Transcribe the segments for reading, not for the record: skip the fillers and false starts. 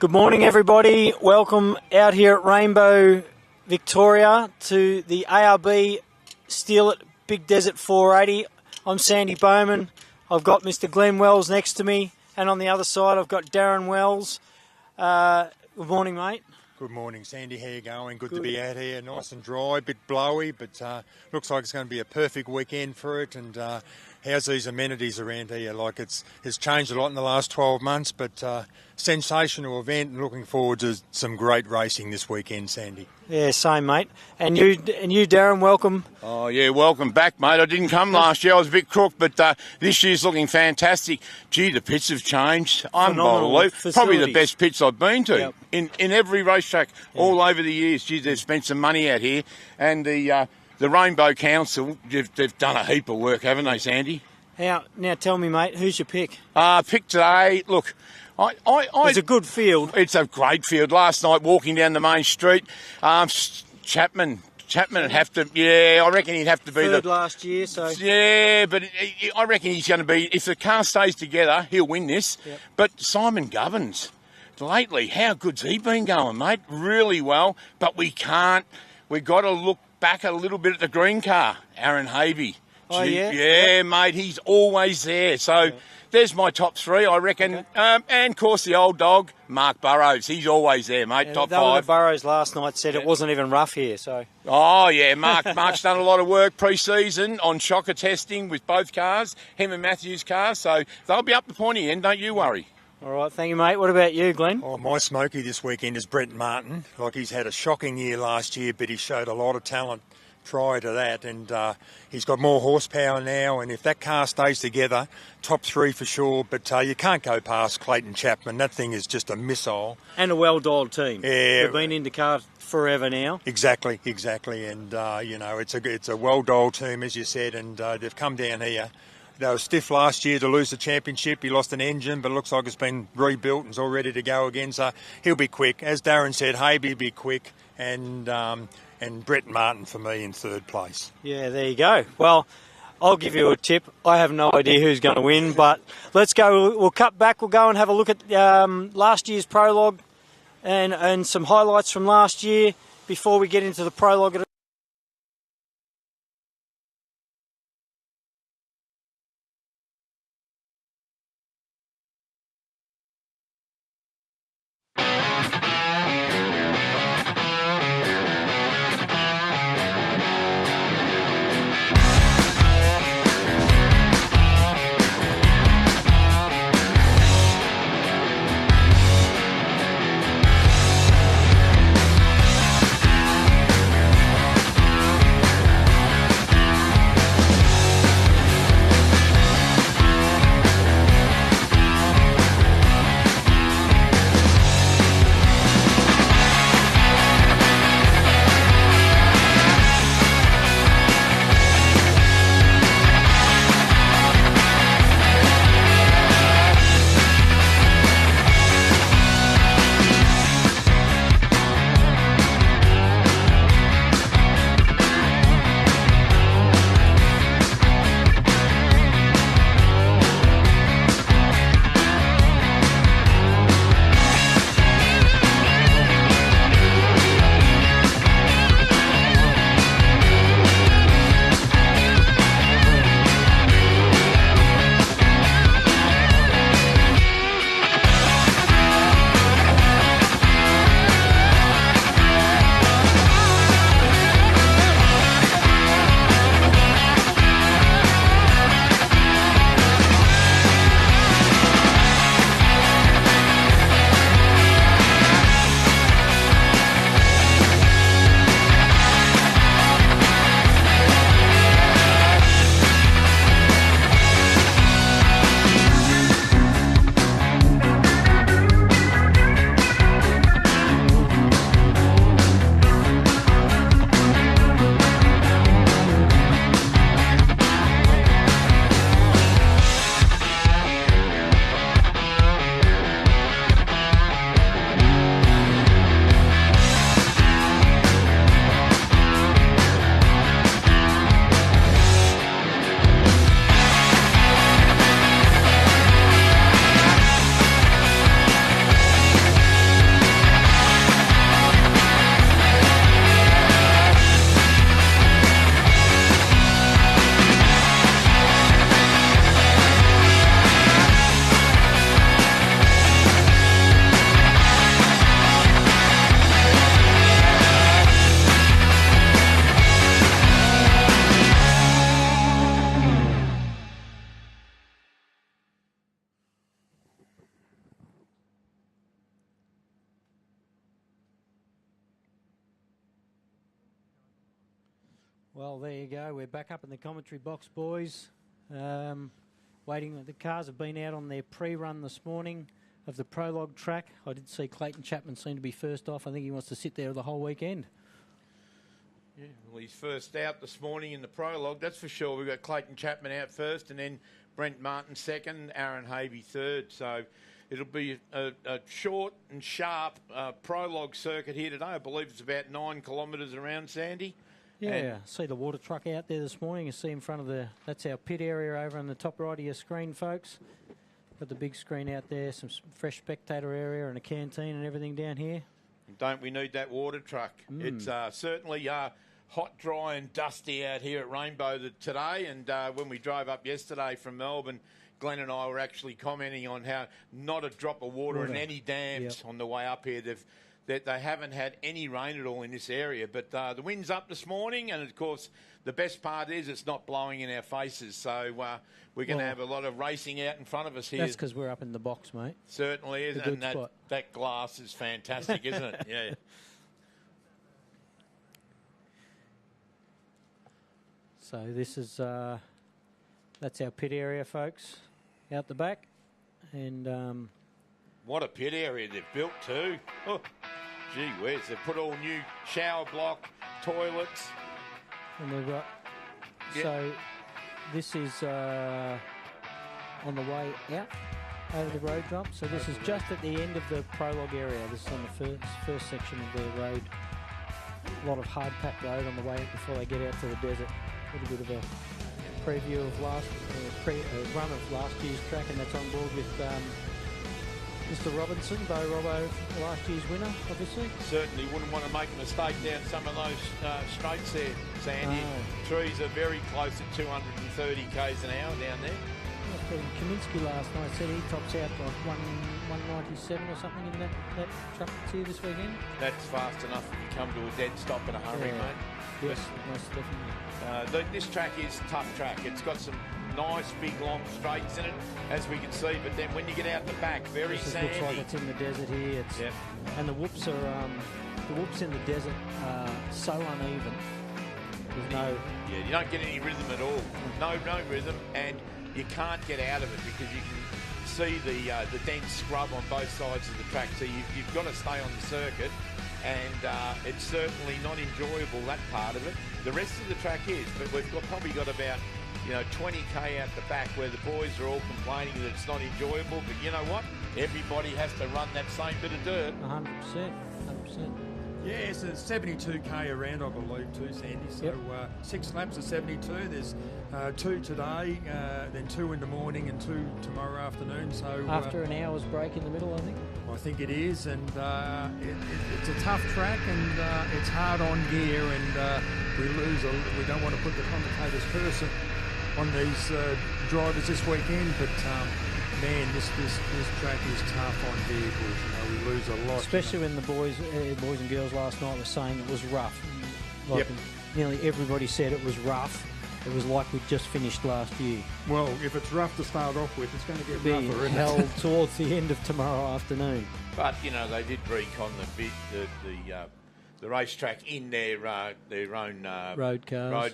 Good morning, everybody. Welcome out here at Rainbow, Victoria, to the ARB Steel at Big Desert 480. I'm Sandy Bowman. I've got Mr. Glenn Wells next to me, and on the other side I've got Darren Wells. Good morning, mate. Good morning, Sandy. How you going? Good to be out here. Nice and dry, a bit blowy, but looks like it's going to be a perfect weekend for it. And how's these amenities around here? Like it's changed a lot in the last 12 months, but sensational event, and looking forward to some great racing this weekend, Sandy. Yeah, same, mate. And you, Darren, welcome. Oh, yeah, welcome back, mate. I didn't come last year. I was a bit crook, but this year's looking fantastic. Gee, the pits have changed. Unbelievable. Probably the best pits I've been to in every racetrack all over the years. Gee, they've spent some money out here. And the Rainbow Council, they've done a heap of work, haven't they, Sandy? Now tell me, mate, who's your pick? Pick today, look... It's a good field. It's a great field. Last night, walking down the main street, Chapman would have to. Yeah, I reckon he'd have to be third last year. So yeah, but I reckon he's going to be. If the car stays together, he'll win this. Yep. But Simon Govans, lately, how good's he been going, mate? Really well. But we can't. We've got to look back a little bit at the green car, Aaron Havey. Oh yeah. Yeah, mate. He's always there. So. Yeah. There's my top three, I reckon. Okay. And, of course, the old dog, Mark Burrows. He's always there, mate, top five. Burrows last night said it wasn't even rough here, so... Oh, yeah, Mark's done a lot of work pre-season on shocker testing with both cars, him and Matthew's cars, so they'll be up the pointy end, don't you worry. All right, thank you, mate. What about you, Glenn? Oh, my smoky this weekend is Brett Martin. Like, he's had a shocking year last year, but he showed a lot of talent prior to that, and he's got more horsepower now, and if that car stays together, top three for sure, but you can't go past Clayton Chapman. That thing is just a missile. And a well-dialed team. Yeah. They've been in the car forever now. Exactly, and it's a well-dialed team, as you said, and they've come down here. They were stiff last year to lose the championship. He lost an engine, but it looks like it's been rebuilt and is all ready to go again, so he'll be quick. As Darren said, Havey will be quick, and Brett Martin for me in third place. Yeah, there you go. Well, I'll give you a tip. I have no idea who's going to win, but let's go. We'll cut back. We'll go and have a look at last year's Prologue and some highlights from last year before we get into the Prologue. Well, there you go. We're back up in the commentary box, boys. Waiting. The cars have been out on their pre-run this morning of the Prologue track. I did see Clayton Chapman seem to be first off. I think he wants to sit there the whole weekend. Yeah, well, he's first out this morning in the Prologue, that's for sure. We've got Clayton Chapman out first, and then Brent Martin second, Aaron Havey third. So it'll be a short and sharp Prologue circuit here today. I believe it's about 9 kilometres around, Sandy. Yeah, see the water truck out there this morning. You see in front of that's our pit area over on the top right of your screen, folks. Got the big screen out there, some fresh spectator area and a canteen and everything down here. Don't we need that water truck? It's certainly hot, dry and dusty out here at Rainbow today. And when we drove up yesterday from Melbourne, Glenn and I were actually commenting on how not a drop of water in any dams on the way up here. That they haven't had any rain at all in this area. But the wind's up this morning, and, of course, the best part is it's not blowing in our faces. So we're going to have a lot of racing out in front of us here. That's because we're up in the box, mate. Certainly is, and that glass is fantastic, isn't it? Yeah. So this is that's our pit area, folks, out the back. And what a pit area they've built too. Oh, gee whiz, they've put all new shower block, toilets. And we've got, so this is on the way out over the road drop. So this is just at the end of the Prologue area. This is on the first section of the road. A lot of hard packed road on the way before they get out to the desert. A little bit of a preview of run of last year's track, and that's on board with Mr. Robinson, Bo Robbo, last year's winner, obviously. Certainly wouldn't want to make a mistake down some of those straights there, Sandy. Trees are very close at 230 k's an hour down there. Kaminsky last night said he tops out like 197 or something in that truck that's here this weekend. That's fast enough if you come to a dead stop in a hurry, mate. Yes, most definitely. This track is a tough track. It's got some nice, big, long straights in it, as we can see. But then when you get out the back, very sandy. Looks like it's in the desert here. And the whoops in the desert are so uneven. There's you don't get any rhythm at all. No rhythm, and you can't get out of it because you can see the dense scrub on both sides of the track. So you've got to stay on the circuit. And it's certainly not enjoyable, that part of it. The rest of the track is, but we've probably got about 20k out the back where the boys are all complaining that it's not enjoyable. But you know what? Everybody has to run that same bit of dirt. 100%. Yeah, it's a 72k around, I believe, too, Sandy. So 6 laps of 72. There's 2 today, then 2 in the morning and 2 tomorrow afternoon. So after an hour's break in the middle, I think. I think it is, and it's a tough track, and it's hard on gear, and we don't want to put the commentator's curse on these drivers this weekend, but man, this track is tough on vehicles. We lose a lot. Especially when the boys and girls last night were saying it was rough. Nearly everybody said it was rough. It was like we'd just finished last year. Well, if it's rough to start off with, it's going to get rougher, isn't held towards the end of tomorrow afternoon. But, they did recon the racetrack in their own road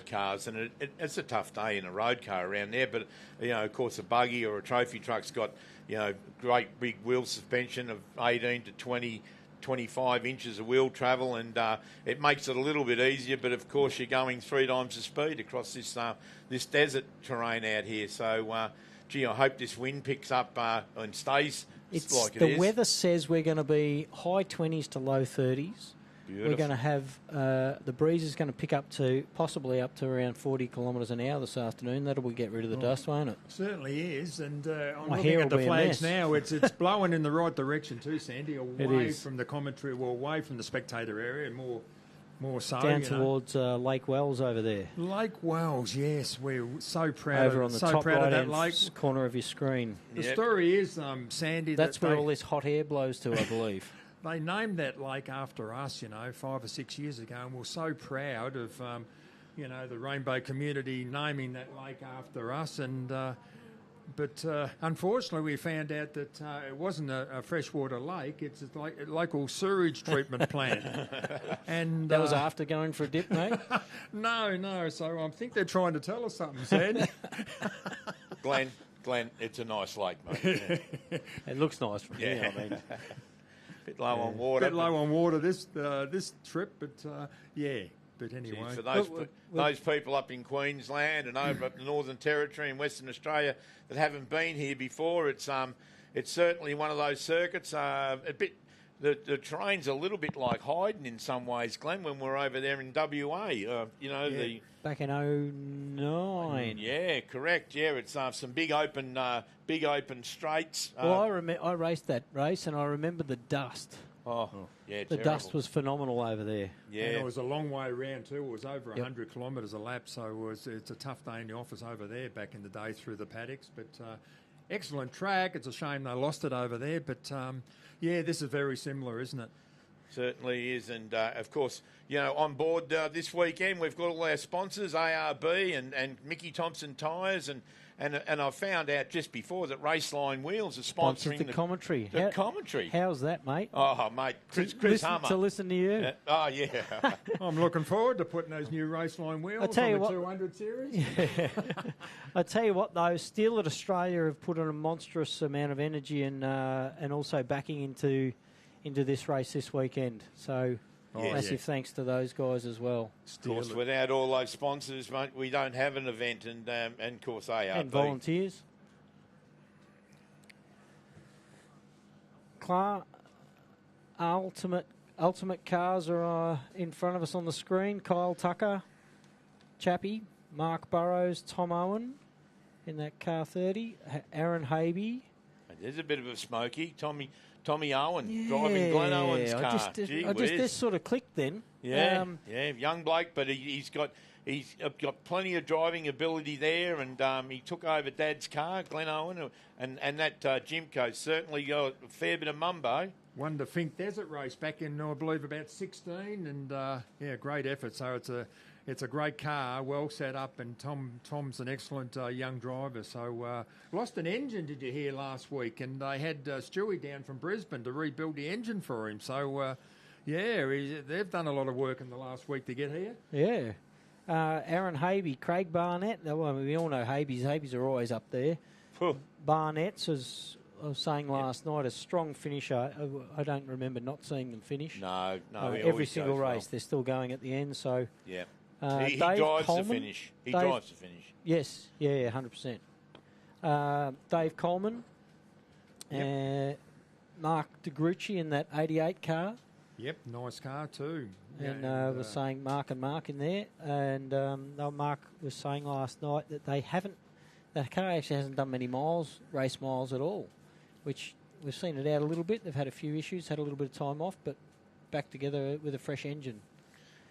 cars, and it's a tough day in a road car around there. But of course, a buggy or a trophy truck's got great big wheel suspension of 18 to 25 inches of wheel travel, and it makes it a little bit easier. But of course, you're going 3 times the speed across this desert terrain out here. So, I hope this wind picks up and stays like it is. The weather says we're going to be high 20s to low 30s. Beautiful. We're going to have the breeze is going to pick up to possibly up to around 40 kilometres an hour this afternoon. That'll get rid of the dust, won't it? Certainly is. And I'm looking at the flags now. It's blowing in the right direction too, Sandy. Away from the commentary, away from the spectator area, more so down towards Lake Wells over there. Lake Wells, yes, we're so proud. Over on the top right-hand corner of your screen. The story is, Sandy. That's where all this hot air blows to, I believe. They named that lake after us, 5 or 6 years ago, and we're so proud of, the Rainbow community naming that lake after us. And But unfortunately, we found out that it wasn't a freshwater lake. It's a local sewage treatment plant. And that was after going for a dip, mate? No. So I think they're trying to tell us something, Sandy. Glenn, it's a nice lake, mate. It looks nice from here, I mean. Bit low on water. Bit low on water this trip, but yeah. But anyway, for those people up in Queensland and over up the Northern Territory and Western Australia that haven't been here before, it's certainly one of those circuits. The terrain's a little bit like Hyden in some ways, Glenn, when we're over there in WA. Back in 2009. Yeah, correct. Yeah, it's some big open straights. Well, I raced that race and I remember the dust. Oh, yeah, the dust was phenomenal over there. Yeah, and it was a long way around too. It was over 100 kilometres a lap, so it's a tough day in the office over there back in the day through the paddocks. But excellent track. It's a shame they lost it over there, but this is very similar, isn't it? Certainly is, and of course, on board this weekend we've got all our sponsors, ARB and Mickey Thompson Tyres, and I found out just before that Raceline Wheels are sponsoring the commentary. Commentary. How's that, mate? Oh, mate, Chris Hummer. To listen to you. Oh, yeah. I'm looking forward to putting those new Raceline wheels on the 200 series. Yeah. I tell you what, though, Steel at Australia have put on a monstrous amount of energy and also backing into this race this weekend. So massive thanks to those guys as well. Of course, without all those sponsors, mate, we don't have an event, and of course ARB. And volunteers. Ultimate cars are in front of us on the screen. Kyle Tucker, Chappie, Mark Burrows, Tom Owen in that car 30, Aaron Habe. There's a bit of a smoky. Tommy Owen driving Glenn Owen's car. This sort of clicked then. Yeah, young bloke, but he's got plenty of driving ability there, and he took over Dad's car, Glenn Owen, and that Jimco certainly got a fair bit of mumbo. Won the Fink Desert race back in, I believe, about 16, and great effort. So it's a great car, well set up, and Tom's an excellent young driver. So lost an engine, did you hear, last week? And they had Stewie down from Brisbane to rebuild the engine for him. So, they've done a lot of work in the last week to get here. Yeah. Aaron Habe, Craig Barnett. Well, we all know Habe's. Habe's are always up there. Barnett's, as I was saying last night, a strong finisher. I don't remember not seeing them finish. No. Every single race, they're still going at the end. So yeah. He drives Coleman, to finish. Drives to finish. Yes, 100%. Dave Coleman, Mark DeGrucci in that 88 car. Yep, nice car too. And was saying Mark in there. And Mark was saying last night that the car actually hasn't done many race miles at all, which we've seen it out a little bit. They've had a few issues, had a little bit of time off, but back together with a fresh engine.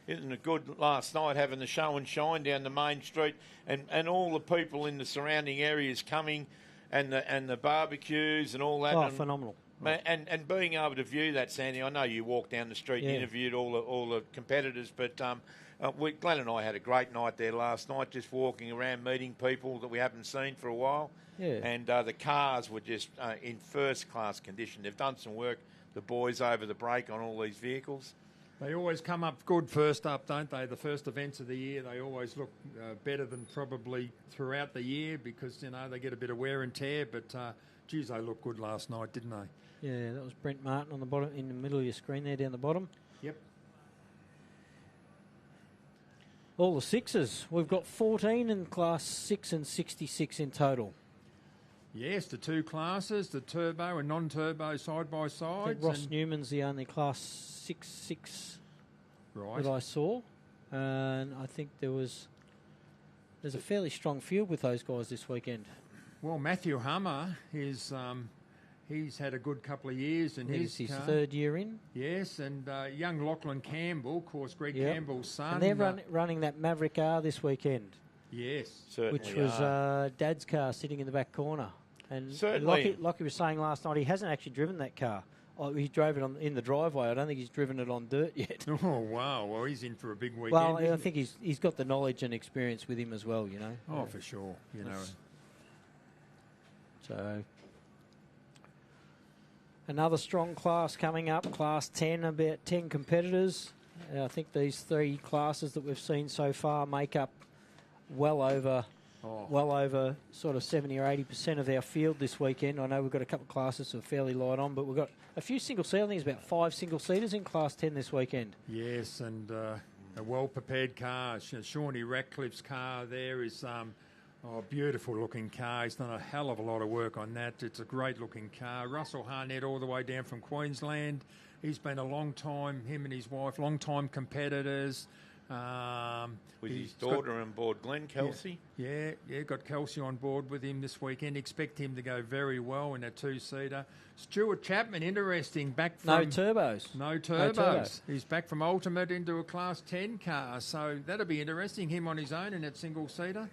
Isn't it good last night having the show and shine down the main street and all the people in the surrounding areas coming and the barbecues and all that. Oh, phenomenal. And being able to view that, Sandy, I know you walked down the street and interviewed all the competitors, but Glenn and I had a great night there last night, just walking around, meeting people that we haven't seen for a while. Yeah. And the cars were just in first-class condition. They've done some work, the boys, over the break on all these vehicles. They always come up good first up, don't they? The first events of the year, they always look better than probably throughout the year because, they get a bit of wear and tear. But, geez, they looked good last night, didn't they? Yeah, that was Brent Martin on the bottom, in the middle of your screen there, down the bottom. Yep. All the sixes. We've got 14 in Class 6 and 66 in total. Yes, the two classes, the turbo and non-turbo side-by-sides. I think Ross Newman's the only Class 6 that I saw. And I think there's a fairly strong field with those guys this weekend. Well, Matthew Hummer is... he's had a good couple of years in his third year in. Yes, and young Lachlan Campbell, of course, Greg Campbell's son. And they're running that Maverick R this weekend. Yes. Certainly which was Dad's car sitting in the back corner. And Lockie was saying last night he hasn't actually driven that car. Oh, he drove it in the driveway. I don't think he's driven it on dirt yet. Oh, wow. Well, he's in for a big weekend. Well, I think he's got the knowledge and experience with him as well, Oh, for sure. So another strong class coming up, Class 10, about 10 competitors. I think these 3 classes that we've seen so far make up well over sort of 70 or 80% of our field this weekend. I know we've got a couple of classes that are fairly light on, but we've got a few single-seater. I think there's about 5 single-seaters in Class 10 this weekend. Yes, and a well-prepared car. Shawnee Ratcliffe's car there is beautiful-looking car. He's done a hell of a lot of work on that. It's a great-looking car. Russell Harnett all the way down from Queensland. He's been a long time, him and his wife, long-time competitors. With his daughter on board, Glenn Kelsey. Yeah, got Kelsey on board with him this weekend. Expect him to go very well in a 2-seater. Stuart Chapman, interesting, back from... No turbos. No turbos. He's back from Ultimate into a Class 10 car, so that'll be interesting, him on his own in that single-seater.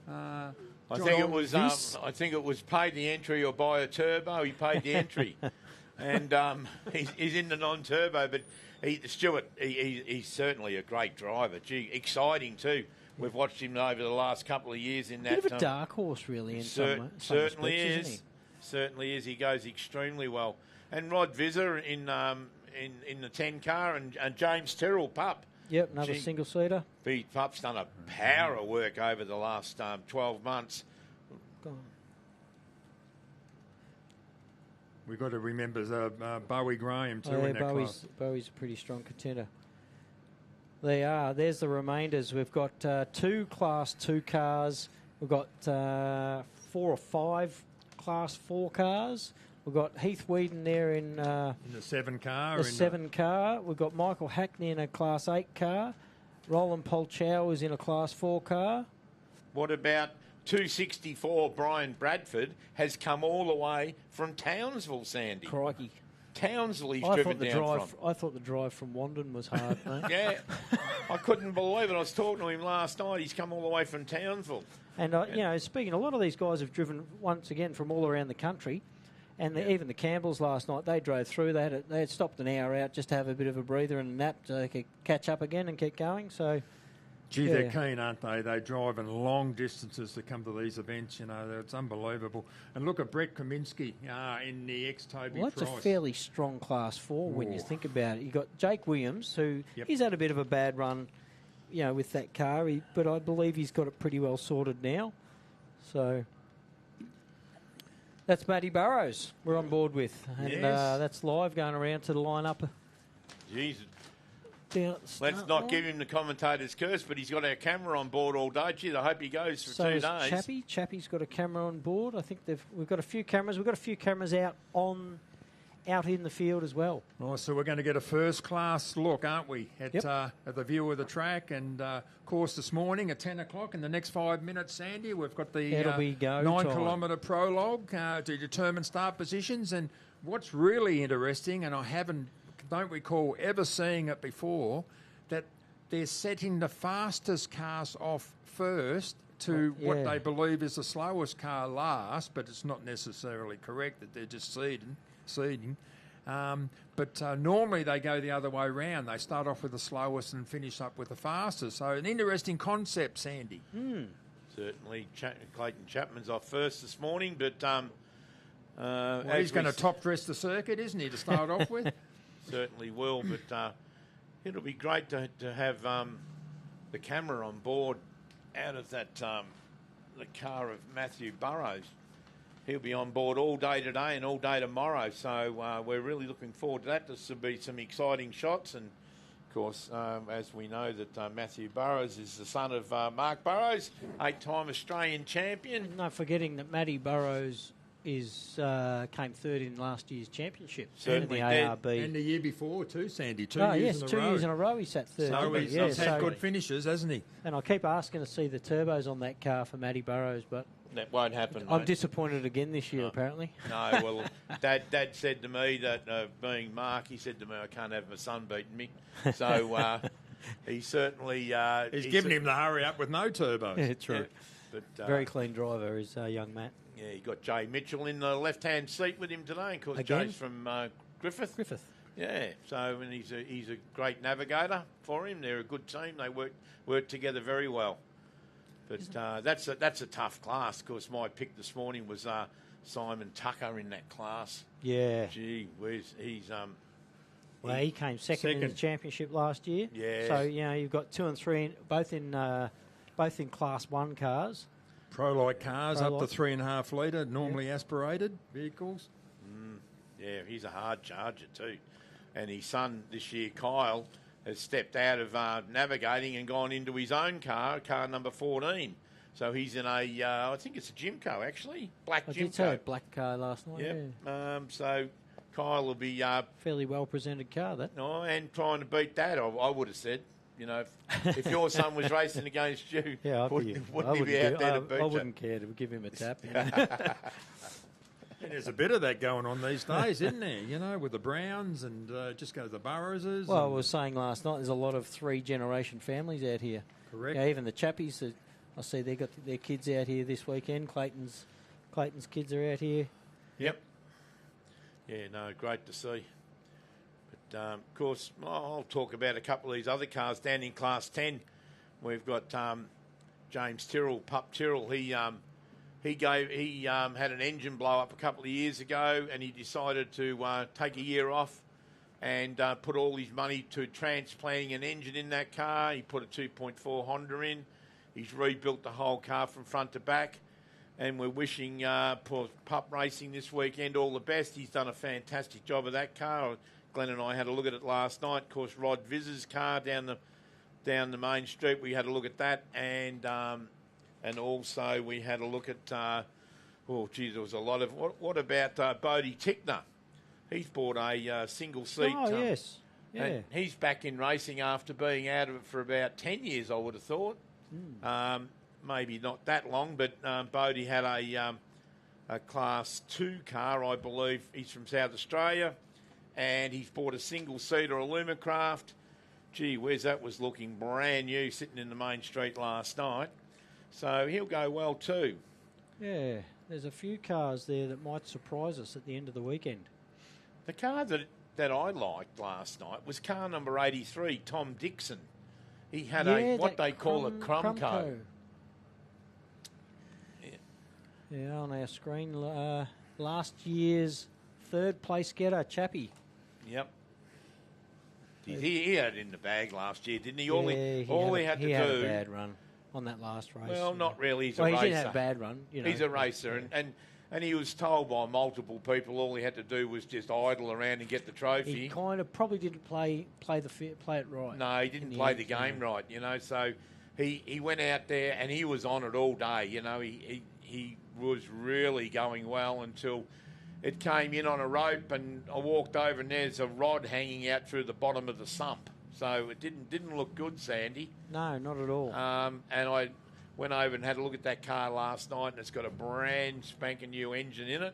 I think it was pay the entry or buy a turbo. He paid the entry. And he's in the non-turbo, but Stuart, he's certainly a great driver. Gee, exciting too. We've watched him over the last couple of years in that. Bit of a dark horse, really. In some certainly respects, is. Isn't he? Certainly is. He goes extremely well. And Rod Visser in the 10 car, and James Terrell, Pup. Yep, another single-seater. Pup's done a power of work over the last 12 months. Go on. We've got to remember Bowie Graham too in that class. Bowie's a pretty strong contender. They are. There's the remainders. We've got 2 Class 2 cars. We've got 4 or 5 Class 4 cars. We've got Heath Whedon there in the 7 car. The 7 car. We've got Michael Hackney in a Class 8 car. Roland Polchow is in a Class 4 car. What about 264 Brian Bradford has come all the way from Townsville, Sandy. Crikey. Townsville he's driven down from. I thought the drive from Wandon was hard, mate. Yeah. I couldn't believe it. I was talking to him last night. He's come all the way from Townsville. And, speaking, a lot of these guys have driven, once again, from all around the country. And even the Campbells last night, they drove through. They had stopped an hour out just to have a bit of a breather and a nap so they could catch up again and keep going. So... Gee, they're keen, aren't they? They drive in long distances to come to these events. It's unbelievable. And look at Brett Kaminsky in the ex-Toby Price. That's a fairly strong Class 4 when you think about it. You've got Jake Williams, who he's had a bit of a bad run, with that car, but I believe he's got it pretty well sorted now. So that's Matty Burrows we're on board with. And that's live going around to the lineup. Jesus. Let's not give him the commentator's curse, but he's got our camera on board all day. Gee, I hope he goes for 2 days. Chappie's got a camera on board. I think we've got a few cameras. We've got a few cameras out in the field as well. Oh, so we're going to get a first-class look, aren't we, at the view of the track. And, of course, this morning at 10 o'clock in the next 5 minutes, Sandy, we've got the 9-kilometre prologue to determine start positions. And what's really interesting, and I don't recall ever seeing it before, that they're setting the fastest cars off first to what they believe is the slowest car last, but it's not necessarily correct that they're just seeding. But normally they go the other way around. They start off with the slowest and finish up with the fastest. So an interesting concept, Sandy. Certainly, Clayton Chapman's off first this morning, but... he's going to top-dress the circuit, isn't he, to start off with? Certainly will, but it'll be great to have the camera on board out of that the car of Matthew Burrows. He'll be on board all day today and all day tomorrow, so we're really looking forward to that. This will be some exciting shots, and of course, as we know that Matthew Burrows is the son of Mark Burrows, 8-time Australian champion. No forgetting that Matty Burrows came third in last year's championship. Certainly in the ARB. And the year before too, Sandy. 2 years in a row he sat third. So he's had good finishes, hasn't he? And I keep asking to see the turbos on that car for Matty Burrows, but... That won't happen, I'm mate. disappointed again this year, apparently. No, well, Dad said to me that, being Mark, he said to me, I can't have my son beating me. So he certainly... he's given him the hurry up with no turbos. Yeah, true. Yeah, but, very clean driver is young Matt. Yeah, he got Jay Mitchell in the left-hand seat with him today. Of course, Jay's from Griffith. Yeah, so and he's a great navigator for him. They're a good team. They work together very well. But that's a tough class. Of course, my pick this morning was Simon Tucker in that class. Yeah. Gee whiz, he's Well, he came second in the championship last year. Yeah. So you've got 2 and 3, both in Class 1 cars. Prologue cars up to 3.5 litre, normally aspirated vehicles. Yeah, he's a hard charger too. And his son this year, Kyle, has stepped out of navigating and gone into his own car number 14. So he's in I think it's a Jimco actually, black Jimco. I did say a black car last night. Yep. Yeah. So Kyle will be fairly well presented car that. Oh, and trying to beat that, I would have said. You know, if your son was racing against you, wouldn't he be out there to beat you? I wouldn't care to give him a tap. And there's a bit of that going on these days, isn't there? You know, with the Browns and just go to the Burroughses. Well, I was saying last night, there's a lot of 3-generation families out here. Correct. Yeah, even the Chappies, I see they got their kids out here this weekend. Clayton's kids are out here. Yep. Yeah, no, great to see. But, of course, I'll talk about a couple of these other cars. Down in Class 10, we've got James Tyrrell, Pup Tyrrell. He had an engine blow up a couple of years ago, and he decided to take a year off and put all his money to transplanting an engine in that car. He put a 2.4 Honda in. He's rebuilt the whole car from front to back. And we're wishing for Pup Racing this weekend all the best. He's done a fantastic job of that car. Glenn and I had a look at it last night. Of course, Rod Viz's car down the main street. We had a look at that, and also we had a look at. There was a lot of. What about Bodie Tickner? He's bought a single seat. Oh yes, yeah. And he's back in racing after being out of it for about 10 years. I would have thought. Maybe not that long, but Bodie had a Class 2 car, I believe. He's from South Australia, and he's bought a single-seater Alumacraft. Gee whiz, that was looking brand new sitting in the main street last night. So he'll go well too. Yeah, there's a few cars there that might surprise us at the end of the weekend. The car that I liked last night was car number 83, Tom Dixon. He had what they call a Crumco. Yeah, on our screen, last year's third place getter, Chappie. Yep. He had it in the bag last year, didn't he? He had a bad run on that last race. Well, not really. He's a racer. He didn't have a bad run. He's a racer, and he was told by multiple people all he had to do was just idle around and get the trophy. He kind of probably didn't play it right. No, he didn't play the game right. So he went out there and he was on it all day. He was really going well until it came in on a rope, and I walked over and there's a rod hanging out through the bottom of the sump. So it didn't look good, Sandy. No, not at all. And I went over and had a look at that car last night, and it's got a brand spanking new engine in it,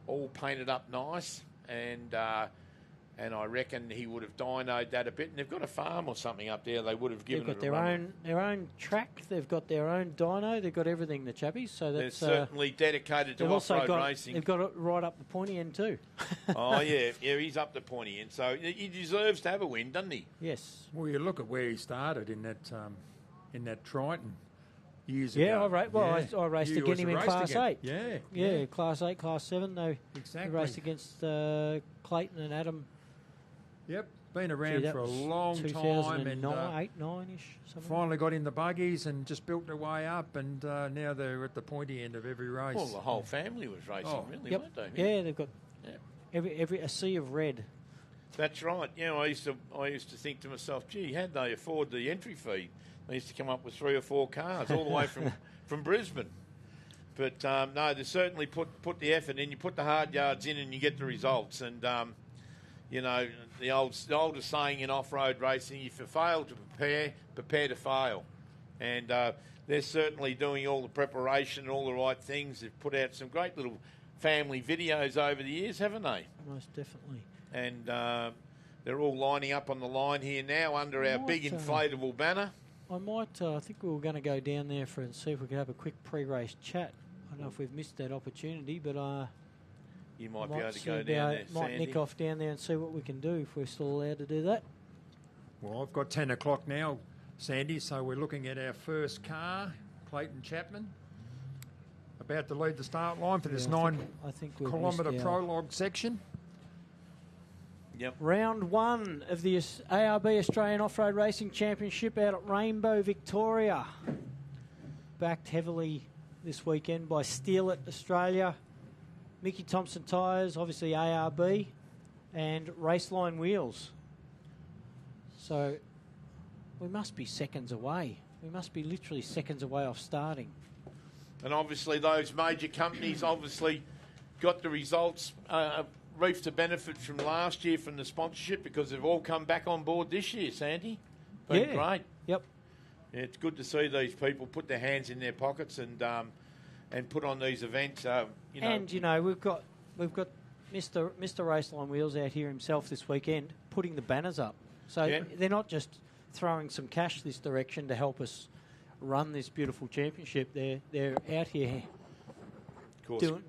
all painted up nice, and I reckon he would have dynoed that a bit. And they've got a farm or something up there. They would have given it a run. They've got their own track. They've got their own dyno. They've got everything, the Chappies. So they're certainly dedicated to off-road racing. They've got it right up the pointy end too. Oh yeah, he's up the pointy end. So he deserves to have a win, doesn't he? Yes. Well, you look at where he started in that Triton years ago. I raced against him in Class 8. Yeah, Class 8, Class 7. They raced against Clayton and Adam. Yep, been around for a long time. 2009, 8-9-ish. Finally got in the buggies and just built their way up, and now they're at the pointy end of every race. Well, the whole family was racing, really, weren't they? Yeah, they've got a sea of red. That's right. I used to think to myself, gee, how'd they afford the entry fee? They used to come up with 3 or 4 cars all the way from Brisbane. But no, they certainly put the effort in. You put the hard yards in, and you get the results. And the oldest saying in off-road racing: if you fail to prepare to fail. And they're certainly doing all the preparation and all the right things. They've put out some great little family videos over the years, haven't they? Most definitely. And they're all lining up on the line here now under our big inflatable banner. I think we were going to go down there and see if we could have a quick pre-race chat. I don't know if we've missed that opportunity, but you might be able to go down there, might nick off down there and see what we can do if we're still allowed to do that. Well, I've got 10 o'clock now, Sandy, so we're looking at our first car, Clayton Chapman. about to lead the start line for this I think we've 9-kilometre missed prologue section. Yep. Round 1 of the ARB Australian Off-Road Racing Championship out at Rainbow, Victoria. Backed heavily this weekend by Steel It Australia, Mickey Thompson Tyres, obviously ARB, and Raceline Wheels. So we must be seconds away. We must be literally seconds away off starting. And obviously those major companies obviously got the results, reaped the benefit from last year from the sponsorship because they've all come back on board this year, Sandy. Been great. Yep. Yeah, it's good to see these people put their hands in their pockets and put on these events. And we've got Mr. Raceline Wheels out here himself this weekend putting the banners up. So they're not just throwing some cash this direction to help us run this beautiful championship. They're out here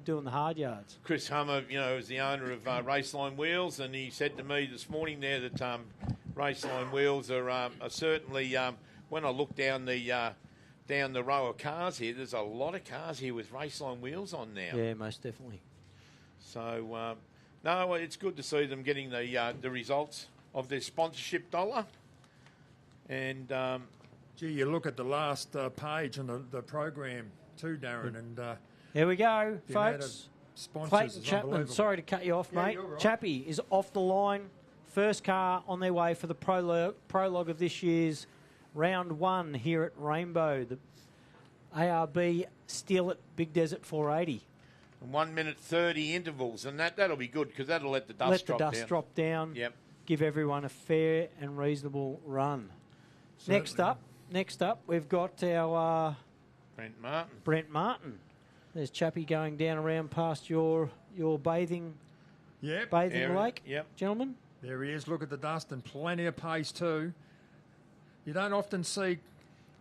doing the hard yards. Chris Hummer, is the owner of Raceline Wheels, and he said to me this morning there that Raceline Wheels are certainly. When I look down the row of cars here, there's a lot of cars here with Raceline Wheels on now. Yeah, most definitely. So no, it's good to see them getting the results of their sponsorship dollar. And you look at the last page on the program too, Darren, and here we go, folks. Clayton Chapman, sorry to cut you off, mate. Right. Chappie is off the line. First car on their way for the prologue of this year's round 1 here at Rainbow. The ARB Steel It Big Desert 480. And 1 minute 30 intervals, and that'll be good because that'll let the dust drop down. Yep. Give everyone a fair and reasonable run. Certainly. Next up, we've got our Brent Martin. There's Chappie going down around past your bathing lake, gentlemen. There he is. Look at the dust and plenty of pace too. You don't often see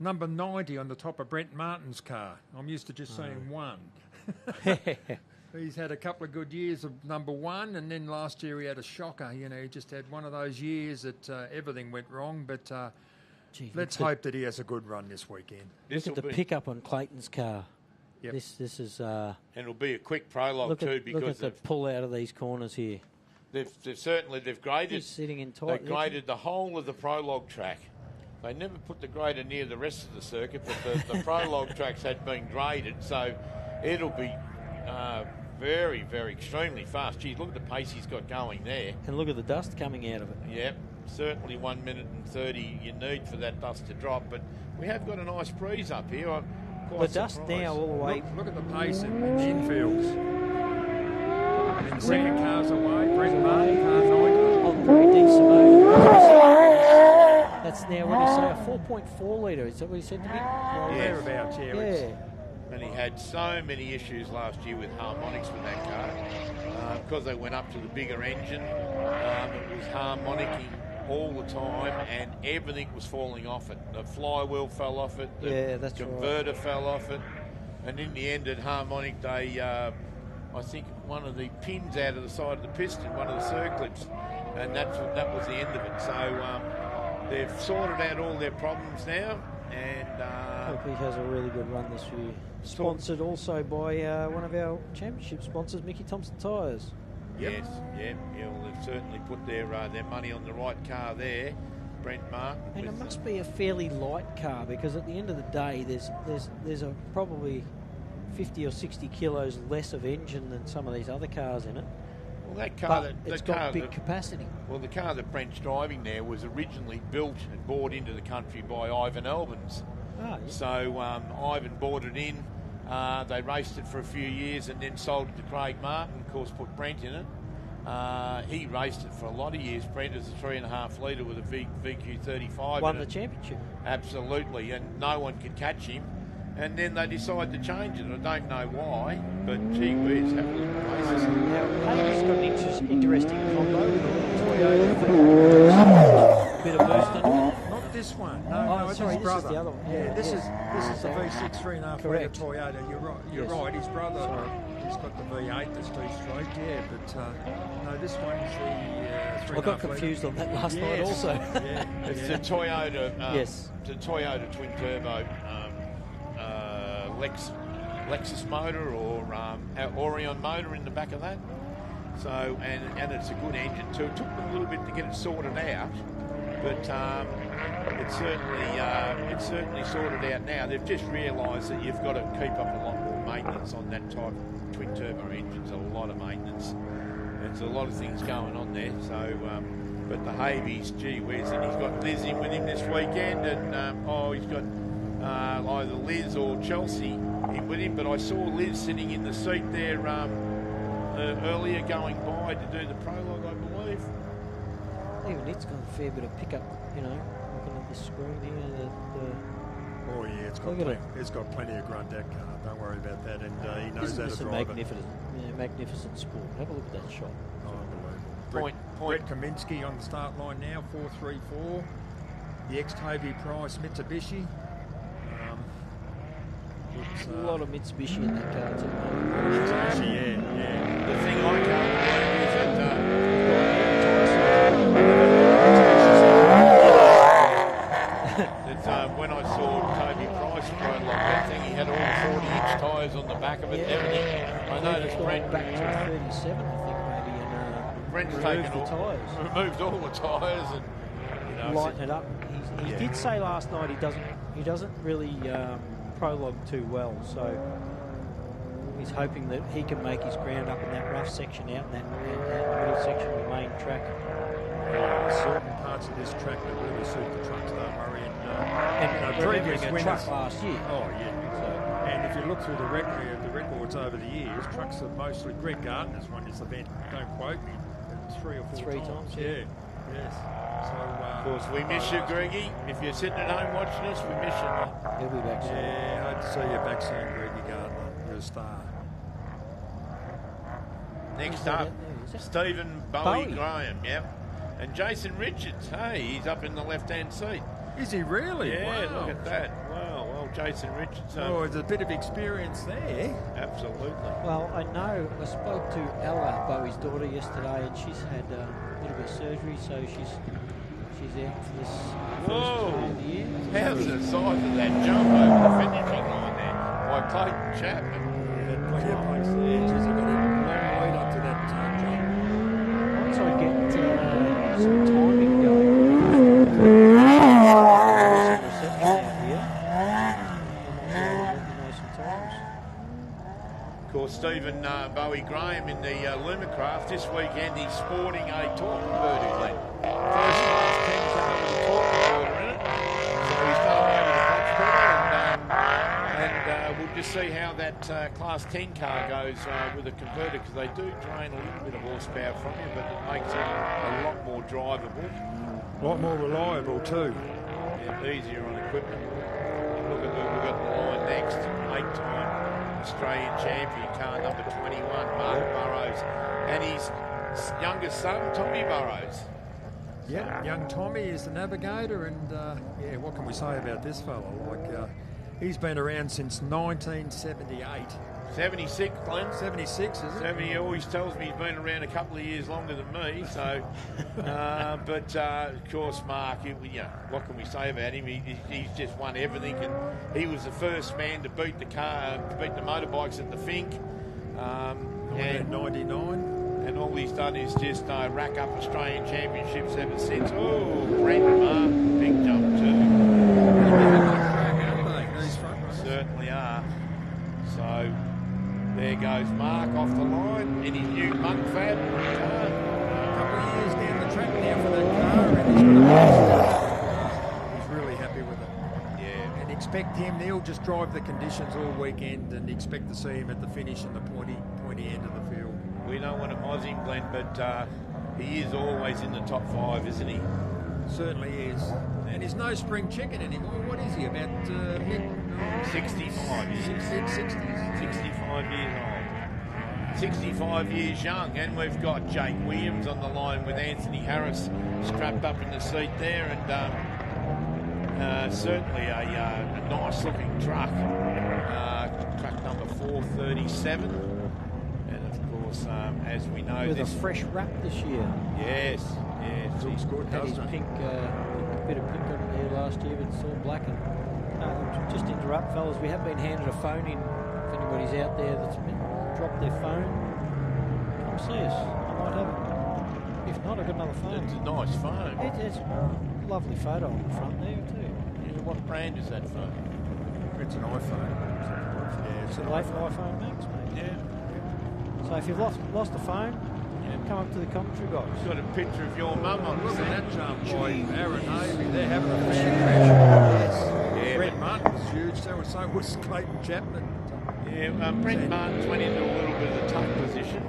number 90 on the top of Brent Martin's car. I'm used to just seeing 1. He's had a couple of good years of number 1, and then last year he had a shocker. He just had one of those years that everything went wrong. But let's hope that he has a good run this weekend. Look at the pickup on Clayton's car. Yep. This is. And it'll be a quick prologue too because look at the pull out of these corners here. They've graded. He's sitting in tight. They graded the whole of the prologue track. They never put the grader near the rest of the circuit, but the prologue tracks had been graded, so it'll be very, very extremely fast. Geez, look at the pace he's got going there. And look at the dust coming out of it. Yep, certainly 1 minute and 30 you need for that dust to drop, but we have got a nice breeze up here. I'm quite the dust surprised. now all the way. Look at the pace in the infields. And second car's away. Brent Martin, car 90. Oh, very decent. That's now, what do you say, a 4.4 litre? Is that what he said to me? Well, thereabouts, yeah. And he had so many issues last year with harmonics with that car because they went up to the bigger engine. It was harmonicking all the time, and everything was falling off it. The flywheel fell off it. The converter fell off it. And in the end, at harmonic, they, I think, one of the pins out of the side of the piston, one of the circlips, and that was the end of it. So they've sorted out all their problems now, and hope he has a really good run this year. Sponsored also by one of our championship sponsors, Mickey Thompson Tyres. Yes, well, they've certainly put their money on the right car there, Brent Martin. And it must be a fairly light car because at the end of the day, there's a probably 50 or 60 kilos less of engine than some of these other cars in it. Well, that car, it's got big capacity. Well, the car that Brent's driving there was originally built and bought into the country by Ivan Albans. Oh, yeah. So Ivan bought it in. They raced it for a few years and then sold it to Craig Martin. Of course, put Brent in it. He raced it for a lot of years. Brent is a 3.5 litre with a VQ35. Won the championship. Absolutely, and no one could catch him. And then they decided to change it. I don't know why, but gee whiz, have a look at places. Now, Hayden's got an interesting combo with a Toyota. Bit of boost under it. Not this one. No, it's sorry, his brother. This is the other one. Yeah, this is the V6 3.5 litre Correct. Toyota. You're right. His brother, he's got the V8 that's too straight. Yeah, but no, this one's the 3.5 I got confused on that last night also. It's the Toyota. Yes. It's a Toyota twin turbo Lexus motor or Orion motor in the back of that. So, and it's a good engine too. It took them a little bit to get it sorted out, but it's certainly sorted out now. They've just realised that you've got to keep up a lot more maintenance on that type of twin turbo engines. A lot of maintenance. There's a lot of things going on there. So, but the Havies, gee whiz, and he's got Liz in with him this weekend, and he's got either Liz or Chelsea in with him. But I saw Liz sitting in the seat there earlier, going by to do the prologue, I believe. Even it's got a fair bit of pickup, you know, looking at the screen here. Oh yeah, it's got plenty of grunt, that car. Don't worry about that. And he knows how to drive it. Magnificent sport. Have a look at that shot. Oh, unbelievable. Brett Kaminsky on the start line now, 434. The ex-Toby Price Mitsubishi. A lot of Mitsubishi in that car too. Mitsubishi, yeah. The thing I can't believe is that when I saw Toby Price Prologue, that thing, he had all the 40-inch tyres on the back of it and everything. I noticed Brent back to 37, I think maybe, and Brent's removed all the tyres and, you know, lighten it up. He did say last night he doesn't really prologue too well, so he's hoping that he can make his ground up in that rough section out in that middle section of the main track. Certain parts of this track that really suit the trucks, though, Murray. And previous winners truck last year. Oh yeah. So, and if you look through the records over the years, trucks are mostly. Greg Gardner's won this event. Don't quote me. Three or four times. Yeah. Yes. So, of course, we miss you, Greggy. If you're sitting at home watching us, we miss you. He'll be back soon. Yeah, I'd see you back soon, Greggy Gardner. You're a star. Next up, Stephen Bowie Graham, yep. And Jason Richards, hey, he's up in the left-hand seat. Is he really? Yeah, wow. Look at that. Wow, well, Jason Richards. There's a bit of experience there. Absolutely. Well, I know. I spoke to Ella, Bowie's daughter, yesterday, and she's had a bit of a surgery, so she's out for this first time of the year. How's the size of that jump over the finishing line there by Clayton Chapman? Yeah, plenty of pace there. She's got a long lead up to that jump. Once I get some timing going, of course, Stephen Bowie Graham in the Lumacraft this weekend. He's sporting a torque converter, Glenn. First class 10 car with a torque converter in it. So he's going over the clutch pedal, and we'll just see how that class 10 car goes with a converter, because they do drain a little bit of horsepower from you, but it makes it a lot more drivable. A lot more reliable too. Yeah, easier on equipment. Look at we've got the line next. 8-time Australian champion, car number 21, Mark Burrows, and his youngest son, Tommy Burrows. Yeah, young Tommy is the navigator, and what can we say about this fella? He's been around since 1978. 76, Glenn. 76, is it? 70, he always tells me he's been around a couple of years longer than me, so... but, of course, Mark, what can we say about him? He's just won everything, and he was the first man to beat the motorbikes at the Fink. And 99. And all he's done is just rack up Australian championships ever since. Oh, Brent Mark, big jump too. Certainly are. So... there goes Mark off the line in his new Mudfab car. A couple of years down the track now for that car, and he's really happy with it. Yeah. And expect him, he'll just drive the conditions all weekend, and expect to see him at the finish in the pointy end of the field. We don't want to moz him, Glenn, but he is always in the top 5, isn't he? Certainly is. And he's no spring chicken anymore. What is he, about 65. 65 years old. 65 years young. And we've got Jake Williams on the line with Anthony Harris strapped up in the seat there. And certainly a nice-looking truck. Truck number 437. And, of course, as we know... with a fresh wrap this year. Yes. It looks good, doesn't it? Pink, bit of pink on it there last year, but it's all black. And just interrupt, fellas, we have been handed a phone in for anybody's out there that's dropped their phone, come see us. I might have it. If not, I've got another phone. It's a nice phone. It's a lovely photo on the front there too. Yeah, what brand is that phone? It's an iPhone. Yeah, It's an iPhone Max, mate. Yeah. So if you've lost a phone, come up to the commentary box. It's got a picture of your mum on Look the at that jump by Aaron Havey. They're having a fan Yeah, crash. Brent Martin was huge. So was Clayton Chapman. Yeah, Brent Martin's went into a little bit of a tough position.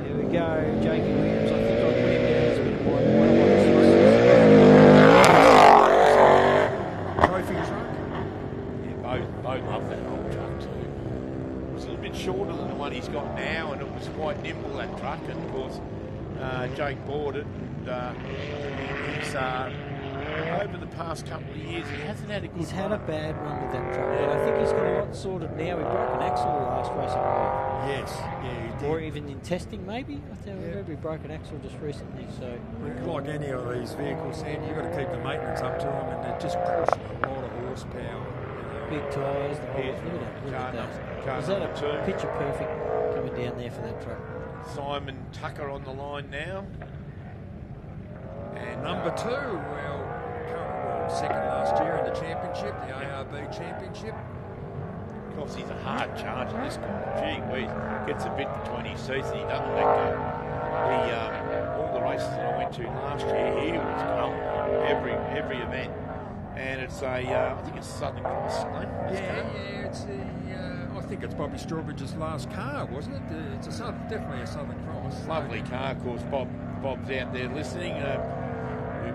There we go, Jakey Williams. I think I'll put him down as a bit of one Trophy truck. Yeah, both love that old truck too. It's a little bit shorter than the one he's got now, and it was quite nimble, that truck. And of course, Jake bought it, and he's over the past couple of years, he hasn't had a good He's had a run. bad run with that truck, but I think he's got a lot sorted now. He broke an axle last race, I Yes, yeah, he believe. did. Or even in testing, maybe. I think I remember he broke an axle just recently. So Like any of these vehicles, Sandy, you've got to keep the maintenance up to them, and they're just pushing a lot of horsepower. big tyres, the whole. Look at that. Is that a picture perfect coming down there for that truck? Simon Tucker on the line now. And Number two, well, second last year in the championship, the ARB championship. Of course, he's a hard charger, this guy. Gee whiz, gets a bit between his teeth and he doesn't let go. All the races that I went to last year, he was going every event. And it's I think it's Southern Cross, isn't it? Yeah, it's I think it's Bobby Strawbridge's last car, wasn't it? It's definitely a Southern Cross. Lovely car, of course. Bob's out there listening.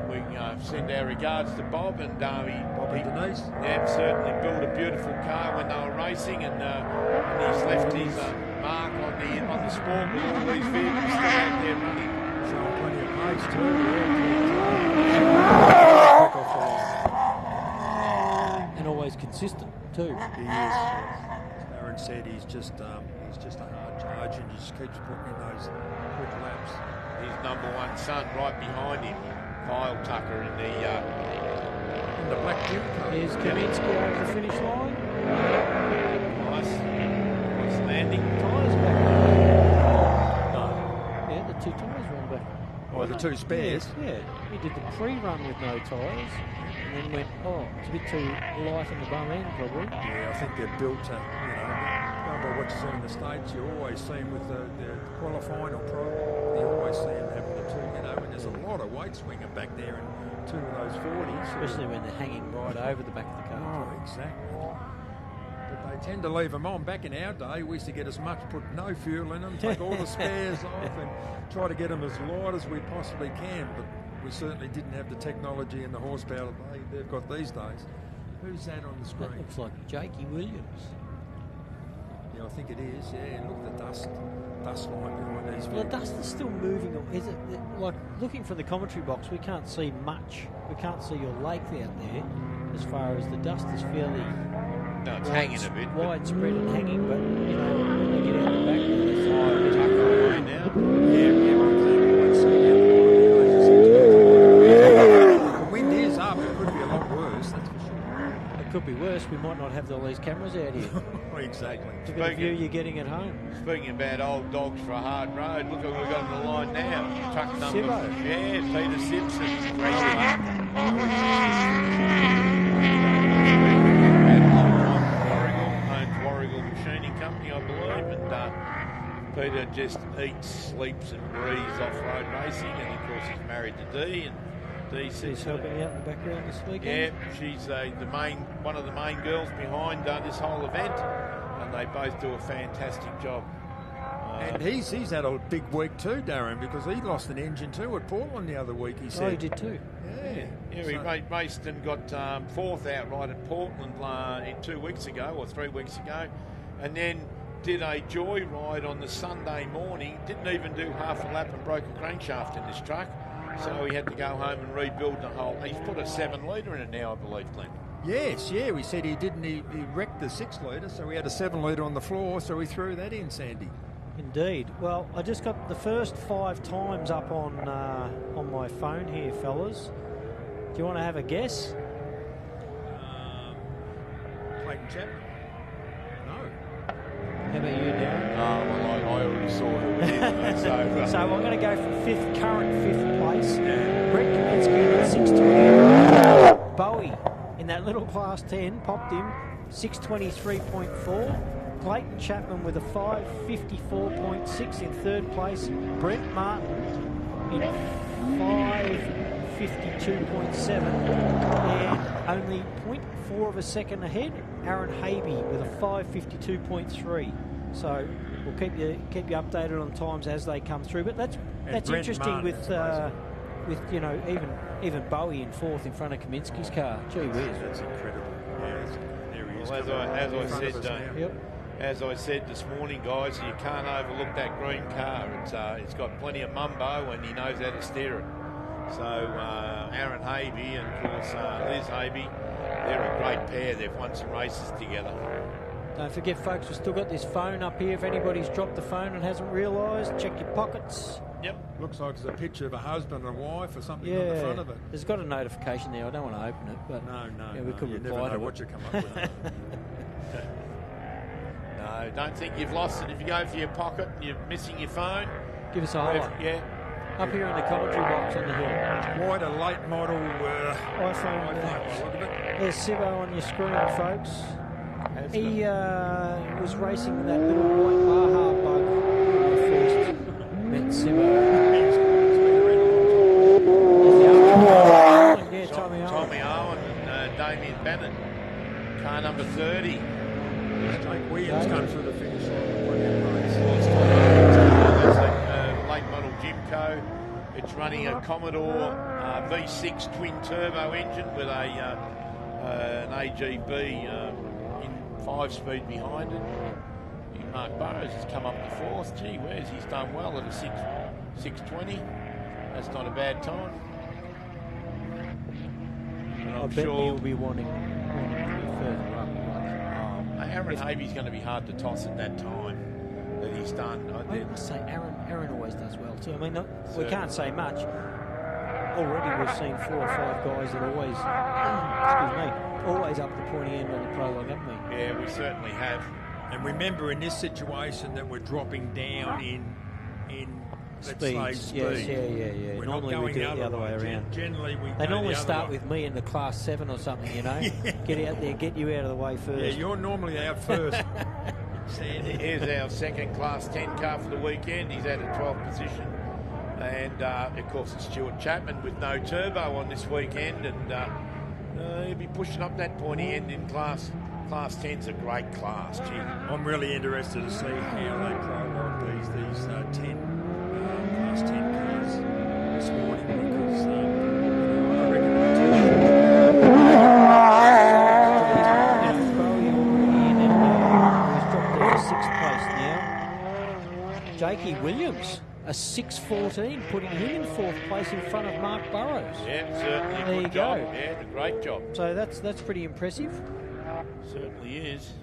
We send our regards to Bob, and Bobby Denise. Yeah, certainly built a beautiful car when they were racing, and he's left his mark on the sport with all these vehicles still out there running. Showing plenty of pace too. And always consistent too. He is. As Aaron said, he's just a hard charge, and he just keeps putting in those quick laps. His number one son right behind him, Kyle Tucker, in the black gym car. Here's Kaminsky over the finish line. nice landing. Tyres back. No. Yeah, the two tyres run back. Oh, the two spares. Yeah, he did the pre-run with no tyres, and then went, it's a bit too light on the bum end, probably. Yeah, I think they're built to, remember what you see in the States, you always see them with the qualifying or pro, you always see them having the two, and there's a lot of weight swinging back there in two of those 40s. Especially when they're hanging right over the back of the car. Oh, exactly. But they tend to leave them on. Back in our day, we used to get as much, put no fuel in them, take all the spares off, and try to get them as light as we possibly can. But we certainly didn't have the technology and the horsepower they've got these days. Who's that on the screen? That looks like Jakey Williams. Yeah, I think it is. Yeah, look at the dust line behind these. Well, the dust is still moving. Is it like looking from the commentary box? We can't see much. We can't see your lake out there. As far as the dust is fairly. No, it's hanging a bit. Widespread and hanging, but when they get out the back there, there's Tucker away now. The wind is up. It could be a lot worse. That's for sure. It could be worse. We might not have all these cameras out here. Exactly. Look at the view you're getting at home. Speaking about old dogs for a hard road, look who we've got on the line now. Truck number. Sibbo. Yeah, Peter Simpson. Warrigal Machining Company, I believe, and Peter just eats, sleeps and breathes off-road racing, and of course he's married to Dee, and Dee She's helping out in the background this weekend. Yeah, she's one of the main girls behind this whole event, and they both do a fantastic job. And he's had a big week too, Darren, because he lost an engine too at Portland the other week, he said. Oh, he did too. Yeah, he raced and got fourth outright at Portland 3 weeks ago, and then did a joyride on the Sunday morning, didn't even do half a lap and broke a crankshaft in this truck, so he had to go home and rebuild the whole. He's put a 7-litre in it now, I believe, Glenn. Yes, yeah, we said he wrecked the 6-litre, so he had a 7-litre on the floor, so he threw that in, Sandy. Indeed. Well, I just got the first 5 times up on my phone here, fellas. Do you want to have a guess? Clayton Chapman? No. How about you, Darren? Well, I already saw who it is. So I'm going to go for current fifth place. Brett Kaminsky at 620. Bowie in that little class 10 popped him 623.4. Clayton Chapman with a 554.6 in third place. Brent Martin in 552.7 and only 0.4 of a second ahead. Aaron Habe with a 552.3. So we'll keep you updated on times as they come through. But that's interesting Martin, with you know even Bowie in fourth in front of Kaminsky's car. Gee whiz. That's incredible. Yeah, there he is. Well, as I said this morning, guys, you can't overlook that green car. It's got plenty of mumbo and he knows how to steer it. So Aaron Habe and of course Liz Habe, they're a great pair. They've won some races together. Don't forget, folks, we've still got this phone up here. If anybody's dropped the phone and hasn't realised, check your pockets. Yep. Looks like it's a picture of a husband and wife or something on the front of it. There's got a notification there. I don't want to open it, but no, we could you reply never to know what you come up with. No, don't think you've lost it. If you go for your pocket and you're missing your phone, give us a holler. Yeah. Up here in the commentary box on the hill. Quite a late model iPhone. Look at it. There's Sibbo on your screen, folks. He was racing that little white Baja bug when I first met Sibbo. Tommy Owen and Damien Bennett. Car number 30. Jake Williams comes through the finish line. That's a late model Jimco. It's running a Commodore V6 twin turbo engine with an AGB in 5-speed behind it. Mark Burrows has come up to fourth. Gee whiz, he's done well at a 620. That's not a bad time. I bet he'll be wanting to be further up. Aaron Habe's going to be hard to toss at that time that he's done. I must say, Aaron always does well too. I mean, we can't say much. Already we've seen 4 or 5 guys that always, always up the pointy end on the prologue, haven't we? Yeah, we certainly have. And remember, in this situation, that we're dropping down in let's say, speed. Yes, yeah. We're normally not going we do it the other way around. Generally, they normally start with me in the class 7 or something, you know. Get out there, get you out of the way first. Yeah, you're normally out first. Sandy. Here's our second class 10 car for the weekend. He's at a 12th position. And, of course, it's Stuart Chapman with no turbo on this weekend. And he'll be pushing up that pointy end in class 10's a great class. Gee. I'm really interested to see how they prologue these 10 class 10 cars this morning, because I reckon Jakey Williams, a 6:14, putting him in 4th place in front of Mark Burrows. Yeah, certainly. There you go. Yeah, a great job. So that's pretty impressive. Certainly is.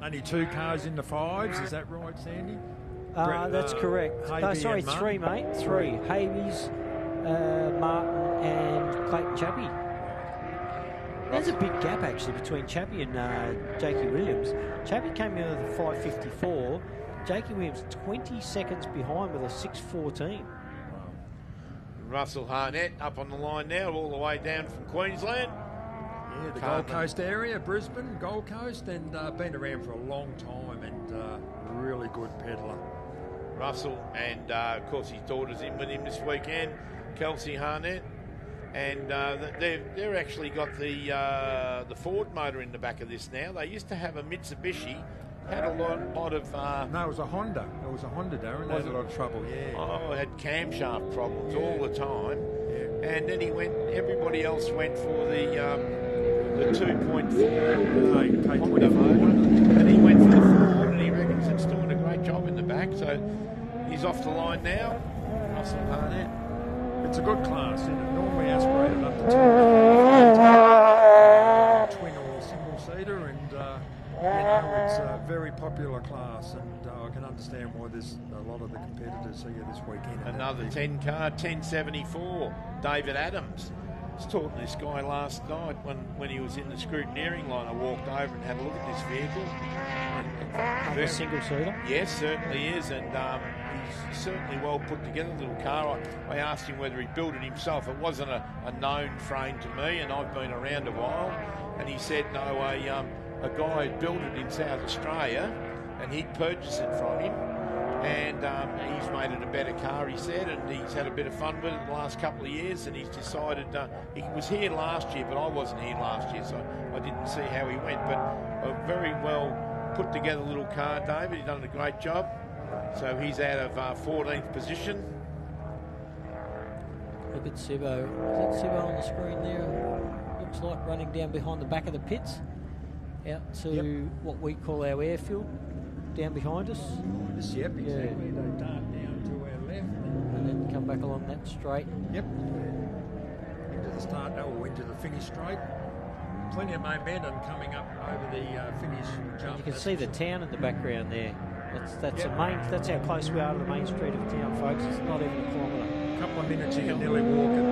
only 2 cars in the 5s, is that right, Sandy? That's correct. Sorry, 3, mate. 3. Habe's, Martin and Clayton Chappie. There's a big gap, actually, between Chappie and Jakey Williams. Chappie came in with a 5:54. Jakey Williams 20 seconds behind with a 6:14. Russell Harnett up on the line now, all the way down from Queensland. Yeah, the Gold Coast area, Brisbane, Gold Coast, and been around for a long time, and really good peddler. Russell, and of course his daughter's in with him this weekend, Kelsey Harnett, and they're actually got the Ford motor in the back of this now. They used to have a Mitsubishi, had a lot of... no, it was a Honda. It was a Honda, Darren. They had a lot of trouble, yeah. Oh, had camshaft problems all the time. Yeah. And then everybody else went for the 2.4 K24 motor. And he went for the Ford, and he reckons it's doing a great job in the back. So he's off the line now. Russell Harnett. It's a good class, isn't it? Normally aspirated up to twin or single-seater, and it's a very popular class, and I can understand why there's a lot of the competitors here this weekend. Another 10 car, 1074, David Adams. I was talking to this guy last night when he was in the scrutineering line. I walked over and had a look at this vehicle, and a single-seater. Yes, certainly is, and he's certainly well put together, little car. I asked him whether he built it himself. It wasn't a known frame to me, and I've been around a while, and he said, no, a guy had built it in South Australia, and he'd purchased it from him, and he's made it a better car, he said, and he's had a bit of fun with it the last couple of years, and he's decided, he was here last year, but I wasn't here last year, so I didn't see how he went, but a very well put together little car, David. He's done a great job. So he's out of 14th position. Look at Sibbo. Is that Sibbo on the screen there? Looks like running down behind the back of the pits, out to what we call our airfield, down behind us. Yep, exactly. They dart down to our left. And then come back along that straight. Yep. Into the start, into the finish straight. Plenty of momentum coming up over the finish jump. You can see the town in the background there. That's the main. That's how close we are to the main street of town, folks. It's not even a kilometre. A couple of minutes, you can nearly walk it.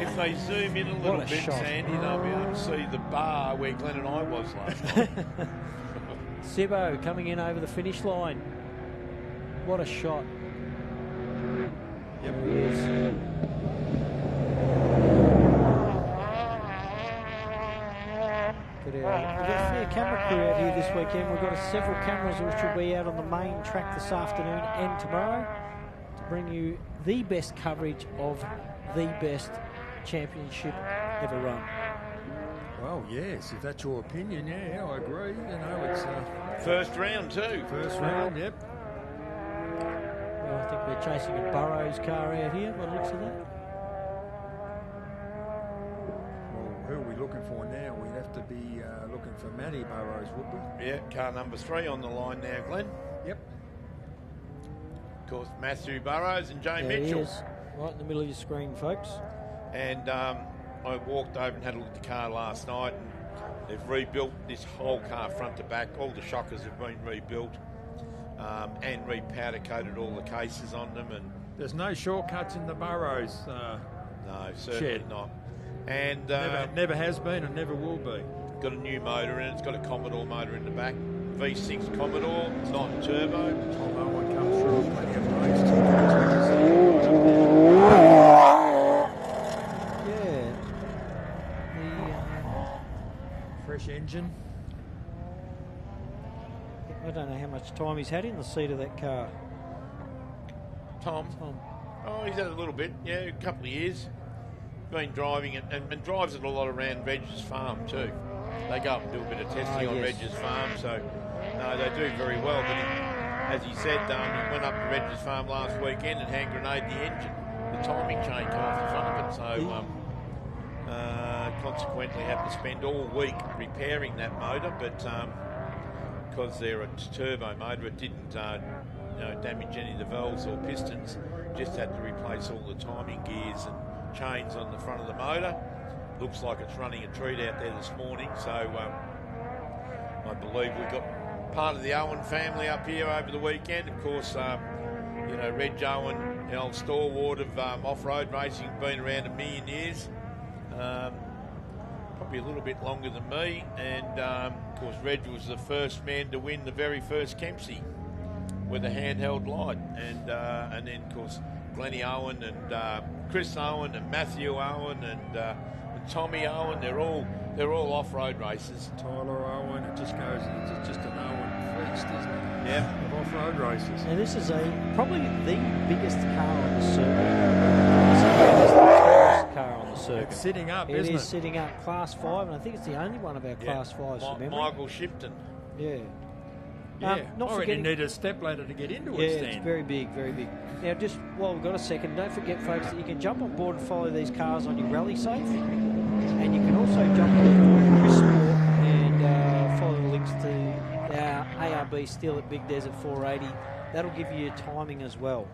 If they zoom in a little bit, Sandy, they'll be able to see the bar where Glenn and I was last night. Sibbo coming in over the finish line. What a shot! Yep. There he is. We've got a fair camera crew out here this weekend. We've got several cameras which will be out on the main track this afternoon and tomorrow to bring you the best coverage of the best championship ever run. Well, yes, if that's your opinion, yeah, I agree. It's first round too. First round, yep. Well, I think we're chasing a Burrows car out here by the looks of that. Who are we looking for now? We'd have to be looking for Matty Burrows, would we? Yeah, car number 3 on the line now, Glenn. Yep. Of course, Matthew Burrows and Jay There Mitchell. he is, right in the middle of your screen, folks. And I walked over and had a look at the car last night, and they've rebuilt this whole car front to back. All the shockers have been rebuilt and repowder coated all the cases on them. And there's no shortcuts in the Burrows. No, certainly shed. not. And never has been and never will be. Got a new motor in it. It's got a Commodore motor in the back. V6 Commodore, non-turbo. Tom Owen comes through plenty of race. Yeah. Fresh engine. I don't know how much time he's had in the seat of that car. Tom. Oh, he's had a little bit. Yeah, a couple of years. Been driving it and drives it a lot around Reg's farm too. They go up and do a bit of testing on Reg's farm, so no, they do very well. But as he said, he went up to Reg's farm last weekend and hand grenaded the engine. The timing chain came off the front of it, so consequently had to spend all week repairing that motor. But because they're a turbo motor, it didn't damage any of the valves or pistons. Just had to replace all the timing gears and chains on the front of the motor. Looks like it's running a treat out there this morning, so I believe we got part of the Owen family up here over the weekend. Of course, Reg Owen, the old stalwart of off-road racing, been around a million years, probably a little bit longer than me, and of course Reg was the first man to win the very first Kempsey with a handheld light, and then of course Glennie Owen and Chris Owen and Matthew Owen and Tommy Owen, they're all off-road racers. Tyler Owen, it's just an Owen feast, isn't it? Yeah. Of off-road races. Now this is probably the biggest car on the circuit. It's the biggest car on the circuit. It's sitting up, isn't it? It is sitting up, Class 5, and I think it's the only one of our Class 5s from memory. Michael Shipton. Yeah. Yeah, not I forgetting, need a step ladder to get into it, yeah, Stan. it's very big, very big. Now, just while we've got a second, don't forget, folks, that you can jump on board and follow these cars on your rally safe, and you can also jump on board Chris Sport and follow the links to our ARB Steel at Big Desert 480. That'll give you your timing as well.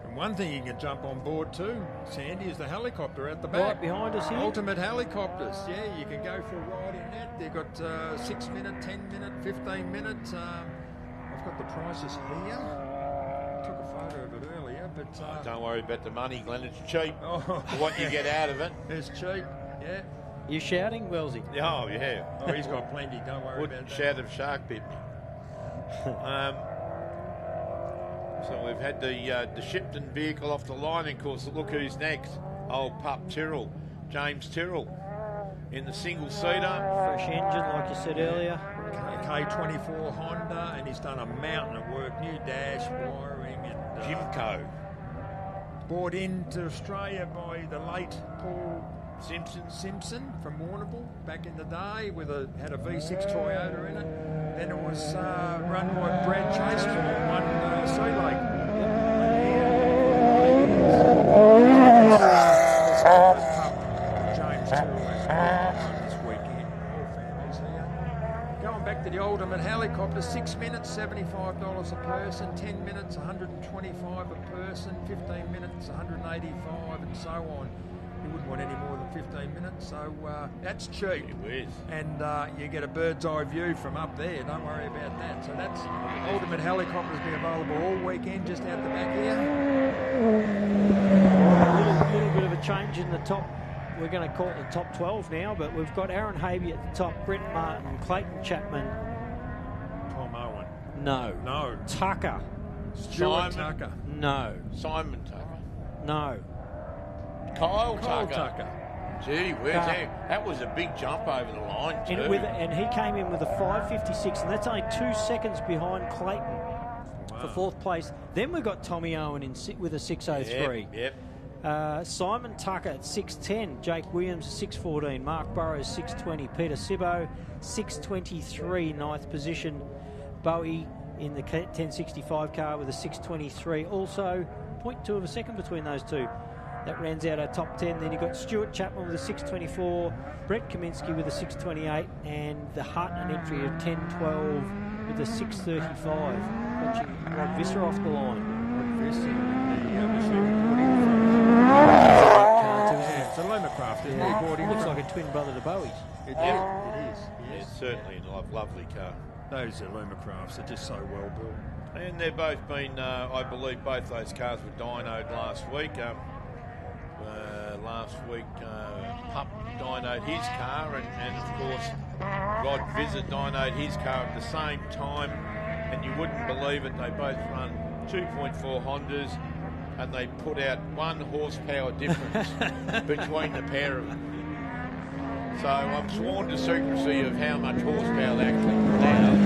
And one thing you can jump on board too, Sandy, is the helicopter at the back. Right behind us here. Ultimate helicopters. Yeah, you can go for a ride in that. They've got 6 minute, 10 minute, 15 minutes. I've got the prices here. I took a photo of it earlier, but Don't worry about the money, Glenn. It's cheap oh, for what you get out of it. It's cheap, yeah. You shouting, Wellesley? Oh, yeah. Oh, he's got plenty. Don't worry about Wouldn't that. shout if shark bit me. So we've had the Shipton vehicle off the line. And of course, look who's next. Old pup Tyrrell, James Tyrrell, in the single-seater. Fresh engine, like you said earlier. K24 Honda, and he's done a mountain of work. New dash, wiring, and Jimco. brought into Australia by the late Paul Simpson from Warrnambool back in the day, had a V6 Toyota in it. Then it was run by Brad Chase from Sea Lake. James Tyrrell this weekend. All families here. Going back to the ultimate helicopter, 6 minutes, $75 a person, 10 minutes, $125 a person, 15 minutes, $185, and so on. You wouldn't want any more than 15 minutes, so that's cheap. It is. And you get a bird's eye view from up there. Don't worry about that. So that's ultimate helicopters be available all weekend, just out the back here. A little bit of a change in the top. We're going to call it the top 12 now, but we've got Aaron Havey at the top, Brent Martin, Clayton Chapman. Tom Owen. No. No. Tucker. Stuart Simon. Tucker. No. Simon Tucker. No. Kyle Kyle Tucker. Tucker. Gee, that was a big jump over the line too. And he came in with a 5.56, and that's only 2 seconds behind Clayton for fourth place. Then we've got Tommy Owen with a 6.03. Yep. Simon Tucker at 6.10, Jake Williams at 6.14, Mark Burrows 6.20, Peter Sibbo 6.23, ninth position, Bowie in the 1065 car with a 6.23, also 0.2 of a second between those two. That rounds out our top 10. Then you've got Stuart Chapman with a 6.24, Brett Kaminsky with a 6.28, and the Hart an entry of 10.12 with a 6.35. Watching Rod Visser off the line. Rod Visser, it's a Lumacraft, isn't it? Looks like a twin brother to Bowie's. It is. It's certainly a lovely car. Those are Lumacrafts. They're just so well built. And they've both been, I believe, both those cars were dynoed last week. Pup dynoed his car, and of course, Rod Visser dynoed his car at the same time. And you wouldn't believe it, they both run 2.4 Hondas, and they put out 1 horsepower difference between the pair of them. So I'm sworn to secrecy of how much horsepower they actually put out.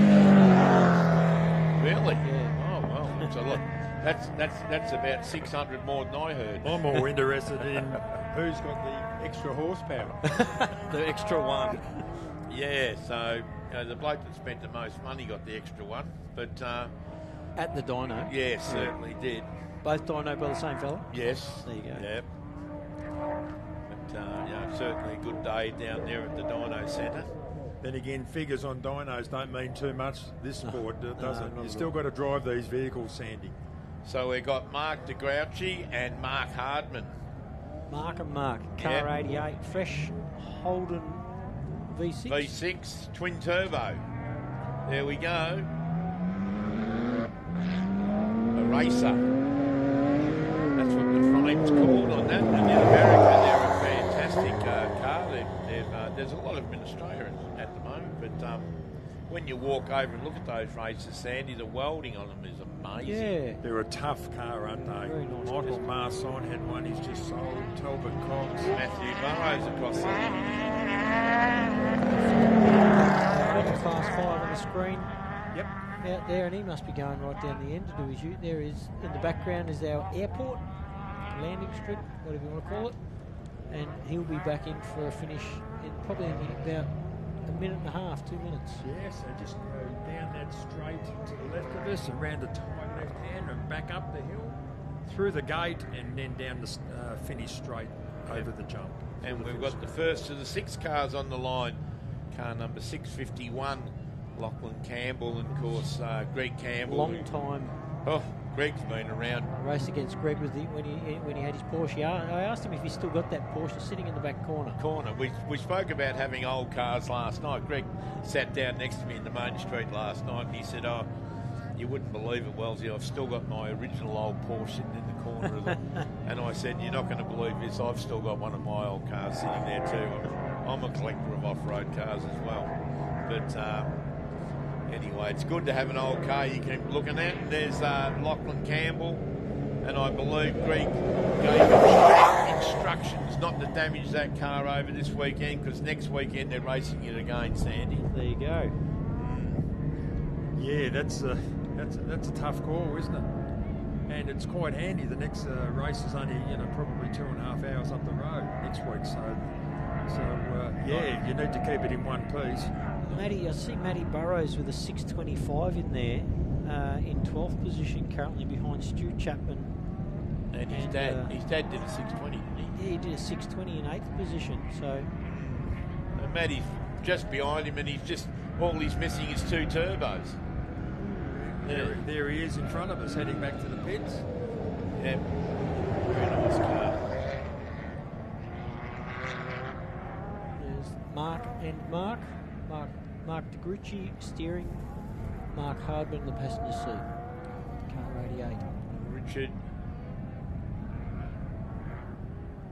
Really? Yeah. Oh well, that's a lot. That's about 600 more than I heard. I'm more interested in who's got the extra horsepower. The extra one. Yeah, so the bloke that spent the most money got the extra one, but At the dyno. yeah, certainly did. Both dyno by the same fella? Yes. There you go. Yep. But certainly a good day down there at the Dyno Centre. Then again, figures on dynos don't mean too much this sport, does it? not You at still all. got to drive these vehicles, Sandy. So we've got Mark de Grouchy and Mark Hardman. Mark and Mark. Car Yep. 88. Fresh Holden V6. V6 twin turbo. There we go. A racer. That's what the frame's called on that. And in America, they're a fantastic car. There's a lot of them in Australia at the moment, but when you walk over and look at those races, Sandy, the welding on them is amazing. Yeah. They're a tough car, aren't they? Very nice. Michael Marson had one he's just sold. Talbot Cox. Matthew Burrows across the Class 5 on the screen. Yep. Out there, and he must be going right down the end to do his ute. There is, in the background is our airport, landing strip, whatever you want to call it. And he'll be back in for a finish in probably in about a minute and a half, 2 minutes. Yes, they just go down that straight to the left of us, around the tight left hand, and back up the hill, through the gate, and then down the finish straight over the jump. And we've got the first of the 6 cars on the line. Car number 651, Lachlan Campbell, and of course Greg Campbell. Long time. Oh, Greg's been around. I raced against Greg when he had his Porsche. I asked him if he still got that Porsche sitting in the back corner. We spoke about having old cars last night. Greg sat down next to me in the main street last night, and he said, "Oh, you wouldn't believe it, Wellesley. I've still got my original old Porsche sitting in the corner of the." And I said, "You're not going to believe this. I've still got one of my old cars sitting there too. I'm a collector of off-road cars as well. But anyway, it's good to have an old car you can keep looking at. And there's Lachlan Campbell, and I believe Greg gave instructions not to damage that car over this weekend, because next weekend they're racing it again, Sandy. There you go. Yeah, that's a tough call, isn't it? And it's quite handy. The next race is only, probably 2.5 hours up the road next week. So yeah, you need to keep it in one piece. I see Matty Burrows with a 6:25 in there, in 12th position, currently behind Stu Chapman. And his dad did a 6:20, didn't he? Yeah, he did a 6:20 in 8th position. So Matty's just behind him, and all he's missing is 2 turbos. There he is in front of us, heading back to the pits. Yeah, very nice car. There's Mark and Mark DeGrucci steering, Mark Hardman in the passenger seat. Car 88. Richard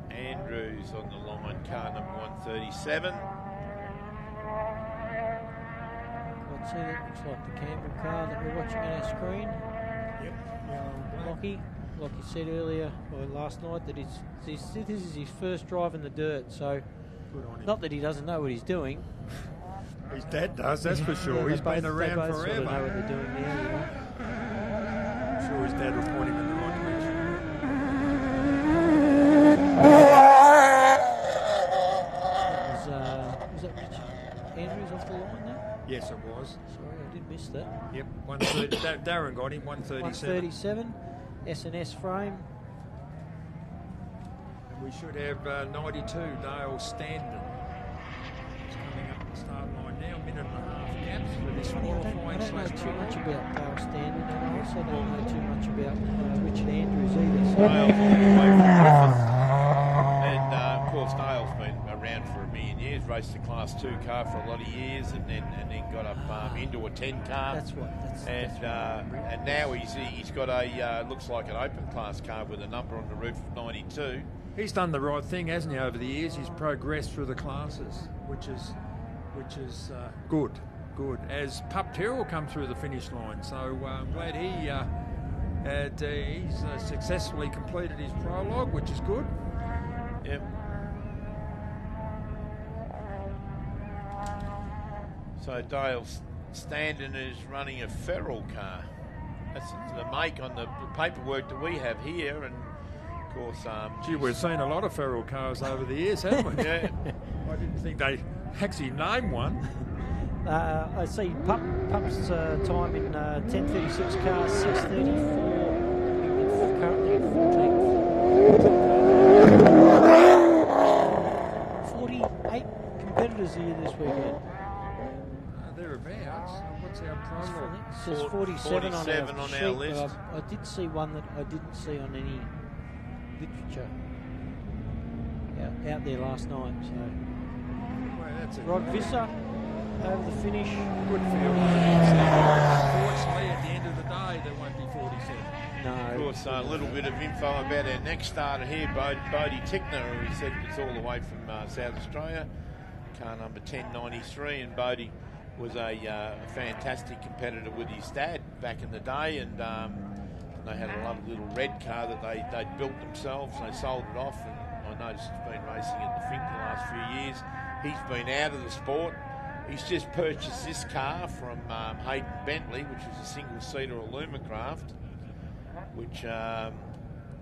Andrews on the line, car number 137. See, that looks like the Campbell car that we're watching on our screen. Yep, yellow and black. Lockie, like he said earlier, or last night, that this is his first drive in the dirt, so Good on him. not that he doesn't know what he's doing. His dad does, that's for sure. He's been around they both forever. Sort of know what they're doing now, I'm sure his dad will point him in the right direction. Was that Richard Andrews off the line there? Yes, it was. Sorry, I did miss that. Yep, 130. Darren got him, 137. 137, S&S frame. And we should have 92, Dale Standen. He's coming up the start line now, minute and a half gaps for this I qualifying don't know slash too much trial. about Dale Standard, and I also don't know too much about Richard Andrews either. So Dale's on the way from Griffith. And of course, Dale's been around for a million years, raced a Class 2 car for a lot of years, and then got up into a 10 car. that's what. And now he's got a looks like an open class car with a number on the roof of 92. He's done the right thing, hasn't he, over the years? He's progressed through the classes, which is good. As Pup Terrell come through the finish line, so I'm glad he's successfully completed his prologue, which is good. Yep. So Dale Standen is running a Ferrell car. That's the make on the paperwork that we have here, and of course, Gee, we've seen a lot of Ferrell cars over the years, haven't we? Yeah. I didn't think they actually named one. I see Pup's time in 10:36 car, 6:34, currently in 14th. 48 competitors here this weekend. Thereabouts. What's our prologue? It says 47 on 47 our on sheet, our but list. I did see one that I didn't see on any literature out there last night. So Well, that's a Rod Visser over the finish. good field. Unfortunately, at the end of the day, there won't be 47. No. Of course, a little bit of info about our next starter here, Bodie Tickner, who said it's all the way from South Australia. Car number 1093, and Bodie was a fantastic competitor with his dad back in the day, and they had a lovely little red car that they'd built themselves, and they sold it off, and I noticed he's been racing at the Fink the last few years. He's been out of the sport. He's just purchased this car from Hayden Bentley, which is a single-seater Alumacraft, which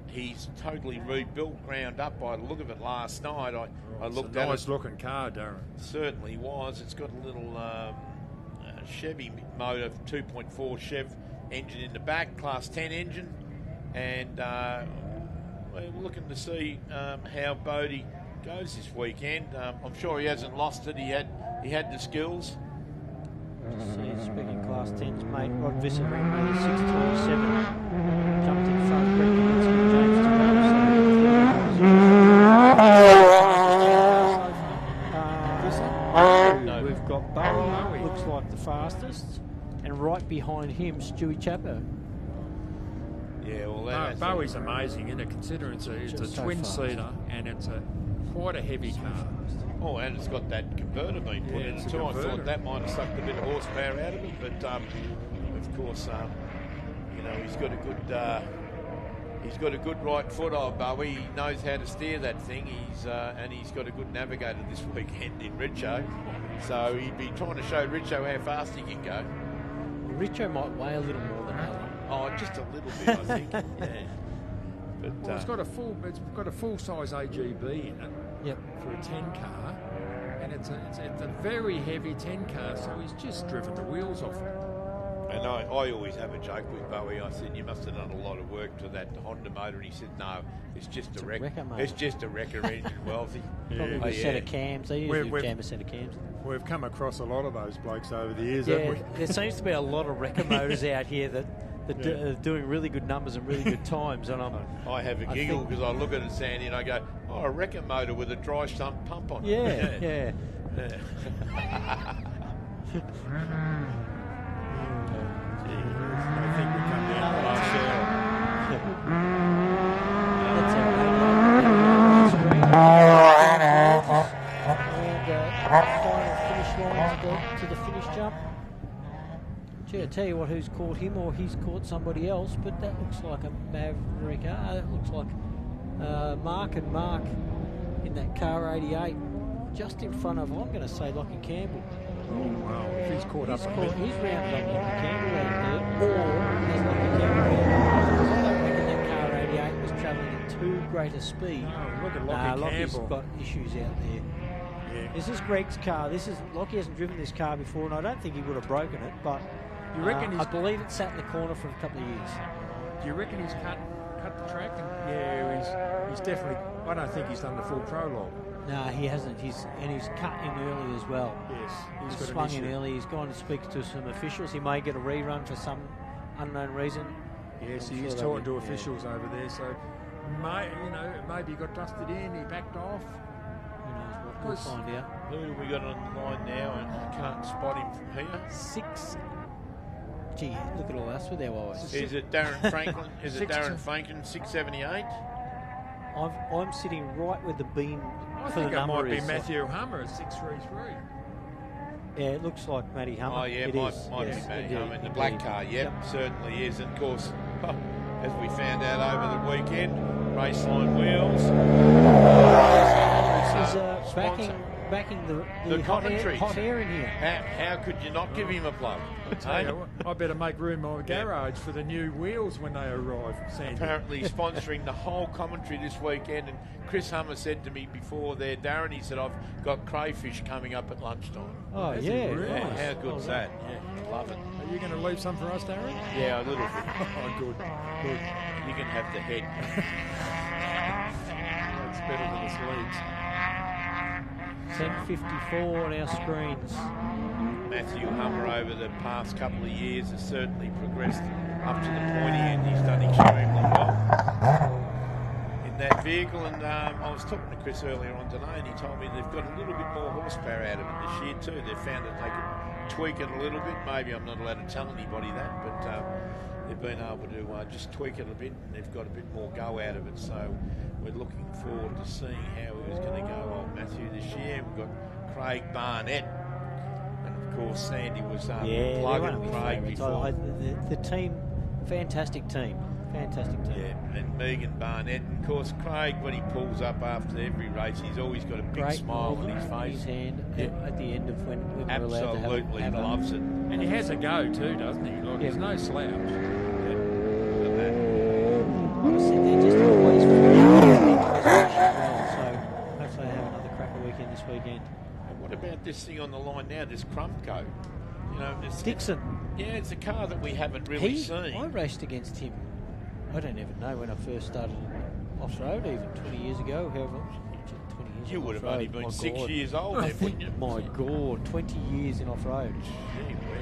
he's totally rebuilt, ground up by the look of it last night. I looked at it. Nice looking car, Darren. Certainly was. It's got a little Chevy motor, 2.4 Chev engine in the back, Class 10 engine, and we're looking to see how Bodie goes this weekend. I'm sure he hasn't lost it. He had the skills. See, speaking Class 10's mate, Rod Visser ran 6:27, jumped in front, Greg Kaminsky, James Terrell. We've got Bowie, looks like the fastest, and right behind him, Stewie Chapper. Yeah, well, Bowie's amazing, isn't it? Considering it's a twin-seater and it's quite a heavy car. Oh, and it's got that converter being put in it too. I thought that might have sucked a bit of horsepower out of it, but of course, you know, he's got a good right foot of Bowie. He knows how to steer that thing. And he's got a good navigator this weekend in Richo. So he'd be trying to show Richo how fast he can go. Richo might weigh a little more than Alan. Oh, just a little bit, I think. Yeah. But well, it's got a full-size AGB in it. Yep. For a 10 car, and it's a very heavy 10 car. So he's just driven the wheels off it. And I always have a joke with Bowie. I said, you must have done a lot of work to that Honda motor. And he said, no, it's just a wrecker motor. It's just a wrecker engine, Wealthy. Probably a set of cams. They usually jam a set of cams. We've come across a lot of those blokes over the years, haven't we? There seems to be a lot of wrecker motors out here that are doing really good numbers and really good times. And I have a giggle because I look at it, Sandy, and I go, oh, a wrecker motor with a dry sump pump on it. Yeah. I think we come down the last hour. That's our final finish line to the finish jump. Gee, I tell you what, who's caught him or he's caught somebody else, but that looks like a Maverick. It looks like Mark and Mark in that car 88, just in front of, I'm going to say, Lockie Campbell. Oh, wow. If he's caught up on him. He's rounded up Lockie Campbell out there, or has Lockie Campbell rounded up. I don't reckon that car 88 was travelling at too great a speed. Oh, look at Lockie Lockie's Campbell. got issues out there. Yeah. This is Greg's car. Lockie hasn't driven this car before, and I don't think he would have broken it, but You reckon I believe it sat in the corner for a couple of years. Do you reckon he's cut the track? Yeah, he's definitely. I don't think he's done the full prologue. No, he hasn't. He's cut in early as well. Yes, He's swung in early. He's gone to speak to some officials. He may get a rerun for some unknown reason. Yes, he's talking to officials over there. So, maybe he got dusted in. He backed off. Who knows what? We'll find out. Who do we got on the line now? And I can't spot him from here. 6. Gee, look at all us with our eyes. Is it Darren Franklin? Is it Darren Franklin, 678? I'm sitting right where the beam I for think the it number might be is. Matthew Hummer at 633. Yeah, it looks like Matty Hummer. Oh, yeah, it might is. be Yes, Matty indeed, Hummer in the black car. Yep, certainly is. And of course, as we found out over the weekend, Raceline Wheels. This is backing the hot air in here. How could you not give him a plug? I better make room in my garage for the new wheels when they arrive, Sandy. Apparently sponsoring the whole commentary this weekend. And Chris Hummer said to me before there, Darren, he said, I've got crayfish coming up at lunchtime. Oh, yeah. Really? Nice. How good's that? Yeah, love it. Are you going to leave some for us, Darren? Yeah, a little bit. Oh, good. You can have the head. That's better than the sleeves. 10:54 on our screens. Matthew Hummer over the past couple of years has certainly progressed up to the pointy end. He's done extremely well in that vehicle. And I was talking to Chris earlier on today, and he told me they've got a little bit more horsepower out of it this year too. They've found that they can tweak it a little bit. Maybe I'm not allowed to tell anybody that, but they've been able to just tweak it a bit, and they've got a bit more go out of it. So we're looking forward to seeing how he was going to go, old Matthew, this year. We've got Craig Barnett, and of course Sandy was plugging Craig before. The team, fantastic team. Yeah, and Megan Barnett. And of course Craig, when he pulls up after every race, he's always got a big smile on his face. His hand at the end of when we're allowed to have Absolutely loves it. And he has a go too, doesn't he? Like, there's no slouch. I said they're just always so hopefully they have another cracker weekend this weekend. And what about this thing on the line now, this Crumco? You know, Dixon. It's a car that we haven't really seen. I raced against him. I don't even know when I first started off-road, even 20 years ago, however. 20 years You would have only been 6 years old then, wouldn't you? My God, 20 years in off-road.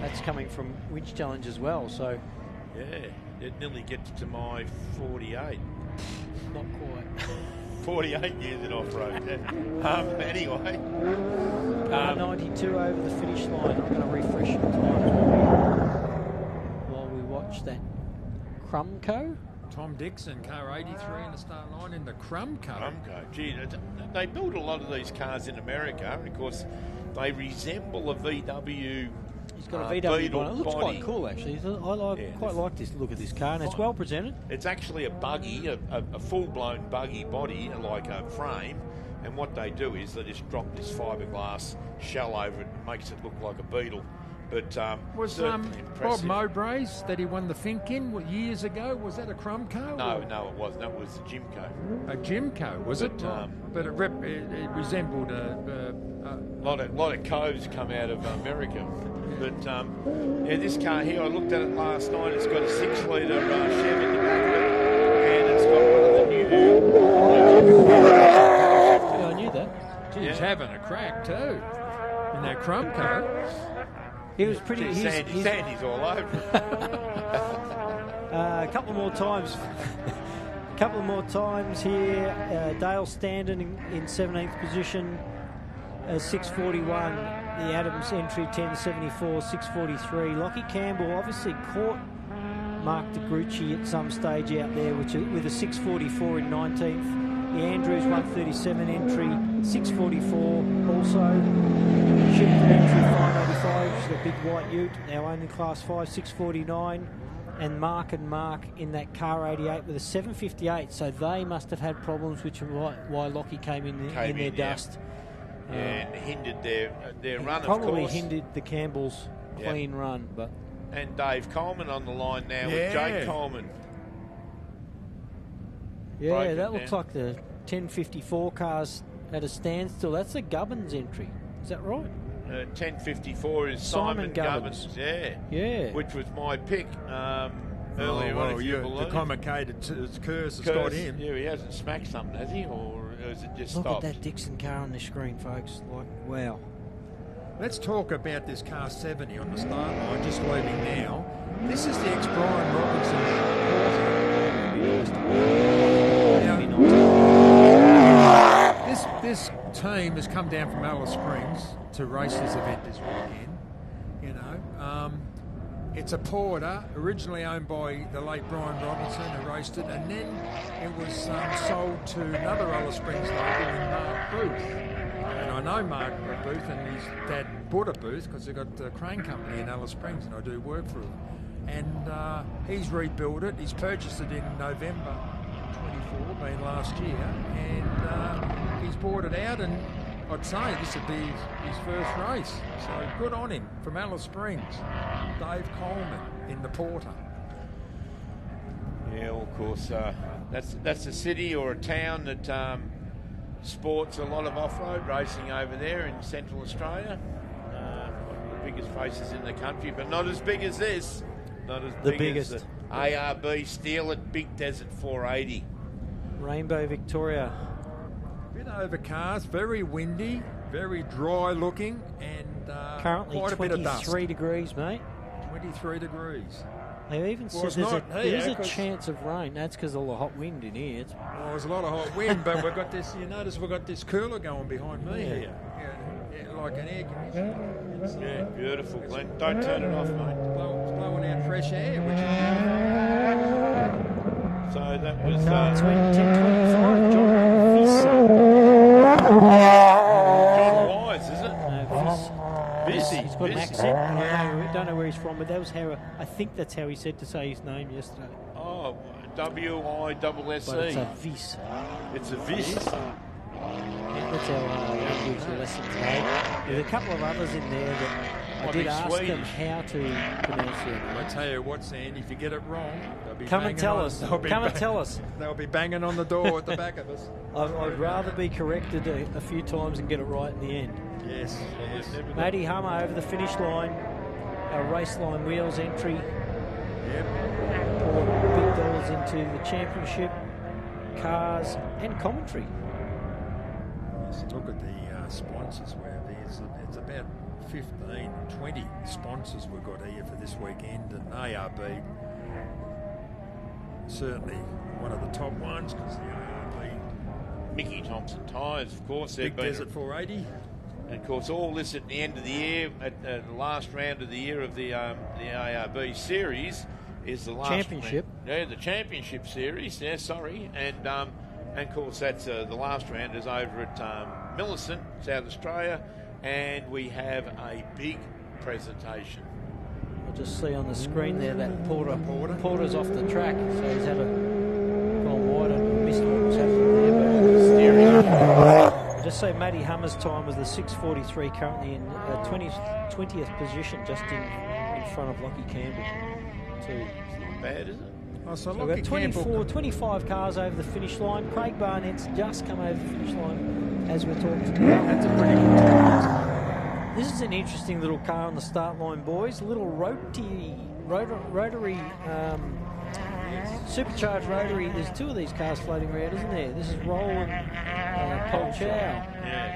That's coming from Winch Challenge as well, so... Yeah, it nearly gets to my 48. Not quite. 48 years in off-road. Anyway. 92 over the finish line. I'm going to refresh your time while we watch that Crumco. Tom Dixon, car 83 in the start line in the Crumco. Crumco. Gee, they build a lot of these cars in America, and of course, they resemble a VW. He's got a VW Beetle body. It looks body. quite cool, actually. Quite like this look at this car, and it's well presented. It's actually a buggy, a full-blown buggy body, like a frame. And what they do is they just drop this fiberglass shell over it and makes it look like a Beetle. But was Bob Mowbray's that he won the Fink in years ago? Was that a Crumco? No, it wasn't. That was a Jimco. A Jimco, was it? But it resembled a lot of coves come out of America. But this car here, I looked at it last night. It's got a 6-litre Chev in the back of it, and it's got one of the new. Yeah, I knew that. He's having a crack too in that Crumco. He was pretty. Sandy's all over it. A couple more times. Couple more times here. Dale Standen in 17th position. 641. The Adams entry 1074, 643. Lockie Campbell obviously caught Mark De Grucci at some stage out there, with a 644 in 19th. The Andrews 137 entry, 644 also. Shipton entry 585, which is a big white ute, now only class 5, 649. And Mark in that car 88 with a 758. So they must have had problems, which are why Lockie came in their dust. Yeah, and hindered their run, of course. Probably hindered the Campbells' clean run. And Dave Coleman on the line now with Jake Coleman. Yeah, that looks like the 1054 cars at a standstill. That's the Gubbins entry. Is that right? 1054 is Simon Gubbins. Yeah. Which was my pick earlier on. The commentated curse has got him. Yeah, he hasn't smacked something, has he? Or has it just stopped? Look at that Dixon car on the screen, folks. Wow. Let's talk about this car 70 on the start line, just leaving now. This is the ex-Brian Robinson. This team has come down from Alice Springs to race this event this weekend. It's a Porter, originally owned by the late Brian Robinson, who raced it, and then it was sold to another Alice Springs local in Mark Booth. And I know Mark Booth and his dad bought a booth because they've got a crane company in Alice Springs, and I do work for him. And he's rebuilt it. He's purchased it in November 24, being last year, and he's bought it out, and I'd say this would be his first race. So good on him from Alice Springs. Dave Coleman in the Porter. Yeah, well, of course, that's a city or a town that sports a lot of off-road racing over there in Central Australia. One of the biggest races in the country, but not as big as this. Not as big biggest. as the ARB Steel at Big Desert 480. Rainbow Victoria. Bit overcast, very windy, very dry looking, and currently quite a bit of dust. 23 degrees, mate. 23 degrees. They even said there's a chance of rain. That's because of all the hot wind in here. Well, there's a lot of hot wind, but we've got this. You notice we've got this cooler going behind me here, like an air conditioner. Yeah, beautiful, Glenn. Don't turn it off, mate. It's blowing out fresh air, which is beautiful. So that was 10:25. John Wise, is it? No, He's got an accent. I don't know where he's from, but that was how I think that's how he said to say his name yesterday. Oh, W-I-S-S-E. But it's a Vis. It's a Vis. That's our language lesson today. There's a couple of others in there that I did ask them how to pronounce it. I tell you what, Sandy, if you get it wrong, they'll be Come and tell us. They'll be banging on the door at the back of us. I'd rather be corrected a few times and get it right in the end. Yes. Matty Hummer over the finish line. Our race line wheels entry. Yep. Poured big dollars into the championship, cars and commentary. Yes, look at the sponsors. It's about 15, 20 sponsors we've got here for this weekend, and ARB certainly one of the top ones because the ARB. Mickey Thompson Tyres, of course. Big Desert 480. And of course, all this at the end of the year, at the last round of the year of the ARB series, is the last championship. round. Yeah, the championship series. Yeah, sorry, and of course that's the last round is over at Millicent, South Australia, and we have a big presentation. I'll just see on the screen there that Porter's off the track, so he's had a gone wide. I missed what was happening there, but just say Matty Hummer's time was the 6:43, currently in 20th position, just in front of Lockie Campbell. Too. It's not bad, is it? Oh, so So we've got 25 cars over the finish line. Craig Barnett's just come over the finish line as we're talking about. That's a pretty good time. This is an interesting little car on the start line, boys. A little rotary supercharged rotary. There's two of these cars floating around, isn't there? This is Roland Paul Chow. Yeah.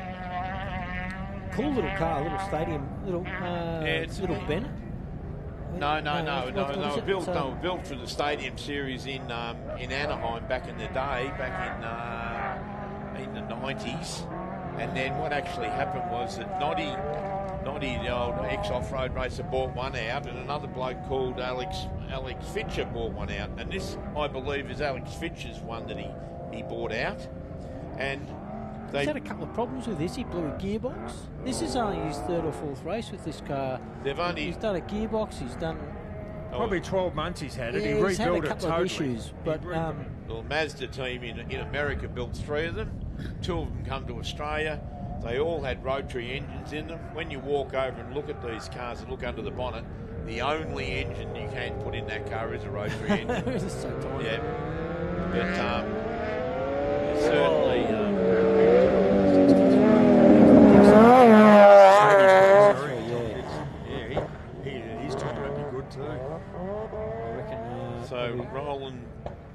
Cool little car, little stadium, little it's little Bennett. No. What They were built for the Stadium Series in Anaheim back in the day, back in the 90s. And then what actually happened was that Noddy, the old ex-off-road racer, bought one out, and another bloke called Alex Fitcher bought one out. And this, I believe, is Alex Fitcher's one that he bought out. And he's had a couple of problems with this. He blew a gearbox. This is only his third or fourth race with this car. He's done a gearbox. He's done probably 12 months. He's had it. Yeah, He he's had rebuilt a it couple totally. of issues, but well, Mazda team in America built 3 of them. 2 of them come to Australia. They all had rotary engines in them. When you walk over and look at these cars and look under the bonnet, the only engine you can put in that car is a rotary engine. This is so tiny. Yeah, but certainly. His time would be good too. I reckon. So Roland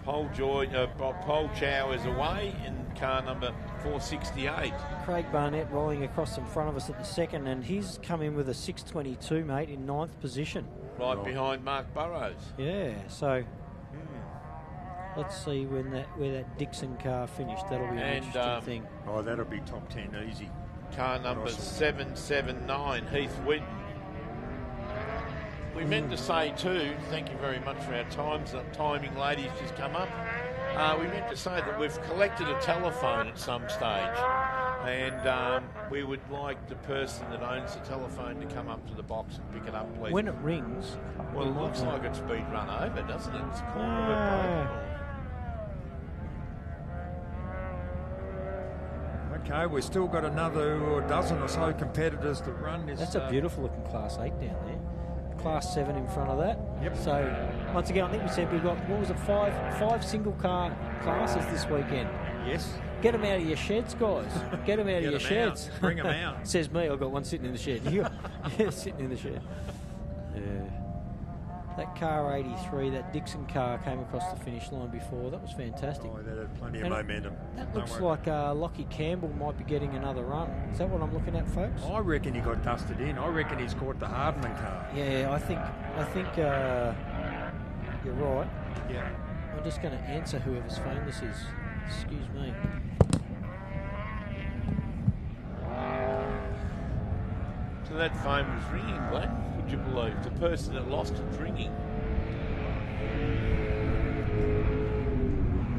Paul Chow is away in car number 468. Craig Barnett rolling across in front of us at the second, and he's come in with a 6:22, mate, in 9th position. Right behind Mark Burrows. Yeah, so let's see where that Dixon car finished. That'll be an interesting thing. Oh, that'll be top 10 easy. Car number 779, Heath Whitten. We meant to say too, thank you very much for our timing, ladies, just come up. We meant to say that we've collected a telephone at some stage, and we would like the person that owns the telephone to come up to the box and pick it up, please. When it rings, well, it looks like it's been run over, doesn't it? It's a corner of it. Okay, we've still got another dozen or so competitors to run this. That's a beautiful looking Class 8 down there. Class 7 in front of that. Yep. So once again, I think we said we've got, what was it, five single car classes this weekend. Yes. Get them out of your sheds, guys. Get them out of your sheds. Bring them out. Says me, I've got one sitting in the shed. Yeah, sitting in the shed. Yeah. That car 83, that Dixon car came across the finish line before. That was fantastic. Oh, that had plenty of And momentum. That looks like Lockie Campbell might be getting another run. Is that what I'm looking at, folks? I reckon he got dusted in. I reckon he's caught the Hardman car. Yeah, I think you're right. Yeah. I'm just going to answer whoever's phone this is. Excuse me. So that phone was ringing, Glenn, would you believe? The person that lost it's ringing.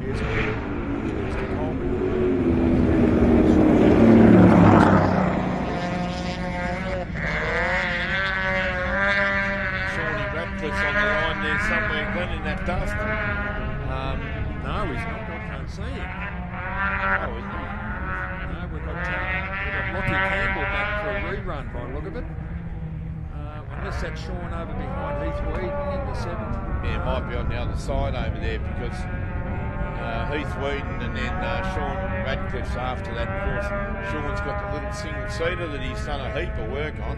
Here's Mr. Coleman. Shawnee Radcliffe's on the line there somewhere, Glenn, in that dust. No, he's not. I can't see him. Oh, isn't he? No, we've got Lockie Campbell back for a rerun by the look of it. Unless that's Sean over behind Heath Whedon in the 7th. Yeah, it might be on the other side over there because Heath Whedon and then Sean Radcliffe's after that. Of course, Sean's got the little single-seater that he's done a heap of work on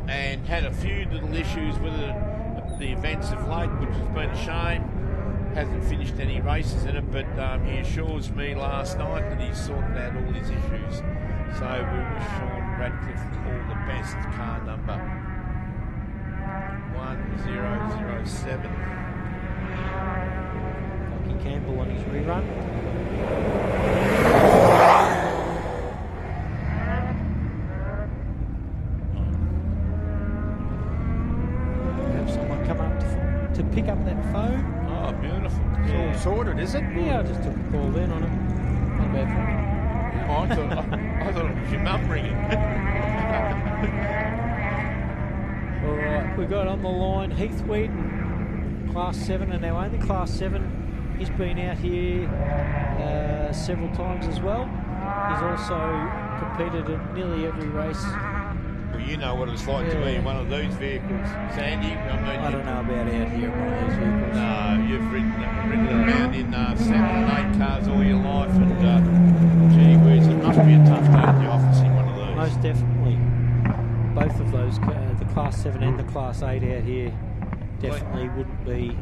and had a few little issues with the events of late, which has been a shame. Hasn't finished any races in it, but he assures me last night that he's sorted out all his issues. So we wish Sean Radcliffe all the best. Car number 1007. Lockie Campbell on his rerun. Have someone come up to that phone. Oh, beautiful. It's all sorted, is it? Yeah, I just took a call then on it. Not bad fun. Oh, I thought it was your mum ringing. All right, we got on the line Heath Wheaton, Class 7, and our only Class 7. He's been out here several times as well. He's also competed in nearly every race. Well, you know what it's like to be in one of these vehicles, Sandy. I don't know about out here in one of these vehicles. No, you've ridden around in 7 and 8 cars all your life, and gee whiz, it must be a tough day at the office in one of those. Most definitely. Both of those, the Class 7 and the Class 8 out here, definitely wouldn't be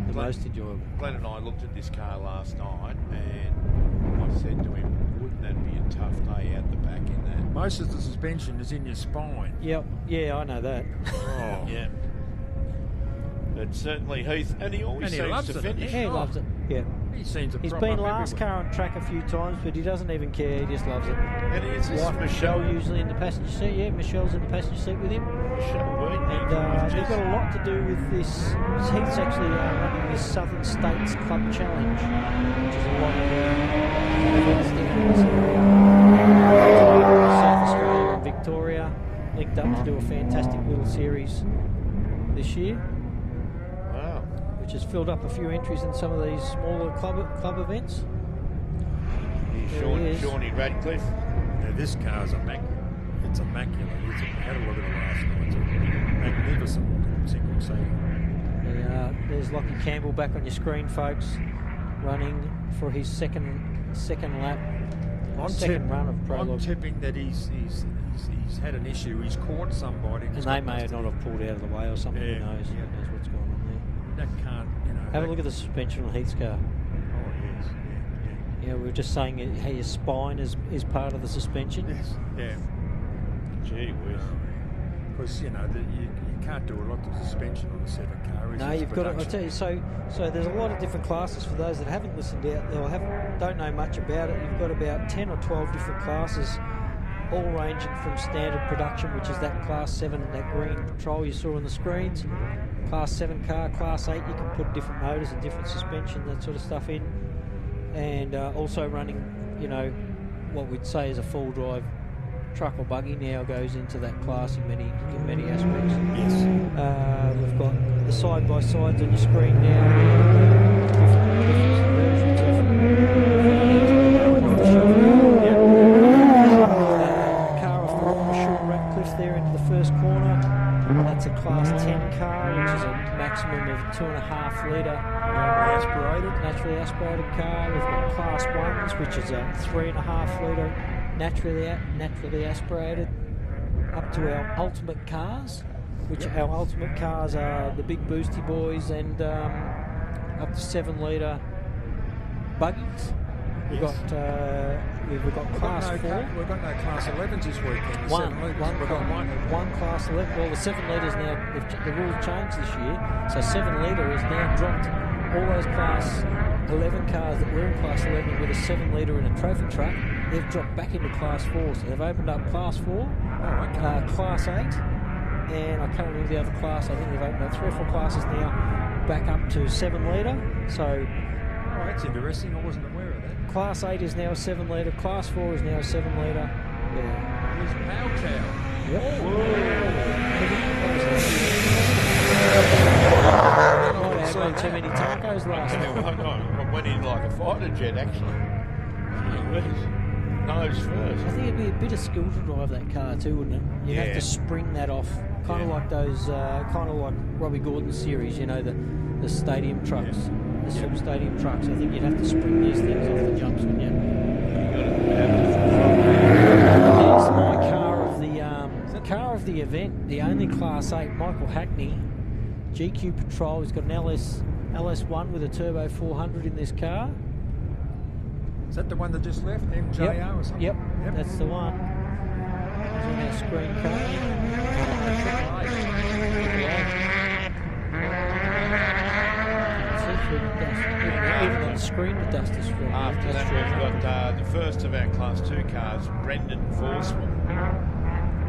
the most enjoyable. Glenn and I looked at this car last night, and I said to him, wouldn't that be a tough day out the back in that? Most of the suspension is in your spine. Yep. Yeah, I know that. Oh. Yeah. But certainly Heath, and he always seems to finish. Yeah, he loves it. Yeah. He seems to He's prop been up last everywhere. car on track a few times, but he doesn't even care. He just loves it. And is this Wife Michelle? usually in the passenger seat. Yeah, Michelle's in the passenger seat with him. Michelle Wheaton. And they've got a lot to do with this. Heath's actually running this Southern States Club Challenge, which is a lot of events down in this area. South Australia and Victoria linked up to do a fantastic little series this year, Wow. which has filled up a few entries in some of these smaller club events. Here's There he is. Shawnee Radcliffe. Now, this car's immaculate. It's immaculate. I had a look at it last night. It's a magnificent looking single seater. There's Lockie Campbell back on your screen, folks, running for his second lap, second run of Prologue. I'm tipping that he's had an issue. He's caught somebody. And they may not have pulled out of the way or something. Yeah, Who knows? yeah. Who knows what's going on there? That can't, you know. Have a look at the suspension on Heath's car. Oh, yes. Yeah, we were just saying how your spine is part of the suspension. Yes. Yeah. Gee whiz. Because, you know, you can't do a lot of suspension on a 7 car. No, you've got to. I tell you, so there's a lot of different classes for those that haven't listened out or don't know much about it. You've got about 10 or 12 different classes, all ranging from standard production, which is that Class 7 and that green Patrol you saw on the screens. Class 7 car, Class 8, you can put different motors and different suspension, that sort of stuff in, and also running, you know, what we'd say is a full drive truck or buggy now goes into that class in many aspects. Yes. We've got the side-by-sides on your screen now. Different versions of the car off the Michelle Ratcliffe there into the first corner. That's a Class 10 car, which is a maximum of 2.5 litre naturally aspirated car. We've got Class 1s, which is a 3.5 litre naturally aspirated, up to our ultimate cars, which our ultimate cars are the big boosty boys and up to 7 litre buggies. We've got Class 4. We've got no Class 11s this weekend. One Class 11. Well, the 7 litres now, the rules changed this year, so 7 litre is now dropped. All those Class 11 cars that were in Class 11 with a 7 litre in a trophy truck, they've dropped back into Class 4. So they've opened up Class 4, Class 8, and I can't remember the other class. I think they've opened up 3 or 4 classes now, back up to 7 litre. So, that's interesting. I wasn't aware of that. Class 8 is now a 7 litre. Class 4 is now a 7 litre. Yeah. There's Pow Cow. Yep. I had too many tacos last night. I went in like a fighter jet, actually. Nose first. I think it'd be a bit of skill to drive that car too, wouldn't it? You'd have to spring that off, kind of like those, kind of like Robbie Gordon's series, you know, the stadium trucks, the super stadium trucks. I think you'd have to spring these things off the jumps, wouldn't you? Here's my car of the event, the only Class 8, Michael Hackney, GQ Patrol. He's got an LS1 with a turbo 400 in this car. Is that the one that just left? MJR or something? Yep, that's the one. It's on our screen currently. Even on the screen, the dust is from. After that, we've got the first of our Class 2 cars, Brendan Forsman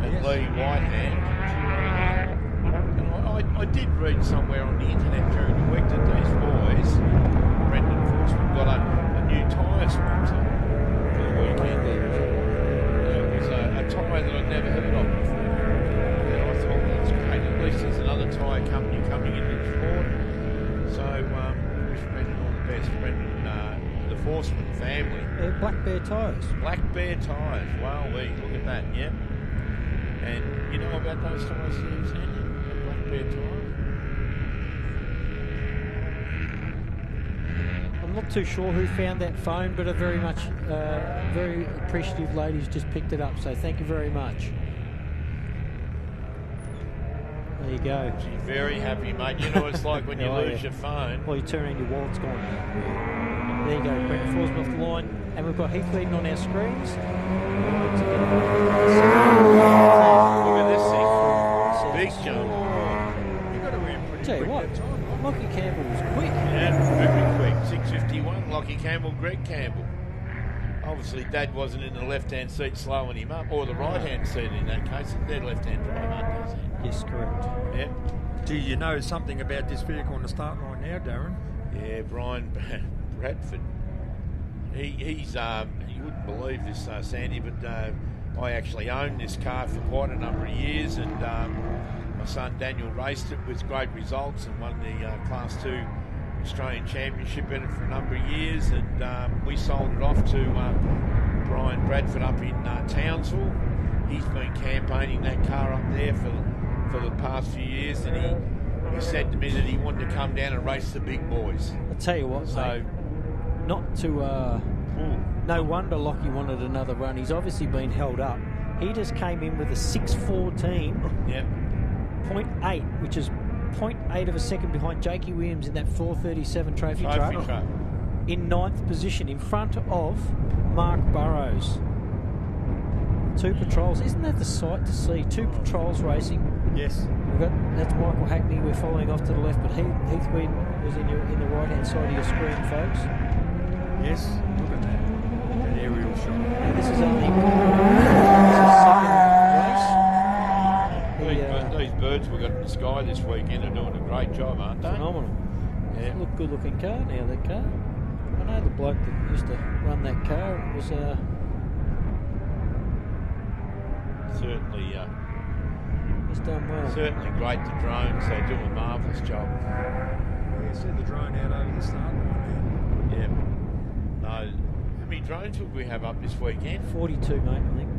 and Lee Whitehand. And I I did read somewhere on the internet during the week that these boys, Brendan Forsman, got a new tyre sponsor for the weekend. It was a tyre that I'd never heard of before. And I thought, well, that's great. At least there's another tyre company coming into the sport. So, wish Brendan all the best. Brendan, the Forsman family. Black Bear tyres. Black Bear tyres. Wow, look at that, yeah. And you know about those tyres here, Sandy? The Black Bear tyres? I'm not too sure who found that phone, but a very appreciative lady's just picked it up, so thank you very much. There you go. She's very happy, mate. You know what it's like when you lose your phone. Well, you turn around, your wallet's gone. There you go, Brendan Forsman off the line, and we've got Heath Leading on our screens. Look at this thing. Big jump. You've got to win pretty Tell you quick what, that time. Lockie Campbell was quick. Yeah, very quick. 6:51. Lockie Campbell, Greg Campbell. Obviously, Dad wasn't in the left-hand seat slowing him up, or the right-hand seat in that case. They're left-hand drive, aren't they? Yes, correct. Yeah. Do you know something about this vehicle on the start line now, Darren? Yeah, Brian Bradford. He's you wouldn't believe this, Sandy, but I actually owned this car for quite a number of years, and my son Daniel raced it with great results and won the Class 2 Australian Championship in it for a number of years, and we sold it off to Brian Bradford up in Townsville. He's been campaigning that car up there for the past few years, and he said to me that he wanted to come down and race the big boys. I'll tell you what, So, mate, not to... no wonder Lockie wanted another run. He's obviously been held up. He just came in with a 6:14.8, yep. which is 0.8 of a second behind Jakey Williams in that 4:37 trophy truck. In 9th position, in front of Mark Burrows. 2 patrols. Isn't that the sight to see? 2 patrols racing. Yes. That's Michael Hackney. We're following off to the left, but Heath Quinn was in the right-hand side of your screen, folks. Yes. Look at that. That aerial shot. Now, this is only second race. These birds we got in the sky this weekend are doing a great job, aren't they? Phenomenal. Yeah. Look, good-looking car now, that car. I know the bloke that used to run that car was... Certainly, he's done well. certainly great. The drones, they do a marvellous job. Yeah, send the drone out over the start line Yeah. No, how many drones would we have up this weekend? 42, mate, I think.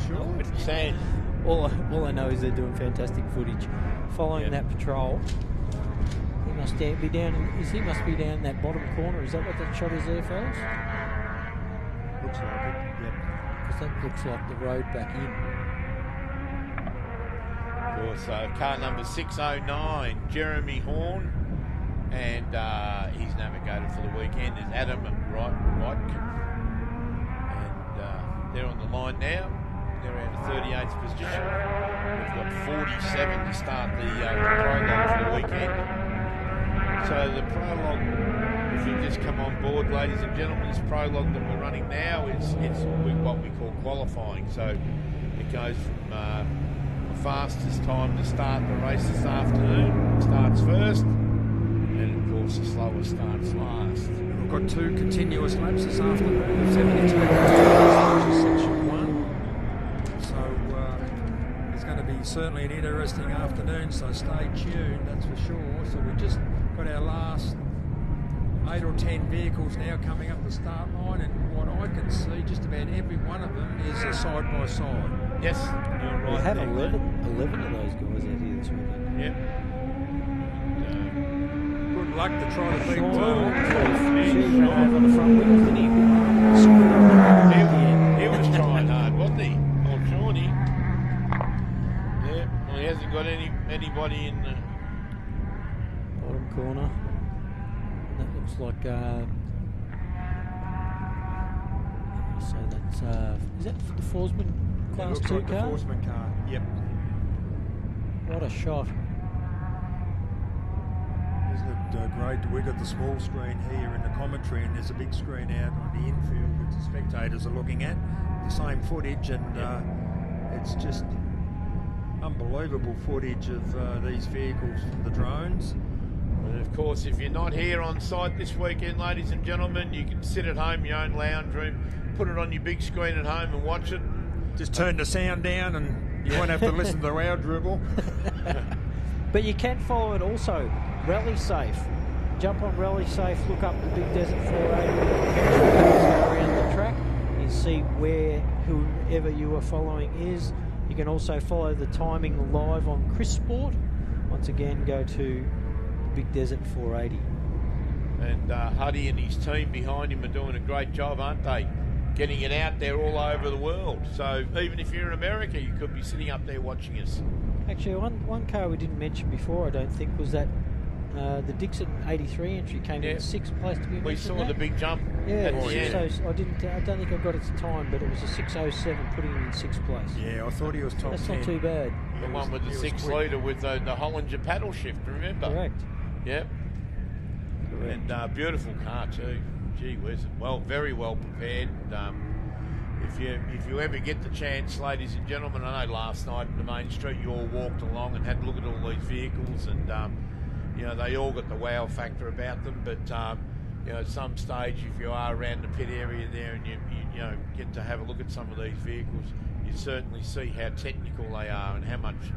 Sure. Sand. All I know is they're doing fantastic footage. Following that patrol, he must be down. He must be down that bottom corner. Is that what that shot is there, fellas? Looks like it. Yep. Because that looks like the road back in. Of course, car number 609, Jeremy Horn, and his navigator for the weekend is Adam Rodkin. And they're on the line now. They're out of 38th position. We've got 47 to start the prologue for the weekend. So the prologue, if you just come on board, ladies and gentlemen, this prologue that we're running now is what we call qualifying. So it goes from the fastest time to start the race this afternoon starts first, and of course the slowest starts last. We've got 2 continuous laps this afternoon, 72 miles, section 1. So it's going to be certainly an interesting afternoon, so stay tuned, that's for sure. So we've just got our last 8 or 10 vehicles now coming up the start line, and what I can see, just about every one of them is a side-by-side. Yes, you're right. We had there, 11 of those guys out here this weekend. Yep. Good luck to try to beat Sean, Tom. she ran over the front wheels, didn't he? He was trying hard, wasn't he? Old Shawnee. Yeah, well, he hasn't got anybody in the Bottom corner. That looks like... so that's... is that the Forsman Class 2 like car? the Forsman car, yep. What a shot. Isn't it great? We've got the small screen here in the commentary, and there's a big screen out on the infield that the spectators are looking at. The same footage, and it's just unbelievable footage of these vehicles from the drones. And of course, if you're not here on site this weekend, ladies and gentlemen, you can sit at home in your own lounge room, put it on your big screen at home and watch it. Just turn the sound down and you won't have to listen to our dribble. But you can follow it also. Rally Safe. Jump on Rally Safe, look up the Big Desert 480 around the track and see where whoever you are following is. You can also follow the timing live on Chris Sport. Once again, go to Big Desert 480. And Huddy and his team behind him are doing a great job, aren't they? Getting it out there all over the world. So even if you're in America, you could be sitting up there watching us. Actually, one car we didn't mention before, I don't think, was that the Dixon 83 entry came in 6th place. To be we saw that? The big jump. Yeah, I don't think I got its time, but it was a 6:07, putting him in 6th place. Yeah, I thought he was top 10. That's not too bad. The one with the 6 litre with the Hollinger paddle shift, remember? Correct. Yep. Correct. And beautiful car too. Gee whiz, very well prepared. If you ever get the chance, ladies and gentlemen, I know last night at the main street you all walked along and had a look at all these vehicles, and they all got the wow factor about them. But at some stage, if you are around the pit area there and you get to have a look at some of these vehicles, you certainly see how technical they are and how much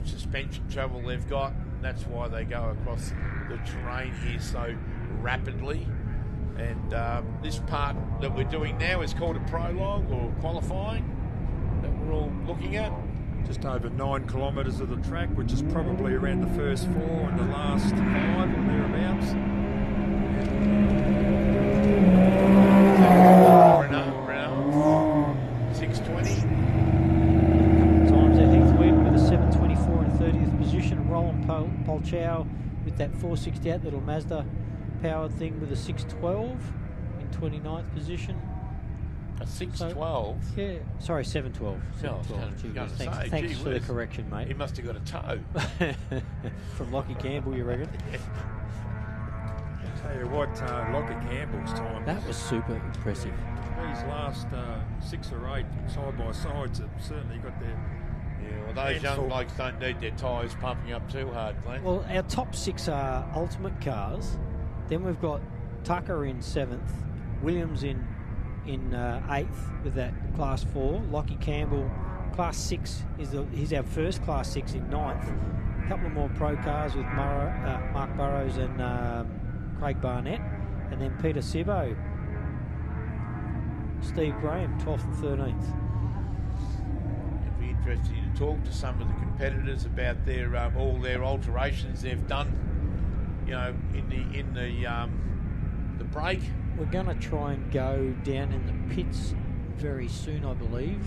suspension travel they've got. And that's why they go across the terrain here so rapidly. And this part that we're doing now is called a prologue or qualifying that we're all looking at. Just over 9 kilometres of the track, which is probably around the first 4 and the last 5 or thereabouts. Renault, 620. Times at Heathwood with a 724 in 30th position. Roland Polchow with that 468 little Mazda powered thing with a 612 in 29th position. A 612? Yeah, sorry, 712. 712. Thanks for the correction, mate. He must have got a toe. From Lockie Campbell, you reckon? Tell you what, Lockie Campbell's time. That was super impressive. These last 6 or 8 side-by-sides have certainly got their... Yeah, well, those young blokes don't need their tyres pumping up too hard, Glenn. Well, our top 6 are ultimate cars. Then we've got Tucker in 7th, Williams in 8th with that Class 4, Lockie Campbell Class 6 he's our first Class 6 in 9th. A couple of more pro cars with Mark Burrows and Craig Barnett, and then Peter Sibbo, Steve Graham 12th and 13th. It'd be interesting to talk to some of the competitors about their all their alterations they've done. In the break. We're going to try and go down in the pits very soon, I believe.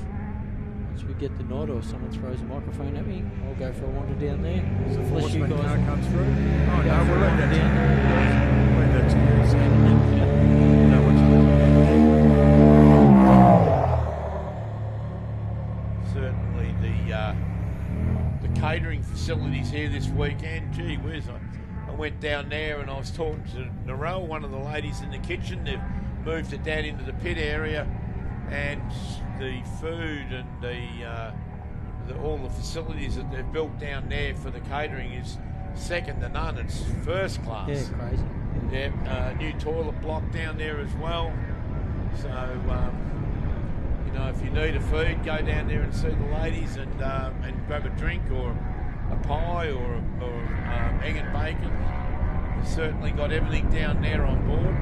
Once we get the nod or someone throws a microphone at me, I'll go for a wander down there. So unless you guys can't come through. Oh no, we'll let that down there. We'll let that to you. Certainly the catering facilities here this weekend. Gee whiz, I went down there and I was talking to Narelle, one of the ladies in the kitchen. They've moved it down into the pit area, and the food and all the facilities that they've built down there for the catering is second to none. It's first class. Yeah, crazy. Yeah, new toilet block down there as well. So, if you need a feed, go down there and see the ladies and grab a drink or a pie or egg and bacon. We've certainly got everything down there on board.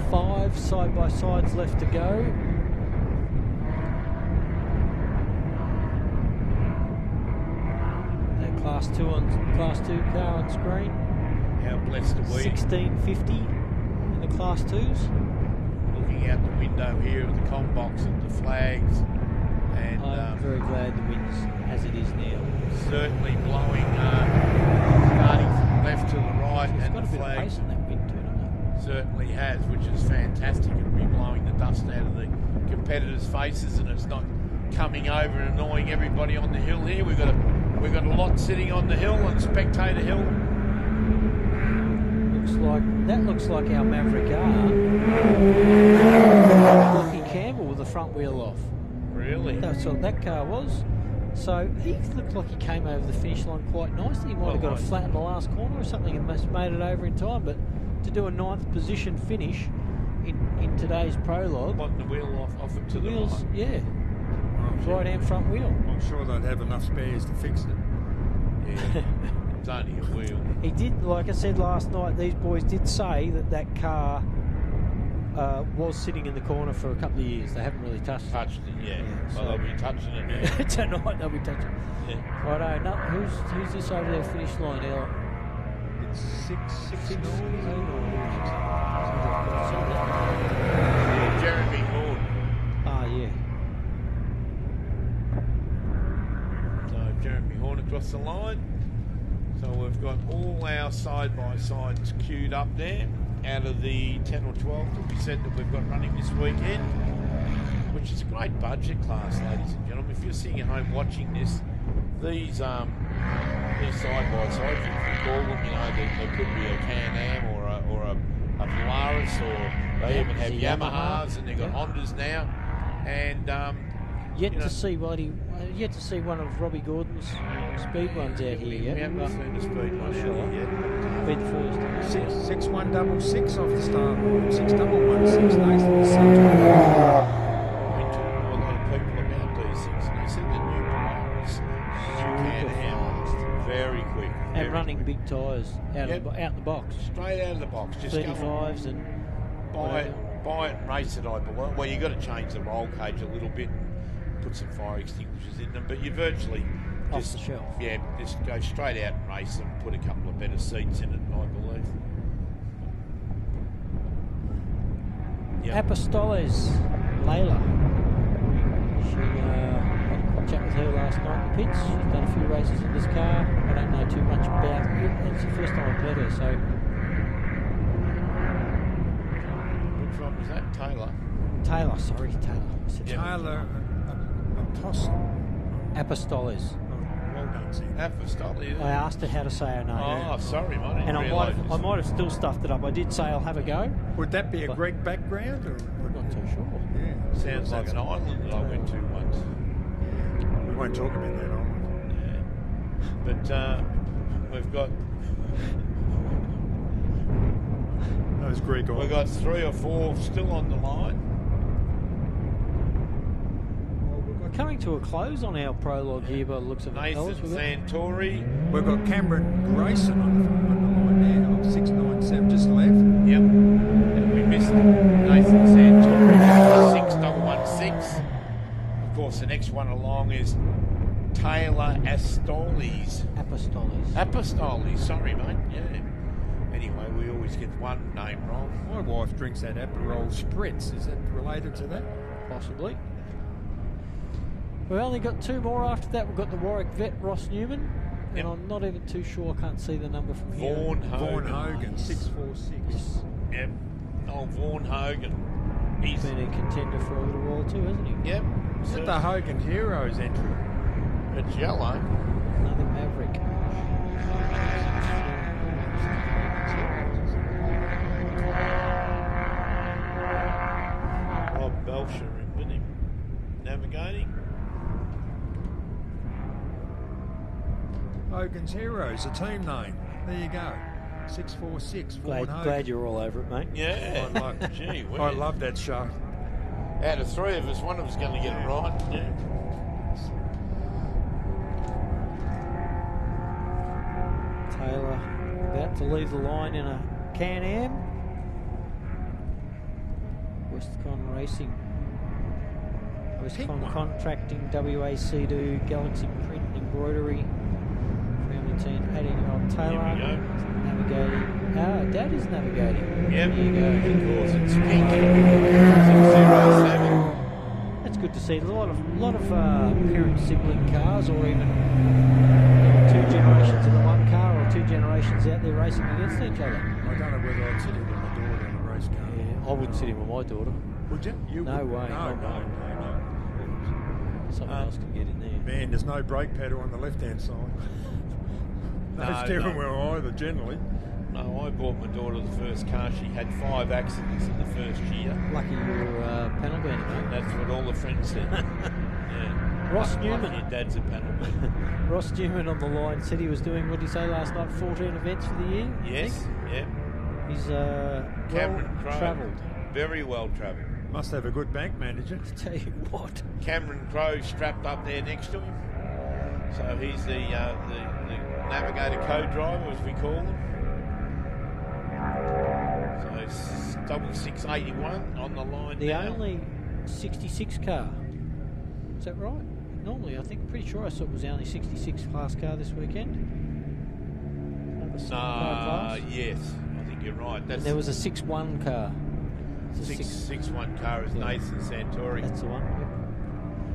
5 side-by-sides left to go. That Class 2 car on screen. How blessed are we? 1650 in the Class 2s. Looking out the window here of the comm box at the flags. And I'm very glad the wind's as it is now. Certainly blowing, starting from left to the right, It's and got the a bit of pace flags in that wind too, doesn't it? certainly has, which is fantastic. It'll be blowing the dust out of the competitors' faces, and it's not coming over and annoying everybody on the hill here. We've got a lot sitting on the hill and Spectator Hill. Looks like our Maverick R. Lockie Campbell with the front wheel off. Really? That's what that car was. So he looked like he came over the finish line quite nicely. He might have got a flat in the last corner or something and must have made it over in time. But to do a 9th position finish in today's prologue, What, the wheel off it to the wheels, right? yeah, right hand front wheel. I'm sure they'd have enough spares to fix it. Yeah, it's only a wheel. He did, like I said last night, these boys did say that car was sitting in the corner for a couple of years. They haven't really touched it. Yeah. so- Well, they'll be touching it now. Tonight they'll be touching it. Yeah. Righto, no, who's this over there finish line, El? It's 6-6-9. Jeremy Horn. Ah, yeah. So Jeremy Horn across the line. So we've got all our side-by-sides queued up there out of the 10 or 12 that we said that we've got running this weekend, which is a great budget class, ladies and gentlemen. If you're sitting at home watching this, these side-by-sides, if you call them, you know, they could be a Can-Am or a Polaris, or they even have Yamahas, and they've got Hondas now. And Yet to see one of Robbie Gordon's speed runs out here yet. We haven't seen the speed run out here yet. Be the first. 6-1-6-6 off the start line. 6-1-1-6. Nathan was 6. We talked to a lot of people about these things, and they said the new Polaris, Can-Am, very quick. And running big tyres out the box. Straight out of the box. Just 35s and buy it and race it, I believe. Well, you've got to change the roll cage a little bit and put some fire extinguishers in them, but you virtually off just the shelf. Yeah, just go straight out and race them, put a couple of better seats in it, I believe. Yep. Apostoles, Layla. She had a chat with her last night in the pits. She's done a few races in this car. I don't know too much about it. It's the first time I've met her, so Which one was that? Taylor? Taylor. I said Taylor Apostle. Apostoles. Well done, Sam. Apostoli. I asked her how to say her name. Oh, sorry, mate. And I might have still stuffed it up. I did say I'll have a go. Would that be a Greek background? Or Not too sure. yeah. Sounds like an island that I went to once. We won't talk about that, are we? Yeah. But we've got Those Greek islands. We've got 3 or 4 still on the line. We're coming to a close on our prologue here by the looks of it. Nathan Santori. We've got Cameron Grayson on the line now, 697, just left. Yep. And we missed Nathan Santori, 6116. Of course, the next one along is Taylor Apostoles. Apostoles, sorry, mate. Yeah. Anyway, we always get one name wrong. My wife drinks that Aperol Spritz. Is that related to that? Possibly. We've only got 2 more after that. We've got the Warwick vet, Ross Newman. Yep. And I'm not even too sure. I can't see the number from here. Vaughan Vaughan Hogan. Hogan, 646. Yep. Oh, Vaughan Hogan. He's been a contender for a little while too, hasn't he? Yep. Is that the Hogan Heroes entry? It's yellow. Another Maverick. Rob Belcher in with him. Navigating. Hogan's Heroes, a team name. There you go. 646. Vaughan Hogan. Glad you're all over it, mate. Yeah. I love, Gee, I love that show. Out of 3 of us, one of us going to get it right. Yeah. Taylor about to leave the line in a Can-Am. Westcon Racing. Westcon Contracting, WAC2, Galaxy Print, Embroidery. Family team, 18-year-old Taylor. Here we go. Navigating. Ah, Dad is navigating. Yep. There you go. Because it's pink. 607. That's good to see. There's a lot of parent sibling cars, or even 2 generations in the one car, or 2 generations out there racing against each other. I don't know whether I'd sit in with my daughter in a race car. Yeah, I wouldn't sit in with my daughter. Would you? You No would? way. No. Someone else can get in there. Man, there's no brake pedal on the left-hand side. No steering wheel either, generally. No, I bought my daughter the first car. She had 5 accidents in the first year. Lucky you were panel beating, mate. That's what all the friends said. Yeah. Ross Lucky Newman. your dad's a panel beat. Ross Newman on the line said he was doing, what did he say last night, 14 events for the year? Yes, yeah. He's Cameron well Crowe, travelled. Very well travelled. Must have a good bank manager. Tell you what. Cameron Crowe strapped up there next to him. So he's the navigator co-driver, as we call them. So it's 6681 on the line The now. only 66 car. Is that right? Normally, I think, pretty sure I saw it was the only 66 class car this weekend. Another supercar class. Yes, I think you're right. That's And there was a 6-1 car. It's a 6-1 car is Nathan Santori. That's the one.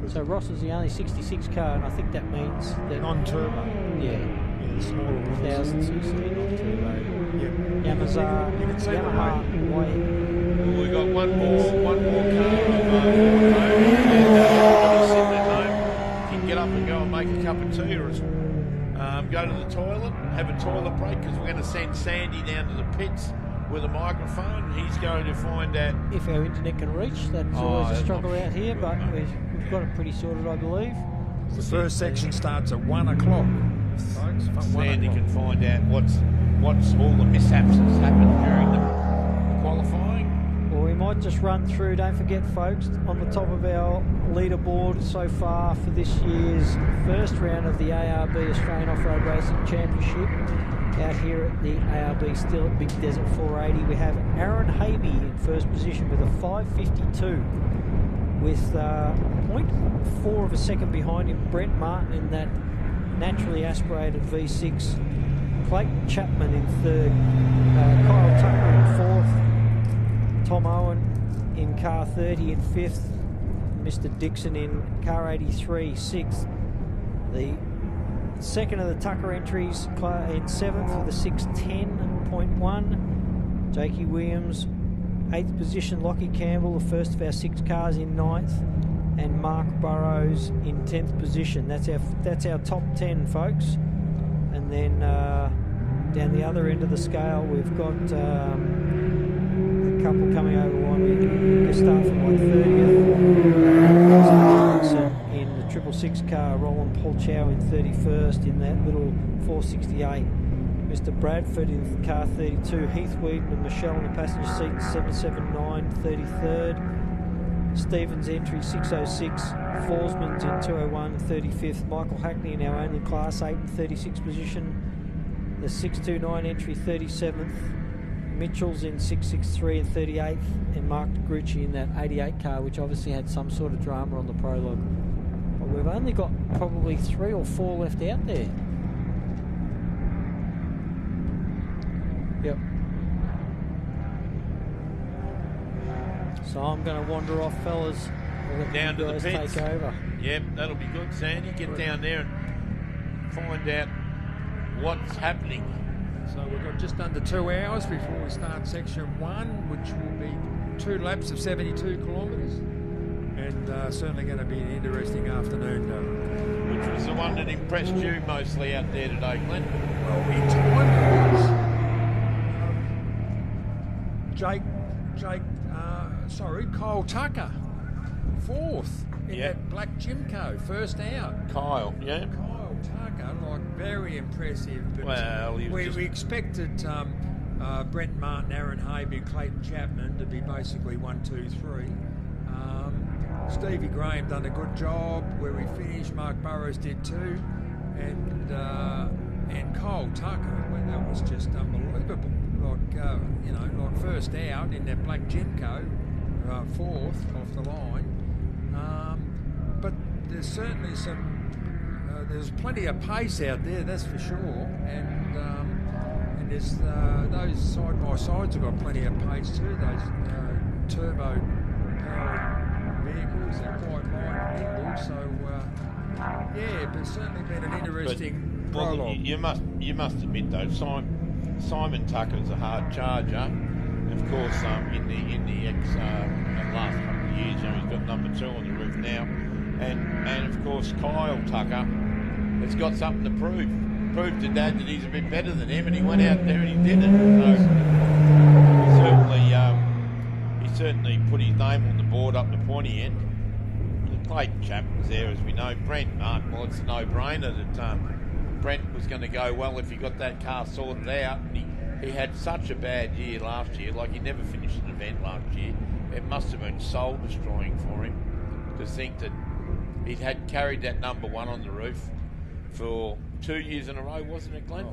Yep. So Ross is the only 66 car, and I think that means that Non-turbo. yeah, Smaller 1,000 cc non-turbo. Yep. Yamaha, You can see the Yamaha. Well, we've got one more car on Ford Road, and everybody's sitting at home. You can get up and go and make a cup of tea, or go to the toilet, have a toilet break, because we're going to send Sandy down to the pits with a microphone. He's going to find out. If our internet can reach, that's always a struggle out here, but we've got it pretty sorted, I believe. The first section starts at 1 o'clock, folks. Sandy can find out what's all the mishaps that's happened during the qualifying. Well, we might just run through. Don't forget, folks, on the top of our leaderboard so far for this year's first round of the ARB Australian Off-Road Racing Championship out here at the ARB still at Big Desert 480. We have Aaron Habe in first position with a 552 with 0.4 of a second behind him, Brent Martin in that naturally aspirated V6, Clayton Chapman in third, Kyle Tucker in fourth, Tom Owen in car 30 in fifth, Mr. Dixon in car 83 sixth. The second of the Tucker entries in seventh with a 610.1. Jakey Williams, eighth position. Lockie Campbell, the first of our 6 cars, in ninth, and Mark Burrows in 10th position. That's our top 10, folks. And then down the other end of the scale, we've got a couple coming over the line. We can start from like 30th. In the 666 car, Roland Polchow in 31st in that little 468. Mr. Bradford in car 32, Heath Wheaton and Michelle in the passenger seat in 779, 33rd. Stevens entry 606, Forsman's in 201, 35th. Michael Hackney in our only class 8 in 36th position. The 629 entry 37th. Mitchell's in 663 and 38th, and Mark Grucci in that 88 car, which obviously had some sort of drama on the prologue. But we've only got probably 3 or 4 left out there. Yep. So I'm going to wander off, fellas. We'll let Down you to the guys pits. take over. Yep, that'll be good, Sandy. Get down there and find out what's happening. So we've got just under 2 hours before we start section 1, which will be 2 laps of 72 kilometres. And certainly going to be an interesting afternoon, Which was the one that impressed you mostly out there today, Glenn? Well, in time was Kyle Tucker, 4th in that black Jimco, first out. Kyle, yeah. Kyle Tucker, like, very impressive. But Well, he was we expected Brent Martin, Aaron Habe, Clayton Chapman to be basically 1, 2, 3. Stevie Graham done a good job where we finished. Mark Burrows did too, and Kyle Tucker, well, that was just unbelievable. Like first out in that black Jimco, 4th off the line. But there's certainly there's plenty of pace out there, that's for sure, and there's those side by sides have got plenty of pace too. Those turbo powered vehicles are quite light and nimble, so but it's certainly been an interesting prologue. You must admit though, Simon Tucker's a hard charger. Of course, in the last couple of years, he's got number 2 on the roof now, and of course Kyle Tucker has got something to prove. Proved to Dad that he's a bit better than him, and he went out there and he did it. So he certainly put his name on the board up the pointy end. Clayton Chapman was there, as we know. Brent Martin, well, it's a no-brainer that Brent was going to go well if he got that car sorted out. And he had such a bad year last year, like he never finished an event last year. It must have been soul-destroying for him to think that he'd had carried that number one on the roof for 2 years in a row, wasn't it, Glenn?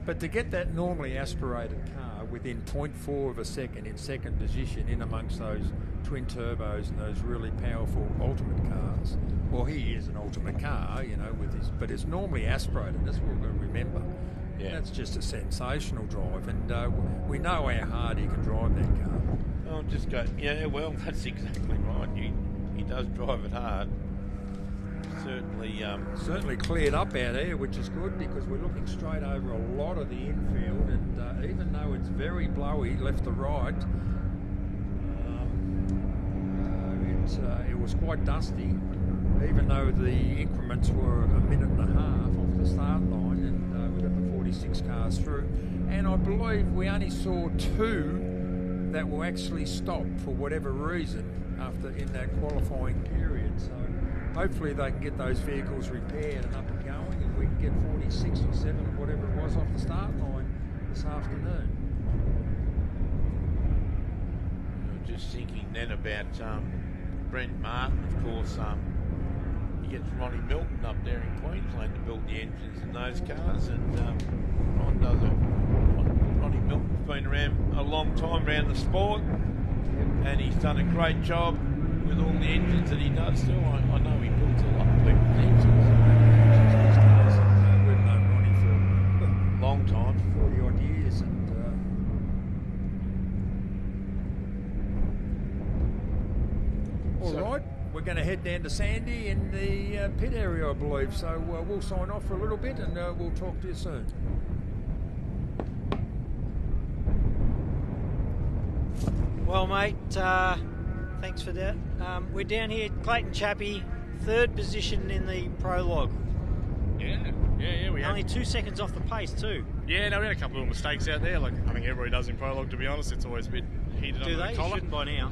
But to get that normally aspirated car within 0.4 of a second in second position in amongst those twin turbos and those really powerful ultimate cars, well, he is an ultimate car, you know, but it's normally aspirated. That's what we've got to remember. Yeah. That's just a sensational drive, and we know how hard he can drive that car. Oh, just go. Yeah, well, that's exactly right. He does drive it hard. Certainly cleared up out here, which is good because we're looking straight over a lot of the infield, and even though it's very blowy left to right, it was quite dusty, even though the increments were a minute and a half off the start line, and we got the 46 cars through, and I believe we only saw 2 that will actually stop for whatever reason in that qualifying period. So hopefully they can get those vehicles repaired and up and going, and we can get 46 or 7 or whatever it was off the start line this afternoon. Just thinking then about Brent Martin, of course. He gets Ronnie Milton up there in Queensland to build the engines in those cars, and Ronnie Milton's been around a long time around the sport, and he's done a great job with all the engines that he does too. I know he builds a lot of people's engines. We've known Ronnie for a long time, 40 odd years, and all right, we're going to head down to Sandy in the pit area, I believe. So we'll sign off for a little bit, and we'll talk to you soon. Well, mate, thanks for that. We're down here, Clayton Chappie, 3rd position in the Prologue. Yeah, we have. Only 2 seconds off the pace too. Yeah, no, we had a couple of mistakes out there, like I think everybody does in Prologue, to be honest. It's always a bit heated under the collar. Shouldn't by now.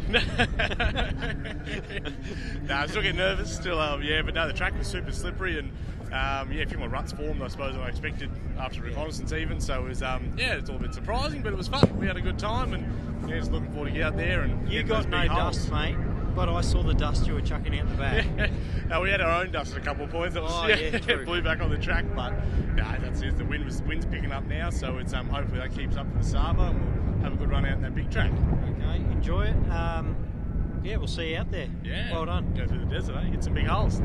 No, I still get nervous, but no, the track was super slippery, and a few more ruts formed, I suppose, than I expected after reconnaissance even. So it was, it's all a bit surprising, but it was fun. We had a good time, and just looking forward to get out there and you got no dust, mate. But I saw the dust you were chucking out the back. No, we had our own dust at a couple of points. That was, blew back on the track, but that's it. The wind's picking up now, so it's hopefully that keeps up for the summer, and we'll have a good run out in that big track. Okay, enjoy it. We'll see you out there. Yeah, well done. Go through the desert, hit some big holes.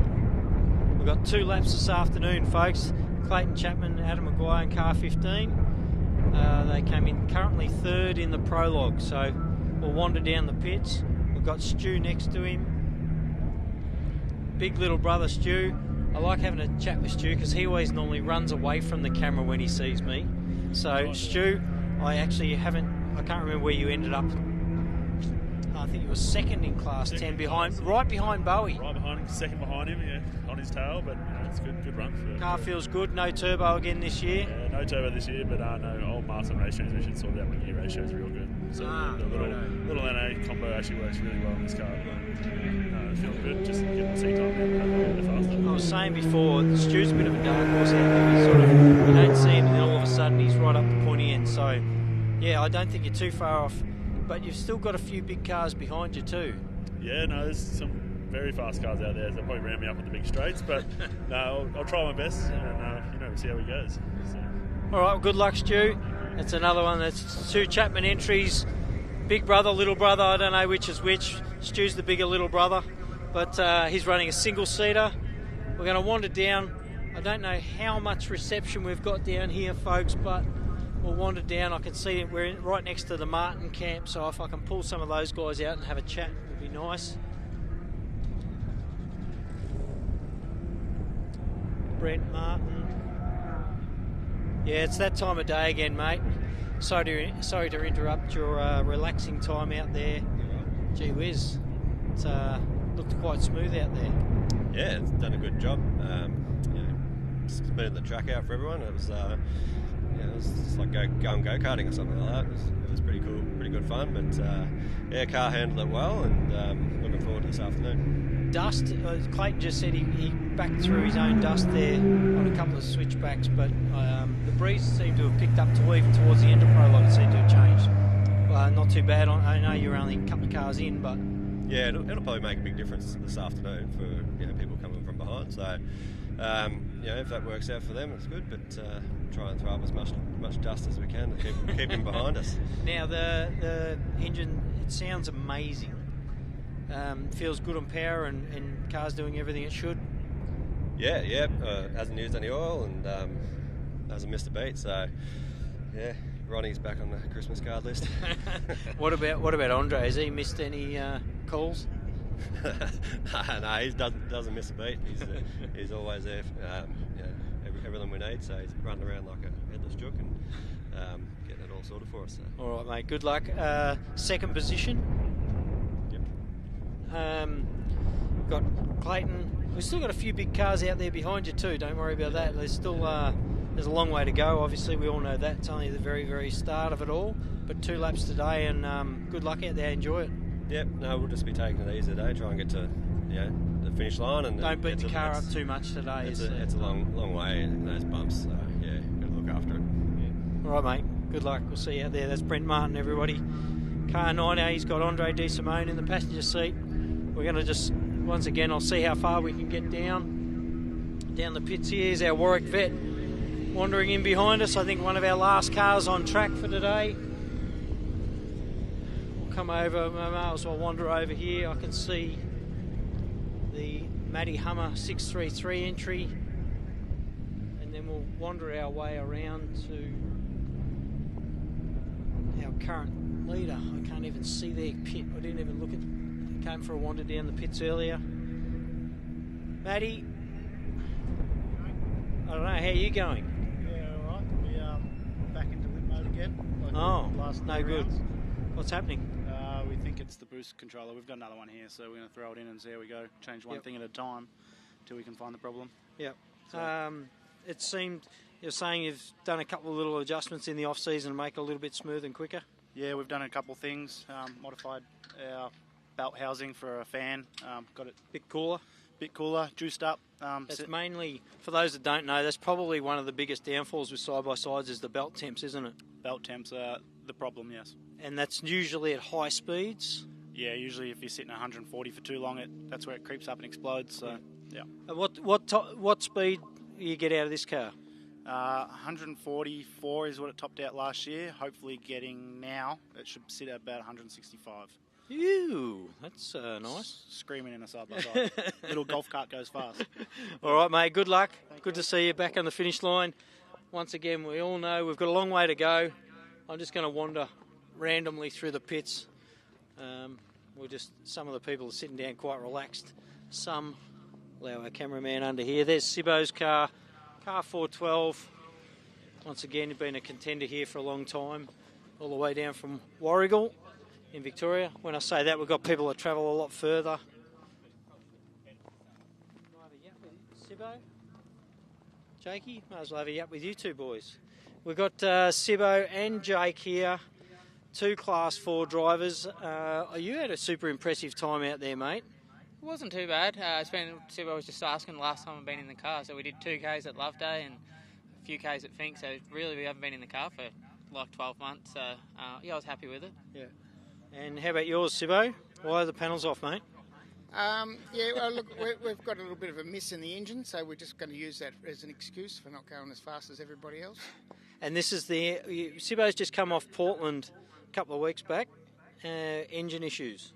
We've got 2 laps this afternoon, folks. Clayton Chapman, Adam Maguire in car 15. They came in currently 3rd in the Prologue, so we'll wander down the pits. Got Stu next to him, big little brother Stu. I like having a chat with Stu because he always normally runs away from the camera when he sees me. So Stu, I can't remember where you ended up. I think you were 2nd in class 10 right behind Bowie. Right behind him, 2nd behind him, on his tail, but it's good run. Car feels good, no turbo again this year. Yeah, no turbo this year, but no old Martin race transmission sorted out when gear ratio is real good. So the little NA combo actually works really well in this car. But, feeling good, just getting the seat time down a bit faster. I was saying before, Stu's a bit of a dark horse out there. You don't see him, and then all of a sudden he's right up the pointy end. So, I don't think you're too far off. But you've still got a few big cars behind you too. Yeah, no, there's some very fast cars out there. They'll probably round me up on the big straights, but no, I'll try my best, and we'll see how it goes. So. All right, well, good luck, Stu. That's another one. That's 2 Chapman entries. Big brother, little brother. I don't know which is which. Stu's the bigger little brother, but he's running a single-seater. We're going to wander down. I don't know how much reception we've got down here, folks, but we'll wander down. I can see we're right next to the Martin camp, so if I can pull some of those guys out and have a chat, it would be nice. Brent Martin. Yeah, it's that time of day again, mate. Sorry to interrupt your relaxing time out there. Gee whiz, it looked quite smooth out there. Yeah, it's done a good job. Smoothed the track out for everyone. It was it was just like going go-karting or something like that. It was pretty cool, pretty good fun. But car handled it well, and looking forward to this afternoon. Dust, Clayton just said he backed through his own dust there on a couple of switchbacks, but the breeze seemed to have picked up even towards the end of Prologue. It seemed to have changed. Not too bad. I know you're only a couple of cars in, but yeah, it'll probably make a big difference this afternoon for people coming from behind. So if that works out for them, it's good. But try and throw up as much dust as we can to keep him behind us. Now the engine, it sounds amazing. Feels good on power, and car's doing everything it should. Yeah. Hasn't used any oil and hasn't missed a beat. So yeah, Ronnie's back on the Christmas card list. What about Andre? Has he missed any calls? No, he doesn't miss a beat. He's always there. Everything we need. So he's running around like a headless chook and getting it all sorted for us. So. All right, mate. Good luck. Second position. Got Clayton. We've still got a few big cars out there behind you too. Don't worry about that. There's still there's a long way to go. Obviously, we all know that. It's only the very, very start of it all. But 2 laps today, and good luck out there. Enjoy it. Yep. No, we'll just be taking it easy today. Try and get to the finish line and don't beat the car up too much today. It's a long way in those bumps. So yeah, got to look after it. Yeah. All right, mate. Good luck. We'll see you out there. That's Brent Martin, everybody. Car 9, he's got Andre De Simone in the passenger seat. We're going to just, once again, I'll see how far we can get down the pits here. Here's our Warwick vet wandering in behind us. I think one of our last cars on track for today. We'll come over, may as well wander over here. I can see the Matty Hummer 633 entry, and then we'll wander our way around to our current leader. I can't even see their pit. I didn't even look at. Came for a wander down the pits earlier. Matty, I don't know, how are you going? Yeah, all right. We're back into lip mode again. Last no good. Rounds. What's happening? We think it's the boost controller. We've got another one here, so we're going to throw it in and see how we go. Change one thing at a time till we can find the problem. Yep. So. It seemed you're saying you've done a couple of little adjustments in the off season to make it a little bit smoother and quicker. Yeah, we've done a couple of things. Modified our belt housing for a fan. Got it bit cooler, juiced up. That's mainly, for those that don't know, that's probably one of the biggest downfalls with side-by-sides is the belt temps, isn't it? Belt temps are the problem, yes. And that's usually at high speeds? Yeah, usually if you're sitting at 140 for too long, that's where it creeps up and explodes. So, yeah. What speed do you get out of this car? 144 is what it topped out last year. Hopefully getting now, it should sit at about 165. Ew, that's nice. Screaming in a side-by-side. Little golf cart goes fast. All right, mate, good luck. Good to see you back on the finish line. Once again, we all know we've got a long way to go. I'm just going to wander randomly through the pits. Some of the people are sitting down quite relaxed. Some, allow our cameraman under here. There's Sibbo's car 412. Once again, been a contender here for a long time, all the way down from Warrigal in Victoria. When I say that, we've got people that travel a lot further. Sibbo, Jakey, might as well have a yap with you two boys. We've got Sibbo and Jake here, 2 Class 4 drivers. You had a super impressive time out there, mate. It wasn't too bad. Sibbo was just asking the last time I've been in the car, so we did 2 Ks at Love Day and a few Ks at Fink, so really we haven't been in the car for like 12 months, so I was happy with it. Yeah. And how about yours, Sibbo? Why are the panels off, mate? Look, we've got a little bit of a miss in the engine, so we're just going to use that as an excuse for not going as fast as everybody else. And this is Sibbo's just come off Portland a couple of weeks back. Engine issues.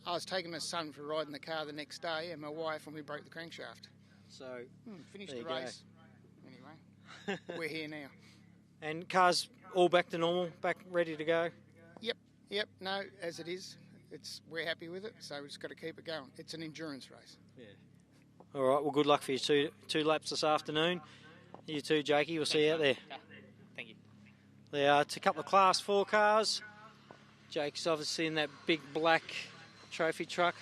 I was taking my son for a ride in the car the next day, and my wife, and we broke the crankshaft. So finished the race. Anyway, we're here now. And cars all back to normal, back ready to go. Yep. No, as it is. We're happy with it, so we've just got to keep it going. It's an endurance race. Yeah. All right, well, good luck for your two laps this afternoon. You too, Jakey. We'll see you out there. Thank you. It's a couple of Class 4 cars. Jake's obviously in that big black trophy truck.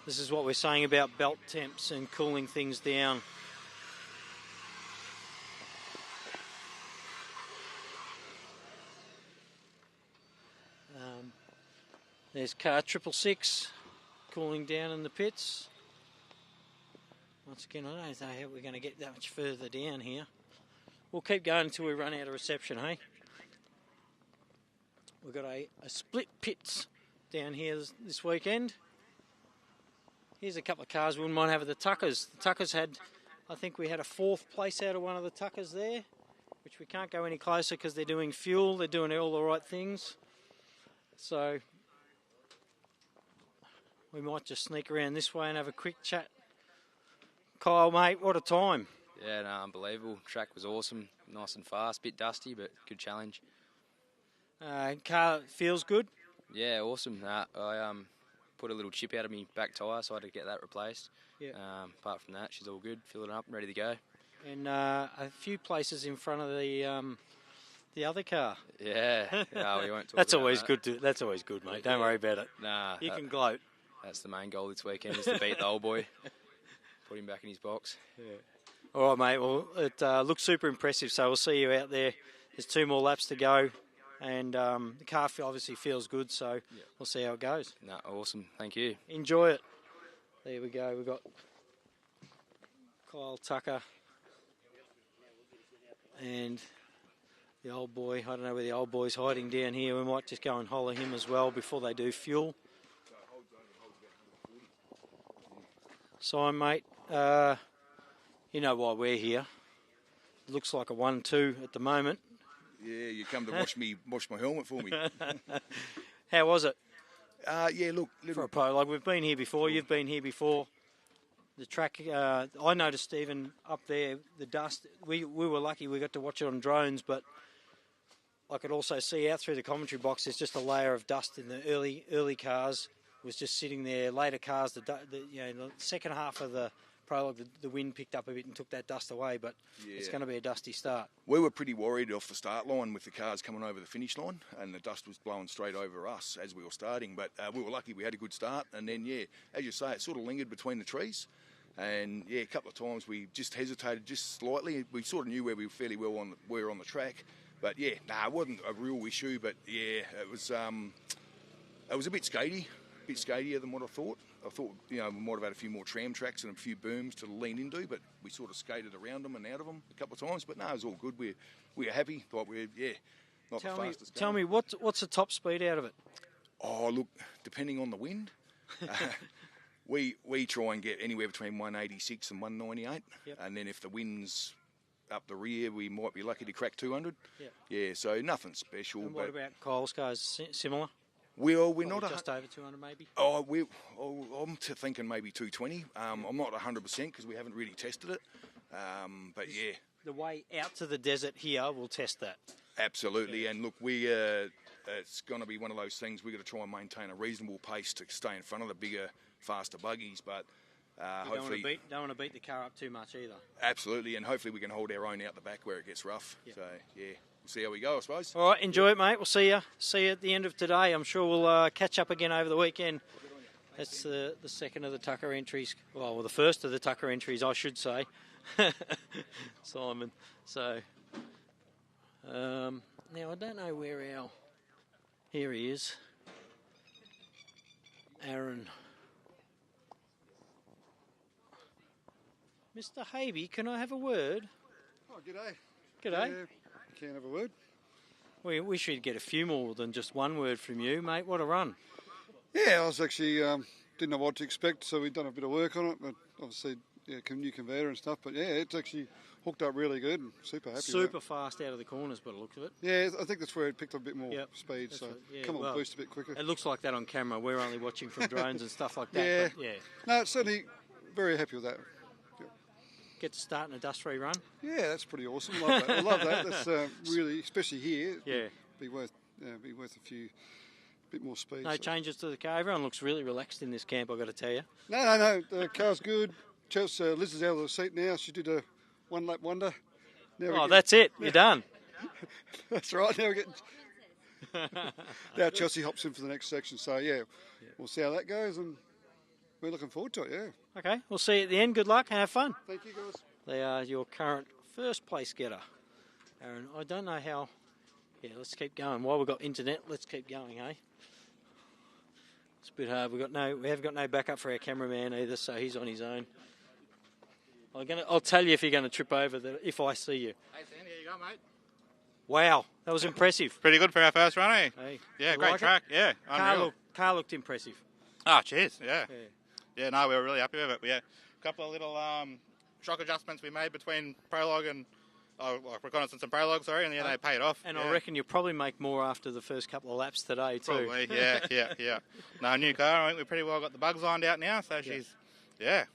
This is what we're saying about belt temps and cooling things down. There's car 666 cooling down in the pits. Once again, I don't know how we're going to get that much further down here. We'll keep going until we run out of reception, hey? We've got a split pits down here this weekend. Here's a couple of cars we wouldn't mind having the Tuckers. The Tuckers had, I think we had a 4th place out of one of the Tuckers there, which we can't go any closer because they're doing fuel. They're doing all the right things. So we might just sneak around this way and have a quick chat. Kyle, mate, what a time. Yeah, no, unbelievable. Track was awesome, nice and fast, bit dusty, but good challenge. Car feels good? Yeah, awesome. I put a little chip out of my back tyre, so I had to get that replaced. Yeah. Apart from that, she's all good, filling up and ready to go. And a few places in front of the other car. Yeah, no, we won't talk That's about always that. good. That's always good, mate. Don't worry about it. Nah, you can gloat. That's the main goal this weekend, is to beat the old boy. Put him back in his box. Yeah. All right, mate. Well, it looks super impressive, so we'll see you out there. There's 2 more laps to go, and the car obviously feels good, so we'll see how it goes. No, awesome. Thank you. Enjoy it. There we go. We've got Kyle Tucker and the old boy. I don't know where the old boy's hiding down here. We might just go and holler him as well before they do fuel. Simon, mate, you know why we're here. It looks like a 1-2 at the moment. Yeah, you come to wash my helmet for me. How was it? Yeah, look. For a prologue, we've been here before. You've been here before. The track, I noticed, Stephen, up there, the dust. We were lucky we got to watch it on drones, but I could also see out through the commentary box. There's just a layer of dust in the early cars. Was just sitting there. Later cars, the second half of the prologue, the wind picked up a bit and took that dust away, but it's going to be a dusty start. We were pretty worried off the start line with the cars coming over the finish line, and the dust was blowing straight over us as we were starting, but we were lucky we had a good start, and then, yeah, as you say, it sort of lingered between the trees, and, yeah, a couple of times we just hesitated just slightly. We sort of knew where we were fairly well on the track, but, yeah, it wasn't a real issue, but, yeah, it was a bit skatey. Bit skatier than what I thought. I thought, we might have had a few more tram tracks and a few booms to lean into, but we sort of skated around them and out of them a couple of times. But no, it was all good. We were happy. Thought not the fastest. Tell me, what's the top speed out of it? Oh, look, depending on the wind, we try and get anywhere between 186 and 198, and then if the wind's up the rear, we might be lucky to crack 200. Yeah, so nothing special. And what about Kyle's cars? Similar? We're not just over 200 maybe. I'm thinking maybe 220. I'm not 100% because we haven't really tested it. But yeah, the way out to the desert here, we'll test that. Absolutely, and look, it's going to be one of those things. We've got to try and maintain a reasonable pace to stay in front of the bigger, faster buggies. But hopefully, don't want to beat the car up too much either. Absolutely, and hopefully we can hold our own out the back where it gets rough. So yeah. We'll see how we go, I suppose. All right, enjoy it, mate. We'll see you at the end of today. I'm sure we'll catch up again over the weekend. That's the second of the Tucker entries. Well, the first of the Tucker entries, I should say. Simon. So, now I don't know where here he is. Aaron. Mr. Havey, can I have a word? Oh, g'day. G'day. Can have a word. We should get a few more than just one word from you, mate. What a run. Yeah, I was actually, didn't know what to expect, so we've done a bit of work on it, but obviously, new conveyor and stuff, but yeah, it's actually hooked up really good and super happy Super fast out of the corners by the look of it. Yeah, I think that's where it picked up a bit more speed, so come on, boost a bit quicker. It looks like that on camera. We're only watching from drones and stuff like that. Yeah. No, it's certainly very happy with that. Get to start in a dust-free run. Yeah, that's pretty awesome. Love that. I love that. That's really, especially here. Yeah, be worth a bit more speed. No changes to the car. Everyone looks really relaxed in this camp, I've got to tell you. No. The car's good. Liz is out of the seat now. She did a one-lap wonder. That's it. You're done. That's right. Now we're getting. Now Chelsea hops in for the next section. So we'll see how that goes, and we're looking forward to it. Yeah. Okay, we'll see you at the end. Good luck and have fun. Thank you, guys. They are your current first place getter, Aaron. I don't know how. Yeah, let's keep going. While we've got internet, let's keep going, eh? It's a bit hard. We haven't got no backup for our cameraman either, so he's on his own. I'll tell you if you're going to trip over if I see you. Hey, Sandy, here you go, mate. Wow, that was impressive. Pretty good for our first run, eh? Hey, yeah, great track. Yeah, unreal. Car looked impressive. Oh, cheers. Yeah, no, we were really happy with it. Yeah, a couple of little shock adjustments we made between Prologue and Reconnaissance and Prologue, sorry, and they paid off. And I reckon you'll probably make more after the first couple of laps today too. Probably, yeah. No, new car. I think we pretty well got the bugs lined out now, so she's, Yeah.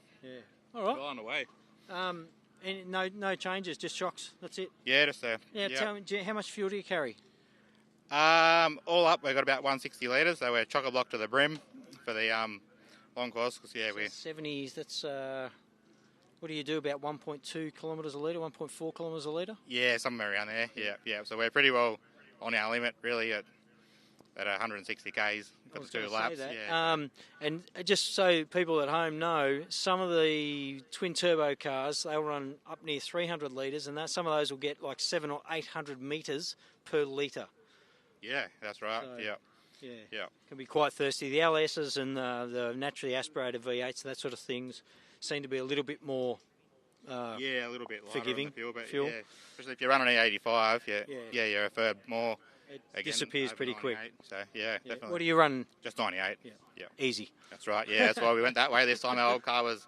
All right. well on the way. And no changes, just shocks. That's it. Yeah, just there. Yeah. Tell me, how much fuel do you carry? All up, we've got about 160 litres, so we're chock-a-block to the brim for the long course. Cause, yeah, we're 70s. That's what do you do? About 1.2 kilometres a litre, 1.4 kilometres a litre. Yeah, somewhere around there. Yeah. So we're pretty well on our limit, really, at 160 k's for the 2 laps. Yeah. And just so people at home know, some of the twin turbo cars, they'll run up near 300 litres, and some of those will get like 700 or 800 metres per litre. Yeah, that's right. So, yeah. Can be quite thirsty. The LSs and the naturally aspirated V8s, that sort of things, seem to be a little bit more a little bit lighter forgiving on the fuel. fuel. Yeah. Especially if you're running E85, you're a third more. It Again, disappears pretty quick. So, definitely. What do you run? Just 98. Yeah. Easy. That's right. Yeah, that's why we went that way this time. Our old car was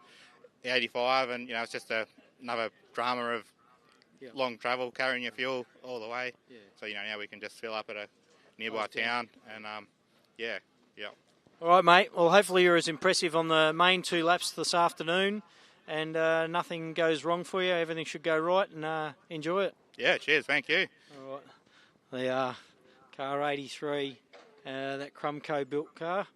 85, and it's just another drama of long travel, carrying your fuel all the way. Yeah. So now we can just fill up at a nearby town, and yeah. All right, mate. Well, hopefully you're as impressive on the main 2 laps this afternoon, and nothing goes wrong for you. Everything should go right, and enjoy it. Yeah. Cheers. Thank you. All right. They are car 83, that Crumco built car,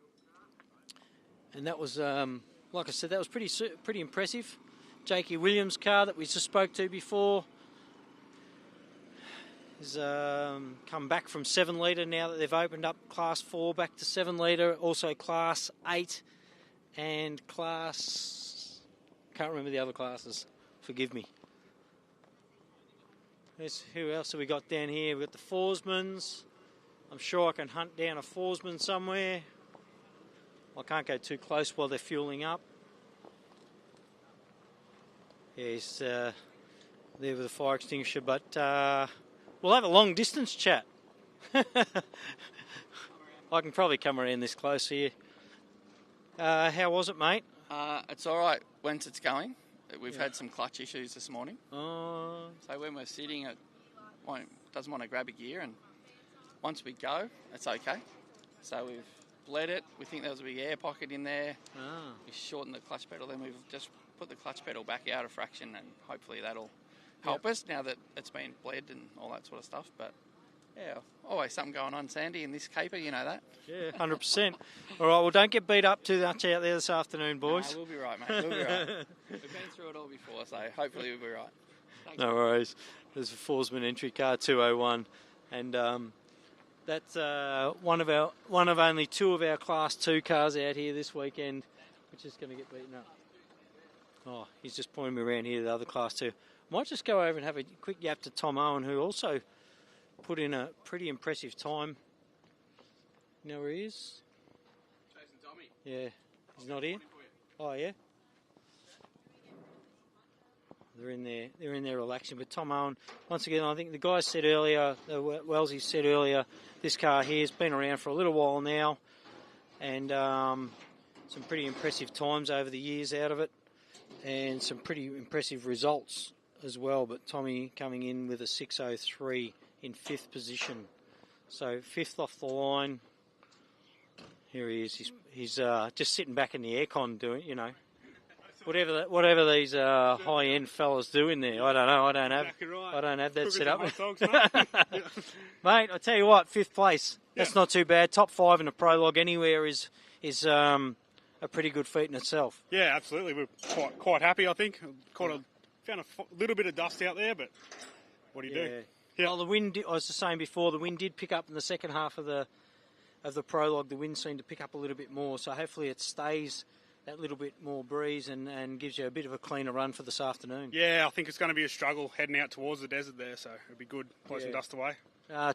and that was, like I said, that was pretty impressive. Jakey Williams' car that we just spoke to before has come back from 7 litre now that they've opened up Class 4 back to 7 litre, also Class 8 and Class... can't remember the other classes, forgive me. Who else have we got down here? We've got the Forsmans. I'm sure I can hunt down a Forsman somewhere. I can't go too close while they're fueling up. Yeah, he's there with a fire extinguisher, but we'll have a long distance chat. I can probably come around this close here. How was it, mate? It's all right once it's going. We've had some clutch issues this morning. Oh. So when we're sitting, it doesn't want to grab a gear, and once we go, it's okay. So we've bled it. We think there was a big air pocket in there. We shortened the clutch pedal, then we've just put the clutch pedal back out a fraction, and hopefully that'll help us now that it's been bled and all that sort of stuff. But yeah, always something going on, Sandy, in this caper, you know that. Yeah, 100%. All right, well, don't get beat up too much out there this afternoon, boys. No, we'll be right, mate. We'll be right. We've been through it all before, so hopefully we'll be right. Thanks. No worries. There's a Forsman entry car, 201, and that's one of only 2 of our Class 2 cars out here this weekend, which is going to get beaten up. Oh, he's just pointing me around here, the other Class 2. Might just go over and have a quick yap to Tom Owen, who also put in a pretty impressive time. You know where he is? Chasing Tommy. Yeah. He's not here? Oh, yeah? They're in there relaxing. But Tom Owen, once again, I think the guys said earlier, Wellesley said earlier, this car here has been around for a little while now, and some pretty impressive times over the years out of it, and some pretty impressive results as well. But Tommy coming in with a 6:03 in 5th position. So 5th off the line. Here he is. He's just sitting back in the aircon doing, whatever these high-end fellas do in there. I don't know. I don't have that set up. Mate, I tell you what, 5th place. That's not too bad. Top 5 in a Prologue anywhere is a pretty good feat in itself. Yeah, absolutely. We're quite happy, I think. Found a little bit of dust out there, but what do you do? Yeah. Well, the wind, I was just saying before, the wind did pick up in the second half of the Prologue. The wind seemed to pick up a little bit more, so hopefully it stays that little bit more breeze and gives you a bit of a cleaner run for this afternoon. Yeah, I think it's going to be a struggle heading out towards the desert there, so it'll be good. Blow some dust away.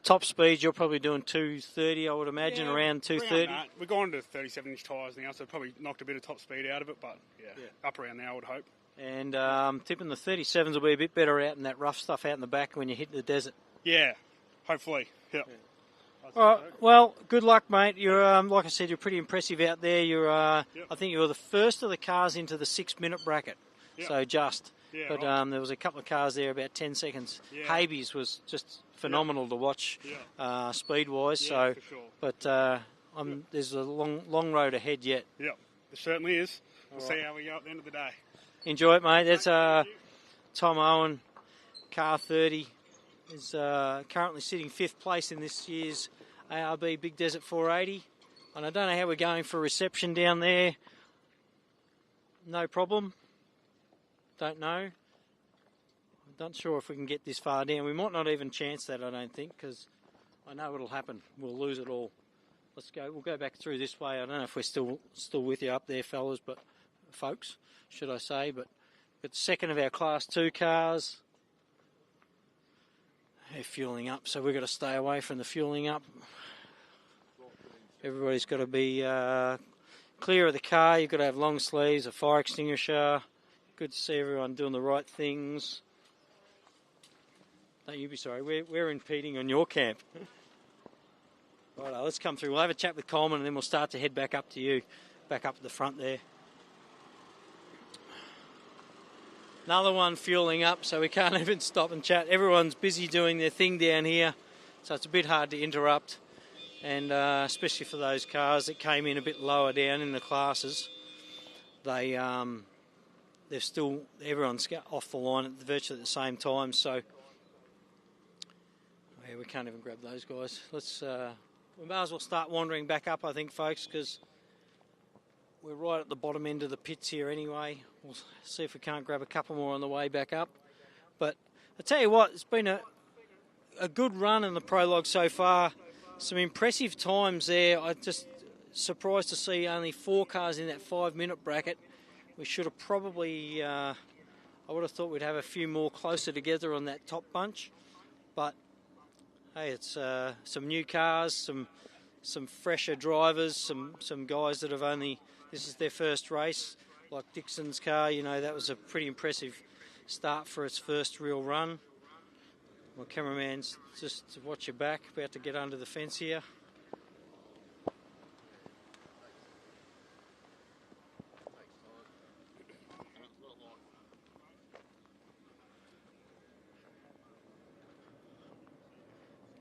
Top speed, you're probably doing 230, I would imagine, around 230. We're going to 37-inch tyres now, so probably knocked a bit of top speed out of it, but up around there, I would hope. And tipping the 37s will be a bit better out in that rough stuff out in the back when you hit the desert. Yeah, hopefully. Yeah. All right, well, good luck, mate. You're, like I said, you're pretty impressive out there. You're, I think you were the first of the cars into the 6-minute bracket, so just. Yeah, but there was a couple of cars there about 10 seconds. Yeah. Habees was just phenomenal to watch, speed-wise. Yeah, so, for sure. but there's a long road ahead yet. Yeah, there certainly is. We'll see how we go at the end of the day. Enjoy it, mate. That's Tom Owen, car 30, is currently sitting 5th place in this year's ARB Big Desert 480. And I don't know how we're going for reception down there. No problem. Don't know. I'm not sure if we can get this far down. We might not even chance that, I don't think, because I know it'll happen. We'll lose it all. Let's go. We'll go back through this way. I don't know if we're still with you up there, fellas, but folks, should I say? But the second of our Class 2 cars. They're fueling up, so we've got to stay away from the fueling up. Everybody's got to be clear of the car. You've got to have long sleeves, a fire extinguisher. Good to see everyone doing the right things. Don't you be sorry. We're impeding on your camp. Right, let's come through. We'll have a chat with Coleman and then we'll start to head back up to you, back up to the front there. Another one fueling up, so we can't even stop and chat. Everyone's busy doing their thing down here, so it's a bit hard to interrupt. And especially for those cars that came in a bit lower down in the classes, they've still, everyone's off the line at virtually at the same time, so yeah, we can't even grab those guys. Let's we may as well start wandering back up, I think, folks, because we're right at the bottom end of the pits here anyway. We'll see if we can't grab a couple more on the way back up. But I tell you what, it's been a good run in the Prologue so far. Some impressive times there. I'm just surprised to see only 4 cars in that 5-minute bracket. We should have probably, I would have thought we'd have a few more closer together on that top bunch. But hey, it's some new cars, some fresher drivers, some guys that have only, this is their first race, like Dixon's car. You know, that was a pretty impressive start for its first real run. My cameraman's just watch your back, about to get under the fence here.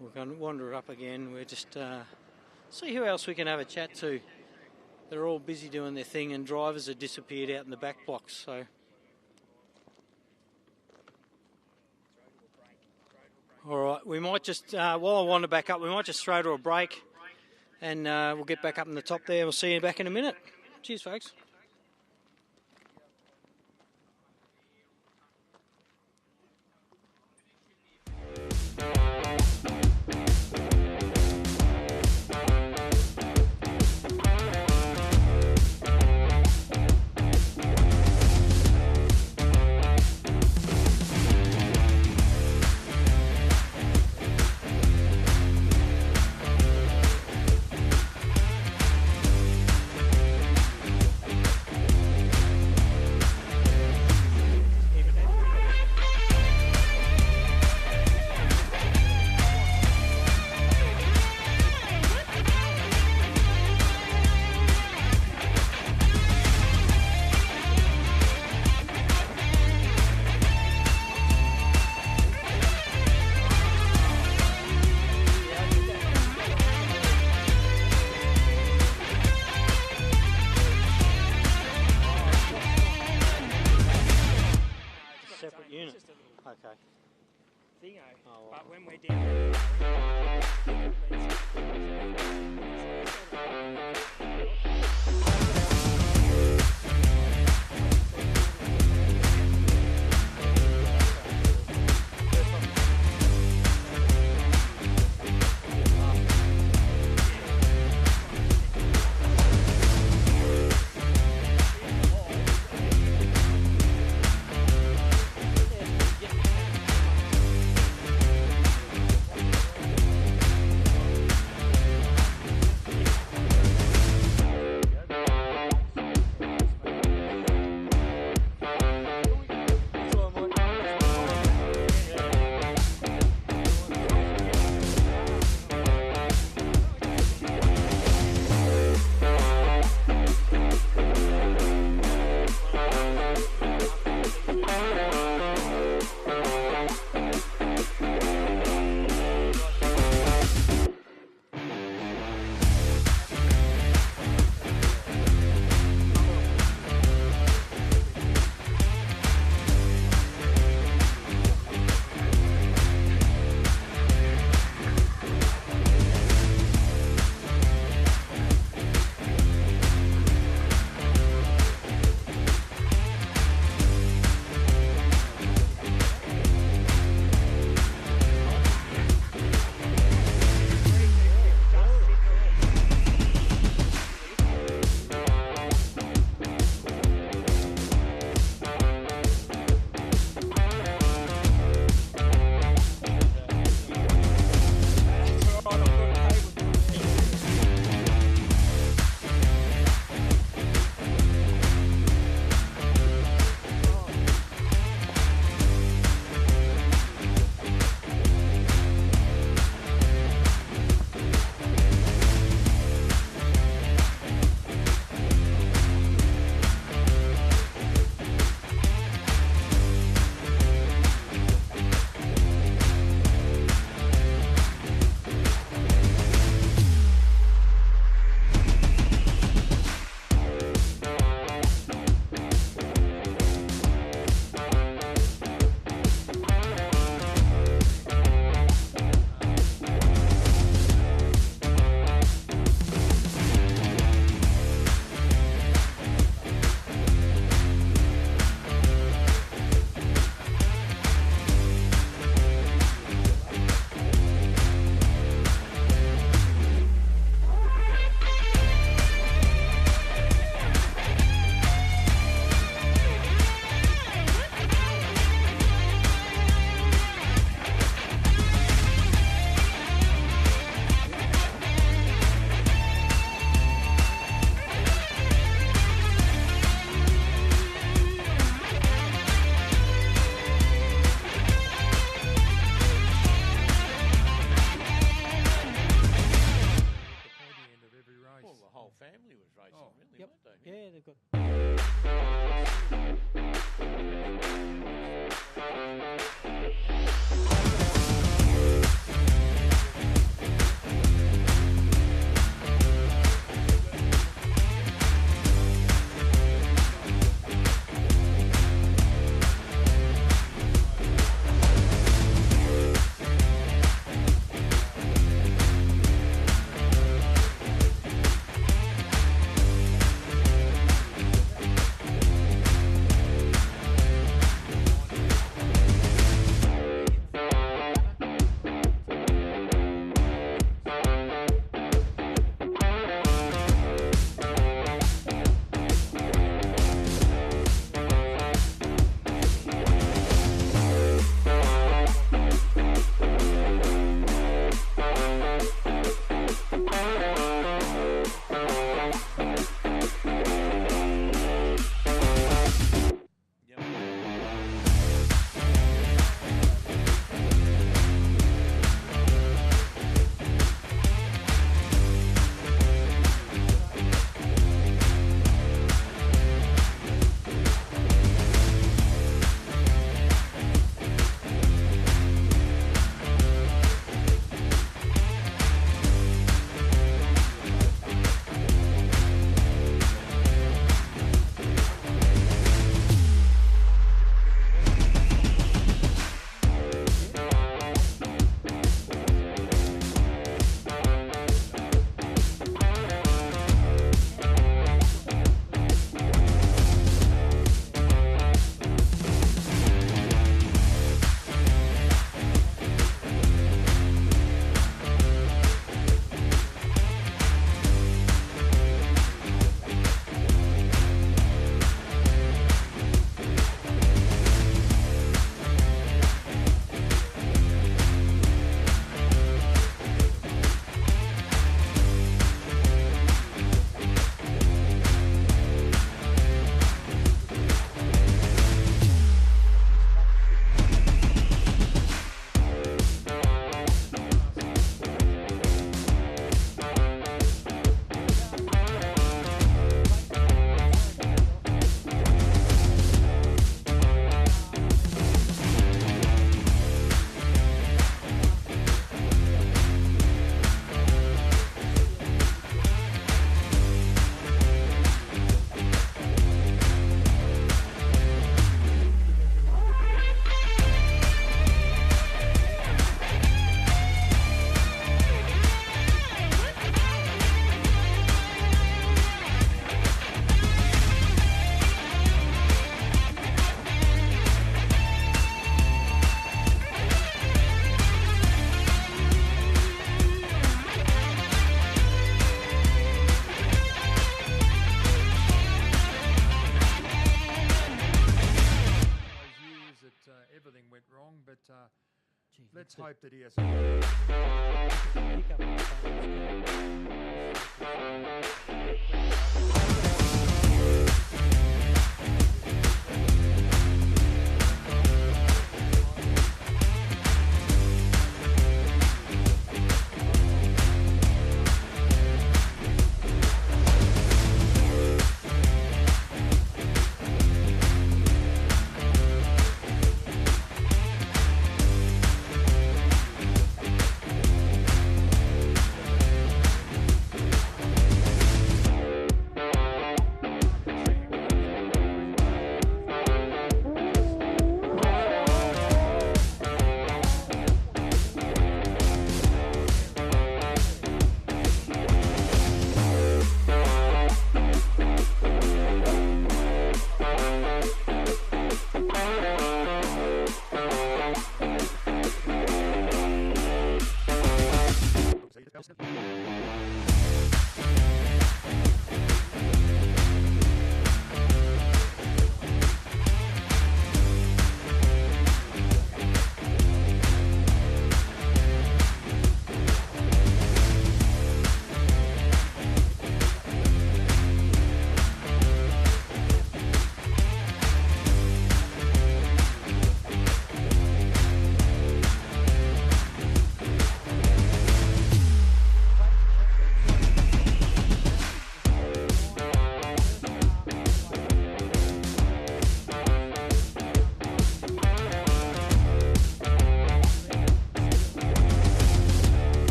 We're going to wander up again. We're just see who else we can have a chat to. They're all busy doing their thing, and drivers have disappeared out in the back blocks. So, all right, we might just while I wander back up, we might just throw to a break, and we'll get back up in the top there. We'll see you back in a minute. Cheers, folks. they've got. Let's hope that he has.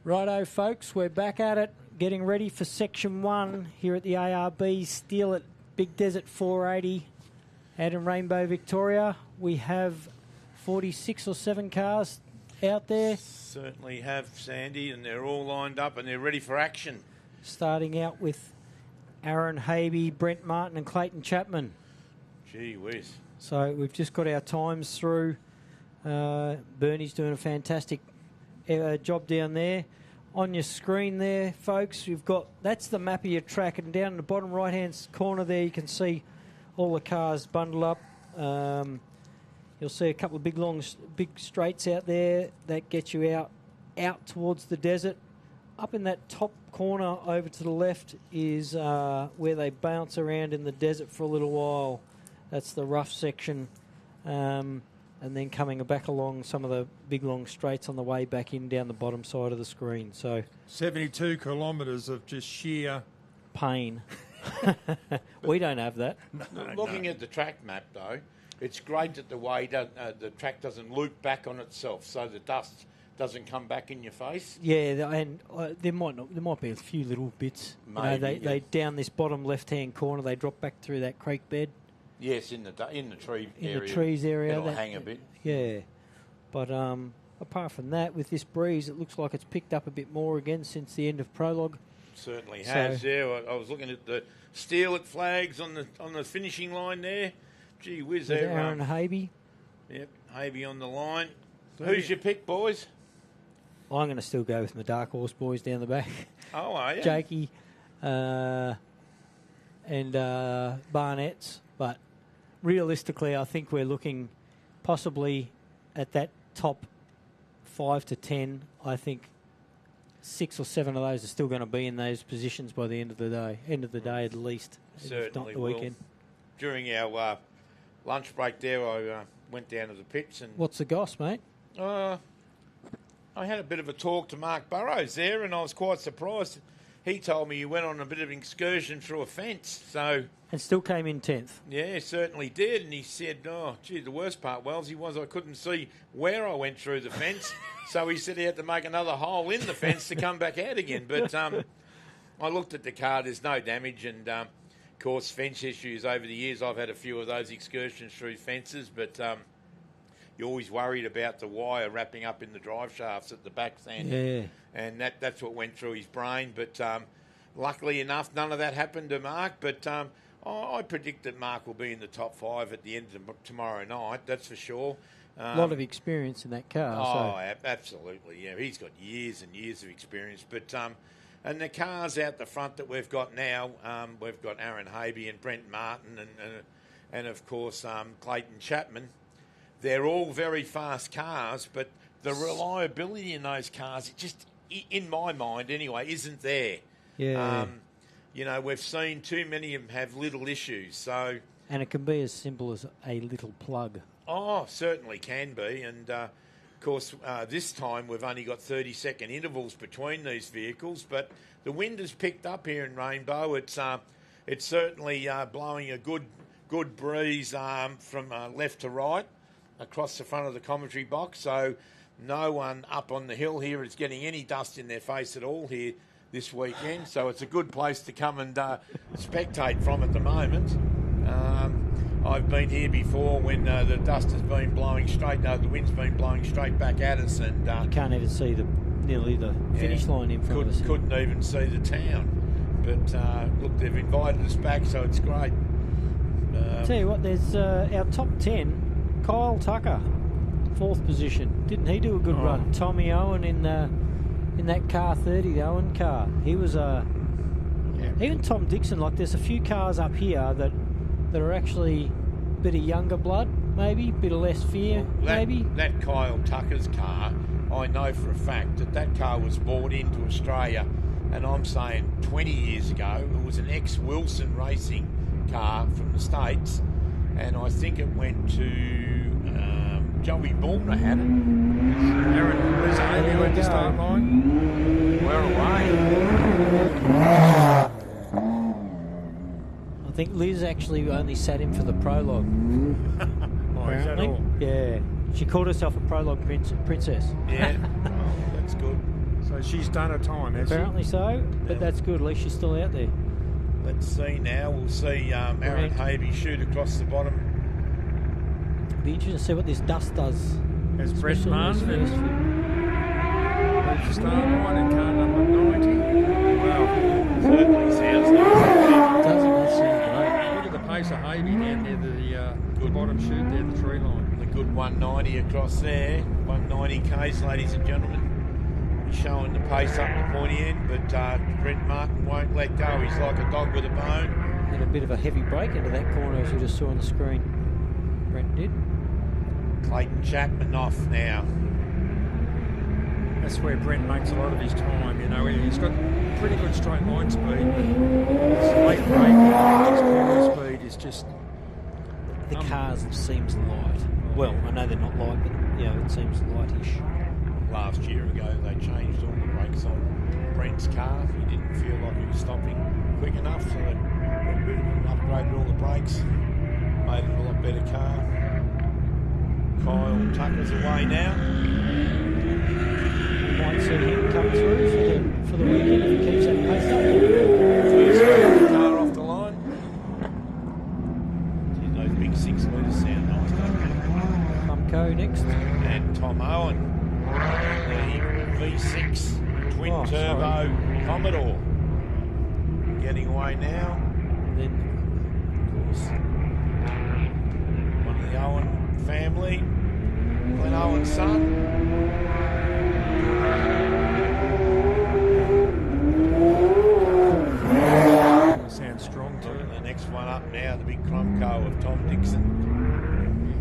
Righto, folks, we're back at it, getting ready for Section 1 here at the ARB Steel at Big Desert 480 out in Rainbow, Victoria. We have 46 or 7 cars out there. Certainly have, Sandy, and they're all lined up and they're ready for action. Starting out with Aaron Habe, Brent Martin and Clayton Chapman. Gee whiz. So we've just got our times through. Bernie's doing a fantastic job down there. On your screen there, folks, you've got, that's the map of your track, and down in the bottom right-hand corner there you can see all the cars bundled up. You'll see a couple of big straights out there that get you out towards the desert. Up in that top corner over to the left is where they bounce around in the desert for a little while. That's the rough section. And then coming back along some of the big long straights on the way back in down the bottom side of the screen. So 72 kilometres of just sheer pain. We don't have that. Looking at the track map, though, it's great that the track doesn't loop back on itself, so the dust doesn't come back in your face. Yeah, and there might be a few little bits. Maybe, they down this bottom left-hand corner, they drop back through that creek bed. Yes, in the tree area. In the trees area. It'll hang a bit. Yeah. But apart from that, with this breeze, it looks like it's picked up a bit more again since the end of Prologue. Certainly has, yeah. I was looking at the steel at flags on the finishing line there. Gee whiz, there. Aaron Habe. Yep, Habe on the line. Who's your pick, boys? I'm going to still go with my Dark Horse boys down the back. Oh, are you? Jakey and Barnett's. But realistically, I think we're looking possibly at that top 5 to 10. I think 6 or 7 of those are still going to be in those positions by the end of the day at least. Certainly if not the weekend. During our lunch break there, I went down to the pits and... What's the goss, mate? I had a bit of a talk to Mark Burrows there, and I was quite surprised. He told me you went on a bit of an excursion through a fence, so... And still came in 10th. Yeah, certainly did. And he said, oh, gee, the worst part, Wellesley, was I couldn't see where I went through the fence. So he said he had to make another hole in the fence to come back out again. But I looked at the car, there's no damage. And, of course, fence issues over the years. I've had a few of those excursions through fences, but you're always worried about the wire wrapping up in the drive shafts at the back, Sandy. Yeah. And that's what went through his brain. But luckily enough, none of that happened to Mark. But... I predict that Mark will be in the top 5 at the end of tomorrow night, that's for sure. A lot of experience in that car. Absolutely, yeah. He's got years and years of experience. But and the cars out the front that we've got now, we've got Aaron Habe and Brent Martin and of course, Clayton Chapman. They're all very fast cars, but the reliability in those cars, it just, in my mind anyway, isn't there. Yeah. You know, we've seen too many of them have little issues, so... And it can be as simple as a little plug. Oh, certainly can be. And, of course, this time we've only got 30-second intervals between these vehicles, but the wind has picked up here in Rainbow. It's certainly blowing a good breeze from left to right across the front of the commentary box, so no one up on the hill here is getting any dust in their face at all here this weekend, so it's a good place to come and spectate from at the moment. I've been here before when the dust has been blowing straight, the wind's been blowing straight back at us, and you can't even see nearly the finish line in front of us. Couldn't even see the town. But look, they've invited us back, so it's great. Tell you what, there's our top 10, Kyle Tucker, 4th position. Didn't he do a good run? Tommy Owen in that car 30, the Owen car. He was even Tom Dixon. Like, there's a few cars up here that are actually a bit of younger blood, maybe, a bit of less fear, maybe. That Kyle Tucker's car, I know for a fact that car was brought into Australia, and I'm saying 20 years ago. It was an ex-Wilson Racing car from the States, and I think it went to Joey Bulmer had it. Aaron, there's Amy at the start line. We're away. I think Liz actually only sat in for the prologue. Is that all? Yeah. She called herself a prologue princess. Yeah, that's good. So she's done her time, has Apparently she? so, but that's good. At least she's still out there. Let's see now. We'll see Aaron Havey shoot across the bottom. Be interesting to see what this dust does. As Brett especially in this Martin first few. leaves the start line in car number 90. Wow. Certainly sounds nice. Doesn't that sound great? Look at the pace of Havey down near the bottom chute there, the tree line. The good 190 across there. 190 Ks, ladies and gentlemen. He's showing the pace up the pointy end, but Brent Martin won't let go. He's like a dog with a bone. And a bit of a heavy break into that corner, as you just saw on the screen. Brent did. Clayton Chapman off now. That's where Brent makes a lot of his time. You know, he's got pretty good straight line speed, but his late braking, his corner speed is just. The cars seems light. Well, I know they're not light, but it seems lightish. Last year ago, they changed all the brakes on Brent's car. He didn't feel like he was stopping quick enough, so they upgraded all the brakes, made it a lot better car. Kyle Tucker's away now. We might see him come through for the weekend if he keeps that pace up. First car off the line. Gee, those big 6 litres sound nice, don't they? Plumco next. And Tom Owen, the V6 twin turbo Commodore, getting away now. Then, of course, one of the Owen family, Glenn Owen's son. Sounds strong too. And the next one up now, the big Crumco of Tom Dixon.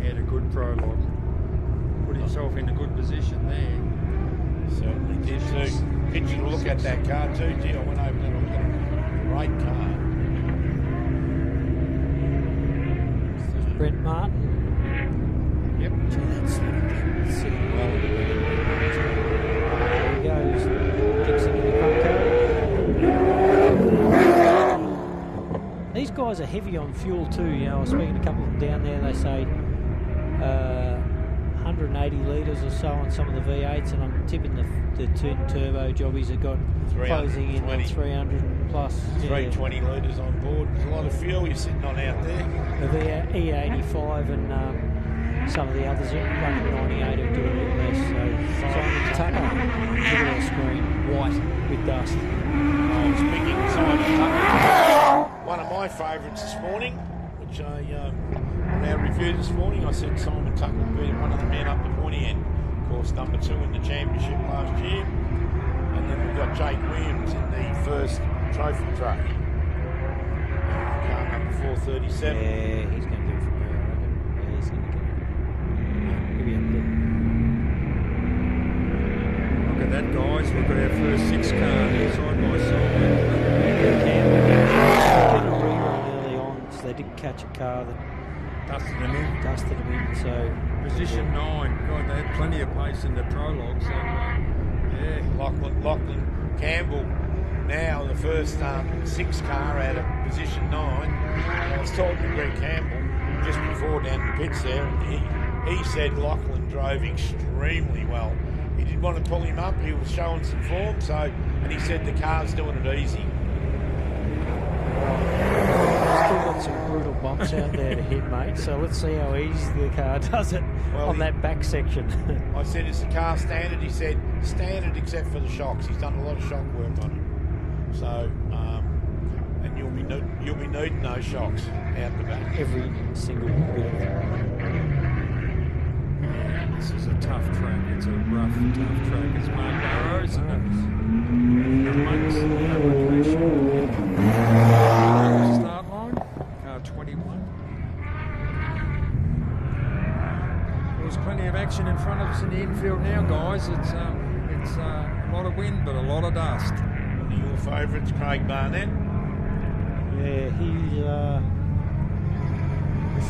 He had a good prologue. Put himself in a good position there. Certainly did too. Picture to look at that car too. Gee, I went over there and looked at it. Great car. There's Brent Martin. Yep. Gee, that's sitting well in the there he goes. Dixon in the Crumco. These guys are heavy on fuel too. I was speaking to a couple of them down there. They say 180 litres or so on some of the V8s, and I'm tipping the twin turbo jobbies have got closing in on 300 plus. 320 litres on board. There's a lot of fuel you're sitting on out there. The E85 and some of the others are running 98 or doing a little less. So Simon Tucker, look at our screen, white with dust. Speaking of Simon Tucker, one of my favourites this morning, which I now reviewed this morning. I said Simon Tucker would be one of the men up the pointy end. Of course, number 2 in the championship last year. And then we've got Jake Williams in the first trophy truck. Car number 437. Yeah, he's going to do it from there, I reckon. Yeah, he's going to get it. He'll be up there. Look at that, guys. We've got our first 6 car side by side. They did a rerun early on, so they did catch a car that dusted them in. So position 9. God, they had plenty of pace in the prologue. So yeah, Lachlan Campbell now the first 6 car out of position 9. I was talking to Greg Campbell just before down the pits there, and he said Lachlan drove extremely well. He didn't want to pull him up. He was showing some form, and he said the car's doing it easy. Still got some brutal bumps out there to hit, mate. So let's see how easy the car does it on that back section. I said, "Is the car standard?" He said, "Standard except for the shocks." He's done a lot of shock work on it. So, and you'll be needing those shocks out the back. Every single bit of it. This is a tough track. It's a rough, tough track. It's Mark Burrows and the monks. Start line, car 21. There's plenty of action in front of us in the infield now, guys. It's a lot of wind, but a lot of dust. One of your favourites, Craig Barnett. Yeah, he's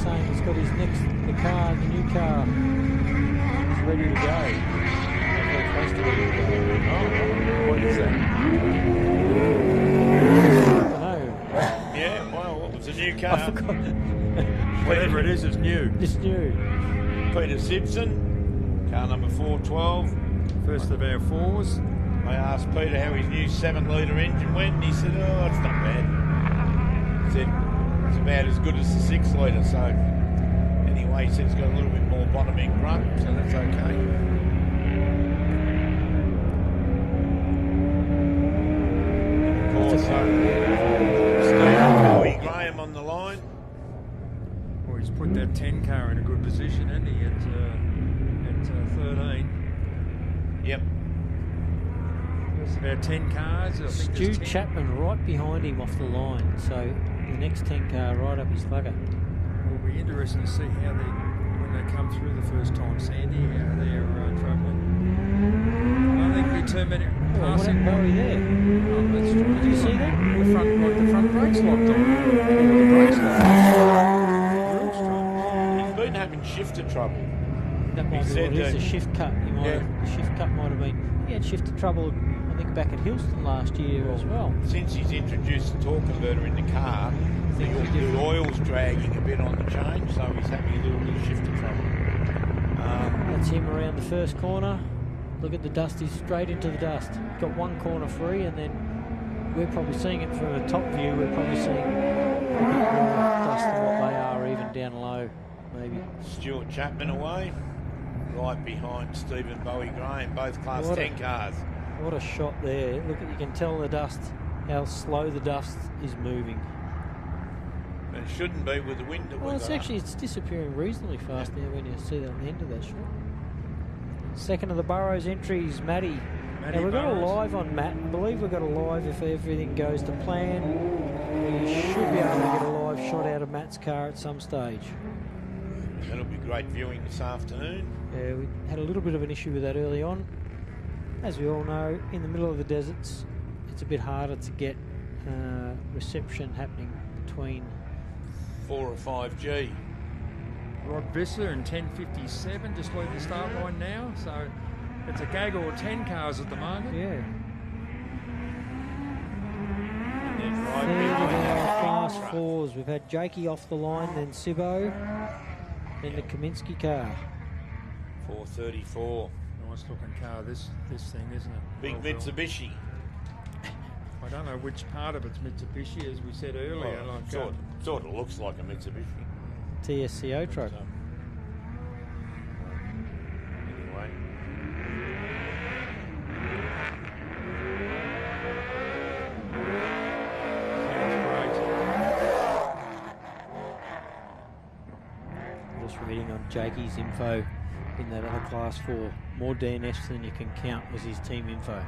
saying he's got his the new car. He's ready to go. Very close to ready to go. Oh, what is that? I don't know. Yeah, well, it was a new car. I forgot. Whatever it is, it's new. It's new. Peter Simpson, car number 412. First of our 4s. I asked Peter how his new 7-litre engine went, and he said, "Oh, it's not bad." He said it's about as good as the 6-litre. So anyway, he said it's got a little bit more bottoming grunt, so that's okay. Of course, Bowie Graham on the line. Well, he's put that 10 car in a good position, hasn't he, at 13? Yep. There's about 10 cars. I think Stu there's 10. Chapman right behind him off the line, so the next 10 car right up his bugger. It'll be interesting to see how when they come through the first time, Sandy, how they're travelling. I think it'll be 2 minutes passing. What Bowie there? Oh, that's true. Did you see that? The front brakes locked on. Or the brakes locked on. He's been having shifter trouble. That might be what it is, a shift cut. The shift cut might have been. He had shifter trouble, I think, back at Hilston last year as well. Since he's introduced the torque converter in the car, the oil's dragging a bit on the change, so he's having a little bit of shifter trouble. That's him around the first corner. Look at the dust, he's straight into the dust. Got one corner free, and then we're probably seeing it from a top view. We're probably seeing a bit more dust than what they are, even down low, maybe. Stuart Chapman away, right behind Stephen Bowie Graham, both class 10 cars. What a shot there. Look, you can tell the dust, how slow the dust is moving. But it shouldn't be with the wind that Well, it's disappearing reasonably fast now when you see that on the end of that shot. Second of the Burrows entries, Matty. Now we've got a live on Matt. I believe we've got a live if everything goes to plan. We should be able to get a live shot out of Matt's car at some stage. That'll be great viewing this afternoon. Yeah, we had a little bit of an issue with that early on. As we all know, in the middle of the deserts, it's a bit harder to get reception happening between 4 or 5G. Rod Visser in 10.57, just leave the start line now. So it's a gaggle of 10 cars at the moment. Yeah. And then right Third of behind our that class truck. fours. We've had Jakey off the line, then Sibbo, then the Kaminsky car. 434. Nice looking car, this thing, isn't it? Big Mitsubishi. I don't know which part of it's Mitsubishi, as we said earlier. Well, sort of looks like a Mitsubishi. TSCO truck. Anyway. Just reading on Jakey's info in that other class 4. More DNFs than you can count was his team info.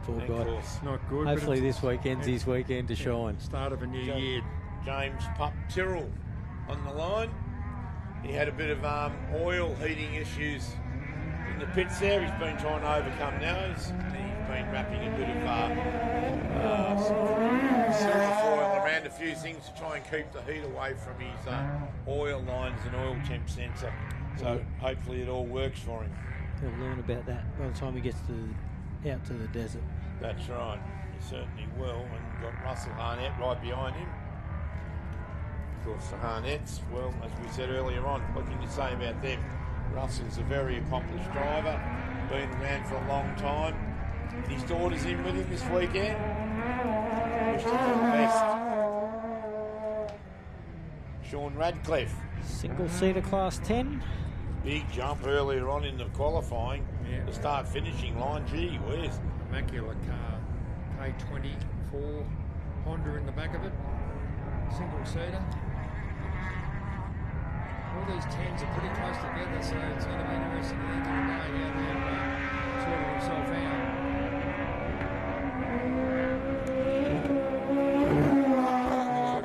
Poor guy. Not good. Hopefully this weekend's his weekend to shine. Start of a new year. James Pup Tyrrell on the line. He had a bit of oil heating issues in the pits there. He's been trying to overcome those. He's been wrapping a bit of silver foil around a few things to try and keep the heat away from his oil lines and oil temp sensor. So hopefully it all works for him. He'll learn about that by the time he gets out to the desert. That's right. He certainly will. And got Russell Harnett right behind him. Of course, the Harnetts, well, as we said earlier on, what can you say about them? Russell's a very accomplished driver, been around for a long time. His daughter's in with him this weekend. Wish him all the best. Sean Radcliffe. Single-seater class 10. Big jump earlier on in the qualifying. Yeah. The start-finishing line, gee whiz. Immaculate car. K24 Honda in the back of it. Single-seater. All these 10s are pretty close together, so it's going to be interesting at the end of the day how they sort themselves out.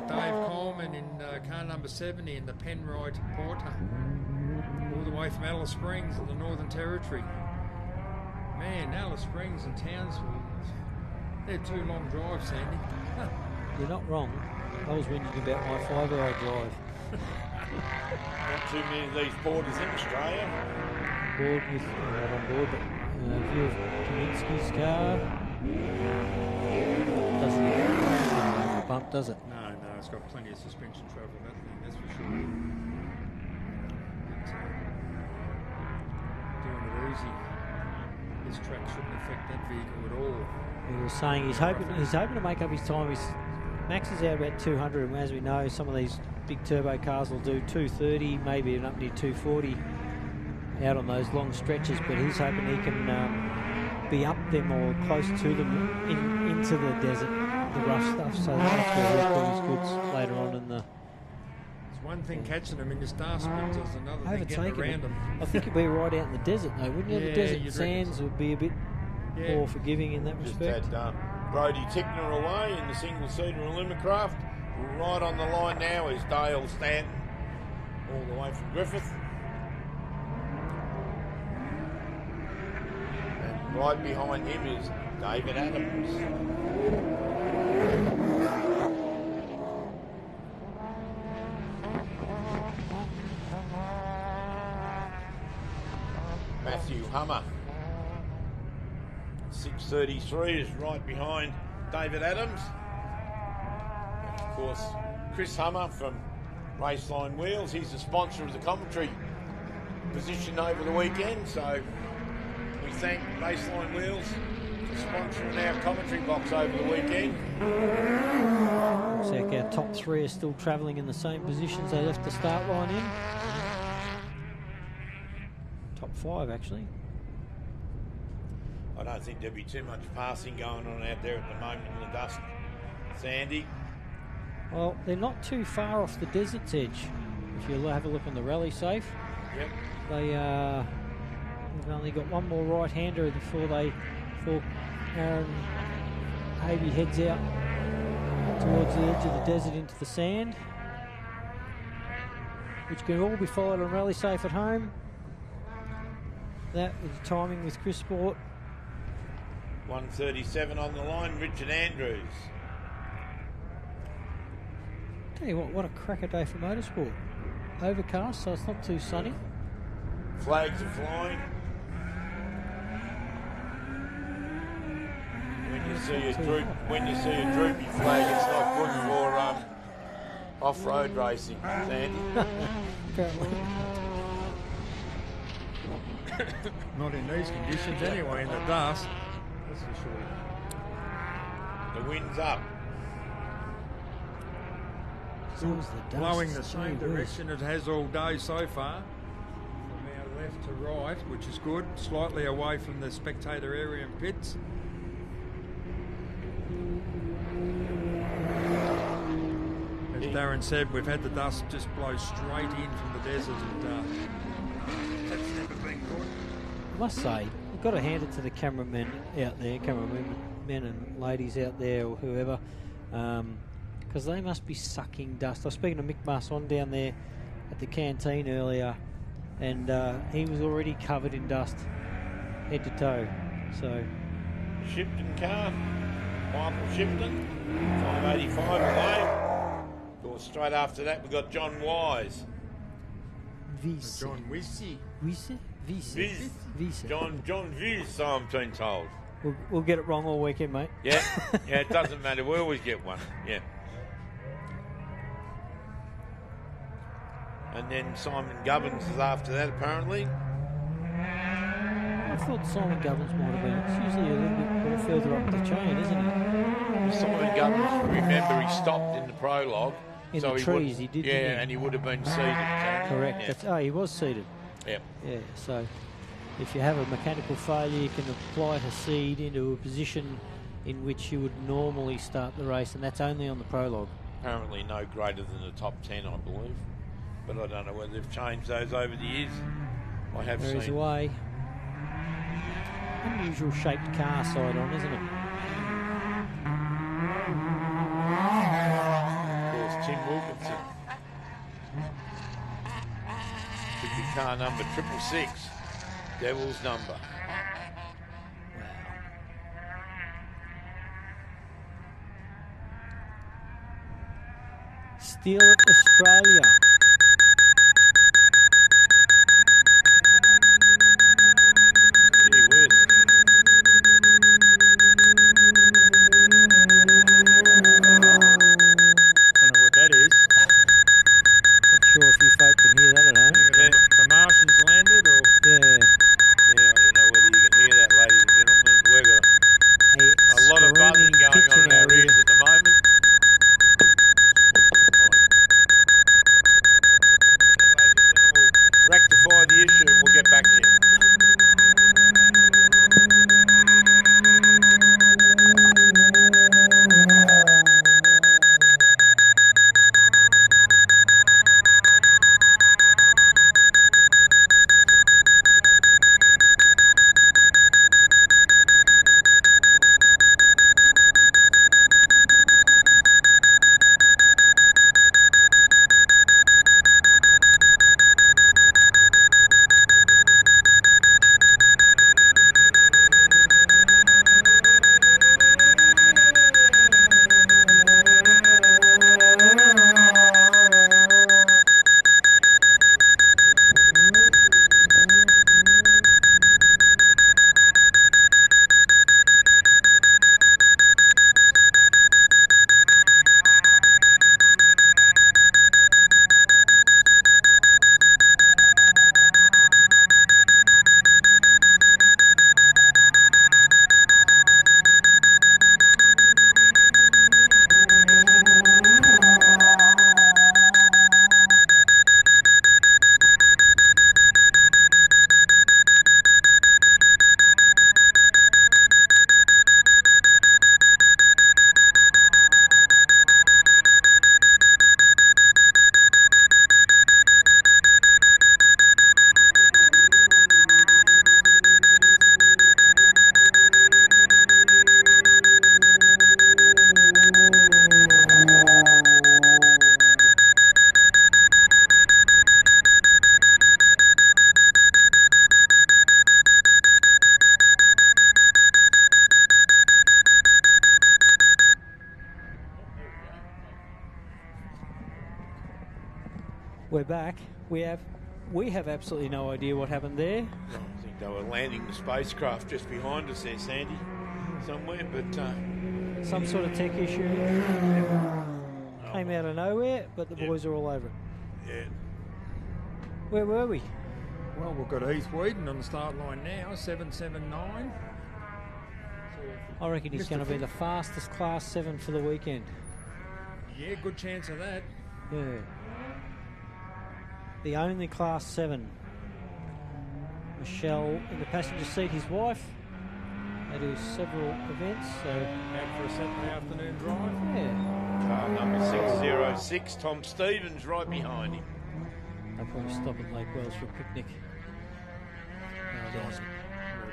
Dave Coleman in car number 70 in the Penrite Porter, all the way from Alice Springs in the Northern Territory. Man, Alice Springs and Townsville, they're 2 long drives, Sandy. You're not wrong. I was whinging about my 5-hour drive. Not too many of these porters in Australia. Board with, not on board, but view of Kaminsky's car. Doesn't have a bump, does it? No, it's got plenty of suspension travel, that thing, that's for sure. Doing it easy. this track shouldn't affect that vehicle at all. He was saying he's hoping to make up his time. Max is out about 200, and as we know, some of these big turbo cars will do 230, maybe even up near 240 out on those long stretches. But he's hoping he can be up them or close to them into the desert, the rough stuff. So that's where he'll put his goods later on in the. It's one thing catching them in the star splits, there's another thing getting around them. I think it'd be right out in the desert, though, wouldn't you? Yeah, The desert you'd sands would be a bit more forgiving in that Just respect. had Brody Tickner away in the single-seater Illumicraft. Right on the line now is Dale Stanton, all the way from Griffith. And right behind him is David Adams. Matthew Hummer. 6:33 is right behind David Adams. And of course, Chris Hummer from Raceline Wheels. He's the sponsor of the commentary position over the weekend. So we thank Raceline Wheels for sponsoring our commentary box over the weekend. Looks like our top three are still travelling in the same positions they left the start line in. Top five, actually. I don't think there'll be too much passing going on out there at the moment in the dust, Sandy. Well, they're not too far off the desert's edge. If you have a look on the rally safe, Yep. they've only got one more right-hander before Aaron Havey heads out towards the edge of the desert into the sand, which can all be followed on rally safe at home. That with the timing with Chris Sport. 137 on the line, Richard Andrews. Tell you what a cracker day for motorsport. Overcast, so it's not too sunny. Flags are flying. When you see a droopy flag, it's not good for off-road racing, Sandy. Apparently. Not in these conditions anyway, in the dust. That's for sure. The wind's up. Blowing the same direction it has all day so far. From our left to right, which is good. Slightly away from the spectator area and pits. As Darren said, we've had the dust just blow straight in from the desert, and that's never been good. I must say, we've got to hand it to the cameramen out there, cameramen and ladies out there or whoever, because they must be sucking dust. I was speaking to Mick Masson down there at the canteen earlier, and he was already covered in dust, head to toe. So, Shipton car, Michael Shipton, 585 away. Of course, straight after that we've got John Wise. John Wissy. John Viz, I'm being told. We'll get it wrong all weekend, mate. Yeah, it doesn't matter. We always get one. Yeah. And then Simon Gubbins is after that, apparently. I thought Simon Gubbins might have been. It's usually a little bit more further up the chain, isn't it? Simon Gubbins, remember, he stopped in the prologue. In so the trees, he did. Yeah, and he would have been seated. Correct. Yeah. He was seated. Yep. Yeah, so if you have a mechanical failure, you can apply to seed into a position in which you would normally start the race, and that's only on the prologue. Apparently no greater than the top 10, I believe. But I don't know whether they've changed those over the years. I have there is seen. a way. Unusual shaped car side on, isn't it? Of course, Tim Wilkinson. Could be car number 666. Devil's number. Steal it, Australia. Gee whiz. Don't know what that is. Not sure if you folk can hear that or not. The Martians landed, or Yeah, I don't know whether you can hear that, ladies We're back. We have absolutely no idea what happened there. I think they were landing the spacecraft just behind us there, Sandy, somewhere, but... Some sort of tech issue came out of nowhere, but the boys are all over it. Yeah. Where were we? Well, we've got Heath Whedon on the start line now, 7.79. I reckon he's going to be the fastest Class 7 for the weekend. Yeah, good chance of that. Yeah. The only Class 7. Michelle in the passenger seat, his wife. They do several events, so... Out for a Saturday afternoon drive? Yeah. Car number 606, Tom Stevens right behind him. They'll probably stop at Lake Wells for a picnic. It'll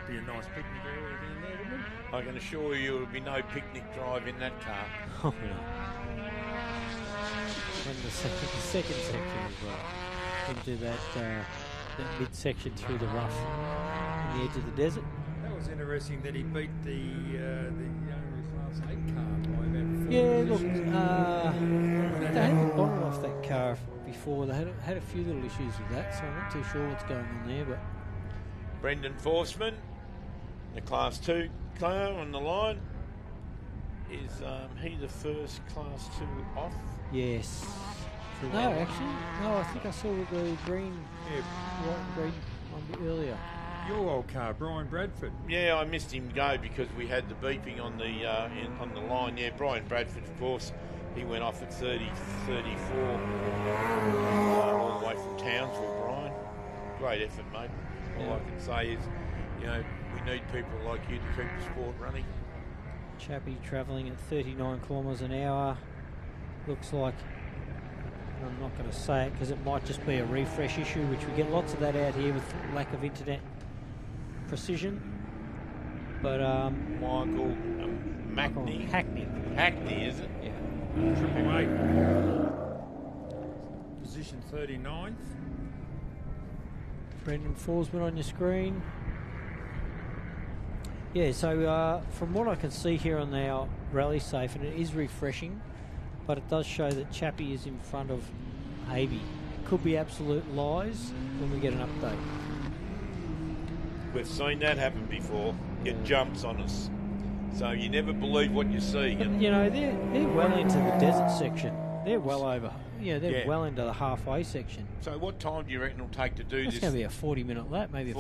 be a nice picnic area down there, wouldn't it? I can assure you there'll be no picnic drive in that car. Oh, no. And the second section as well. Into that midsection through the rough on the edge of the desert. That was interesting that he beat the only Class 8 car by about 4 Yeah, look, positions. they had the bonnet off that car before. They had a few little issues with that, so I'm not too sure what's going on there. But Brendan Forsman, the Class 2 car on the line. Is he the first Class 2 off? yes. No, actually, no. I think I saw the green, green one earlier. Your old car, Brian Bradford. Yeah, I missed him go because we had the beeping on the on the line. Yeah, Brian Bradford, of course, he went off at 34, all the way from Townsville. Brian, great effort, mate. All I can say is, you know, we need people like you to keep the sport running. Chappie travelling at 39 kilometres an hour. Looks like, I'm not going to say it because it might just be a refresh issue, which we get lots of that out here with lack of internet precision. But Michael Hackney, is it? Yeah. Triple 8. Position 39th. Brendan Forsman on your screen. Yeah, so from what I can see here on our rally safe, and it is refreshing, but it does show that Chappie is in front of AB. Could be absolute lies when we get an update. We've seen that happen before. It jumps on us. So you never believe what you see. But, you know, they're well into the desert section. They're well over. They're well into the halfway section. So what time do you reckon it'll take to do That's this? going to be a 40-minute lap, maybe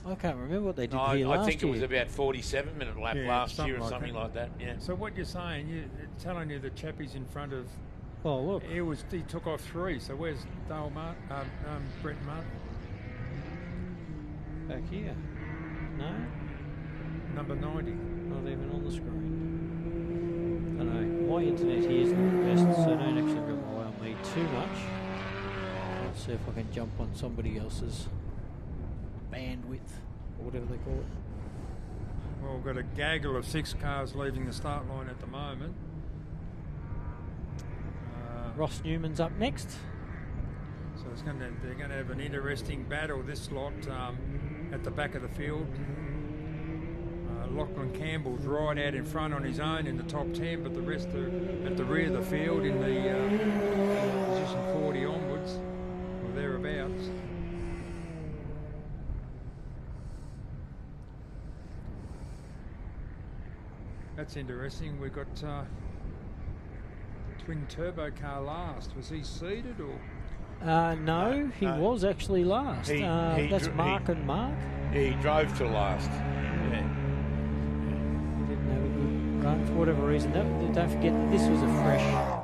I can't remember what they did here last year. I think it was about 47-minute lap last year or like something like that. Yeah. So what you're saying, telling you that Chappie's in front of... Well, look. He took off 3, so where's Brent Martin? Back here. No? Number 90. Not even on the screen. I know. My internet here is not the best, so don't actually rely on me too much. Let's see if I can jump on somebody else's bandwidth, or whatever they call it. Well, we've got a gaggle of 6 cars leaving the start line at the moment. Ross Newman's up next. So they're going to have an interesting battle this lot at the back of the field. Lachlan Campbell's right out in front on his own in the top 10, but the rest are at the rear of the field in the position 40 onwards, or thereabouts. That's interesting. We've got twin turbo car last. Was he seated or? No, he was actually last. That's Mark and Mark. Yeah, he drove to last. Yeah. Didn't have a good run for whatever reason. Don't forget, this was a fresh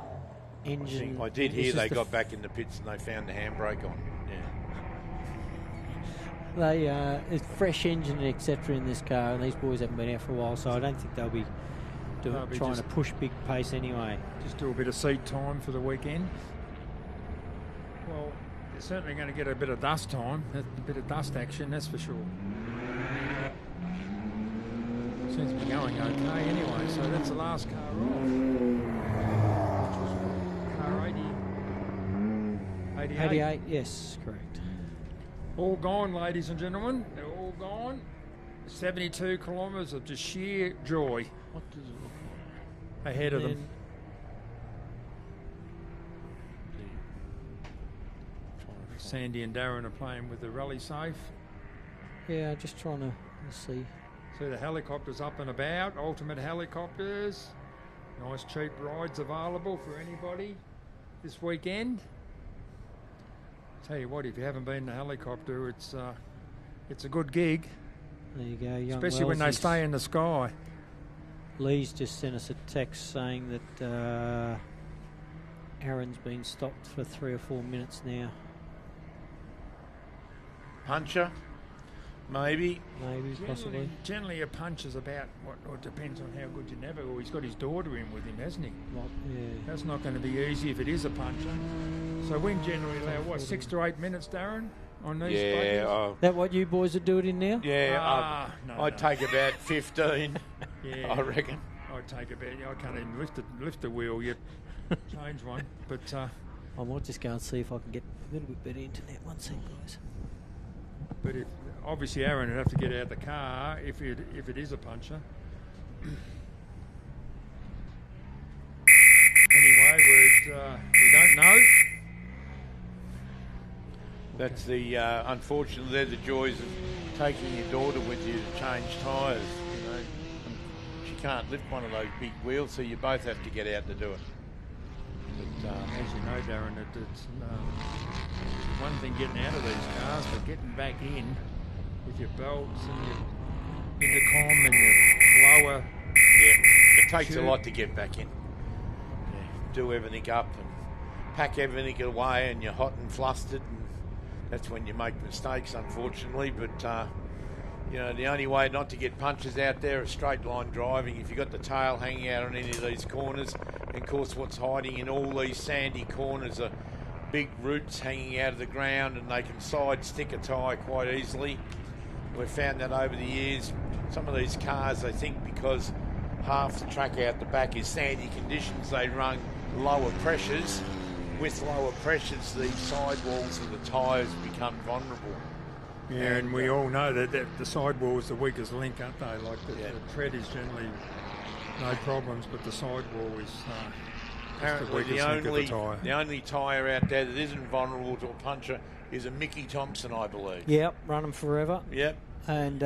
engine. I did hear they got back in the pits and they found the handbrake on. Yeah. It's fresh engine, etc. in this car, and these boys haven't been out for a while, so I don't think they'll be trying to push big pace anyway. Just do a bit of seat time for the weekend. Well, they're certainly going to get a bit of dust time, a bit of dust action, that's for sure. Seems to be going okay anyway, so that's the last car off. Which was car 88. 88, yes, correct. All gone, ladies and gentlemen. They're all gone. 72 kilometres of just sheer joy. What does it look like? Ahead of them. Sandy and Darren are playing with the rally safe. Yeah, just trying to see. See the helicopters up and about, ultimate helicopters. Nice cheap rides available for anybody this weekend. Tell you what, if you haven't been in a helicopter, it's a good gig. There you go, young especially when they Wellesley's. stay in the sky. Lee's just sent us a text saying that Aaron's been stopped for 3 or 4 minutes now. Puncher, maybe. Maybe, possibly. Generally a puncher's about, or it depends on how good you navigate. Well, he's got his daughter in with him, hasn't he? Yeah. That's not going to be easy if it is a puncher. So we generally allow, 6 to 8 minutes, Darren, on these buggies? That what you boys are doing in now? Yeah, I'd take about 15, Yeah. I reckon. I'd take about, I can't even lift the wheel yet. Change one, but I might just go and see if I can get a little bit better internet. One sec, guys. But if, obviously Aaron would have to get out of the car if it is a puncher. Anyway, we don't know. That's the unfortunately, they're the joys of taking your daughter with you to change tyres. You know, she can't lift one of those big wheels, so you both have to get out to do it. But, as you know, Darren, it's one thing getting out of these cars, but getting back in with your belts and your intercom and your blower. Yeah, it takes Tube. a lot to get back in. Yeah, do everything up and pack everything away, and you're hot and flustered, and that's when you make mistakes, unfortunately. But you know, the only way not to get punches out there is straight line driving. If you've got the tail hanging out on any of these corners, and of course what's hiding in all these sandy corners are big roots hanging out of the ground, and they can side stick a tyre quite easily. We've found that over the years. Some of these cars, I think because half the track out the back is sandy conditions, they run lower pressures. With lower pressures, the sidewalls of the tyres become vulnerable. Yeah, and we all know that the sidewall is the weakest link, aren't they? Like the tread is generally no problems, but the sidewall is the Apparently weakest link of the tyre. the only tyre out there that isn't vulnerable to a puncher is a Mickey Thompson, I believe. Yep, run them forever. Yep. And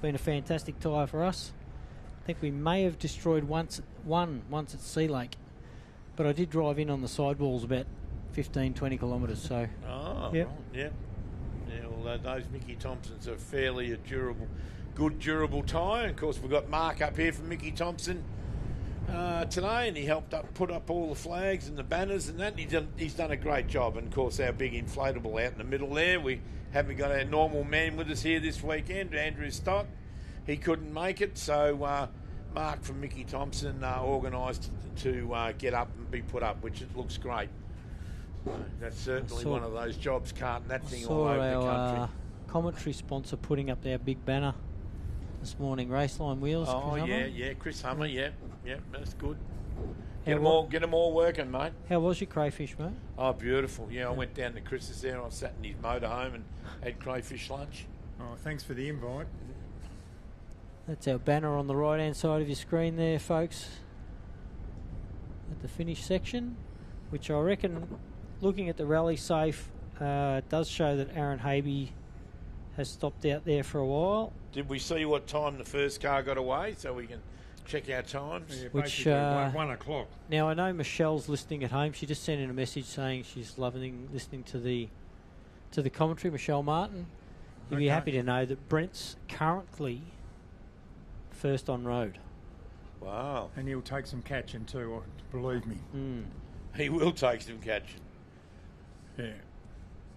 been a fantastic tyre for us. I think we may have destroyed once at Sea Lake, but I did drive in on the sidewalls about 15, 20 kilometres. So. Oh, yep. right, yeah. Yeah, well, those Mickey Thompsons are fairly a good durable tyre. And of course, we've got Mark up here from Mickey Thompson today, and he helped put up all the flags and the banners and that. And he's done a great job. And of course, our big inflatable out in the middle there. We haven't got our normal man with us here this weekend, Andrew Stott. He couldn't make it, so Mark from Mickey Thompson organised to get up and be put up, which it looks great. That's certainly one of those jobs, carting that thing all over the country. Commentary sponsor putting up their big banner this morning, Raceline Wheels. Oh, Chris Hummer, yeah, that's good. Get them all working, mate. How was your crayfish, mate? Oh, beautiful. Yeah, I went down to Chris's there, and I sat in his motorhome and had crayfish lunch. Oh, thanks for the invite. That's our banner on the right-hand side of your screen there, folks, at the finish section, which I reckon, looking at the rally safe, does show that Aaron Habe has stopped out there for a while. Did we see what time the first car got away so we can check our times? Yeah, Which 1 o'clock. Now I know Michelle's listening at home. She just sent in a message saying she's loving listening to the commentary. Michelle Martin, you'd be happy to know that Brent's currently first on road. Wow! And he'll take some catching too. Believe me. He will take some catching. Yeah.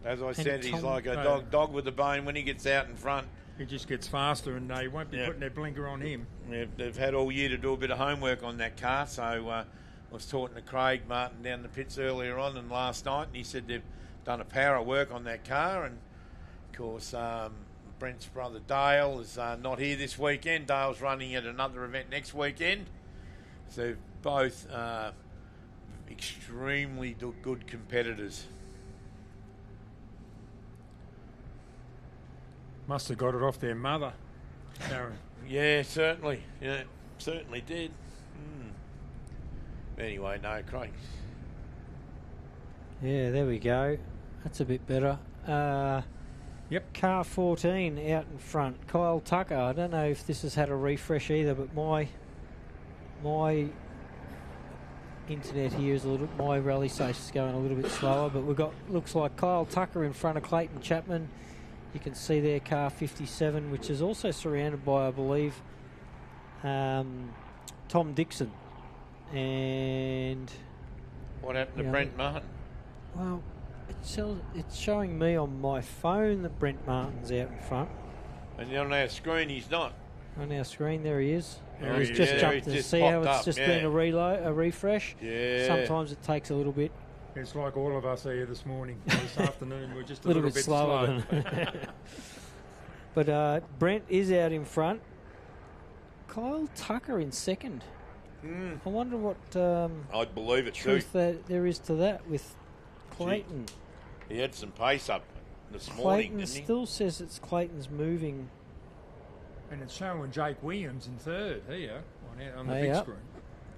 As I said, he's like a dog with a bone when he gets out in front. He just gets faster, and they won't be putting their blinker on him. Yeah, they've had all year to do a bit of homework on that car. So I was talking to Craig Martin down the pits earlier on and last night, and he said they've done a power of work on that car. And of course, Brent's brother Dale is not here this weekend. Dale's running at another event next weekend. So both extremely good competitors. Must have got it off their mother, Darren. Yeah, certainly. Yeah, certainly did. Anyway, no, Craig. Yeah, there we go. That's a bit better. Yep. Car 14 out in front. Kyle Tucker. I don't know if this has had a refresh either, but my internet here is my rally safe is going a little bit slower, but we've got, looks like Kyle Tucker in front of Clayton Chapman. You can see there car 57, which is also surrounded by, I believe, Tom Dixon. And what happened to Brent Martin? Well, it's showing me on my phone that Brent Martin's out in front. And on our screen, he's not. On our screen, there he is. Oh, He's just jumped to see how it's just been a refresh. Yeah. Sometimes it takes a little bit. It's like all of us here this morning, this afternoon. We're just a little bit slower. But Brent is out in front. Kyle Tucker in second. I wonder what I'd believe it truth that there is to that with Clayton. Gee, he had some pace up this Clayton morning, didn't he? still says it's Clayton's moving. And it's showing Jake Williams in third here on the big screen.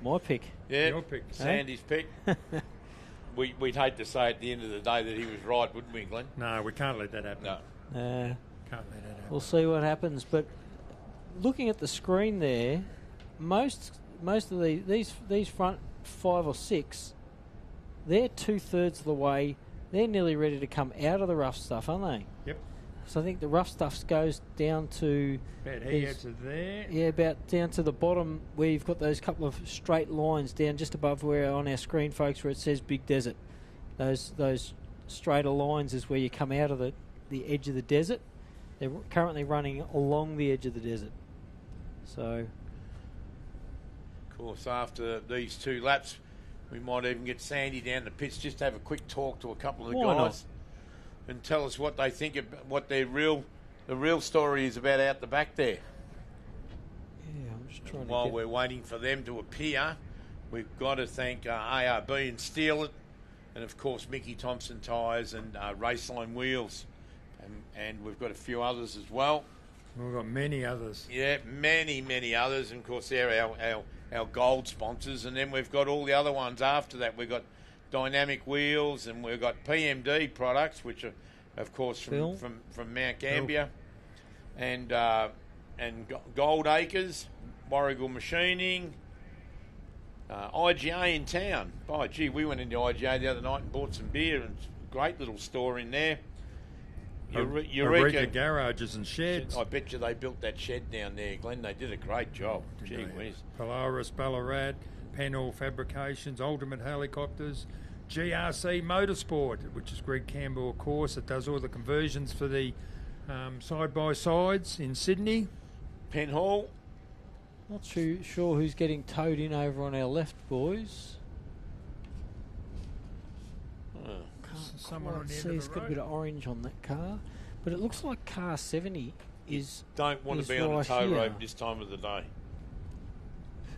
My pick. Yeah, your pick. Sandy's pick. We'd hate to say at the end of the day that he was right, wouldn't we, Glenn? No, we can't let that happen. No. Can't let that happen. We'll see what happens. But looking at the screen there, most of these front 5 or 6, they're 2/3 of the way. They're nearly ready to come out of the rough stuff, aren't they? Yep. So I think the rough stuff goes down to about here to there. Yeah, about down to the bottom where you've got those couple of straight lines down just above where on our screen, folks, where it says Big Desert. Those straighter lines is where you come out of the edge of the desert. They're currently running along the edge of the desert. So, Of course, after these 2 laps, we might even get Sandy down the pits just to have a quick talk to a couple of the Why guys and tell us what they think, what the real story is about out the back there. Yeah, I'm just trying While we're waiting for them to appear, we've got to thank ARB and Steal It, and of course Mickey Thompson Tyres and Raceline Wheels, and we've got a few others as well. We've got many others. Yeah, many others, and of course they're our gold sponsors, and then we've got all the other ones after that. We've got Dynamic Wheels, and we've got PMD products, which are, of course, from Mount Gambier, and Gold Acres, Warrigal Machining, IGA in town. By gee, we went into IGA the other night and bought some beer, and great little store in there. Eureka Garages and Sheds. I bet you they built that shed down there, Glenn. They did a great job. Gee whiz. Polaris, Ballarat, Penhall Fabrications, Ultimate Helicopters, GRC Motorsport, which is Greg Campbell, of course. It does all the conversions for the side-by-sides in Sydney. Penhall. Not sure who's getting towed in over on our left, boys. Someone on the end of It's got a bit of orange on that car, but it looks like car 70 is. Don't want to be on a tow road this time of the day.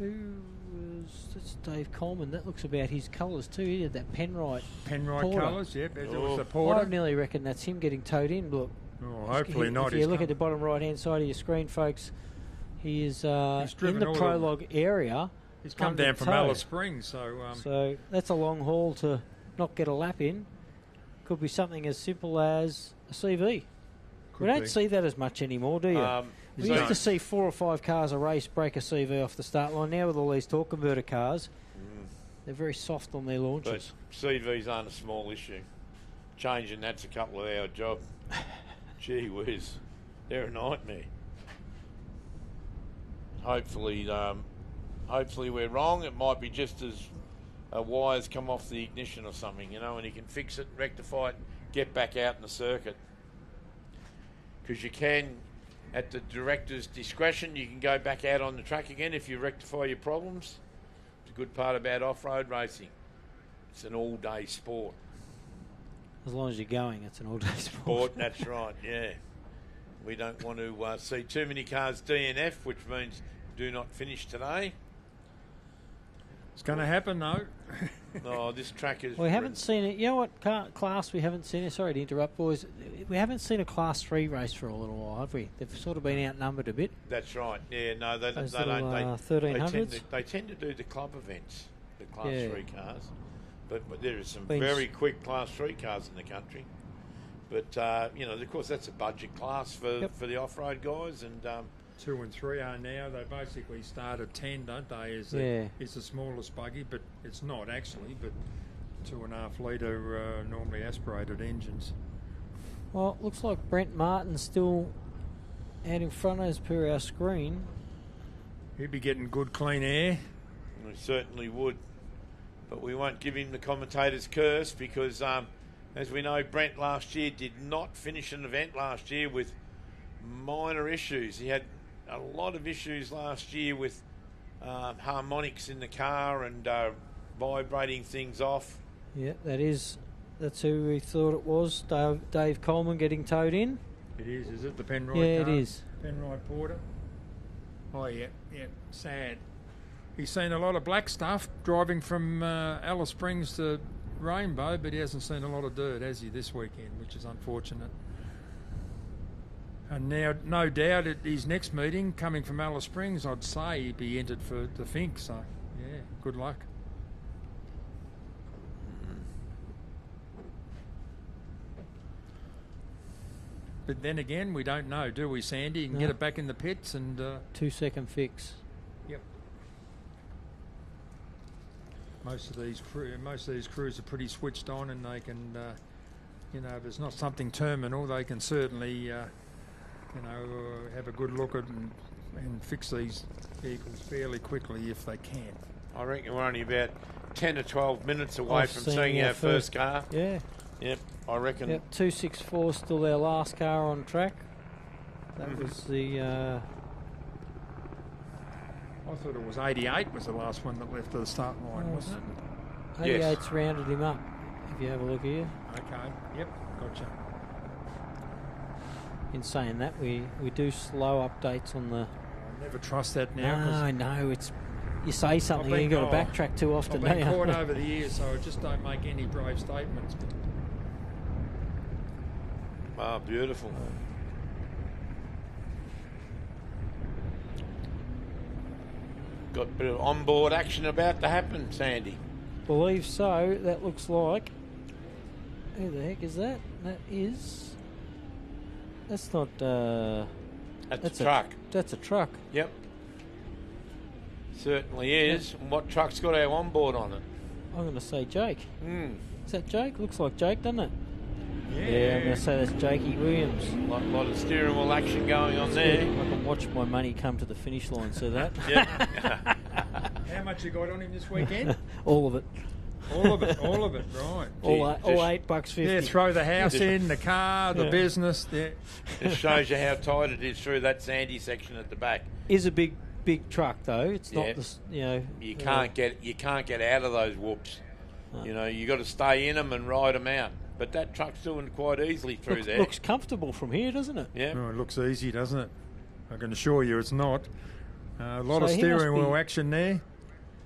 That's Dave Coleman. That looks about his colours too. He had that Penrite colours, yep. It was the Porter. I nearly reckon that's him getting towed in. Look. Oh, hopefully not. If you look at the bottom right-hand side of your screen, folks, he is in the Prologue area. He's come down from Alice Springs, so that's a long haul to not get a lap in. Could be something as simple as a CV. We don't see that as much anymore, do you? We used to see 4 or 5 cars a race break a CV off the start line. Now with all these torque converter cars, they're very soft on their launches. But CVs aren't a small issue. Changing that's a couple of hour job. Gee whiz, they're a nightmare. Hopefully we're wrong. It might be just as wires come off the ignition or something, and you can fix it, rectify it, get back out in the circuit. Because you can, at the director's discretion, you can go back out on the track again if you rectify your problems. It's a good part about off-road racing. It's an all-day sport. As long as you're going, it's an all-day sport. That's right, yeah. We don't want to see too many cars DNF, which means do not finish today. It's going to happen, though. No, this track is... We haven't seen it. You know what class we haven't seen? Sorry to interrupt, boys. We haven't seen a Class 3 race for a little while, have we? They've sort of been outnumbered a bit. That's right. Yeah, no, they don't. 1300s? They tend to do the club events, the Class 3 cars. But there are some very quick Class 3 cars in the country. But, you know, of course, that's a budget class for the off-road guys. And 2 and 3 are now. They basically start at 10, don't they? It's the smallest buggy, but it's not actually. But 2.5 litre normally aspirated engines. Well, it looks like Brent Martin's still out in front as per our screen. He'd be getting good clean air. We certainly would. But we won't give him the commentator's curse because, as we know, Brent last year did not finish an event last year with minor issues. He had a lot of issues last year with harmonics in the car and vibrating things off. Yeah, that's who we thought it was. Dave Coleman getting towed in. It is it the Penrite Yeah, car? it is. Penrite Porter. Oh, yeah, sad. He's seen a lot of black stuff driving from Alice Springs to Rainbow, but he hasn't seen a lot of dirt, has he, this weekend, which is unfortunate. And now, no doubt, at his next meeting, coming from Alice Springs, I'd say he'd be entered for the Fink, so, yeah, good luck. But then again, we don't know, do we, Sandy? You can get it back in the pits and... 2-second fix. Yep. Most of these crews are pretty switched on, and they can, you know, if it's not something terminal, they can certainly, you know, have a good look at and fix these vehicles fairly quickly if they can. I reckon we're only about 10 to 12 minutes away from seeing our first car. Yeah. Yep, I reckon. Yep, 264 still our last car on track. That was the... I thought it was 88 was the last one that left the start line, wasn't it? 88's rounded him up, if you have a look here. Okay, yep, gotcha. In saying that, we do slow updates on the... I never trust that now. No, I know, it's... You say something, you've got to backtrack too often, I've been don't you? caught over the years, so I just don't make any brave statements. Ah, beautiful. Got a bit of onboard action about to happen, Sandy. Believe so. That looks like... Who the heck is that? That's not... That's a truck. That's a truck. Yep. Certainly is. And what truck's got our onboard on it? I'm going to say Jake. Is that Jake? Looks like Jake, doesn't it? Yeah. I'm going to say that's Jakey Williams. A lot of steering wheel action going on there. I can watch my money come to the finish line, see that? How much you got on him this weekend? All of it. All of it, right. All $8.50. Yeah, throw the house in, the car, the business. Yeah. It shows you how tight it is through that sandy section at the back. Is a big truck though. It's not the, you know. You can't get out of those whoops. No. You know, you got to stay in them and ride them out. But that truck's doing quite easily through there. Looks comfortable from here, doesn't it? Yeah. Oh, it looks easy, doesn't it? I can assure you it's not. A lot of steering wheel action there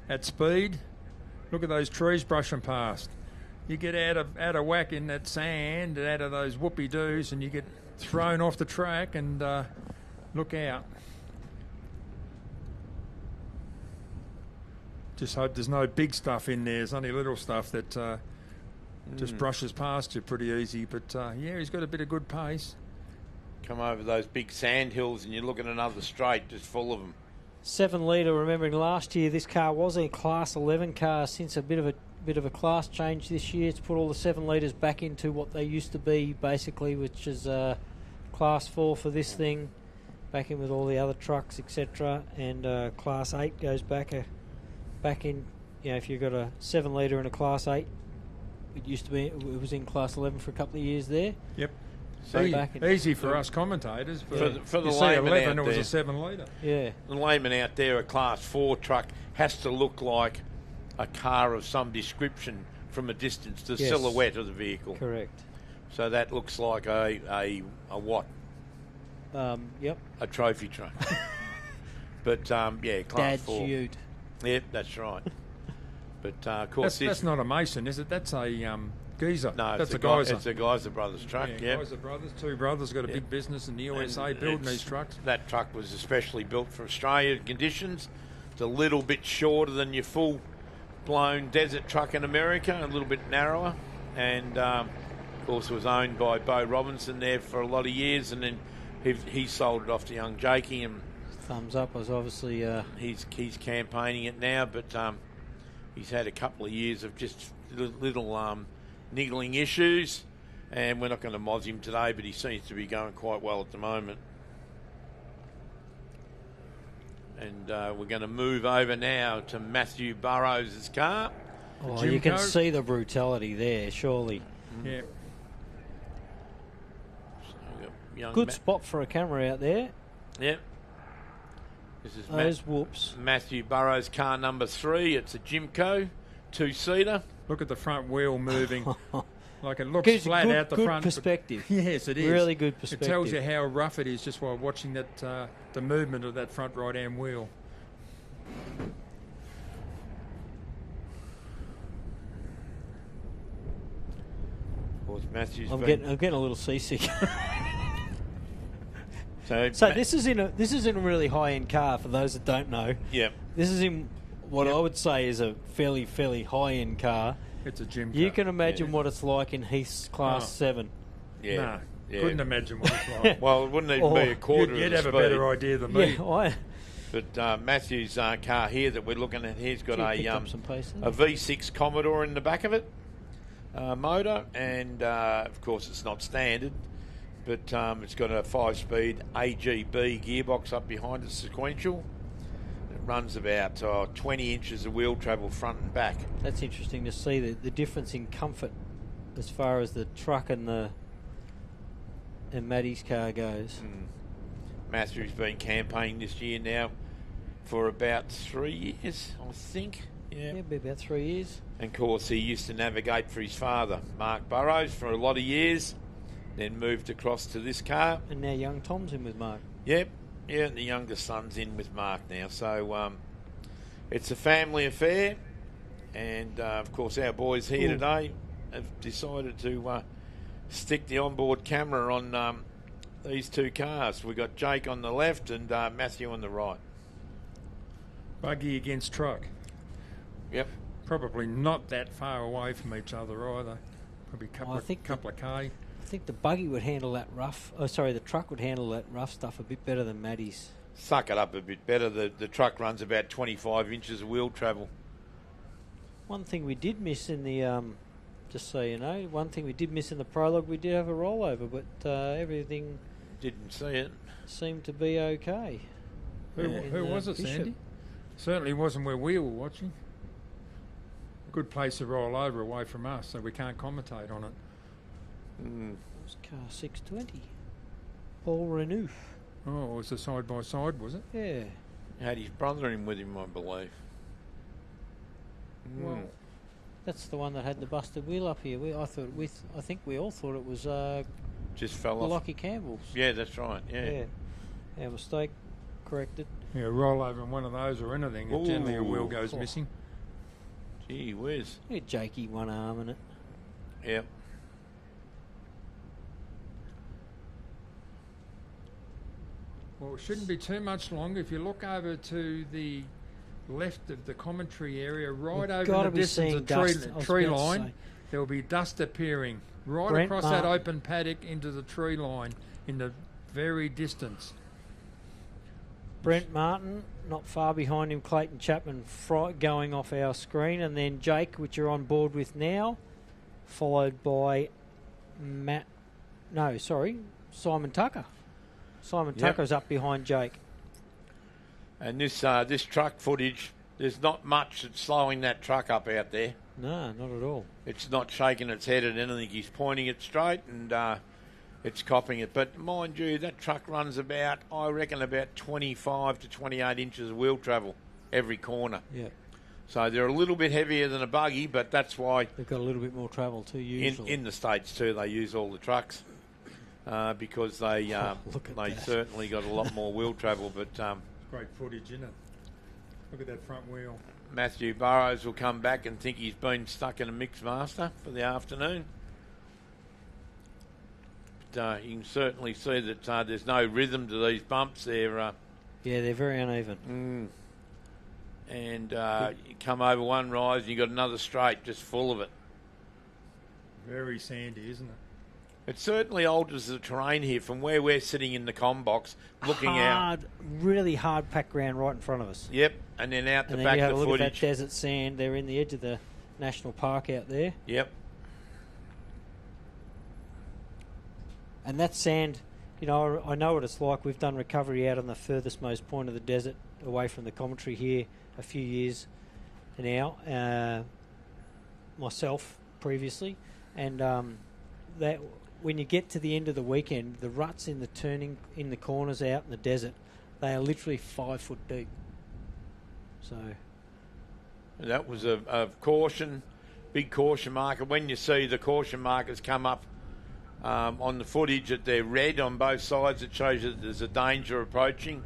at speed. Look at those trees brushing past. You get out of whack in that sand, out of those whoopie-doos, and you get thrown off the track, and look out. Just hope there's no big stuff in there. There's only little stuff that just brushes past you pretty easy. But, yeah, he's got a bit of good pace. Come over those big sand hills and you look at another straight just full of them. 7 litre. Remembering last year this car was a Class 11 car. Since a bit of a class change this year, it's put all the 7 litres back into what they used to be, basically, which is Class 4 for this thing, back in with all the other trucks, etc. And Class 8 goes back in. You know, if you've got a 7 litre and a Class 8, it used to be. It was in Class 11 for a couple of years there. Yep. Easy for us commentators. For the layman 11, out it was there, a 7 litre. Yeah. The layman out there, a Class 4 truck has to look like a car of some description from a distance, the silhouette of the vehicle. Correct. So that looks like a what? Yep. A trophy truck. But yeah, Class 4. Dad's Ute. Yep, that's right. But of course, that's not a Mason, is it? That's a Geezer. No, that's a Geyser. It's a Geyser Brothers truck. Yeah, Geyser Brothers, 2 brothers, got a big business in the USA building these trucks. That truck was especially built for Australian conditions. It's a little bit shorter than your full-blown desert truck in America, a little bit narrower, and Of course, it was owned by Bo Robinson there for a lot of years, and then he sold it off to young Jakey, and Thumbs Up was obviously... he's campaigning it now, but he's had a couple of years of just little niggling issues, and we're not going to moz him today, but he seems to be going quite well at the moment. And we're going to move over now to Matthew Burrows' car. Oh, you can see the brutality there, surely. Yeah. So good spot for a camera out there. Yep. This is those whoops. Matthew Burrows' car number 3. It's a Jimco, 2-seater. Look at the front wheel moving. Like it looks flat out the front. Good perspective. Yes, it is. Really good perspective. It tells you how rough it is just while watching that the movement of that front right-hand wheel. Of course, Matthew's I'm getting a little seasick. So this is in a really high-end car. For those that don't know, yeah, this is in what I would say is a fairly high-end car. It's a gym car. You can imagine what it's like in Heath's Class 7. Yeah. Nah, couldn't imagine what it's like. Well, it wouldn't even be a quarter of the You'd have speed. a better idea than me. Yeah, But Matthew's car here that we're looking at here's got a V6 Commodore in the back of it, motor, and of course it's not standard, but it's got a 5-speed AGB gearbox up behind it, sequential. It runs about 20 inches of wheel travel front and back. That's interesting to see the difference in comfort as far as the truck and Maddie's car goes. Matthew's been campaigning this year now for about 3 years, I think. Yeah, be about 3 years. And of course, he used to navigate for his father, Mark Burrows, for a lot of years. Then moved across to this car. And now young Tom's in with Mark. Yep, yeah, and the youngest son's in with Mark now. So it's a family affair. And of course, our boys here today have decided to stick the onboard camera on these two cars. We've got Jake on the left and Matthew on the right. Buggy against truck. Yep. Probably not that far away from each other either. Probably a couple of K. I think the buggy would handle that rough. Oh, sorry, the truck would handle that rough stuff a bit better than Maddie's. Suck it up a bit better. The truck runs about 25 inches of wheel travel. One thing we did miss in the, just so you know, one thing we did miss in the prologue, we did have a rollover, but everything didn't see it. Seemed to be okay. Who was it, Sandy? Certainly wasn't where we were watching. Good place to roll over away from us, so we can't commentate on it. It was car 620. Paul Renouf. Oh, it was a side-by-side, was it? Yeah. Had his brother in with him, I believe. Well, that's the one that had the busted wheel up here. I think we all thought it was just fell off. Lockie Campbell's. Yeah, that's right. Yeah. Our mistake corrected. Yeah, roll over in one of those or anything. Generally a wheel goes missing. Gee whiz. Yeah, Jakey, one arm in it. Yep. Well, it shouldn't be too much longer. If you look over to the left of the commentary area, right over in the distance of the tree line, there will be dust appearing right across that open paddock into the tree line in the very distance. Brent Martin, not far behind him, Clayton Chapman going off our screen, and then Jake, which you're on board with now, followed by Simon Tucker. Simon Tucker's up behind Jake. And this truck footage, there's not much that's slowing that truck up out there. No, not at all. It's not shaking its head at anything. He's pointing it straight and it's copying it. But mind you, that truck runs about 25 to 28 inches of wheel travel every corner. Yeah. So they're a little bit heavier than a buggy, but that's why... They've got a little bit more travel too, usually. In the States too, they use all the trucks because they certainly got a lot more wheel travel. But great footage, isn't it? Look at that front wheel. Matthew Burrows will come back and think he's been stuck in a mixed master for the afternoon. But you can certainly see that there's no rhythm to these bumps. They're very uneven. And you come over one rise and you got another straight just full of it. Very sandy, isn't it? It certainly alters the terrain here from where we're sitting in the com box, looking out. Really hard packed ground right in front of us. Yep, and then out the and then back you have of a the look footage. at that desert sand. They're in the edge of the national park out there. Yep. And that sand, you know, I know what it's like. We've done recovery out on the furthest most point of the desert, away from the commentary here a few years now, myself previously. And that when you get to the end of the weekend, the ruts in the turning, in the corners out in the desert, they are literally 5 foot deep. So that was a caution, big caution marker. When you see the caution markers come up on the footage that they're red on both sides, it shows that there's a danger approaching.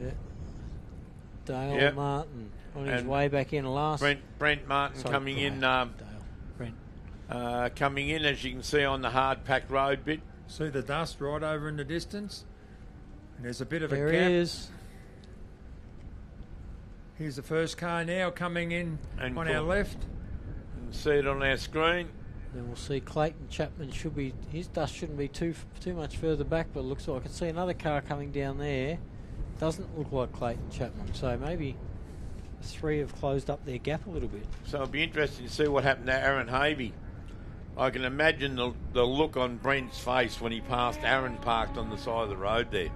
Yeah. Dale Martin on his way back in last. Brent Martin coming in. Coming in, as you can see on the hard packed road bit. See the dust right over in the distance? And there's a bit of there a gap. He is. Here's the first car now coming in and on our left. And see it on our screen. Then we'll see Clayton Chapman his dust shouldn't be too much further back, but it looks like I can see another car coming down there. Doesn't look like Clayton Chapman, so maybe the three have closed up their gap a little bit. So it'll be interesting to see what happened to Aaron Havey. I can imagine the look on Brent's face when he passed Aaron parked on the side of the road there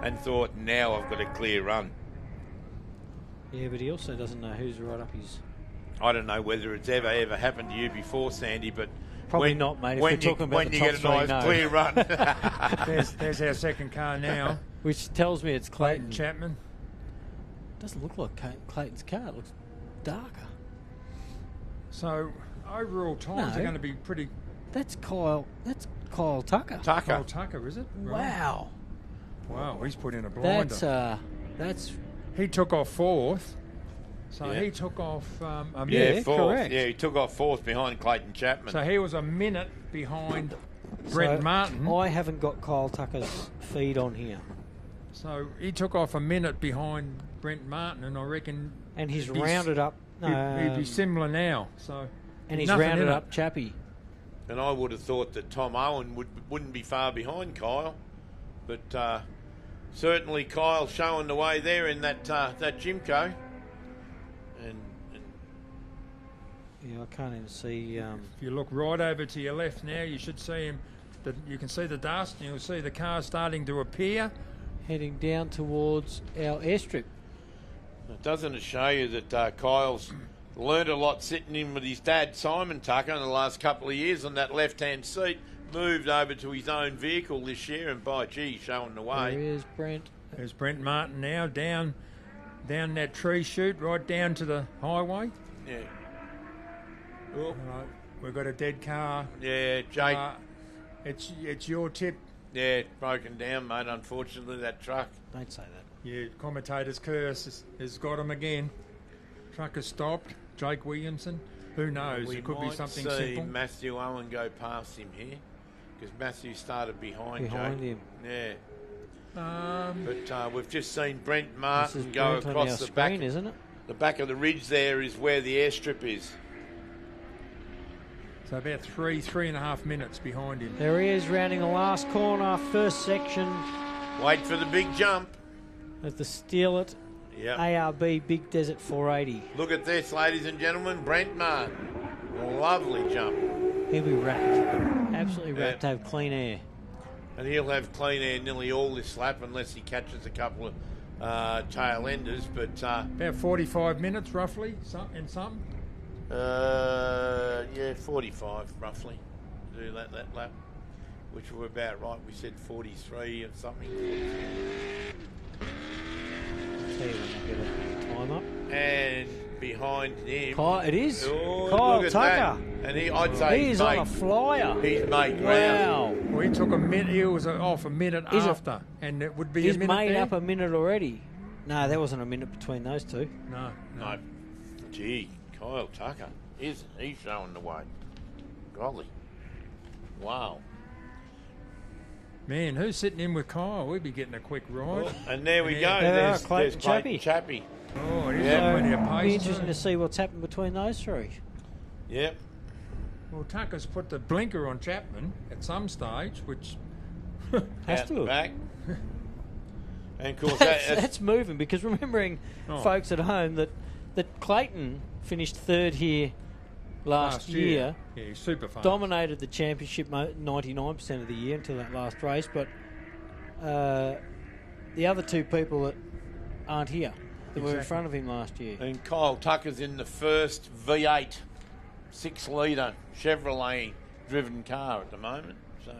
and thought, now I've got a clear run. Yeah, but he also doesn't know who's right up his... I don't know whether it's ever happened to you before, Sandy, but... Probably not, mate, if we're talking about the top get a nice clear run. There's our second car now. Which tells me it's Clayton. Chapman. Doesn't look like Clayton's car. It looks darker. So... overall times are going to be pretty... That's Kyle Tucker. Kyle Tucker, is it? Wow. Wow, he's put in a blinder. That's... He took off fourth. So he took off a minute. Fourth. Correct. Yeah, he took off fourth behind Clayton Chapman. So he was a minute behind Brent Martin. I haven't got Kyle Tucker's feed on here. So he took off a minute behind Brent Martin, and I reckon... And he's rounded up... he'd be similar now, so... And he's rounded up Chappie. And I would have thought that Tom Owen wouldn't be far behind Kyle. But certainly Kyle showing the way there in that Jimco. And yeah, I can't even see... If you look right over to your left now, you should see him. You can see the dust, and you'll see the car starting to appear. Heading down towards our airstrip. Doesn't it show you that Kyle's... learned a lot sitting in with his dad, Simon Tucker, in the last couple of years on that left-hand seat. Moved over to his own vehicle this year, and by gee, showing the way. There is Brent. There's Brent Martin now down that tree chute, right down to the highway. Yeah. Right, we've got a dead car. Yeah, Jake. It's your tip. Yeah, broken down, mate. Unfortunately, that truck. Don't say that. Yeah, commentator's curse has got him again. Truck has stopped. Jake Williamson. Who knows? We it could be something see simple. Matthew Owen go past him here because Matthew started behind him. Yeah. But we've just seen Brent Martin go go across the back, isn't it? The back of the ridge there is where the airstrip is. So about three and a half minutes behind him. There he is, rounding the last corner, first section. Wait for the big jump. At the Steelert ARB Big Desert 480. Look at this, ladies and gentlemen. Brent Martin. A lovely jump. He'll be wrapped. Absolutely wrapped to have clean air. And he'll have clean air nearly all this lap unless he catches a couple of tail enders. But about 45 minutes roughly, and something. 45 roughly. Do that lap, which were about right. We said 43 or something. See when I get a time up. And behind him, it is Kyle Tucker. That. And I'd say he's on a flyer. He's made wow. ground. Well, he took a minute. He was off a minute after, and it would be a minute. He's made there. up a minute already. No, there wasn't a minute between those two. No. Gee, Kyle Tucker, he's showing the way. Golly, wow. Man, who's sitting in with Kyle? We'd be getting a quick ride. Well, and there we go. There's Clayton Chappie. Oh, it is plenty of pace. It'll be interesting to see what's happened between those three. Yep. Well, Tucker's put the blinker on Chapman at some stage, which has Out to. the back. And of course, that's moving, because remembering, folks at home, that Clayton finished third here last year. Yeah, he's super fast. Dominated the championship 99% of the year until that last race, but the other two people that aren't here, that were in front of him last year. And Kyle Tucker's in the first V8 6-litre Chevrolet driven car at the moment. So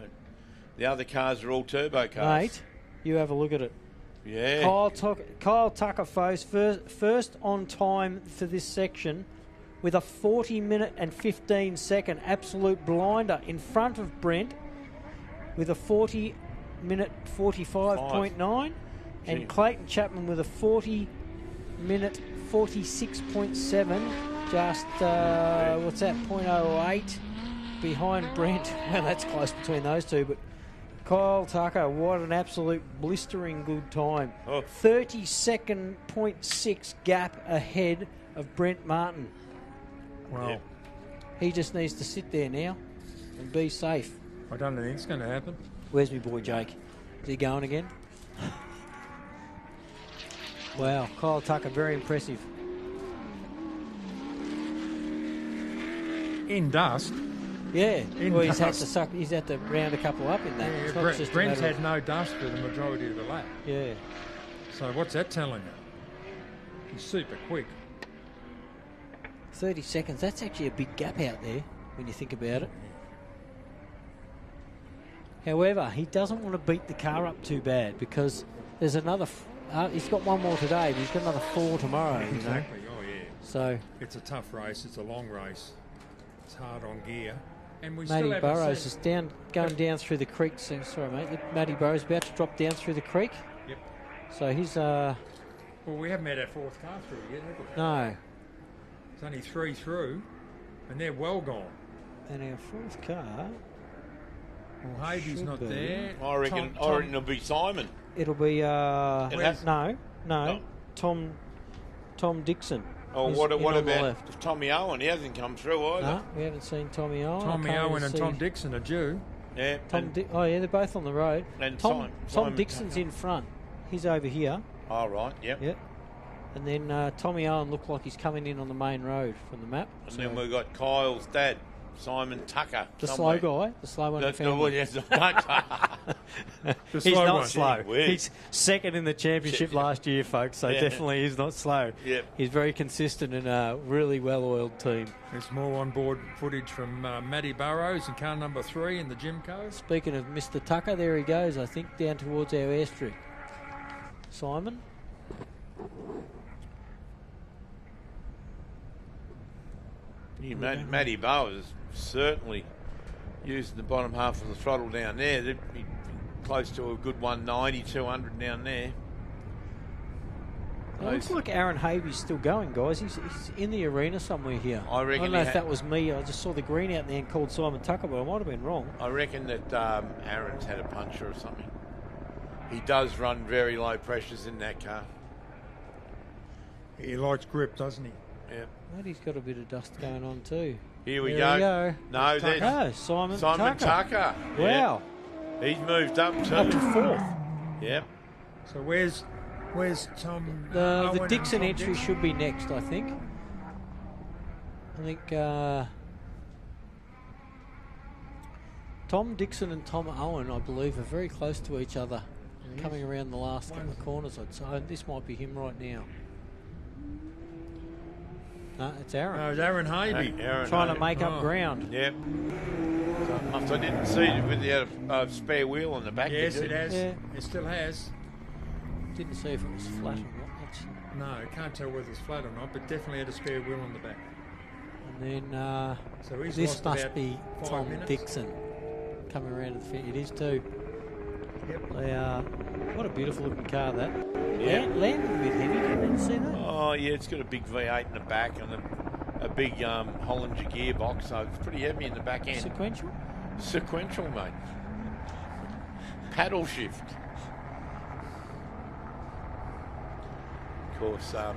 the other cars are all turbo cars. Mate, you have a look at it. Yeah. Kyle Tucker, folks, first on time for this section with a 40-minute and 15-second absolute blinder in front of Brent with a 40-minute 45.9, and Clayton Chapman with a 40-minute 46.7, just, what's that, 0.08 behind Brent. Well, that's close between those two, but Kyle Tucker, what an absolute blistering good time. 30.6 gap ahead of Brent Martin. Well, he just needs to sit there now and be safe. I don't think it's going to happen. Where's my boy Jake? Is he going again? Wow, Kyle Tucker, very impressive. In dust. Yeah, well, he's had dust. to round a couple up in that. Yeah, It's not just a Brent's matter had no dust for the majority of the lap. Yeah. So what's that telling you? He's super quick. 30 seconds, that's actually a big gap out there when you think about it. However, he doesn't want to beat the car up too bad, because there's another... he's got one more today, but he's got another 4 tomorrow. Exactly, you know? oh yeah. So it's a tough race, it's a long race. It's hard on gear. And we Matty still Burrows is going down through the creek. So, sorry, mate. Matty Burrows about to drop down through the creek. Yep. So he's... Well, we haven't had our fourth car through yet, have we? No. It's only 3 through, and they're well gone. And our fourth car... Well, Havey's not there. I reckon it'll be Simon. It'll be... no. Tom Dixon. Oh, what about Tommy Owen? He hasn't come through either. No, we haven't seen Tommy Owen. Tommy Owen and Tom Dixon are due. Yeah. they're both on the road. And Tom Simon Dixon's in front. He's over here. Oh, right, yep. Yep. And then Tommy Owen looked like he's coming in on the main road from the map. And then we've got Kyle's dad, Simon Tucker. The slow guy, the slow one. He's not slow. He's second in the championship last year, folks, so definitely he's not slow. Yep. He's very consistent and a really well-oiled team. There's more on-board footage from Matty Burrows in car number 3 in the Jimco. Speaking of Mr. Tucker, there he goes, I think, down towards our airstrip. Simon. Matty Bowers certainly using the bottom half of the throttle down there. They'd be close to a good 190, 200 down there. It looks like Aaron Havey's still going, guys. He's in the arena somewhere here. I reckon don't know if that was me. I just saw the green out there and called Simon Tucker, but I might have been wrong. I reckon that Aaron's had a puncture or something. He does run very low pressures in that car. He likes grip, doesn't he? Yeah. But he's got a bit of dust going on too. Here we There go. No, Tucker. there's Simon Tucker. Wow. Yeah. He's moved up too. Up to 4th. Yep. So where's Tom? The Dixon entry should be next, I think. I think Tom Dixon and Tom Owen, I believe, are very close to each other, coming around the last couple of corners. I'd say this might be him right now. No, it's Aaron. No, it's Aaron Havey. Trying to make up ground. Yep. So I didn't see it with the spare wheel on the back. Yes, it has. Yeah. It still has. Didn't see if it was flat or not. No, can't tell whether it's flat or not, but definitely had a spare wheel on the back. And then so he's this lost must about be 5 Tom minutes. Dixon coming around to the finish. It is too. Yep. They are. What a beautiful looking car that. Yeah. Landed a bit heavy. Didn't you see that? Oh yeah, it's got a big V8 in the back and a big Hollinger gearbox, so it's pretty heavy in the back end. Sequential, mate. Paddle shift. Of course, Hollingers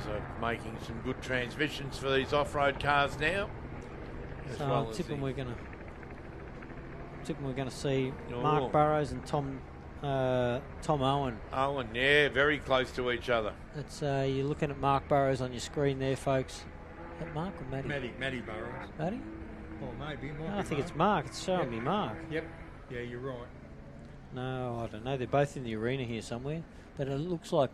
are making some good transmissions for these off-road cars now. So I'm tipping we're going to see Mark Burrows and Tom Owen. Owen, yeah, very close to each other. It's you're looking at Mark Burrows on your screen there, folks. Is that Mark or Matty? Matty Burrows. Matty? Or maybe. No, I think it's Mark. It's showing me Mark. Yep. Yeah, you're right. No, I don't know. They're both in the arena here somewhere. But it looks like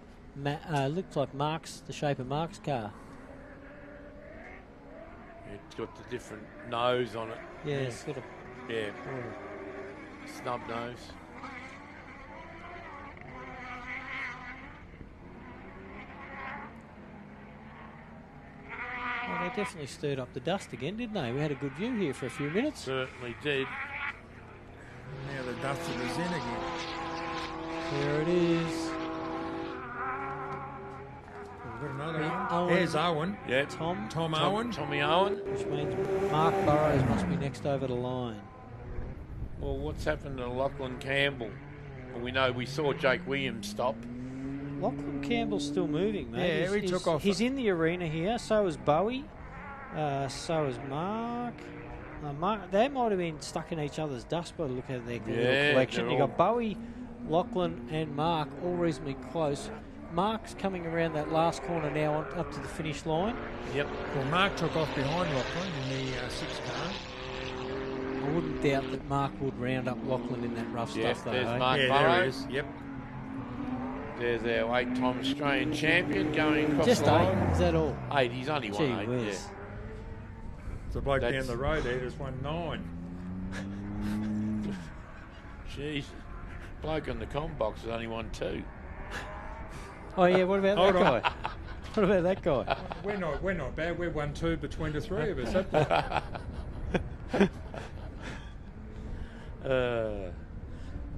Mark's the shape of Mark's car. It's got the different nose on it. Yeah, it's got a snub nose. Well, they definitely stirred up the dust again, didn't they? We had a good view here for a few minutes. Certainly did. Now the dust is in again. There it is. We've got another one. Owen. There's Owen. Yeah. Tom Owen. Tommy Owen. Which means Mark Burrows must be next over the line. Well, what's happened to Lachlan Campbell? Well, we saw Jake Williams stop. Lachlan Campbell's still moving, mate. Yeah, he took off. He's in the arena here. So is Bowie. So is Mark. They might have been stuck in each other's dust by the look of their little collection. You've got Bowie, Lachlan and Mark all reasonably close. Mark's coming around that last corner now up to the finish line. Yep. Well, Mark took off behind Lachlan in the 6 car. I wouldn't doubt that Mark would round up Lachlan in that rough stuff, though. There's Mark Burrows. There he is. Yep. There's our 8-time Australian champion going across Just the 8, line. is that all? 8, he's only won 8. Yeah. The bloke down the road there just won 9. Jeez. Bloke on the com box has only won 2. Oh, yeah, what about that guy? What about that guy? We're not bad. We've won 2 between the 3 of us.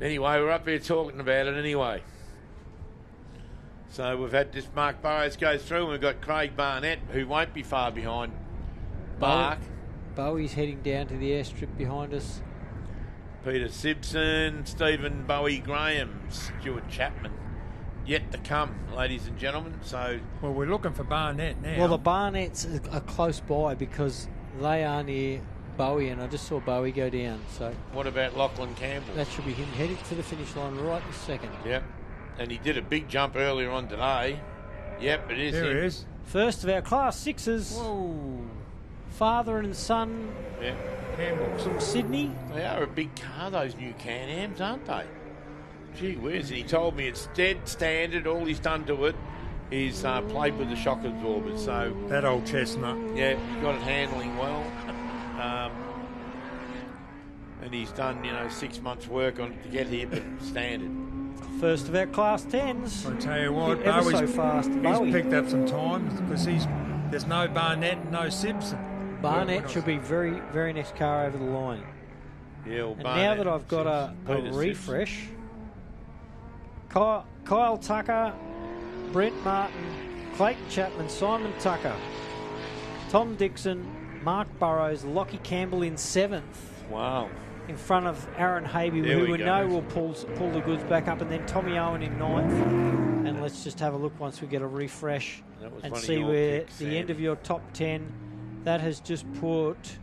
Anyway, we're up here talking about it anyway. So we've had this Mark Burrows go through, and we've got Craig Barnett, who won't be far behind Mark. Bowie's heading down to the airstrip behind us. Peter Simpson, Stephen Bowie Graham, Stuart Chapman. Yet to come, ladies and gentlemen. So, well, we're looking for Barnett now. Well, the Barnetts are close by because they are near Bowie, and I just saw Bowie go down. So, what about Lachlan Campbell? That should be him heading for the finish line right this second. Yep, and he did a big jump earlier on today. Yep, it is there him. He is. First of our Class 6s. Whoa. Father and son. Yeah. Campbell from Sydney. They are a big car, those new Can-Ams, aren't they? Gee whiz, and he told me it's dead standard. All he's done to it is played with the shock absorbers. So that old chestnut. Yeah, got it handling well. And he's done, 6 months work on it to get here, but standard. First of our Class 10s. I tell you what, ever so fast. He's picked up some time because there's no Barnett and no Simpson. Barnett should be very, very next car over the line. Yeah, well, and Barnett, now that I've got a refresh, Kyle Tucker, Brent Martin, Clayton Chapman, Simon Tucker, Tom Dixon, Mark Burrows, Lockie Campbell in 7th. Wow. In front of Aaron Habe, who we know will pull the goods back up, and then Tommy Owen in 9th. And let's just have a look once we get a refresh and see where picks, the end of your top 10. That has just put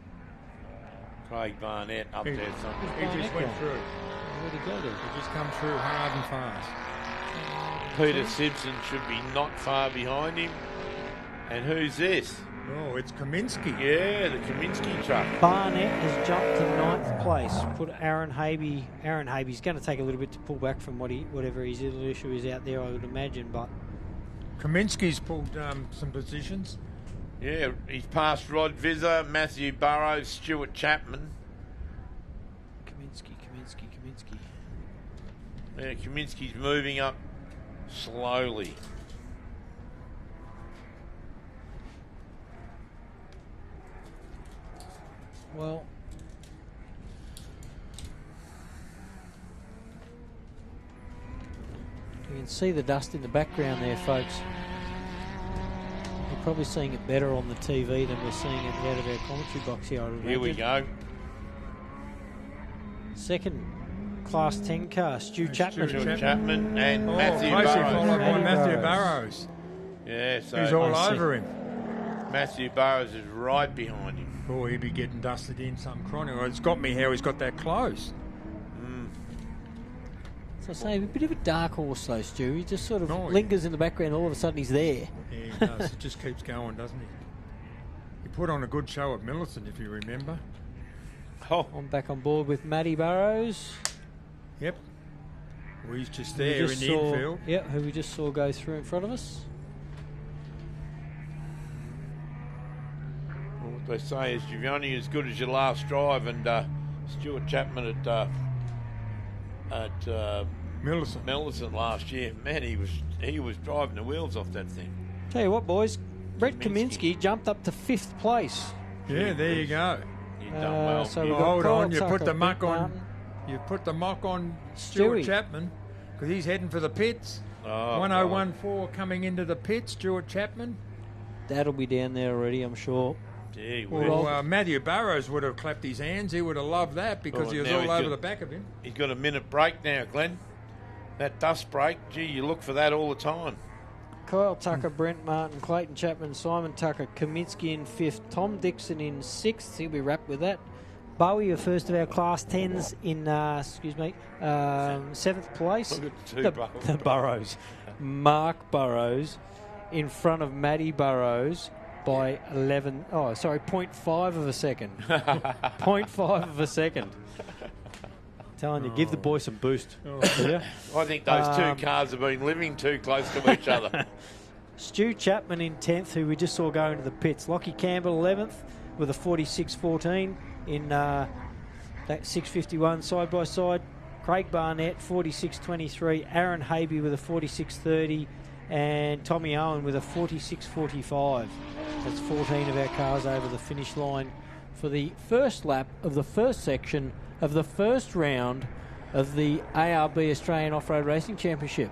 Craig Barnett up there somewhere. He just went through. Where'd he go there? He just come through hard and fast. Peter Simpson should be not far behind him. And who's this? Oh, it's Kaminsky. Yeah, the Kaminsky truck. Barnett has jumped to 9th place. Put Aaron Habe. Aaron Habe's going to take a little bit to pull back from whatever his little issue is out there, I would imagine. But Kaminsky's pulled some positions. Yeah, he's passed Rod Visser, Matthew Burrows, Stuart Chapman. Kaminsky. Yeah, Kaminsky's moving up slowly. Well, you can see the dust in the background there, folks. You're probably seeing it better on the TV than we're seeing it out of our commentary box here, I would imagine. Here we go. Second Class 10 car, Stu Chapman. Stuart Chapman and Matthew Burrows. Followed by Matthew Burrows. Yeah, so he's all over him. Matthew Burrows is right behind him. Oh, he'd be getting dusted in some chronic. It's got me how he's got that close. So I say, a bit of a dark horse though, Stu. He just sort of lingers in the background. All of a sudden, he's there. Yeah, he does. It just keeps going, doesn't he? He put on a good show at Millicent, if you remember. Oh. I'm back on board with Matty Burrows. Yep. Well, he's just there in the infield. Yep, who we just saw go through in front of us. Well, what they say is you're only as good as your last drive, and Stuart Chapman at Millicent last year, man, he was driving the wheels off that thing. Tell you what, boys, Brett Kaminsky jumped up to 5th place. Yeah, there you go. You've done well. So we've got hold on, Kyle you put Tucker, the muck Brett on. Martin. You put the muck on Stuart Stewie. Chapman because he's heading for the pits. Oh, 1014 coming into the pits, Stuart Chapman. That'll be down there already, I'm sure. Gee, Well, Matthew Burrows would have clapped his hands. He would have loved that because he was all over the back of him. He's got a minute break now, Glenn. That dust break, gee, you look for that all the time. Kyle Tucker, Brent Martin, Clayton Chapman, Simon Tucker, Kaminsky in 5th, Tom Dixon in 6th. He'll be wrapped with that. Bowie, the first of our Class 10s in, 7th place. Look at The Burrows. Mark Burrows in front of Matty Burrows by 0.5 of a second. 0.5 of a second. Telling you, give the boy some boost. Yeah. I think those two cars have been living too close to each other. Stu Chapman in 10th, who we just saw go into the pits. Lockie Campbell 11th with a 46.14 in that 651 side by side. Craig Barnett 46.23. Aaron Habe with a 46.30. And Tommy Owen with a 46.45. That's 14 of our cars over the finish line for the first lap of the first section of the first round of the ARB Australian Off-Road Racing Championship.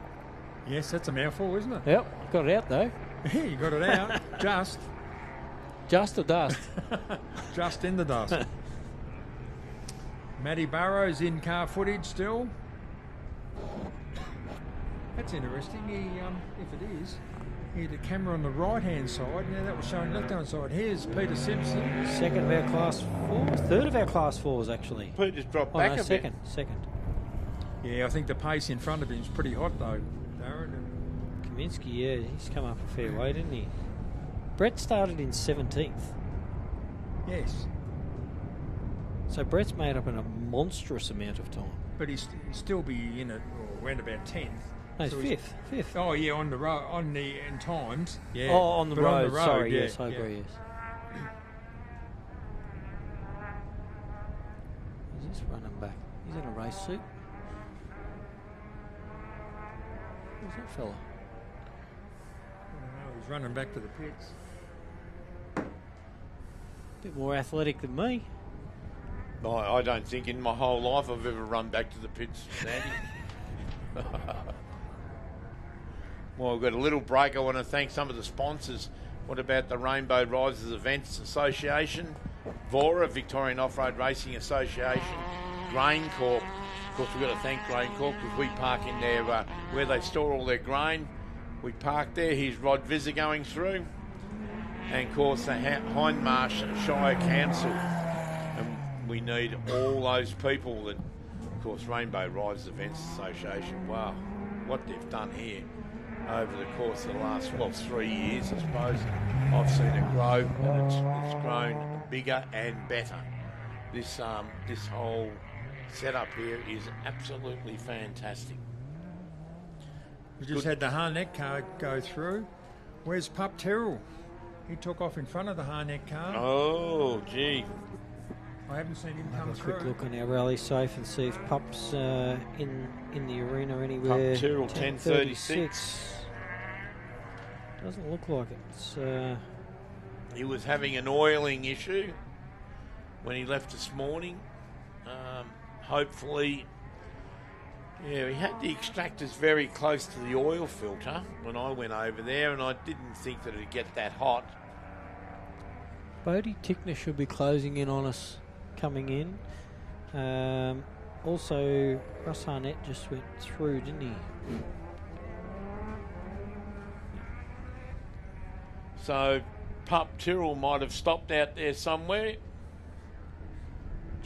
Yes, that's a mouthful, isn't it? Yep, got it out though. You got it out. Just or dust? Just in the dust. Matty Burrows in car footage still. That's interesting. He, if it is, he had the camera on the right-hand side. Now that was showing left-hand side. Here's Peter Simpson. Second of our Class 4s. Third of our Class 4s, actually. Peter's dropped back a second, bit. Second. Yeah, I think the pace in front of him is pretty hot, though, Darren. Kaminsky, yeah, he's come up a fair way, didn't he? Brett started in 17th. Yes. So Brett's made up in a monstrous amount of time. But he'd still be in it around about 10th. No, so fifth. Oh, yeah, on the road, in times. Yeah. Oh, on the road. Sorry, yeah, yes, I agree, yes. He's just running back. He's in a race suit. Who's that fella? He's running back to the pits. Bit more athletic than me. I don't think in my whole life I've ever run back to the pits, Sandy. Well, we've got a little break. I want to thank some of the sponsors. What about the Rainbow Riders Events Association, VORA, Victorian Off-Road Racing Association, Grain Corp. Of course, we've got to thank Grain Corp because we park in there where they store all their grain. We park there. Here's Rod Visser going through. And, of course, the Hindmarsh Shire Council. And we need all those people that, of course, Rainbow Riders Events Association. Wow, what they've done here over the course of the last, 3 years, I suppose. I've seen it grow, and it's grown bigger and better. This whole setup here is absolutely fantastic. We just had the Harnett car go through. Where's Pup Terrell? He took off in front of the Harnett car. Oh, gee. I haven't seen him come Have a through. quick look on our rally safe and see if Pup's in the arena anywhere. Pup Terrell 10:36. Doesn't look like it. He was having an oiling issue when he left this morning. Hopefully, yeah, he had the extractors very close to the oil filter when I went over there, and I didn't think that it'd get that hot. Bodie Tickner should be closing in on us coming in. Also, Russ Harnett just went through, didn't he? So Pup Tyrrell might have stopped out there somewhere.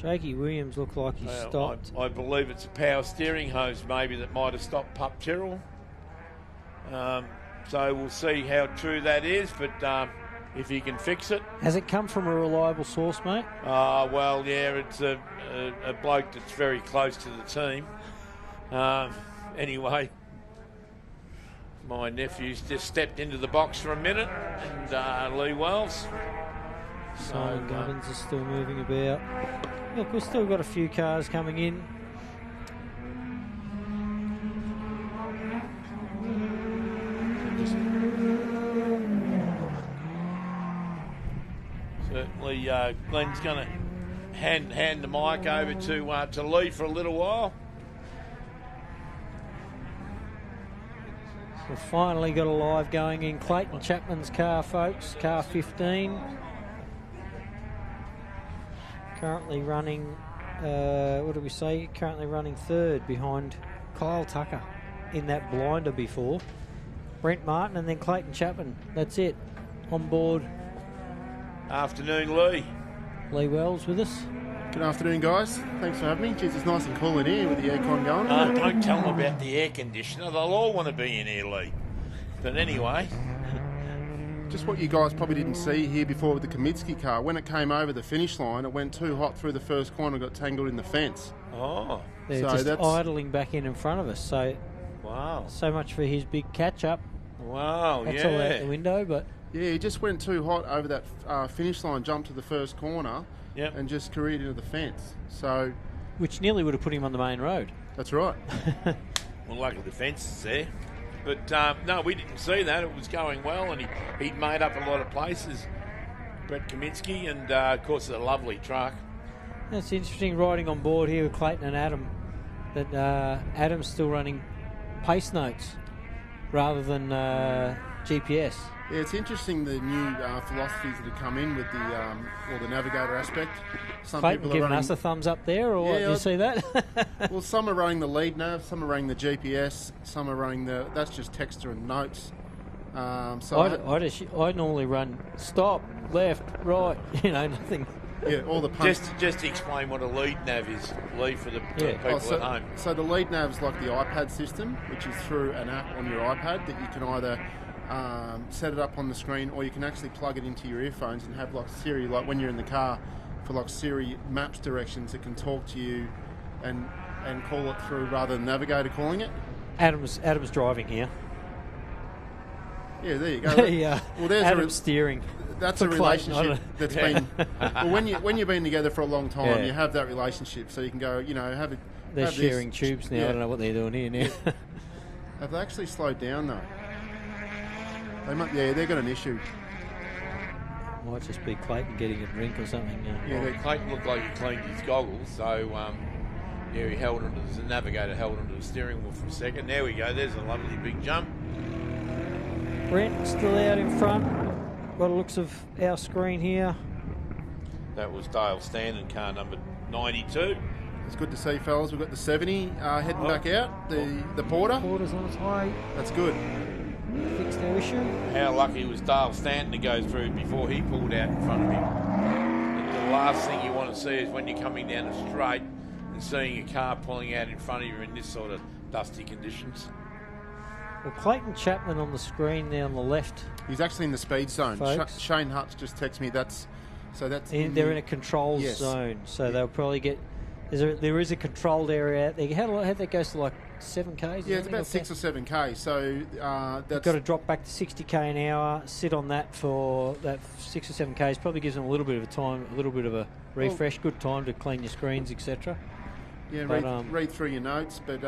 Jakey Williams looked like he stopped. I believe it's a power steering hose maybe that might have stopped Pup Tyrrell. So we'll see how true that is, but if he can fix it. Has it come from a reliable source, mate? Well, yeah, it's a bloke that's very close to the team. Anyway, my nephew's just stepped into the box for a minute, and Lee Wells. Simon Gubbins is still moving about. Look, we've still got a few cars coming in. Certainly, Glenn's going to hand the mic over to Lee for a little while. We've finally got a live going in Clayton Chapman's car, folks. Car 15. Currently running, what do we say? Currently running third behind Kyle Tucker in that blinder before. Brent Martin and then Clayton Chapman. That's it. On board. Afternoon, Lee. Lee Wells with us. Good afternoon, guys. Thanks for having me. Jeez, it's nice and cool in here with the aircon going. Don't tell them about the air conditioner. They'll all want to be in here, Lee. But anyway. Just what you guys probably didn't see here before with the Kaminsky car. When it came over the finish line, it went too hot through the first corner and got tangled in the fence. Oh. They're just idling back in front of us. So, wow. So much for his big catch-up. Wow, That's all out the window, but... Yeah, he just went too hot over that finish line, jumped to the first corner, and just careered into the fence. So, which nearly would have put him on the main road. That's right. Well, luckily the fence is there. But no, we didn't see that. It was going well, and he'd made up a lot of places. Brett Kaminsky, and of course, a lovely truck. It's interesting riding on board here with Clayton and Adam, that Adam's still running pace notes rather than GPS. Yeah, it's interesting the new philosophies that have come in with the navigator aspect. Some Clayton people are giving running us a thumbs up there, or what? Did you see that? Well, some are running the lead nav, some are running the GPS, some are running that's just texture and notes. I normally run stop, left, right, nothing. Yeah, all the pumps. Just explain what a lead nav is, Lee, for the people at home. So the lead nav is like the iPad system, which is through an app on your iPad that you can either set it up on the screen, or you can actually plug it into your earphones and have like Siri, like when you're in the car, for like Siri Maps directions, it can talk to you and call it through rather than Navigator calling it. Adam's driving here. Yeah, there you go. Yeah. Well, there's Adam's steering. That's a relationship that's been. Well, when you've been together for a long time, you have that relationship, so you can go, have it. They're sharing tubes now. Yeah. I don't know what they're doing here now. Have they actually slowed down though? They might. Yeah, they've got an issue. Might just be Clayton getting a drink or something. Clayton looked like he cleaned his goggles, so he held onto the navigator, held onto the steering wheel for a second. There we go. There's a lovely big jump. Brent still out in front. By the looks of our screen here. That was Dale Standen, car number 92. It's good to see, fellas. We've got the 70 heading back out. The Porter. Porter's on its way. That's good. Fixed their issue. How lucky was Dale Stanton to go through before he pulled out in front of him. And the last thing you want to see is when you're coming down a straight and seeing a car pulling out in front of you in this sort of dusty conditions. Well, Clayton Chapman on the screen there on the left. He's actually in the speed zone. Shane Hutch just texted me they're in a control zone, so they'll probably get. There is a controlled area out there. How that goes to like 7Ks? Yeah, it's about 6 or 7K. So that's got to drop back to 60k an hour. Sit on that for that 6 or 7Ks. Probably gives them a little bit of a time, a little bit of a refresh. Good time to clean your screens, etc. Yeah, read through your notes, but.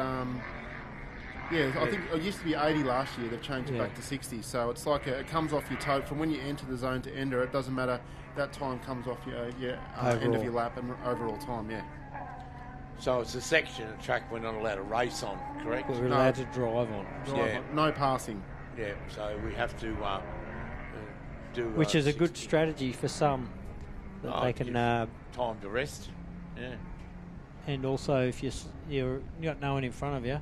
I think it used to be 80 last year. They've changed it back to 60. So it's like it comes off your toe. From when you enter the zone to enter, it doesn't matter. That time comes off your end of your lap and overall time, So it's a section of track we're not allowed to race on, correct? We're allowed to drive on. No passing. Yeah, so we have to do... Which is a good strategy for some. That they can... time to rest, And also, if you've got no one in front of you,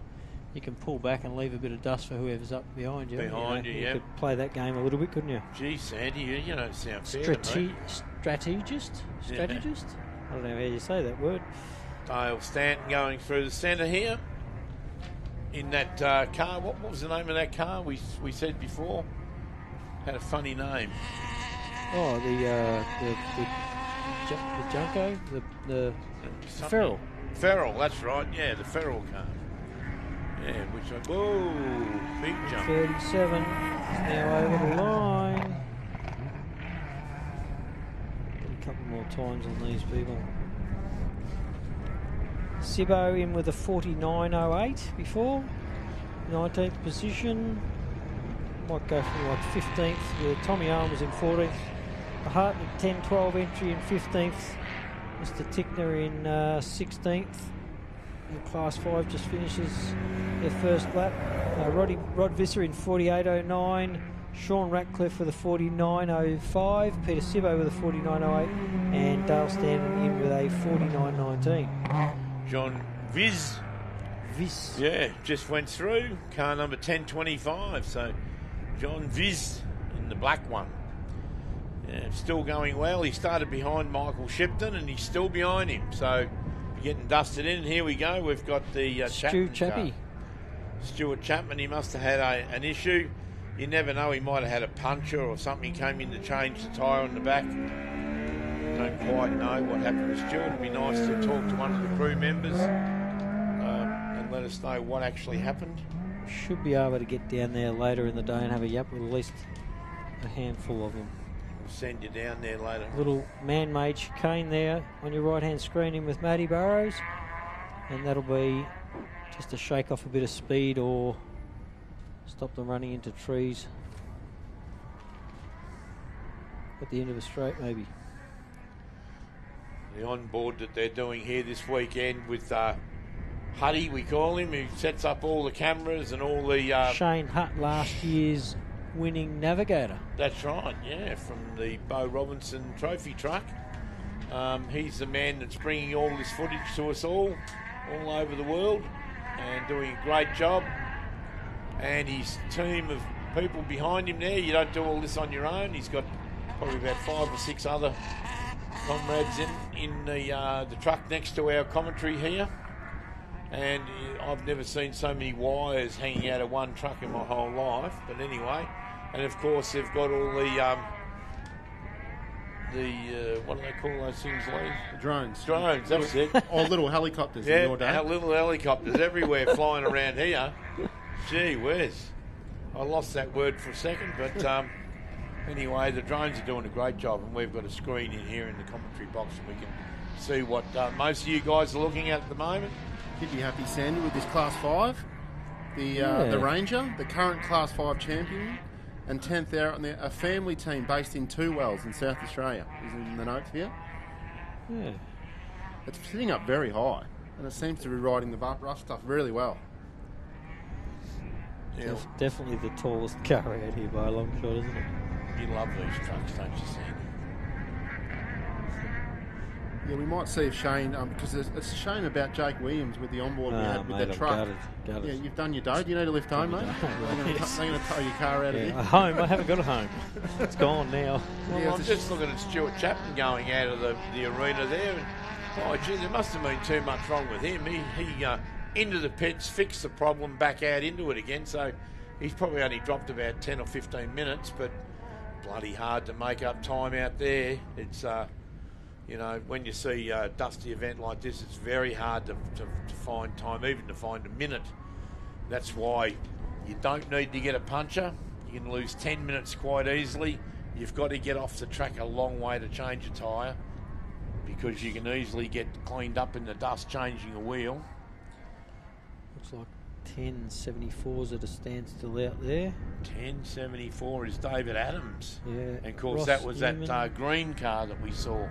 you can pull back and leave a bit of dust for whoever's up behind you. You could play that game a little bit, couldn't you? Gee, Sandy, you don't sound fair. Strategist? I don't know how you say that word. Dale Stanton going through the centre here in that car. What was the name of that car we said before? Had a funny name. Oh, the Junko, the Ferrell. Ferrell, that's right. Yeah, the Ferrell car. Yeah, whoa, big jump. 37 is now over the line. A couple more times on these people. Sibbo in with a 49.08 before. 19th position. Might go from like 15th, where Tommy Owen was in 14th. A Hartnett 10-12 entry in 15th. Mr. Tickner in 16th. And Class 5 just finishes their first lap. Rod Visser in 48.09. Sean Ratcliffe with a 49.05. Peter Sibbo with a 49.08. And Dale Stanton in with a 49.19. John Viz. Yeah, just went through. Car number 1025. So John Viz in the black one. Yeah, still going well. He started behind Michael Shipton and he's still behind him. So getting dusted in. Here we go. We've got the Stuart Chapman. He must have had an issue. You never know. He might have had a puncture or something. He came in to change the tyre on the back. Don't quite know what happened to Stuart. It'd be nice to talk to one of the crew members and let us know what actually happened. Should be able to get down there later in the day and have a yap with at least a handful of them. We'll send you down there later. Little man-made chicane there on your right-hand screen in with Matty Burrows. And that'll be just to shake off a bit of speed or stop them running into trees at the end of a straight, maybe. The onboard that they're doing here this weekend with Huddy, we call him, who sets up all the cameras and all the... Shane Hutt, last year's winning navigator. That's right, yeah, from the Bo Robinson trophy truck. He's the man that's bringing all this footage to us all over the world, and doing a great job. And his team of people behind him there, you don't do all this on your own. He's got probably about 5 or 6 other comrades in the truck next to our commentary here. And I've never seen so many wires hanging out of one truck in my whole life. But anyway, and of course they've got all the what do they call those things, Lee? Drones. Drones, that's it. Or little helicopters yeah, in your day. Little helicopters everywhere flying around here. Gee whiz. I lost that word for a second, but anyway, the drones are doing a great job, and we've got a screen in here in the commentary box, and we can see what most of you guys are looking at the moment. You'd be happy, Sandy, with this Class 5. The Ranger, the current Class 5 champion, and 10th out on there, a family team based in Two Wells in South Australia, is in the notes here. Yeah. It's sitting up very high, and it seems to be riding the rough stuff really well. Yeah. Definitely the tallest car out here by a long shot, isn't it? You love these trucks, don't you, Sandy? Yeah, we might see if Shane, because it's a shame about Jake Williams with the onboard we had with that truck. Gutted. Yeah, you've done your day. Do you need to lift home, mate? They're going to tow your car out of here. Home? I haven't got a home. It's gone now. Well, yeah, I'm just looking at Stuart Chapman going out of the arena there. And, oh, gee, there must have been too much wrong with him. He into the pits, fixed the problem, back out into it again. So he's probably only dropped about 10 or 15 minutes, but bloody hard to make up time out there. It's... you know, when you see a dusty event like this, it's very hard to find time, even to find a minute. That's why you don't need to get a puncher. You can lose 10 minutes quite easily. You've got to get off the track a long way to change a tyre, because you can easily get cleaned up in the dust changing a wheel. Looks like 10.74's at a standstill out there. 10.74 is David Adams. Yeah. And of course Ross that was Newman. that green car that we saw.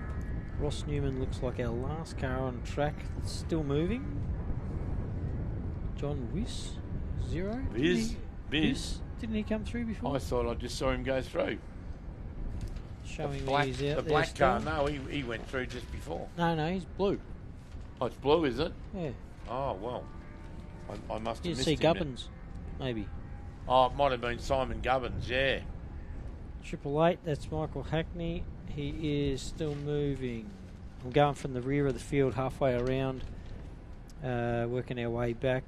Ross Newman looks like our last car on track that's still moving. John Wiss, 0. Viz. Didn't he come through before? I thought I just saw him go through. Showing the black, me he's out the there black still. car, no, he went through just before. No, he's blue. Oh, it's blue, is it? Yeah. Oh, well. I must have You missed see him Gubbins, maybe. Oh, it might have been Simon Gubbins, yeah. 888, that's Michael Hackney. He is still moving. I'm going from the rear of the field halfway around, working our way back.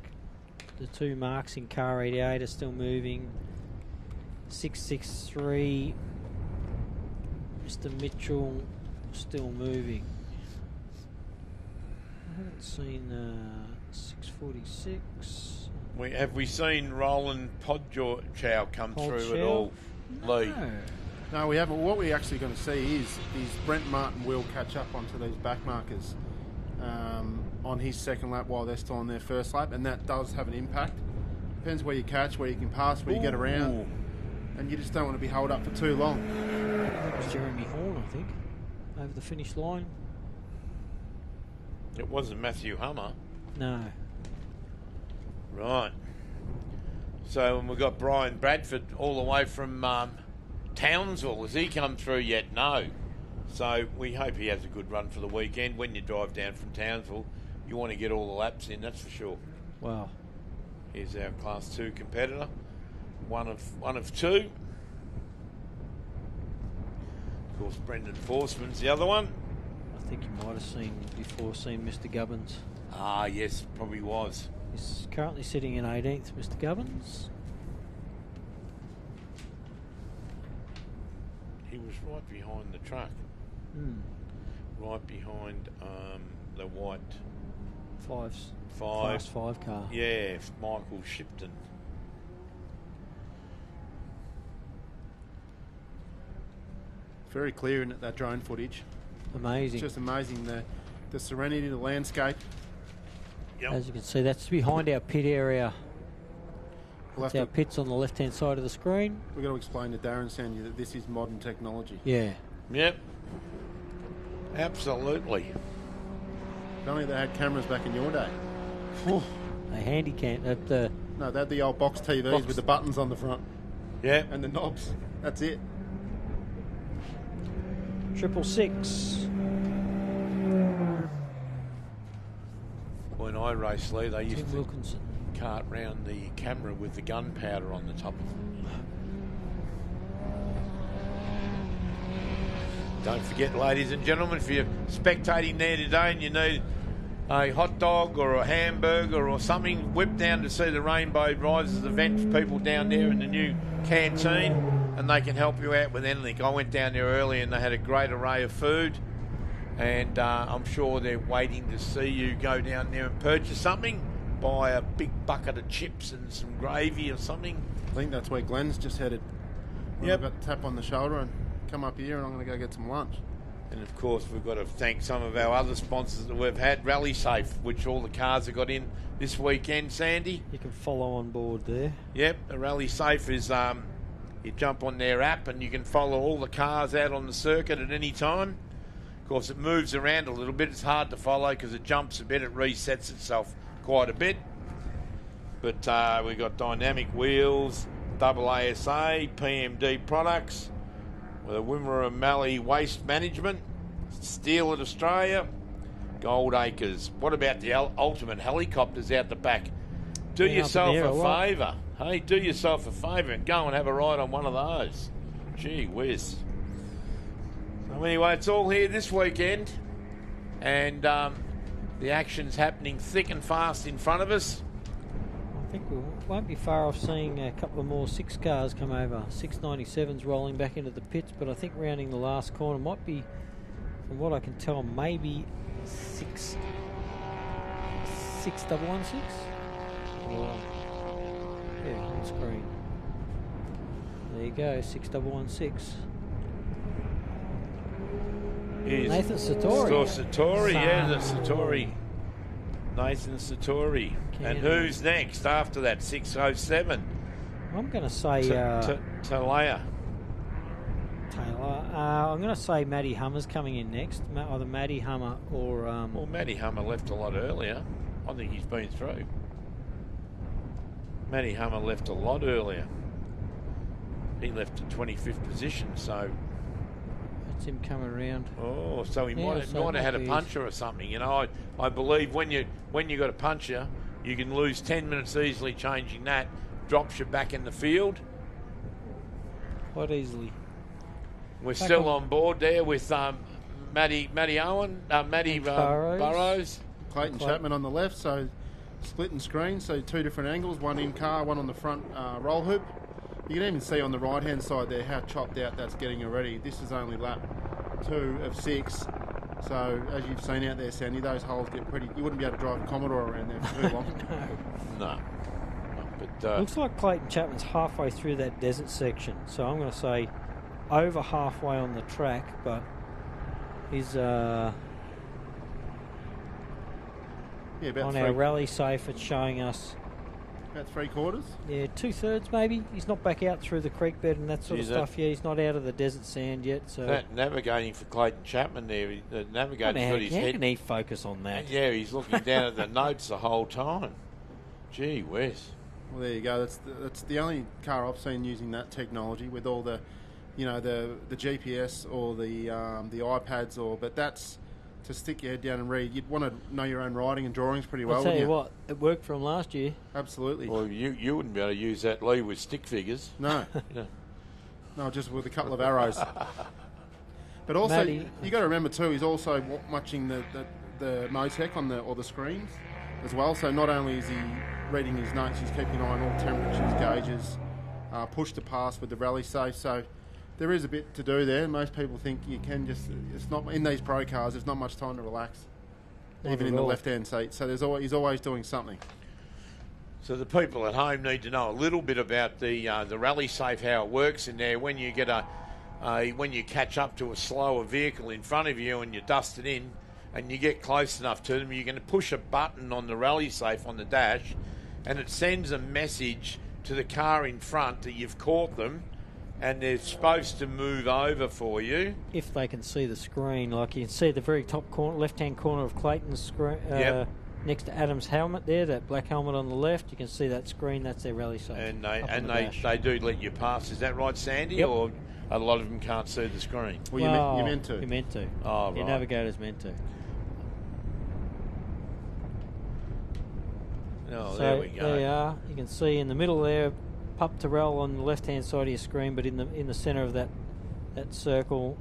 The two marks in car 88 are still moving. 663, Mr. Mitchell, still moving. I haven't seen 646. Have we seen Roland Podchow come through at all, Lee? No, we haven't. What we're actually going to see is Brent Martin will catch up onto these back markers on his second lap while they're still on their first lap, and that does have an impact. Depends where you catch, where you can pass, where you get around, and you just don't want to be held up for too long. That was Jeremy Horn, I think, over the finish line. It wasn't Matthew Hummer. No. Right. So we've got Brian Bradford all the way from Townsville. Has he come through yet? No. So we hope he has a good run for the weekend. When you drive down from Townsville, you want to get all the laps in, that's for sure. Wow. Here's our Class 2 competitor. One of two. Of course, Brendan Forsman's the other one. I think you might have seen Mr. Gubbins. Ah, yes, probably was. He's currently sitting in 18th, Mr. Gubbins. He was right behind the truck. Right behind the white Class 5 car. Yeah, Michael Shipton. Very clear in that drone footage. Amazing. It's just amazing the serenity, the landscape. Yep. As you can see, that's behind our pit area. That's our pits on the left-hand side of the screen. We've got to explain to Darren Sandy that this is modern technology. Yeah. Yep. Absolutely. If only they had cameras back in your day. They handy cam. No, they had the old box TVs with the buttons on the front. Yeah. And the knobs. That's it. 666. When I raced, Lee, they used to Wilkinson. cart round the camera with the gunpowder on the top of it. Don't forget, ladies and gentlemen, if you're spectating there today and you need a hot dog or a hamburger or something, whip down to see the Rainbow Rises event. People down there in the new canteen, and they can help you out with anything. I went down there early and they had a great array of food, and I'm sure they're waiting to see you go down there and purchase something, buy a big bucket of chips and some gravy or something. I think that's where Glenn's just headed. Yep. I've got to tap on the shoulder and come up here, and I'm going to go get some lunch. And of course, we've got to thank some of our other sponsors that we've had. Rally Safe, which all the cars have got in this weekend, Sandy. You can follow on board there. Yep, the Rally Safe is you jump on their app and you can follow all the cars out on the circuit at any time. Of course, it moves around a little bit. It's hard to follow because it jumps a bit. It resets itself quite a bit. But we've got Dynamic Wheels, AASA, PMD Products, with a Wimmera Mallee Waste Management, Steel at Australia, Gold Acres. What about the ultimate helicopters out the back? Do yourself a favour. Hey, do yourself a favour and go and have a ride on one of those. Gee whiz. So anyway, it's all here this weekend, and the action's happening thick and fast in front of us. I think we won't be far off seeing a couple of more 6 cars come over. 697's rolling back into the pits, but I think rounding the last corner might be, from what I can tell, maybe 6116. Yeah, on screen. There you go, 6116. Nathan Satori. Satori, yeah, the Satori. Nathan Satori. And who's next after that? 607. I'm going to say Taylor. I'm going to say Matty Hummer's coming in next. Either Matty Hummer or... Well, Matty Hummer left a lot earlier. I think he's been through. Matty Hummer left a lot earlier. He left to 25th position, so... That's him coming around. Oh, so he might have had a puncher or something. You know, I believe when you got a puncher, you can lose 10 minutes easily changing that. Drops you back in the field. Quite easily. We're still on board there with Matty Burrows. Clayton Chapman on the left, so splitting screen, so two different angles, one in car, one on the front roll hoop. You can even see on the right-hand side there how chopped out that's getting already. This is only lap 2 of 6. So, as you've seen out there, Sandy, those holes get pretty... You wouldn't be able to drive a Commodore around there for too long. No. But, looks like Clayton Chapman's halfway through that desert section. So I'm going to say over halfway on the track, but he's about on our rally safe. It's showing us about 3/4. Yeah, 2/3 maybe. He's not back out through the creek bed and that sort of stuff. Yeah, he's not out of the desert sand yet. So navigating for Clayton Chapman there, navigating got his head. How can he focus on that? Yeah, he's looking down at the notes the whole time. Gee whiz. Well, there you go. That's the only car I've seen using that technology with all the, the GPS or the iPads but that's to stick your head down and read. You'd want to know your own writing and drawings pretty well. I'll tell you what, it worked from last year. Absolutely. Well, you wouldn't be able to use that, Lee, with stick figures. No. No, just with a couple of arrows. But also, you got to remember too, he's also watching the Motec on the screens as well. So not only is he reading his notes, he's keeping an eye on all temperatures, gauges, push to pass with the rally safe. So there is a bit to do there. Most people think you can it's not in these pro cars. There's not much time to relax, even in the left-hand seat. So he's always doing something. So the people at home need to know a little bit about the rally safe, how it works in there. When you get when you catch up to a slower vehicle in front of you and you dust it in, and you get close enough to them, you're going to push a button on the rally safe on the dash, and it sends a message to the car in front that you've caught them. And they're supposed to move over for you. If they can see the screen, like you can see the very top corner, left-hand corner of Clayton's screen, next to Adam's helmet there, that black helmet on the left, you can see that screen, that's their rally safe. And they do let you pass. Is that right, Sandy? Yep. Or a lot of them can't see the screen? Well, you're meant to. You're meant to. Oh, right. Your navigator's meant to. Oh, so there we go. There you are. You can see in the middle there, Pup Terrell on the left-hand side of your screen, but in the centre of that circle,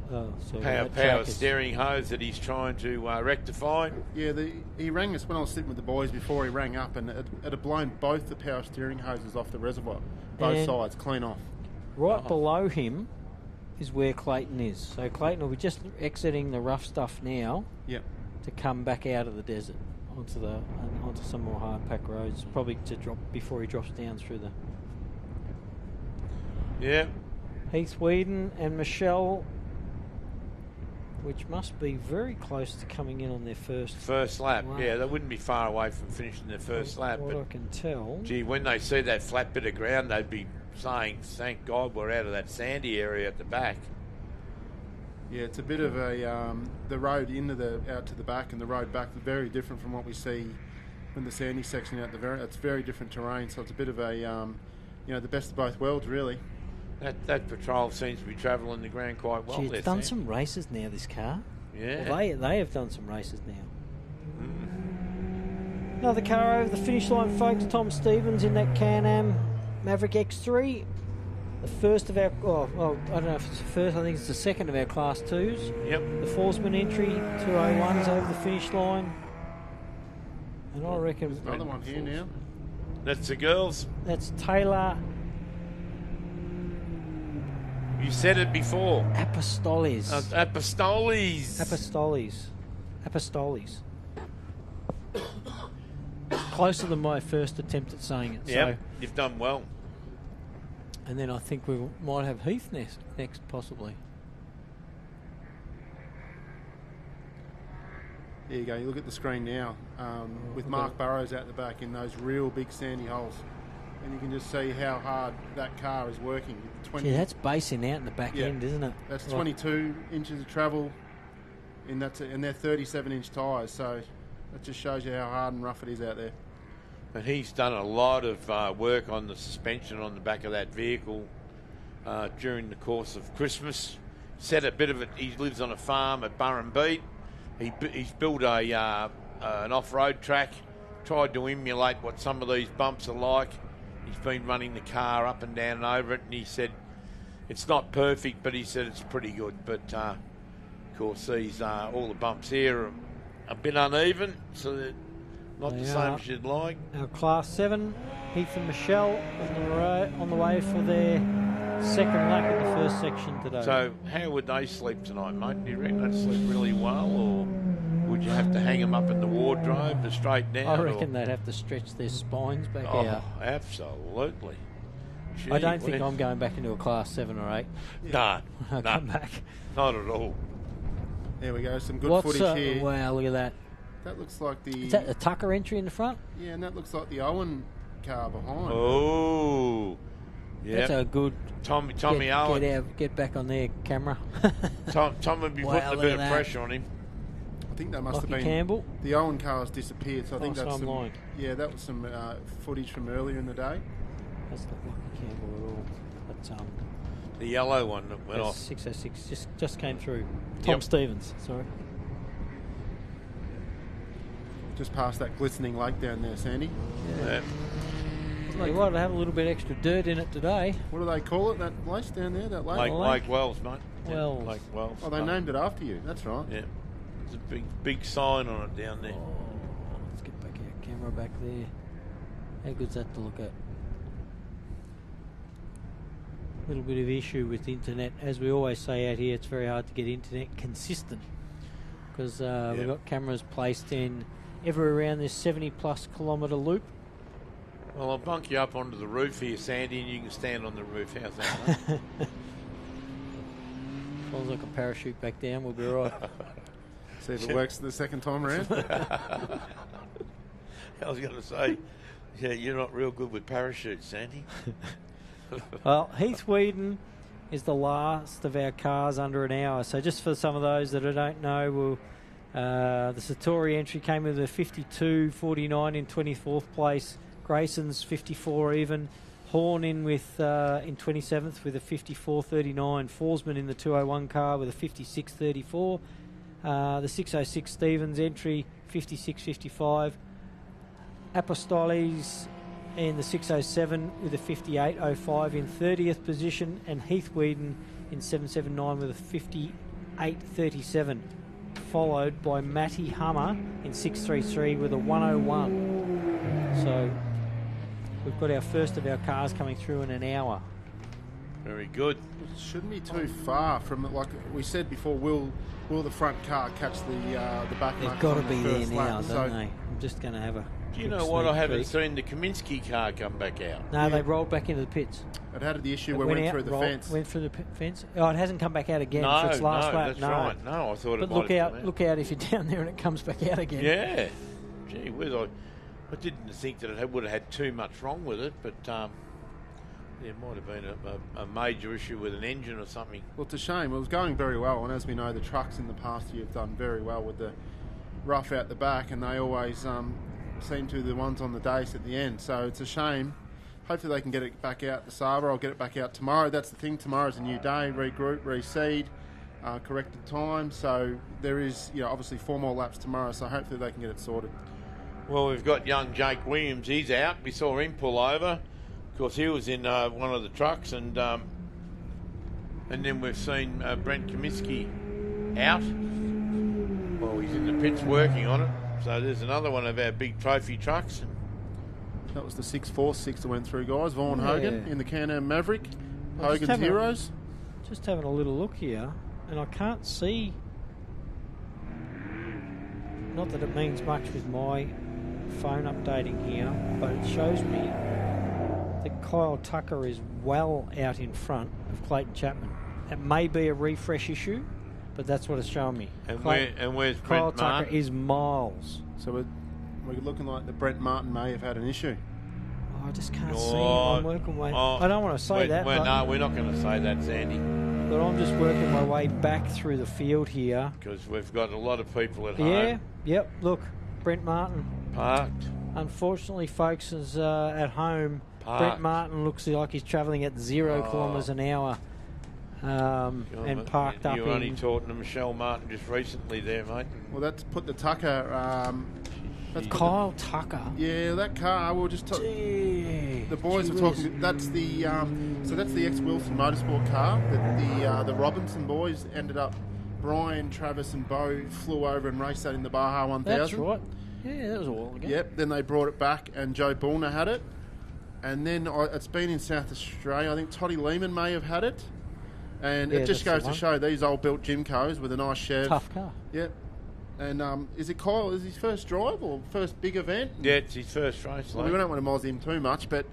power steering hose that he's trying to rectify. Yeah, he rang us when I was sitting with the boys before he rang up, and it had blown both the power steering hoses off the reservoir, both sides, clean off. Right below him is where Clayton is. So Clayton will be just exiting the rough stuff now. Yep. To come back out of the desert onto some more hard pack roads, probably to drop before he drops down through the. Yeah. Heath Whedon and Michelle, which must be very close to coming in on their first lap. Yeah, they wouldn't be far away from finishing their first lap. What I can tell. Gee, when they see that flat bit of ground, they'd be saying, "Thank God we're out of that sandy area at the back." Yeah, it's a bit of the road out to the back and the road back is very different from what we see in the sandy section out it's very different terrain. So it's a bit of the best of both worlds, really. That patrol seems to be travelling the ground quite well. It's done some races now, this car. Yeah. Well, they have done some races now. Another car over the finish line, folks. Tom Stevens in that Can-Am Maverick X3. The first of our, I don't know if it's the first, I think it's the second of our Class 2s. Yep. The Forsman entry, 201s over the finish line. And I reckon... There's another one here now. That's the girls. That's Taylor... You said it before. Apostoles. Apostoles. Closer than my first attempt at saying it. Yeah, so. You've done well. And then I think we might have Heath next, possibly. There you go. You look at the screen now with Mark Burrows out the back in those real big sandy holes. And you can just see how hard that car is working. That's basing out in the back end, isn't it? That's 22 inches of travel, and they're 37-inch tyres. So that just shows you how hard and rough it is out there. And he's done a lot of work on the suspension on the back of that vehicle during the course of Christmas. Set a bit of it. He lives on a farm at Burrenbeat. He's built an off-road track. Tried to emulate what some of these bumps are like. He's been running the car up and down and over it, and he said it's not perfect, but he said it's pretty good. But Of course, these all the bumps here are a bit uneven, so they're not the same as you'd like. Our Class 7, Heath and Michelle on the way for their second lap in the first section today. So how would they sleep tonight, mate? Do you reckon they'd sleep really well, or would you have to hang them up in the wardrobe to straighten out? I reckon they'd have to stretch their spines back out. Absolutely. Gee, I don't think I'm going back into a Class 7 or 8. No, I'll come back. Not at all. There we go, some good footage here. Wow, look at that. That looks like the... Is that the Tucker entry in the front? Yeah, and that looks like the Owen car behind. Oh, yeah. That's a good... Tommy Owen. Get back on their camera. Tom would be putting a bit of pressure on him. I think that must Lockie have been... Campbell? The Owen car has disappeared, so I think so that's I'm some... lying. Yeah, that was some footage from earlier in the day. That's not Lockie Campbell at all. That's, the yellow one that went off. 606 just came through. Tom Stevens, sorry. Just past that glistening lake down there, Sandy. Yeah. Like, well, to have a little bit extra dirt in it today. What do they call it, that place down there, that lake? Lake Wells, mate. Wells. Yeah, Lake Wells. Oh, they named it after you. That's right. Yeah. There's a big sign on it down there. Oh, let's get back our camera back there. How good's that to look at? A little bit of issue with internet. As we always say out here, it's very hard to get internet consistent because we've got cameras placed in everywhere around this 70-plus kilometre loop. Well, I'll bunk you up onto the roof here, Sandy, and you can stand on the roof. How's that, mate? As long as I can parachute back down, we'll be all right. See if it works the second time around. I was going to say, yeah, you're not real good with parachutes, Sandy. Well, Heath Whedon is the last of our cars under an hour. So just for some of those that I don't know, the Satori entry came with a 52.49 in 24th place. Grayson's 54 even. Horn in with in 27th with a 54.39. Forsman in the 201 car with a 56.34. The 606 Stevens entry 56.55. Apostoles in the 607 with a 58.05 in 30th position, and Heath Whedon in 779 with a 58.37, followed by Matty Hummer in 633 with a 101. So we've got our first of our cars coming through in an hour. Very good. It shouldn't be too far from, like we said before, will the front car catch the back? They've got to be there now, don't they? I'm just going to have a... Do you know what? I haven't seen the Kaminsky car come back out. No, they rolled back into the pits. It had the issue where it went through the fence. Went through the fence. Oh, it hasn't come back out again for its last lap. That's right. No, I thought but it might have come out. Look out if you're down there and it comes back out again. Yeah. Gee whiz, I didn't think that it would have had too much wrong with it, but there might have been a major issue with an engine or something. Well, it's a shame. It was going very well, and as we know, the trucks in the past year have done very well with the rough out the back, and they always seem to be the ones on the days at the end. So it's a shame. Hopefully they can get it back out this Sabre. I'll get it back out tomorrow. That's the thing. Tomorrow's a new day. Regroup, reseed, corrected time. So there is, obviously 4 more laps tomorrow. So hopefully they can get it sorted. Well, we've got young Jake Williams. He's out. We saw him pull over. Of course, he was in one of the trucks, and then we've seen Brent Kaminsky out. Well, he's in the pits working on it. So there's another one of our big trophy trucks. That was the 646 that went through, guys. Vaughan Hogan in the Can-Am Maverick. Hogan's Heroes. Just having a little look here, and I can't see... Not that it means much with my phone updating here, but it shows me that Kyle Tucker is well out in front of Clayton Chapman. It may be a refresh issue, but that's what it's showing me. And where's Kyle Brent Tucker Martin? is miles. So we're looking like the Brent Martin may have had an issue. I just can't see. I'm working my... I don't want to say that. No, we're not going to say that, Sandy. But I'm just working my way back through the field here. Because we've got a lot of people at home. Yeah, yep. Look, Brent Martin. Parked. Unfortunately, folks, is at home. Parked. Brent Martin looks like he's travelling at 0 kilometres an hour. And parked up. You were only talking to Michelle Martin just recently there, mate. Well, that's put the Tucker... that's Kyle Tucker. Yeah, that car. We'll just the boys are talking. That's the so that's the ex-Wilson Motorsport car that the Robinson boys ended up Brian, Travis and Bo flew over and raced that in the Baja 1000. That's right. Yeah, that was a while ago. Yep, then they brought it back and Joe Bullner had it. And then it's been in South Australia. I think Toddy Lehman may have had it. And it just goes to show these old built Jimcos with a nice Chev. Tough car. Yep. And is it Kyle? Is his first drive or first big event? Yeah, it's his first race. Well, we don't want to moz him too much, but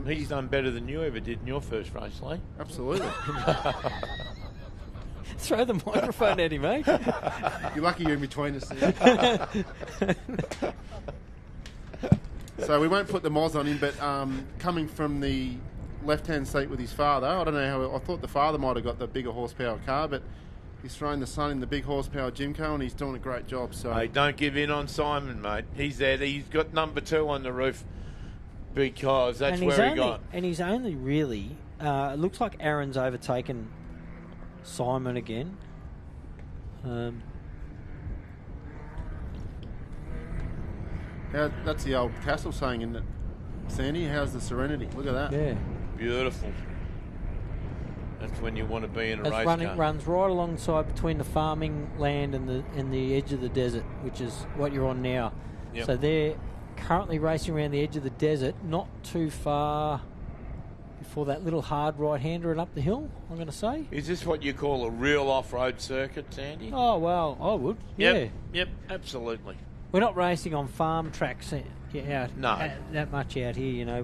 he's done better than you ever did in your first race, Lee. Absolutely. Throw the microphone at him, mate. You're lucky you're in between us. So we won't put the moz on him, but coming from the left-hand seat with his father, I don't know how. I thought the father might have got the bigger horsepower car, but he's thrown the son in the big horsepower Jimco, and he's doing a great job. So hey, don't give in on Simon, mate. He's there. He's got number 2 on the roof because that's where he got. And he's only really. It looks like Aaron's overtaken Simon again. That's the old Castle saying, isn't it, Sandy? How's the Serenity? Look at that. Yeah. Beautiful. That's when you want to be in a race car. Runs right alongside between the farming land and the edge of the desert, which is what you're on now. Yep. So they're currently racing around the edge of the desert, not too far before that little hard right-hander and up the hill, I'm going to say. Is this what you call a real off-road circuit, Sandy? Oh, well, I would. Yeah. Yep, absolutely. We're not racing on farm tracks out that much out here, you know.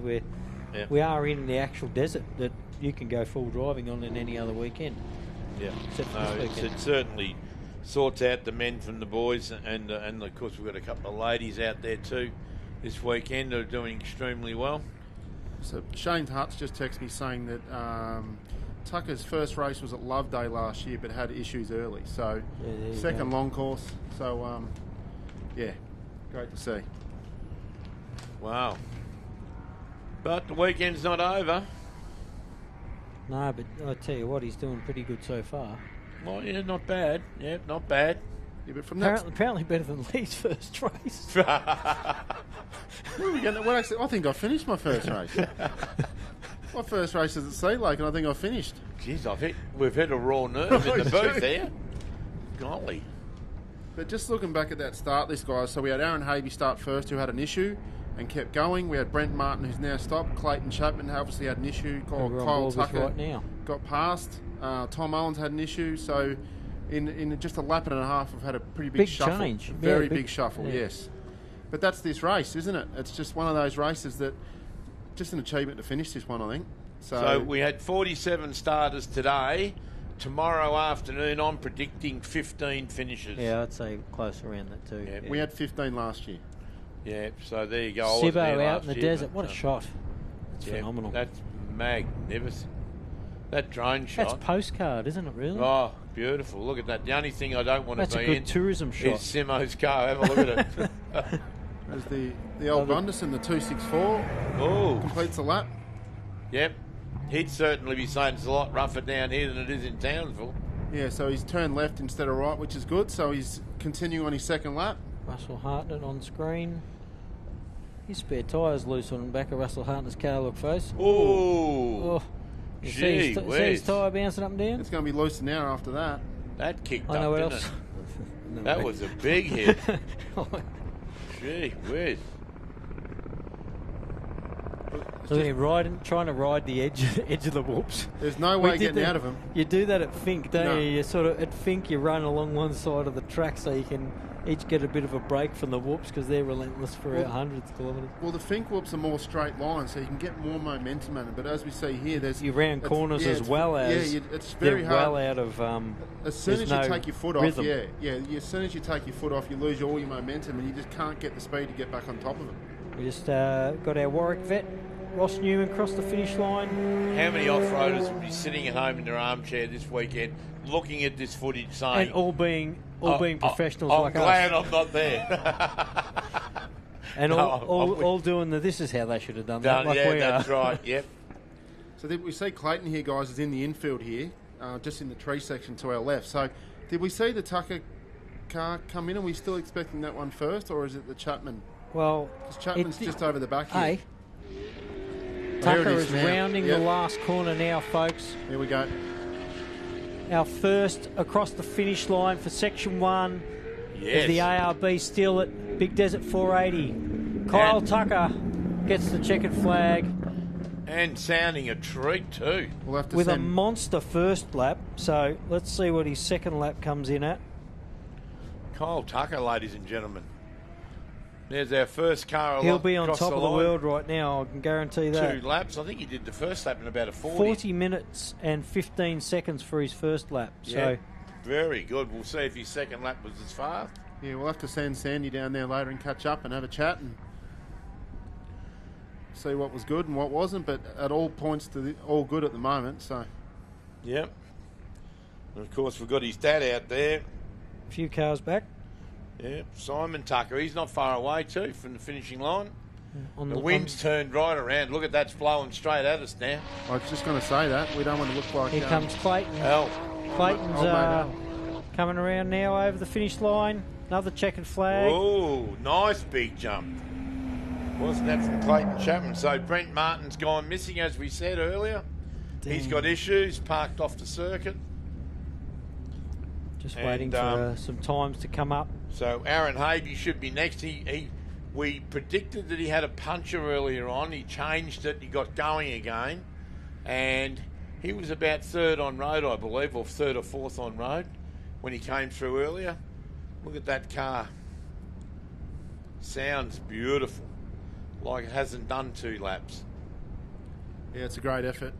We are in the actual desert that you can go full driving on in any other weekend. Yeah, it certainly sorts out the men from the boys, and of course we've got a couple of ladies out there too this weekend who are doing extremely well. So Shane Hutz just texted me saying that Tucker's first race was at Love Day last year, but had issues early. So second long course. So yeah, great to see. Wow. But the weekend's not over. No, but I tell you what, he's doing pretty good so far. Well, yeah, not bad. Yeah, not bad. Yeah, but from apparently better than Lee's first race. I think I finished my first race. My first race is at Sea Lake, and I think I finished. Jeez, we've hit a raw nerve in the booth there. Golly. But just looking back at that start list, guys, so we had Aaron Havey start first, who had an issue and kept going. We had Brent Martin, who's now stopped. Clayton Chapman obviously had an issue. Kyle Tucker right now got past. Tom Owens had an issue. So in just a lap and a half, we've had a pretty big shuffle. Change. Very big shuffle, yes. But that's this race, isn't it? It's just one of those races that just an achievement to finish this one, I think. So we had 47 starters today. Tomorrow afternoon, I'm predicting 15 finishes. Yeah, I'd say close around that too. Yeah. We had 15 last year. Yeah, so there you go. Sibbo out in the desert. What a shot. That's phenomenal. That's magnificent. That drone shot. That's postcard, isn't it, really? Oh, beautiful. Look at that. The only thing I don't want to be in... That's a good tourism shot. ...is Simo's car. Have a look at it. There's the old Gunderson, the 264. Oh. Completes the lap. Yep. He'd certainly be saying it's a lot rougher down here than it is in Townsville. Yeah, so he's turned left instead of right, which is good. So he's continuing on his second lap. Russell Hartnett on screen. His spare tyre's loose on the back of Russell Hartnett's car, look, folks. Oh. You see his tyre bouncing up and down? It's going to be loose an hour after that. That kicked I know up, what didn't else. it? That was a big hit. Gee whiz. Look at him trying to ride the edge of the whoops. There's no way getting out of him. You do that at Fink, don't you? You sort of at Fink you run along one side of the track so you can each get a bit of a break from the whoops because they're relentless for hundreds of kilometres. Well, the Fink whoops are more straight lines, so you can get more momentum in it. But as we see here, you round corners as well as it's very hard. Well out of as soon as you take your foot off, rhythm. as soon as you take your foot off, you lose all your momentum, and you just can't get the speed to get back on top of it. We just got our Warwick vet Ross Newman crossed the finish line. How many off-roaders will be sitting at home in their armchair this weekend looking at this footage saying... And all being professionals like us. I'm glad I'm not there. And all doing this is how they should have done that. Like we that's are. right, yep. So we see Clayton here, guys, is in the infield here, just in the tree section to our left. So did we see the Tucker car come in? Are we still expecting that one first, or is it the Chapman? Well... Because Chapman's just over the back here. Tucker is rounding the last corner now, folks. Here we go. our first across the finish line for Section 1 of the ARB still at Big Desert 480. Kyle Tucker gets the checkered flag. And sounding a treat too. We'll have to with a monster first lap. So let's see what his second lap comes in at. Kyle Tucker, ladies and gentlemen. There's our first car. He'll be on top of the world right now, I can guarantee that. 2 laps. I think he did the first lap in about a 40 minutes and 15 seconds for his first lap. So very good. We'll see if his second lap was as fast. Yeah, we'll have to send Sandy down there later and catch up and have a chat and see what was good and what wasn't. But at all points, all good at the moment. So. Yep. And of course, we've got his dad out there. A few cars back. Yeah, Simon Tucker. He's not far away too from the finishing line. On the wind's turned right around. Look at that's blowing straight at us now. I was just going to say that. We don't want to look like... Here comes Clayton. Clayton's coming around now over the finish line. Another checkered flag. Oh, nice big jump. Wasn't that from Clayton Chapman? So Brent Martin's gone missing, as we said earlier. Damn. He's got issues, parked off the circuit. Just waiting for some times to come up. So Aaron Havey should be next. We predicted that he had a puncher earlier on. He changed it. He got going again. And he was about third on road, I believe, or third or fourth on road when he came through earlier. Look at that car. Sounds beautiful. Like it hasn't done 2 laps. Yeah, it's a great effort.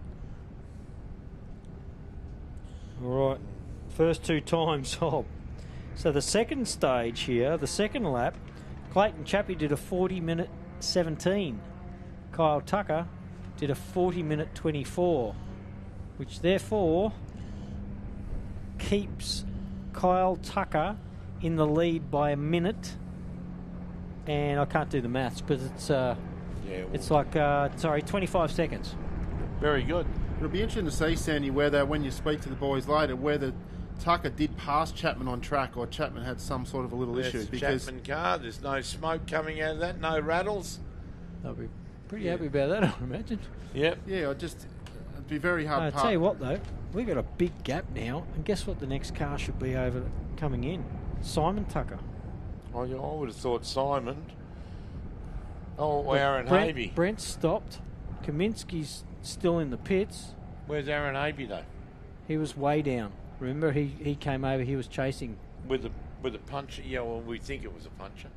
All right. First 2 times, Hob. So the second stage here, the second lap, Clayton Chappie did a 40-minute 17. Kyle Tucker did a 40-minute 24, which therefore keeps Kyle Tucker in the lead by a minute. And I can't do the maths, but it's like 25 seconds. Very good. It'll be interesting to see, Sandy, whether when you speak to the boys later, whether Tucker did pass Chapman on track or Chapman had some sort of a little issue. Because Chapman car, there's no smoke coming out of that, no rattles. They'll be pretty happy about that, I imagine. Yep. Yeah, it'd be very hard. I'll tell you what, though, we've got a big gap now, and guess what the next car should be over coming in? Simon Tucker. I would have thought Simon. Oh, Aaron Havey. Brent stopped. Kaminsky's still in the pits. Where's Aaron Havey, though? He was way down. Remember, he came over, he was chasing. With a puncher? Yeah, well, we think it was a puncher.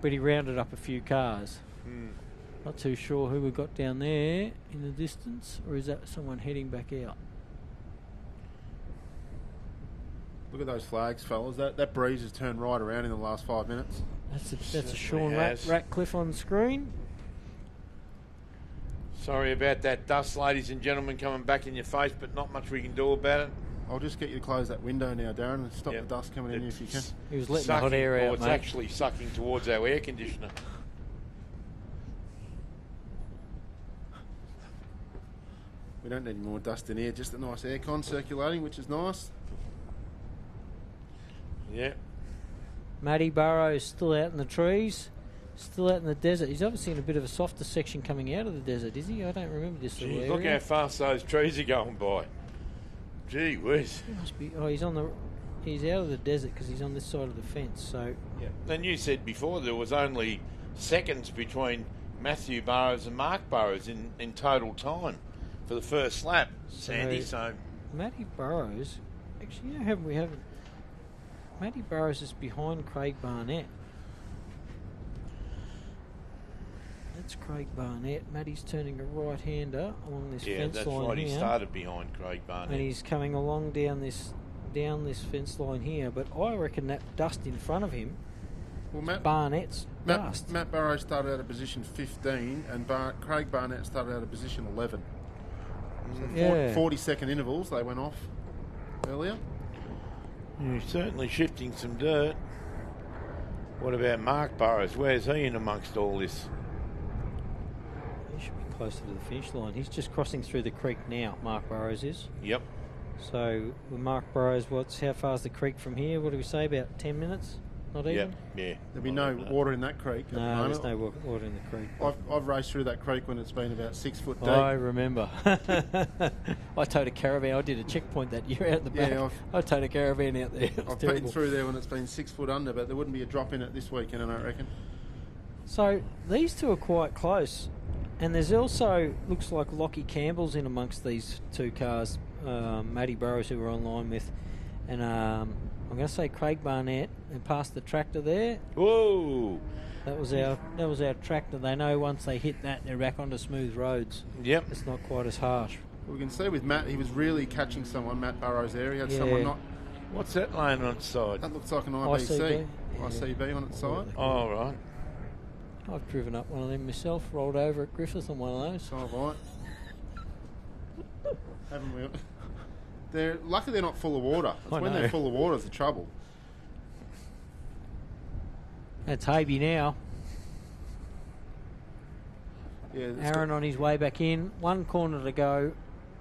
But he rounded up a few cars. Hmm. Not too sure who we got down there in the distance, or is that someone heading back out? Look at those flags, fellas. That breeze has turned right around in the last 5 minutes. That's a Sean Ratcliffe on screen. Sorry about that dust, ladies and gentlemen, coming back in your face, but not much we can do about it. I'll just get you to close that window now, Darren, and stop the dust coming in if you can. He was letting the hot air out, it's mate. actually sucking towards our air conditioner. We don't need any more dust in here, just a nice aircon circulating, which is nice. Yeah. Matty Burrows still out in the trees, still out in the desert. He's obviously in a bit of a softer section coming out of the desert, is he? I don't remember this little area. Look how fast those trees are going by. Gee whiz. He must be. Oh, he's out of the desert because he's on this side of the fence. So. Yeah. Then you said before there was only seconds between Matthew Burrows and Mark Burrows in total time for the first lap, Sandy. So Matty Burrows, actually, we haven't. Matty Burrows is behind Craig Barnett. That's Craig Barnett. Matty's turning a right-hander along this fence line. Yeah, that's right. He started behind Craig Barnett. And he's coming along down this fence line here. But I reckon that dust in front of him, Barnett's dust. Matt Burrows started out of position 15 and Craig Barnett started out of position 11. So 40-second intervals they went off earlier. You're certainly shifting some dirt. What about Mark Burrows? Where's he in amongst all this? He should be closer to the finish line. He's just crossing through the creek now, Mark Burrows is. Yep. So, with Mark Burrows, how far's the creek from here? What do we say, about 10 minutes? Not even? Yeah. There'll be no water in that creek at the No, moment. there's no water in the creek. I've raced through that creek when it's been about 6 foot deep. I remember. I towed a caravan. I did a checkpoint that year out the back. Yeah, I towed a caravan out there. I've been through there when it's been 6 foot under, but there wouldn't be a drop in it this weekend, I don't reckon. So these two are quite close. And there's also, looks like Lockie Campbell's in amongst these two cars. Matty Burrows, who we're online with. And I'm going to say Craig Barnett, and past the tractor there. Whoa! That was our tractor. They know once they hit that, they're back onto smooth roads. Yep. It's not quite as harsh. Well, we can see with Matt, he was really catching someone, Matt Burrows there. He had someone not... What's that laying on its side? That looks like an IBC. ICB. ICB on its side. Oh, right. I've driven up one of them myself, rolled over at Griffith on one of those. So have I. Haven't we? They're lucky they're not full of water. It's when they're full of water is the trouble. That's Habe now. Yeah, Aaron on his way back in. One corner to go.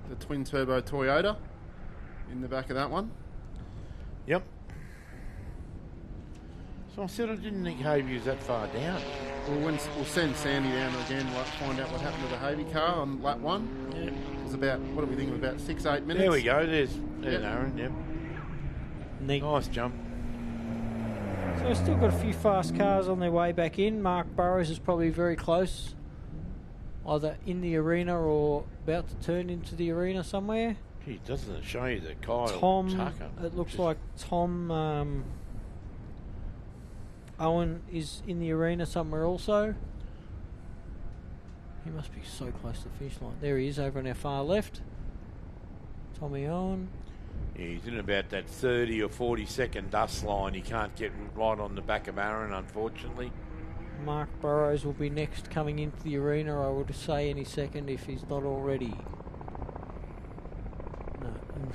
The twin turbo Toyota in the back of that one. Yep. So I said I didn't think Habe was that far down. Well, we'll send Sandy down again, find out what happened to the Habe car on lap 1. Yeah. It was about, what are we thinking, about 6-8 minutes? There we go, there's Aaron, yep. Neat. Nice jump. So we've still got a few fast cars on their way back in. Mark Burrows is probably very close, either in the arena or about to turn into the arena somewhere. Gee, doesn't it show you that Kyle Tucker? It looks like Tom Owen is in the arena somewhere also. He must be so close to the finish line. There he is over on our far left. Tommy Owen. Yeah, he's in about that 30 or 40 second dust line. He can't get right on the back of Aaron, unfortunately. Mark Burrows will be next coming into the arena, I would say, any second if he's not already. No, we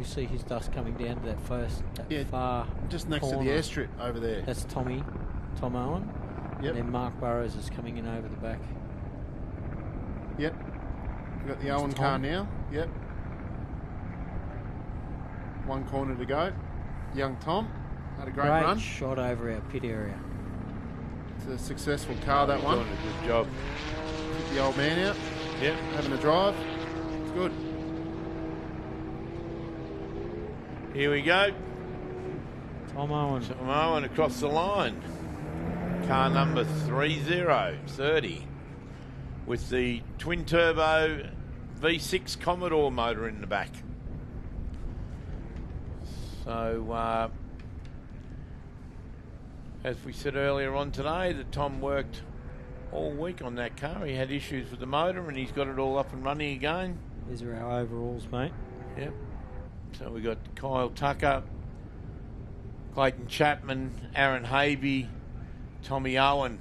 see his dust coming down to that far just next corner. to the airstrip over there. That's Tom Owen. Yep. And then Mark Burrows is coming in over the back. Yep. We've got the Owen Tom. car now. Yep. One corner to go. Young Tom had a great run. Shot over our pit area. It's a successful car, that one. Doing a good job. Took the old man out. Yep. Having a drive. It's good. Here we go. Tom Owen. Tom Owen across the line. Car number 30, with the twin turbo V6 Commodore motor in the back. So, as we said earlier on today, that Tom worked all week on that car. He had issues with the motor and he's got it all up and running again. These are our overalls, mate. Yep. So we got Kyle Tucker, Clayton Chapman, Aaron Habe, Tommy Owen.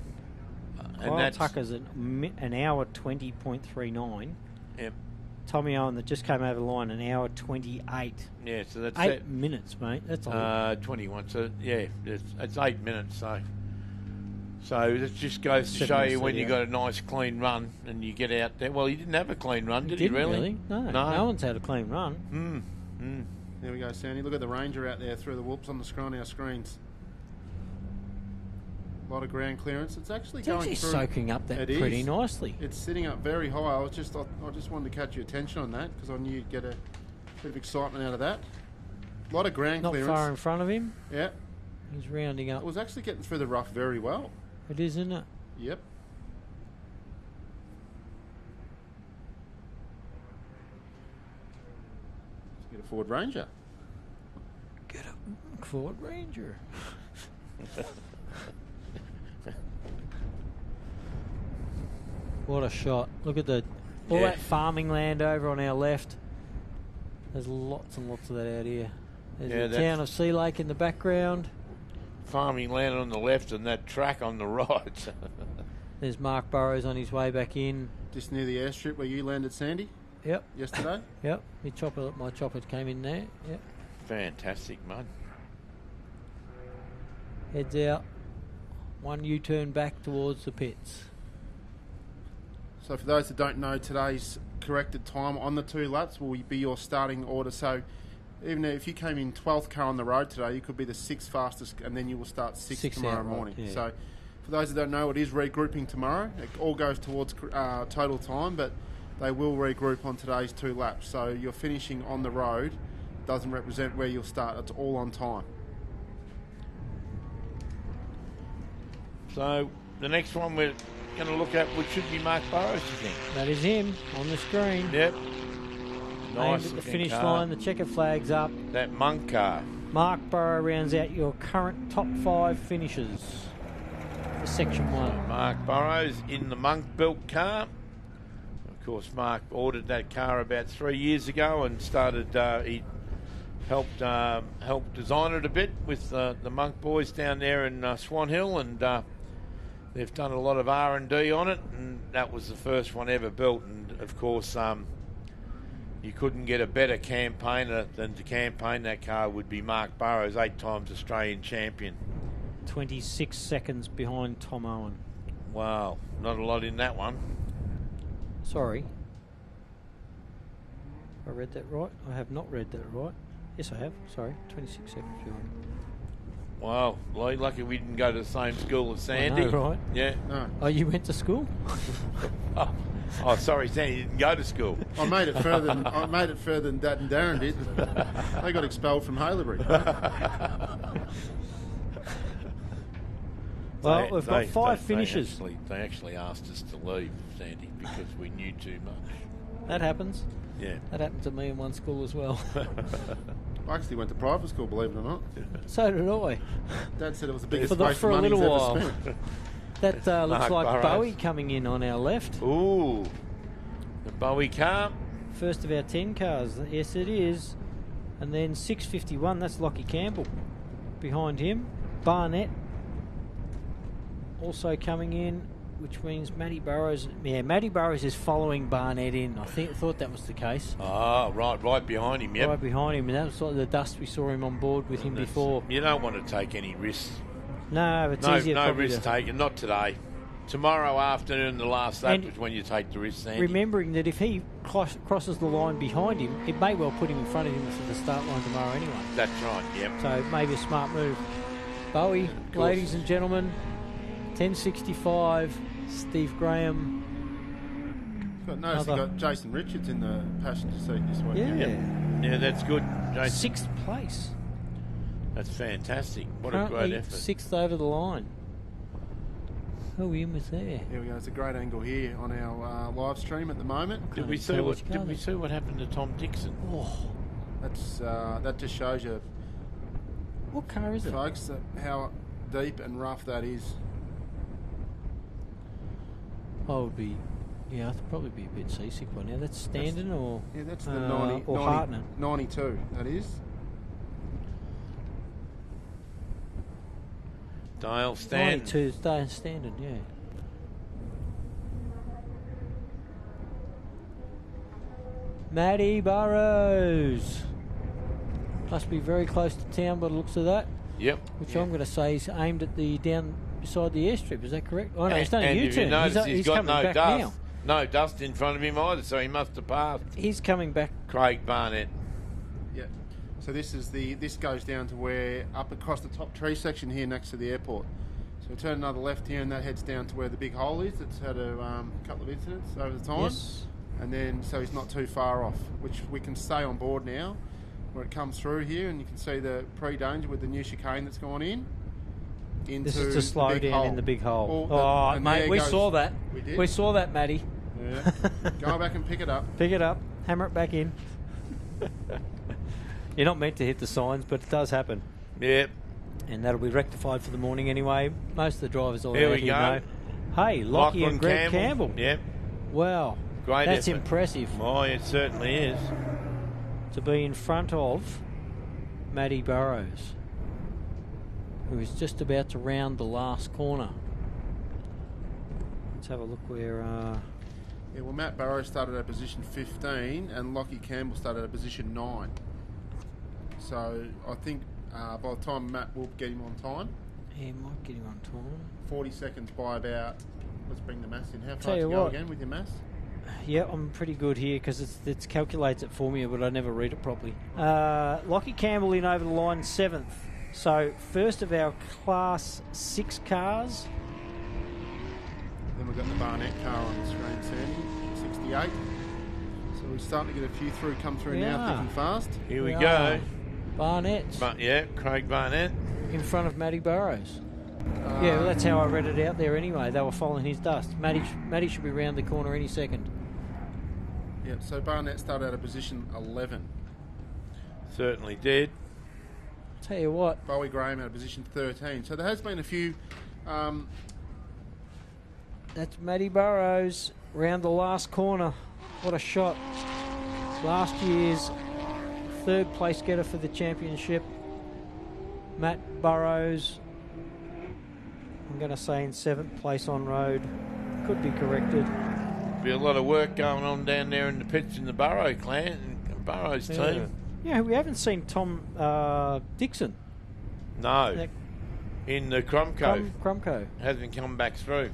Kyle Tucker's an hour 20.39. Yep. Tommy Owen that just came over the line, an hour 28. Yeah, so that's 8 minutes, mate. That's all. 21. So yeah, it's 8 minutes. So that just goes to show you when you got a nice clean run and you get out there. Well, he didn't have a clean run, did he? Really? No. No one's had a clean run. There we go, Sandy. Look at the Ranger out there through the whoops on our screens. A lot of ground clearance. It's actually going through. Soaking up that pretty nicely. It's sitting up very high. I just wanted to catch your attention on that because I knew you'd get a bit of excitement out of that. A lot of ground clearance. Not far in front of him. Yeah. He's rounding up. It was actually getting through the rough very well. It is, isn't it? Yep. Let's get a Ford Ranger. Get a Ford Ranger. What a shot. Look at all that farming land over on our left. There's lots and lots of that out here. There's the town of Sea Lake in the background. Farming land on the left and that track on the right. There's Mark Burrows on his way back in. Just near the airstrip where you landed, Sandy? Yep. Yesterday? Yep. My chopper came in there. Yep. Fantastic, mud. Heads out. One U-turn back towards the pits. So for those that don't know, today's corrected time on the 2 laps will be your starting order. So Even if you came in 12th car on the road today, you could be the 6th fastest, and then you will start 6th tomorrow morning. Yeah. So, for those that don't know, it is regrouping tomorrow. It all goes towards total time, but they will regroup on today's 2 laps. So you're finishing on the road doesn't represent where you'll start. It's all on time. So the next one we're going to look at, which should be Mark Burrows, you think? That is him on the screen. Yep. Nice at the finish line, the checker flag's up. That Monk car. Mark Burrow rounds out your current top 5 finishers for Section 1. Mark Burrows in the Monk built car. Of course, Mark ordered that car about 3 years ago and started. He helped design it a bit with the Monk boys down there in Swan Hill, and they've done a lot of R&D on it, and that was the first one ever built. And of course, you couldn't get a better campaigner than to campaign that car would be Mark Burrows, 8 times Australian champion. 26 seconds behind Tom Owen. Wow, not a lot in that one. Sorry. I read that right? I have not read that right. Yes, I have. Sorry, 26 seconds behind. Wow, lucky we didn't go to the same school as Sandy. I know, right? Yeah. No. Oh, you went to school? Oh, sorry, Sandy didn't go to school. I made it further than Dad and Darren did. They got expelled from Haileybury. Well, we've got 5 finishes. They actually asked us to leave, Sandy, because we knew too much. That happens. Yeah. That happened to me in one school as well. I actually went to private school, believe it or not. So did I. Dad said it was the biggest for waste a of money little he's while. ever spent. That looks Mark like Burrows. Bowie coming in on our left. Ooh, the Bowie car. First of our 10 cars. Yes, it is. And then 651, that's Lockie Campbell. Behind him, Barnett also coming in, which means Matty Burrows. Yeah, Matty Burrows is following Barnett in. I thought that was the case. Ah, right behind him, yep. Right behind him, and that was sort of the dust we saw him on board with him before. You don't want to take any risks. No, it's easier. No probably risk taken, not today. Tomorrow afternoon, the last lap is when you take the risk, Sandy. Remembering that if he crosses the line behind him, it may well put him in front of him for the start line tomorrow anyway. That's right, yep. So maybe a smart move. Bowie, ladies and gentlemen, 1065, Steve Graham. Notice you got Jason Richards in the passenger seat this week. Yeah, that's good, Jason. 6th place. That's fantastic. What Currently a great effort. 6th over the line. Who are we in with there? Here we go. It's a great angle here on our live stream at the moment. Did we see what happened to Tom Dixon? Oh, that just shows you. What car is it, folks? How deep and rough that is. Oh, it would be. Yeah, I'd probably be a bit seasick by now. That's Standen or yeah, that's the 90 or Hartnett. 92. That is. Dale Standen. 92 is Dale Standen, yeah. Matty Burrows. Must be very close to town by the looks of that. Yep. Which I'm going to say is aimed at the down beside the airstrip. Is that correct? Oh no, he's done a and if you U-turn. notice, He's got coming no back dust. now. No dust in front of him either, so he must have passed. He's coming back. Craig Barnett. Yeah. So this goes down to where up across the top tree section here next to the airport. So we turn another left here, and that heads down to where the big hole is. It's had a couple of incidents over the time. Yes. And then so he's not too far off, which we can stay on board now, where it comes through here, and you can see the pre-danger with the new chicane that's gone in. This is to slow down hole. in the big hole. Oh, mate, we saw that. We did. We saw that, Matty. Yeah. Go back and pick it up. Pick it up, hammer it back in. You're not meant to hit the signs, but it does happen. Yep. And that'll be rectified for the morning anyway. Most of the drivers all Here out we here go. know. Hey, Lockie and Greg Campbell. Yep. Wow. Great That's effort. impressive. Oh, it certainly is. To be in front of Matty Burrows, who is just about to round the last corner. Let's have a look where... Yeah, well, Matt Burrows started at position 15 and Lockie Campbell started at position 9. So I think by the time Matt will get him on time. He might get him on time. 40 seconds by about... Let's bring the mass in. How Tell far to you go what. again with your mass? Yeah, I'm pretty good here because it calculates it for me, but I never read it properly. Lockie Campbell in over the line, 7th. So first of our Class 6 cars. Then we've got the Barnett car on the screen, Sandy, 68. So we're starting to get a few come through now, thick and fast. Here we go. Barnett. Craig Barnett. In front of Matty Burrows. Yeah, well, that's how I read it out there anyway. They were following his dust. Matty should be round the corner any second. Yeah, so Barnett started out of position 11. Certainly did. Tell you what. Bowie Graham out of position 13. So there has been a few... That's Matty Burrows round the last corner. What a shot. Last year's 3rd place getter for the championship. Matt Burrows, I'm going to say in 7th place on road. Could be corrected. Be a lot of work going on down there in the pits in the Burrow clan and Burrows team. Yeah, we haven't seen Tom Dixon. No. In the Crumco. Crumco. Hasn't come back through,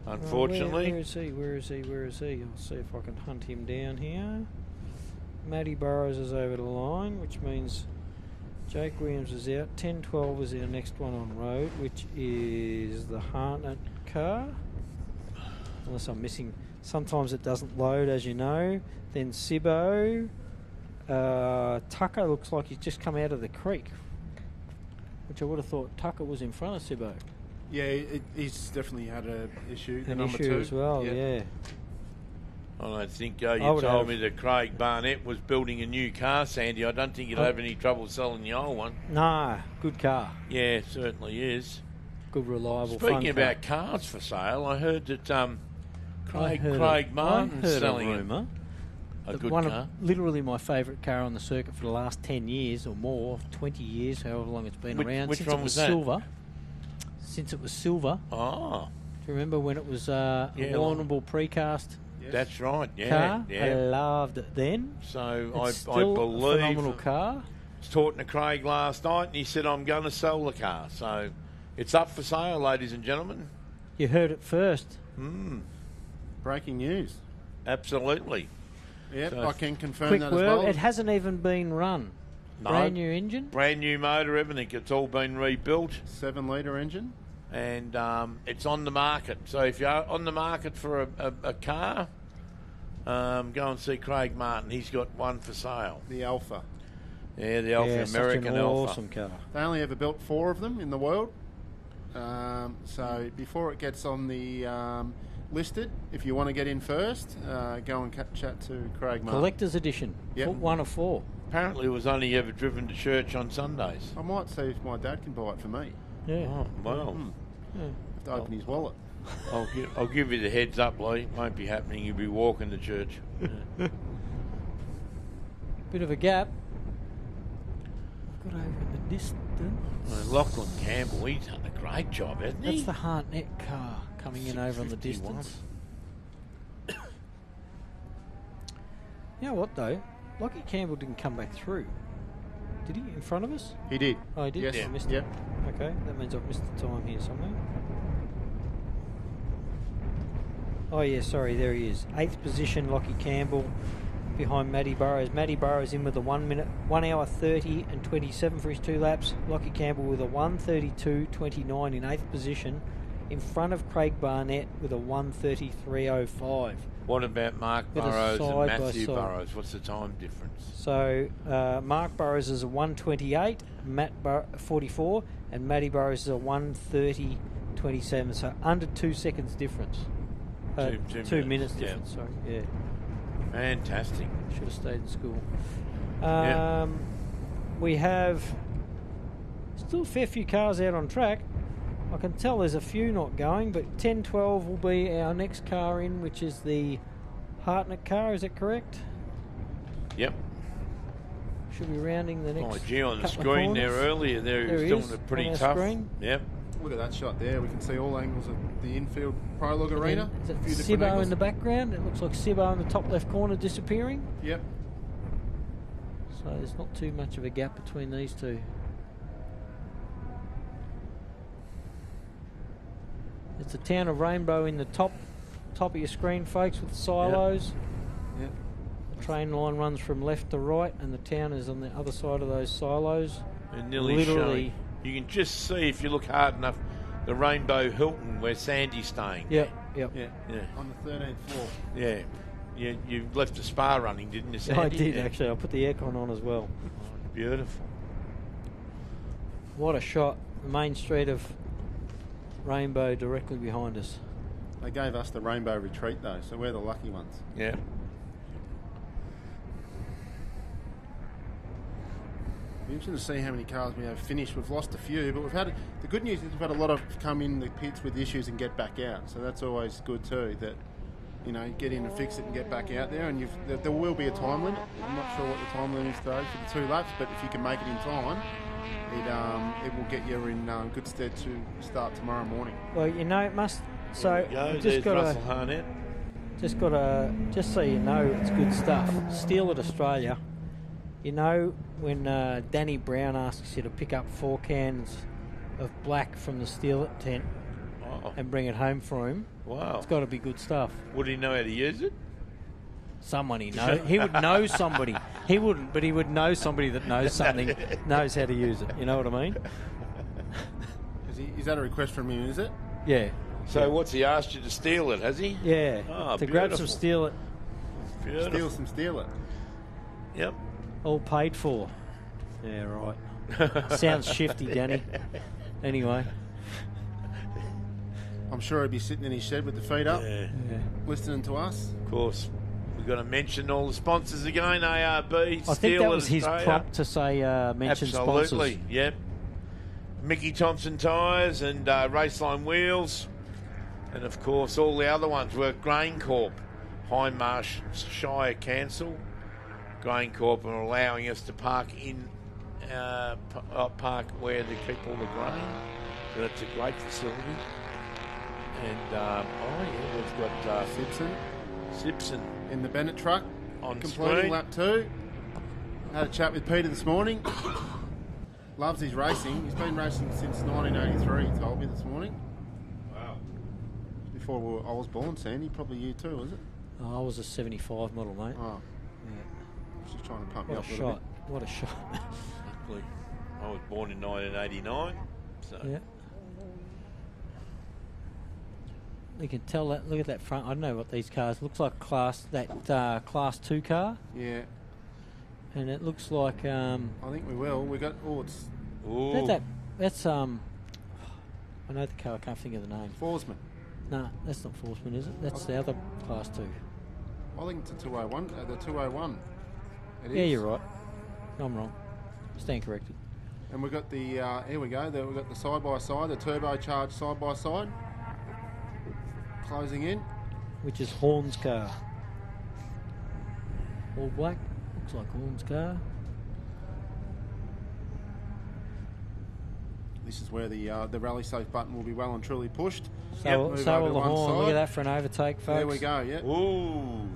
unfortunately. Where is he? I'll see if I can hunt him down here. Matty Burrows is over the line, which means Jake Williams is out. 10-12 is our next one on road, which is the Hartnett car. Unless I'm missing. Sometimes it doesn't load, as you know. Then Sibbo. Tucker looks like he's just come out of the creek, which I would have thought Tucker was in front of Sibbo. Yeah, he's definitely had an issue. An number issue 2 as well, yeah. I don't think you told me that Craig Barnett was building a new car, Sandy. I don't think you'll have any trouble selling the old one. Nah, good car. Yeah, it certainly is. Good, reliable, Speaking fun about car. cars for sale, I heard that Craig Martin's selling a good car. Literally my favourite car on the circuit for the last 10 years or more, 20 years, however long it's been around. Which since one it was that? silver. Since it was silver. Oh. Do you remember when it was a lawnable precast? Yes. That's right, Car? yeah. I loved it then. So it's I still believe... a phenomenal car. I was talking to Craig last night and he said, I'm going to sell the car. So it's up for sale, ladies and gentlemen. You heard it first. Breaking news. Absolutely. Yep, So I can confirm Quick that word, as well. it hasn't even been run. No. Brand new engine. Brand new motor, everything. It's all been rebuilt. 7-litre engine. And it's on the market. So if you're on the market for a car, go and see Craig Martin. He's got one for sale. The Alpha. Yeah, the Alpha, American such an Alpha. awesome car. They only ever built 4 of them in the world. So before it gets on the listed, if you want to get in first, go and chat to Craig Martin. Collector's edition. Yep. 1 of 4. Apparently it was only ever driven to church on Sundays. I might see if my dad can buy it for me. Yeah. Oh, well. Have to open his wallet. I'll give you the heads up, Lee. It won't be happening. You'll be walking to church. Bit of a gap. I've got over in the distance. Lachlan Campbell, he's done a great job, hasn't he? That's the Hartnett car coming in over in the 651. distance. You know what though? Lockie Campbell didn't come back through. Did he? In front of us? He did. Oh, he did? Yes. I missed it. Okay, that means I've missed the time here somewhere. Oh yeah, sorry, there he is. 8th position, Lockie Campbell behind Matty Burrows. Matty Burrows in with a 1 hour 30 and 27 for his 2 laps. Lockie Campbell with a 1:32.29 in 8th position, in front of Craig Barnett with a 1:33.05. What about Mark Bit of Burrows and side by Matthew side. Burrows? What's the time difference? So Mark Burrows is a 1:28, 44, and Matty Burrows is a 1:30.27. So under 2 seconds difference. 2 minutes difference. Sorry, yeah. Fantastic. Should have stayed in school. Yeah. We have still a fair few cars out on track. I can tell there's a few not going, but 10-12 will be our next car in, which is the Hartnett car. Is that correct? Yep. Should be rounding the next. Oh, gee, on the couple of screen there corners. earlier, there There he he was is, doing it pretty on our tough. screen. Yep. Look at that shot there. We can see all angles of the infield Prologue arena. Is it A few different Sibbo angles. in the background? It looks like Sibbo in the top left corner disappearing. Yep. So there's not too much of a gap between these two. It's the town of Rainbow in the top top of your screen, folks, with the silos. Yep. The train line runs from left to right, and the town is on the other side of those silos. And nearly literally. showing. You can just see, if you look hard enough, the Rainbow Hilton where Sandy's staying. Yep. Yeah. On the 13th floor. Yeah. You left the spa running, didn't you, Sandy? I did, actually. I put the aircon on as well. Beautiful. What a shot. The main street of Rainbow directly behind us. They gave us the Rainbow Retreat, though, so we're the lucky ones. Yeah. Be interesting to see how many cars we have finished. We've lost a few, but the good news is we've had a lot of come in the pits with issues and get back out. So that's always good too. That get in and fix it and get back out there. And there will be a time limit. I'm not sure what the time limit is today for the 2 laps, but if you can make it in time, it will get you in good stead to start tomorrow morning. Well, it must. So There's Russell Harnett. Just so you know, it's good stuff. Steel at Australia. When Danny Brown asks you to pick up 4 cans of black from the Steel tent and bring it home for him, wow, it's got to be good stuff. Would he know how to use it? Someone he would know somebody. He wouldn't, but he would know somebody that knows something, knows how to use it. You know what I mean? Is that a request from him, is it? Yeah. So what's he asked you to steal it, has he? Yeah. Oh, to grab some Steel it. Steal some Steel it. Yep. All paid for. Yeah, right. Sounds shifty, Danny. Anyway. I'm sure he'd be sitting in his shed with the feet up, listening to us. Of course. We've got to mention all the sponsors again, ARB, I think that was his prompt to say mention sponsors. Absolutely, yep. Mickey Thompson Tyres and Raceline Wheels. And, of course, all the other ones were Grain Corp, Hindmarsh Shire Council. Grain Corp are allowing us to park in park where they keep all the grain. So that's a great facility. And we've got Simpson in the Bennett truck on completing screen. lap 2. Had a chat with Peter this morning. Loves his racing. He's been racing since 1983. He told me this morning. Wow. Before I was born, Sandy. Probably you too, was it? Oh, I was a 75 model, mate. Oh. Yeah. Just trying to pump you up a little shot. What a shot. I was born in 1989. So. Yeah. You can tell that. Look at that front. I don't know what these cars looks like. Class 2 car. Yeah. And it looks like. I think we will. We got. It's. That's I know the car. I can't think of the name. Forsman. No, that's not Forsman, is it? That's the other Class 2. I think it's a 201. The 201. It is. Yeah, you're right. I'm wrong. Stand corrected. And we've got the. Here we go. We've got the side by side, the turbocharged side by side. Closing in. Which is Horn's car. All black. Looks like Horn's car. This is where the rally safe button will be well and truly pushed. So will the horn. Look at that for an overtake, folks. There we go, yeah. Ooh.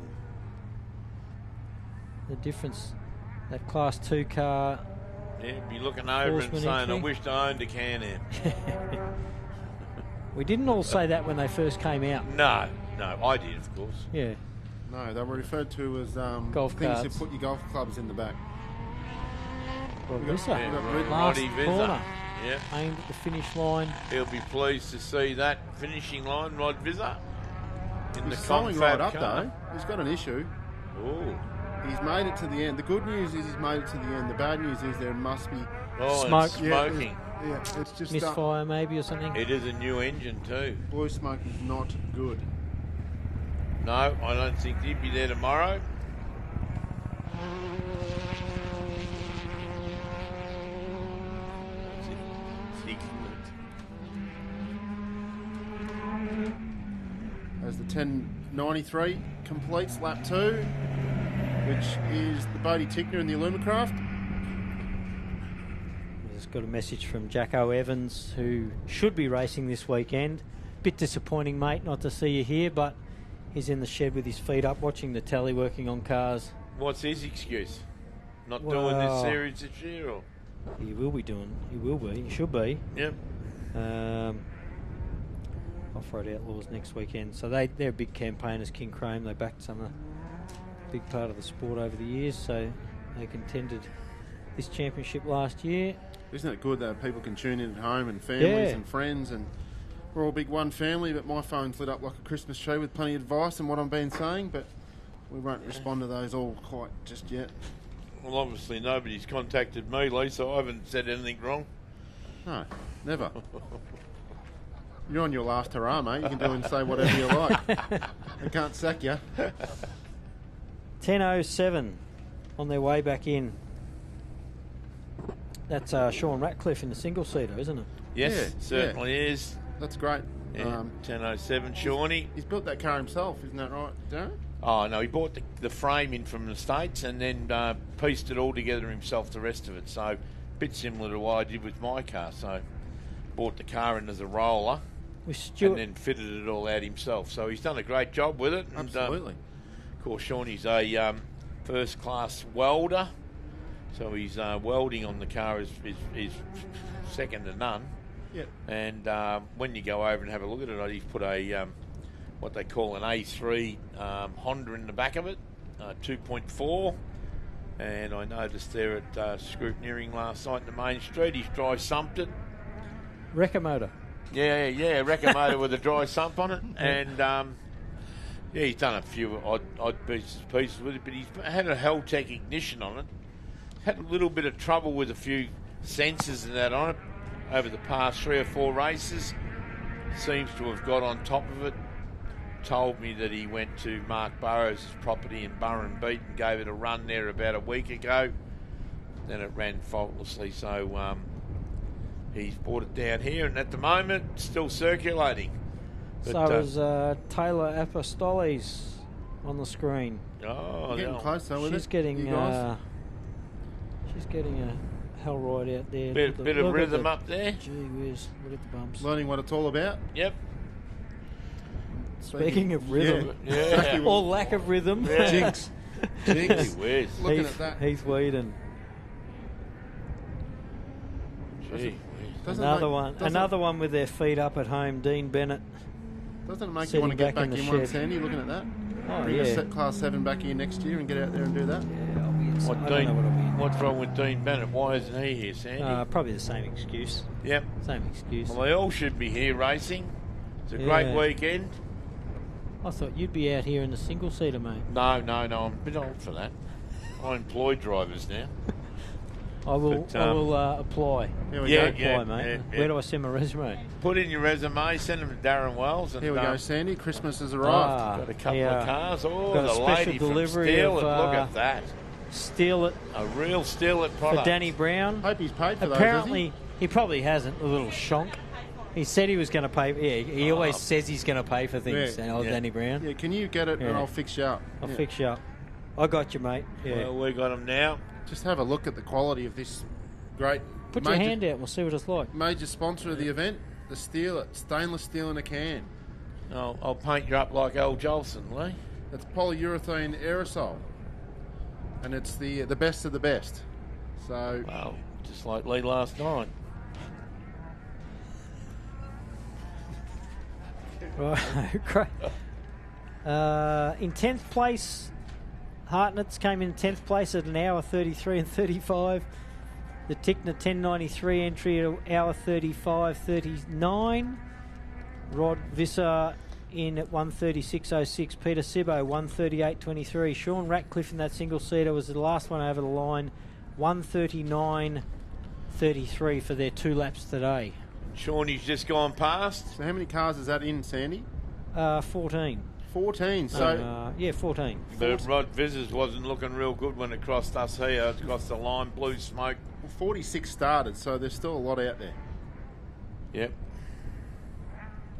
The difference. That Class 2 car. Yeah, be looking over and saying, I wished I owned a Can-Am. We didn't all say that when they first came out. No, I did, of course. Yeah. No, they were referred to as golf things carts. to put your golf clubs in the back. Last Roddy corner. Yeah. Aimed at the finish line. He'll be pleased to see that finishing line, Rod Vizza. He's slowing right up, though. He's got an issue. Oh. He's made it to the end. The good news is he's made it to the end. The bad news is there must be smoke. Smoking. Yeah, it's just misfire maybe or something. It is a new engine too. Blue smoke is not good. No, I don't think he'd be there tomorrow. As the 1093 completes lap 2, which is the Bodie Tickner and the Illumicraft. Just got a message from Jacko Evans, who should be racing this weekend. Bit disappointing, mate, not to see you here, but he's in the shed with his feet up, watching the telly, working on cars. What's his excuse? Not doing this series this year, or? He will be doing. He will be. He should be. Yep. Off-Road Outlaws next weekend. So they're big campaigners, King Crane. They backed some of the big part of the sport over the years, so they contended this championship last year. Isn't it good that people can tune in at home and families Yeah. and friends, and we're all big one family, but my phone's lit up like a Christmas tree with plenty of advice and what I've been saying, but we won't respond to those all quite just yet. Well, obviously nobody's contacted me, Lee, so I haven't said anything wrong. No, never. You're on your last hurrah, mate. You can do and say whatever you like. They can't sack you. 10:07 on their way back in. That's Sean Ratcliffe in the single-seater, isn't it? Yes, certainly is. That's great. Yeah, 10:07, Shawnee. He's built that car himself, isn't that right, Darren? Oh, no, he bought the frame in from the States and then pieced it all together himself, the rest of it. So, a bit similar to what I did with my car. So, bought the car in as a roller and then fitted it all out himself. So, he's done a great job with it. And, Absolutely. of course, Shawnee's a first-class welder. So, his welding on the car is second to none. Yep. And when you go over and have a look at it, he's put a what they call an A3 Honda in the back of it, 2.4. And I noticed there at scrutineering last night in the main street, he's dry sumped it. Wrecker motor. Yeah, wrecker motor with a dry sump on it. And yeah, he's done a few odd pieces with it, but he's had a Helltech ignition on it. Had a little bit of trouble with a few sensors and that on it over the past 3 or 4 races. Seems to have got on top of it. Told me that he went to Mark Burrows' property in Burrenbeat and gave it a run there about a week ago. Then it ran faultlessly, so he's brought it down here, and at the moment, still circulating. But, so is Taylor Apostoles on the screen. Oh, getting close though with she's it. getting a hell ride out there. Bit of rhythm up there. Gee whiz, look at the bumps. Learning what it's all about. Yep. Speaking of rhythm, yeah. or lack of rhythm. Yeah. Jinx. Gee whiz. Looking at that. Heath Weedon. Gee. Another one with their feet up at home. Dean Bennett. Doesn't it make you want to get back in one, shed. Sandy? Looking at that. Oh, Bring yeah. a set Class 7 back here next year and get out there and do that. What's wrong with Dean Bennett? Why isn't he here, Sandy? Probably the same excuse. Yep. Same excuse. Well, they all should be here racing. It's a great weekend. I thought you'd be out here in the single-seater, mate. No, I'm a bit old for that. I employ drivers now. I will apply. Here we Yeah, go. yeah, Apply, mate. yeah. Where do I send my resume? Put in your resume, send them to Darren Wells. And, Here we go, Sandy. Christmas has arrived. got a couple of cars. Oh, got a the special lady from delivery Steele of, It. Look at that. Steal it A real Steele It for product. Danny Brown. Hope he's paid for Apparently, those, he probably hasn't. A little shonk. He said he was going to pay. Yeah, he always says he's going to pay for things. Yeah. Danny Brown. Yeah, can you get it and I'll fix you up? I'll fix you up. I got you, mate. Yeah. Well, we got them now. Just have a look at the quality of this great. Put your hand out and we'll see what it's like. Major sponsor of the event, the Steele It. Stainless steel in a can. I'll paint you up like Al Jolson, Lee. It's polyurethane aerosol. And it's the best of the best. So, Well, just like Lee last night. Right, great. In 10th place, Hartnett's came in 10th place at an hour 33 and 35. The Tickner 1093 entry at an hour 35:39. Rod Visser in at 136.06. Peter Sibbo 138.23. Sean Ratcliffe in that single seater was the last one over the line. 139.33 for their 2 laps today. Shawnee's just gone past. so how many cars is that in, Sandy? 14. 14. So, 14. But Rod Vizers wasn't looking real good when it crossed us here. It crossed the line, blue smoke. 46 started, so there's still a lot out there. Yep.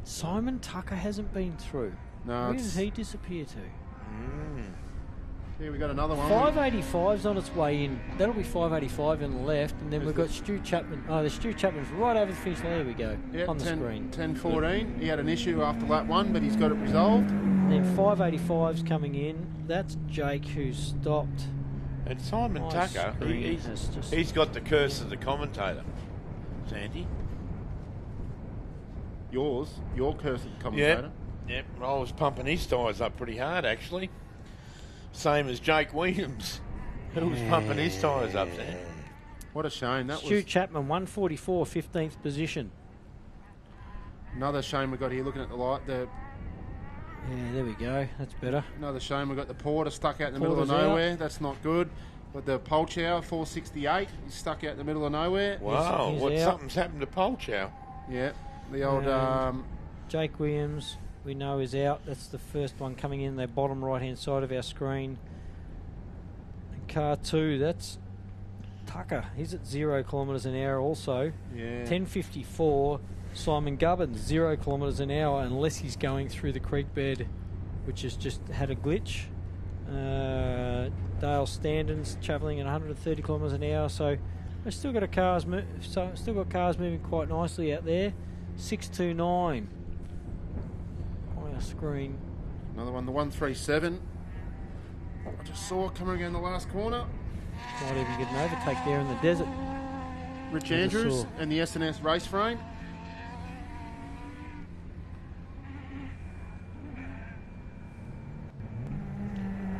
Simon Tucker hasn't been through. No, Where did it's- he disappear to? Here we got another one. 585's on its way in. That'll be 585 in the left, and then we've got Stu Chapman. Oh, there's Stu Chapman's right over the finish line. There we go, on the screen. 10-14. He had an issue after lap 1, but he's got it resolved. And then 585's coming in. That's Jake who's stopped. And Simon My Tucker, screen has just- he's got the curse of the commentator, Sandy. your cursed commentator. Yep. I was pumping his tyres up pretty hard, actually. Same as Jake Williams, who was pumping his tyres up there. What a shame. That Stu Chapman, 144, 15th position. Another shame we got here looking at the light. Yeah, there we go. That's better. Another shame we got the Porter stuck out in the middle of nowhere. That's not good. But the Polchow, 468, he's stuck out in the middle of nowhere. Wow, something's happened to Polchow. Yeah, the old... Jake Williams, we know, is out. That's the first one coming in the bottom right-hand side of our screen. And car 2, that's Tucker. He's at 0 kilometres an hour also. Yeah. 10:54. Simon Gubbins, 0 kilometres an hour, unless he's going through the creek bed, which has just had a glitch. Dale Standon's travelling at 130 kilometres an hour, so we've still got cars moving quite nicely out there. 629 on our screen. Another one, the 137. I just saw it coming around the last corner. Might even get an overtake there in the desert. Rich Andrews and the S&S race frame.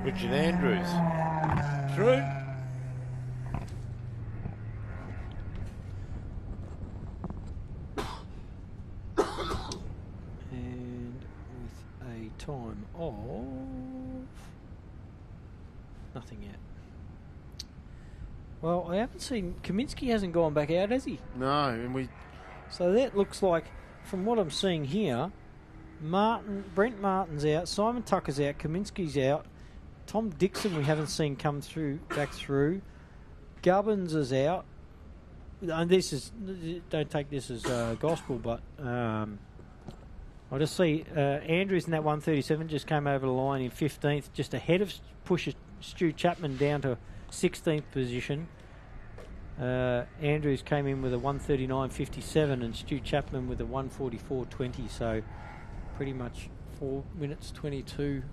Richard Andrews. Through. And with a time of nothing yet. Well, I haven't seen... Kaminsky hasn't gone back out, has he? No, and we... So that looks like, from what I'm seeing here, Brent Martin's out, Simon Tucker's out, Kaminsky's out, Tom Dixon we haven't seen come back through, Gubbins is out, and this is... Don't take this as gospel, but I just see Andrews in that 137 just came over the line in 15th, just ahead of pushes Stu Chapman down to 16th position. Andrews came in with a 139.57 and Stu Chapman with a 144.20, so pretty much 4 minutes 22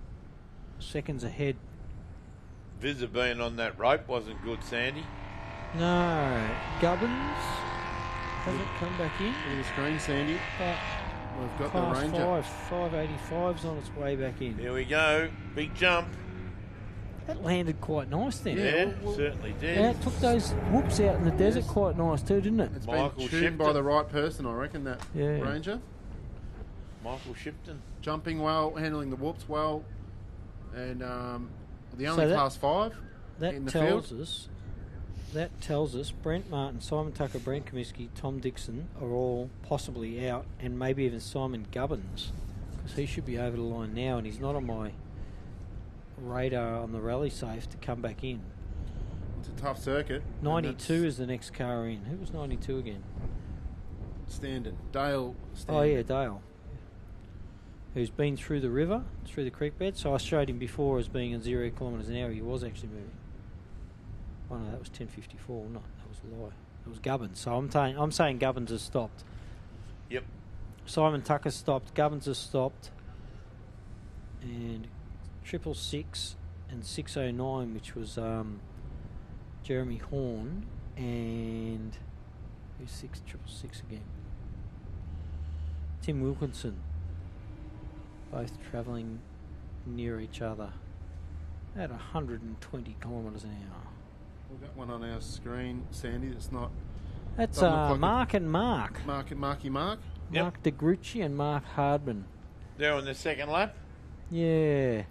seconds ahead. Vizza being on that rope wasn't good, Sandy. No, Gubbins hasn't come back in. On the screen, Sandy. But we've got Class the Ranger. 585's on its way back in. Here we go, big jump. That landed quite nice then. Yeah, certainly did. Yeah, it took those whoops out in the desert quite nice too, didn't it? It's been tuned by the right person, I reckon, that Ranger. Michael Shipton. Jumping well, handling the whoops well, and the only Class 5 in the field. That tells us Brent Martin, Simon Tucker, Brent Comiskey, Tom Dixon are all possibly out, and maybe even Simon Gubbins, because he should be over the line now, and he's not on my radar on the rally safe to come back in. It's a tough circuit. 92 is the next car in. Who was 92 again? Standing. Dale Standing. Oh yeah, Dale. Who's been through the river, through the creek bed. So I showed him before as being at 0 kilometres an hour. He was actually moving. Oh no, that was 10:54. No, that was a lie. That was Gubbins. So I'm saying Gubbins has stopped. Yep. Simon Tucker stopped. Gubbins has stopped. And 666 and 609, which was Jeremy Horn, and who's 666 again? Tim Wilkinson. Both travelling near each other at 120 kilometres an hour. We've got one on our screen, Sandy. That's not. That's Mark and Mark. Mark. Mark DeGrucci and Mark Hardman. They're on the second lap. Yeah.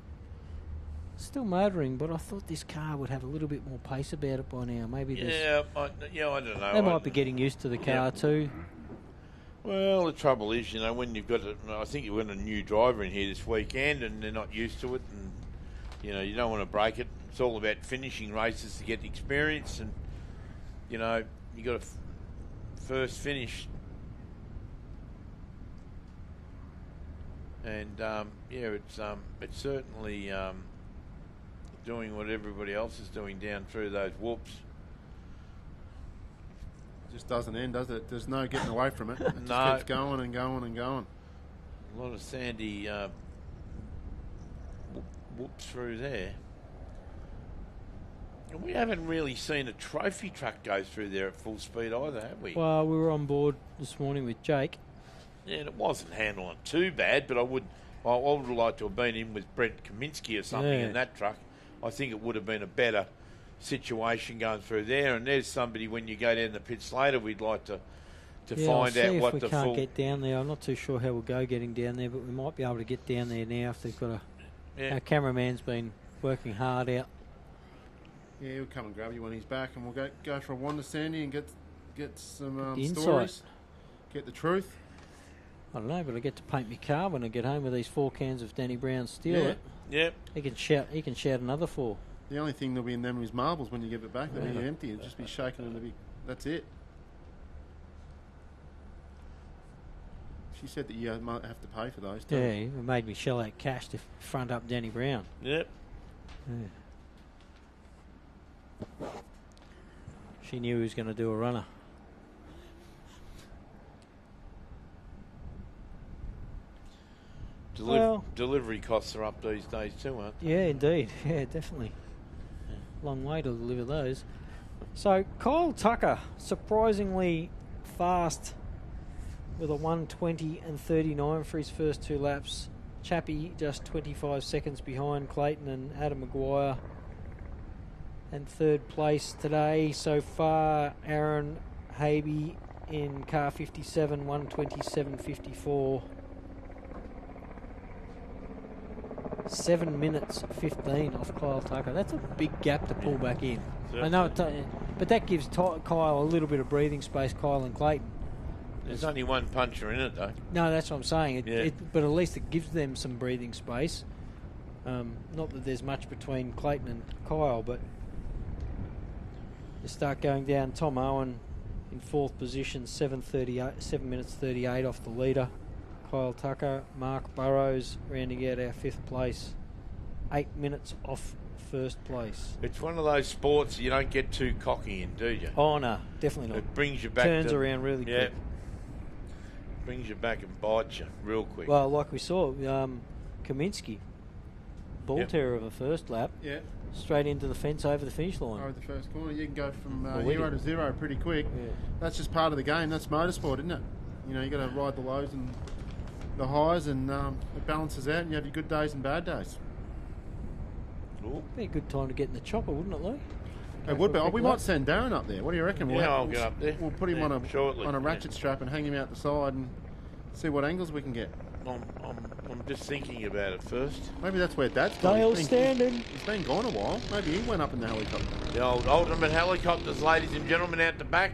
Still motoring, but I thought this car would have a little bit more pace about it by now. Maybe I don't know. They might be getting used to the car too. Well, the trouble is, when you've got I think you've got a new driver in here this weekend, and they're not used to it, and you don't want to break it. It's all about finishing races to get experience, and you got to first finish. And it's certainly doing what everybody else is doing down through those whoops. Just doesn't end, does it? There's no getting away from it. It just keeps going and going and going. A lot of sandy whoops through there. And we haven't really seen a trophy truck go through there at full speed either, have we? Well, we were on board this morning with Jake, Yeah, and it wasn't handling too bad, but I would have liked to have been in with Brent Kaminsky or something in that truck. I think it would have been a better situation going through there. And there's somebody, when you go down the pits later, we'd like to find out what the full... we can't get down there. I'm not too sure how we'll go getting down there, but we might be able to get down there now if they've got a... Yeah. Our cameraman's been working hard out. Yeah, he'll come and grab you when he's back, and we'll go for a wander, Sandy, and get some the stories. Get the truth. I don't know, but I get to paint my car when I get home with these 4 cans of Danny Brown Steal It. Yep. He can shout another 4. The only thing that'll be in them is marbles when you give it back. They'll be empty. It'll just be shaking and that's it. She said that you might have to pay for those too. Yeah, it made me shell out cash to front up Danny Brown. Yep. Yeah. She knew he was going to do a runner. Delivery costs are up these days too, aren't they? Yeah, indeed. Yeah, definitely. Long way to deliver those. So Kyle Tucker, surprisingly fast with a 1:20 and 39 for his first 2 laps. Chappie just 25 seconds behind Clayton and Adam Maguire. And 3rd place today so far, Aaron Habe in car 57, 1:27.54. 7 minutes 15 off Kyle Tucker. That's a big gap to pull back in. I know, but that gives Kyle a little bit of breathing space, Kyle and Clayton. There's only one puncher in it, though. No, that's what I'm saying. But at least it gives them some breathing space. Not that there's much between Clayton and Kyle, but you start going down. Tom Owen in 4th position, 7 minutes 38 off the leader. Kyle Tucker, Mark Burrows rounding out our 5th place, 8 minutes off 1st place. It's one of those sports you don't get too cocky in, do you? Oh no, definitely not. It brings you back. Turns around really quick. Brings you back and bites you real quick. Well, like we saw, Kaminsky, ball terror of a first lap. Yeah. Straight into the fence over the finish line. Over the first corner, you can go from 0 to 0 pretty quick. Yeah. That's just part of the game. That's motorsport, isn't it? You know, you got to ride the lows and the highs, and it balances out, and you have your good days and bad days. Be a good time to get in the chopper, wouldn't it, Lou? It would be. We might send Darren up there. What do you reckon? I'll get up there. We'll put him on a ratchet strap and hang him out the side and see what angles we can get. I'm just thinking about it first. Maybe that's where Dad's gone. Dale's standing. He's been gone a while. Maybe he went up in the helicopter. The old ultimate helicopters, ladies and gentlemen, out the back,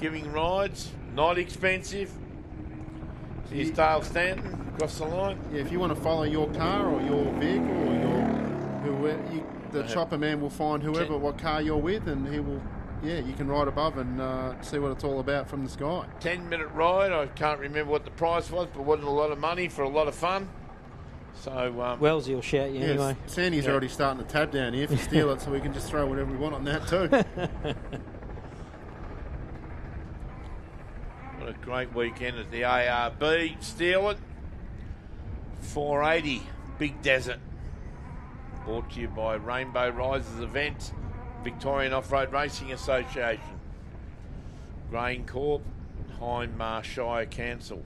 giving rides. Not expensive. Here's Dale Stanton across the line. Yeah, if you want to follow your car or your vehicle or the chopper man will find what car you're with, and he will. Yeah, you can ride above and see what it's all about from the sky. 10-minute ride. I can't remember what the price was, but wasn't a lot of money for a lot of fun. So Wellesley will shout you anyway. Sandy's already starting to tab down here for Steal It, so we can just throw whatever we want on that too. What a great weekend at the ARB. Steal It. 480 Big Desert. Brought to you by Rainbow Risers Events, Victorian Off-Road Racing Association, Grain Corp, Hindmarsh Shire Council.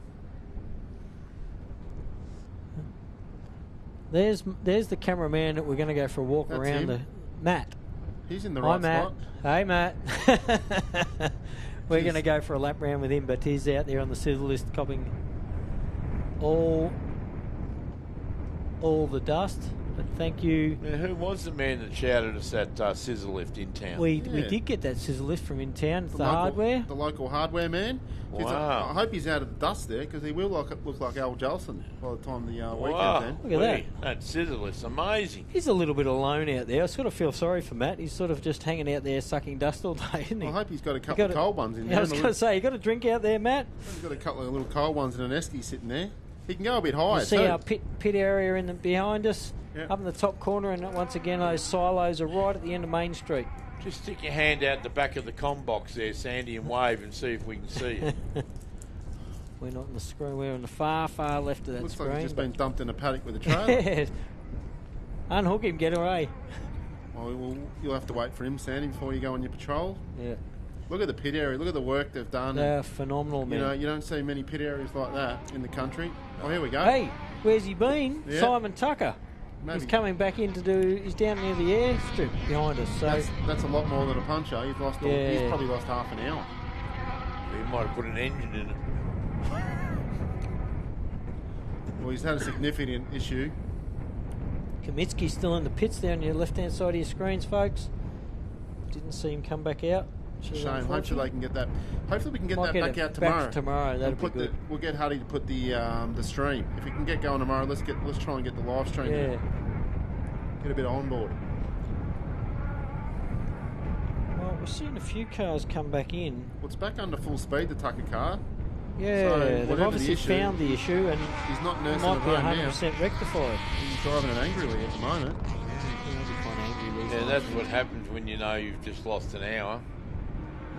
There's the cameraman that we're going to go for a walk around. Matt. He's in the right spot. Hey, Matt. We're going to go for a lap round with him, but he's out there on the scissor list copping all the dust. But thank you. Now, who was the man that shouted us that scissor lift in town? We did get that scissor lift from in town. It's the hardware. The local hardware man. Wow. I hope he's out of the dust there, because he will look like Al Jolson by the time the weekend's end. Look at that. That scissor lift's amazing. He's a little bit alone out there. I sort of feel sorry for Matt. He's sort of just hanging out there sucking dust all day, isn't he? I hope he's got a couple of cold ones in there. I was going to say, you got a drink out there, Matt? He's got a couple of little cold ones and an esky sitting there. He can go a bit higher. You see our pit area behind us, Yep. up in the top corner, and once again those silos are right at the end of Main Street. Just stick your hand out the back of the comm box there, Sandy, and wave and see if we can see you. We're not on the screen. We're on the far left of that Looks screen. like he's just been dumped in a paddock with a trailer. Unhook him, get away. Well, you'll have to wait for him, Sandy, before you go on your patrol. Yeah. Look at the pit area. Look at the work they've done. They're phenomenal, man. You know, you don't see many pit areas like that in the country. Oh, here we go. Hey, where's he been? Yeah. Simon Tucker. Maybe. He's coming back in to do. He's down near the airstrip behind us. So that's a lot more than a puncher. He's lost. He's probably lost half an hour. He might have put an engine in it. Well, he's had a significant issue. Kaminski's still in the pits there on your left-hand side of your screens, folks. Didn't see him come back out. Shame. Hopefully they can get that. Hopefully we can get that back out tomorrow. Back tomorrow, that'd be good. We'll get Huddy to put the stream. If we can get going tomorrow, let's try and get the live stream. Yeah. Get a bit on board. Well, we're seeing a few cars come back in. Well, it's back under full speed, the Tucker car. Yeah, so they've obviously found the issue, and he's not nursing might be it home 100% rectified. He's driving it angrily at the moment. Yeah, that's what happens when you know you've just lost an hour.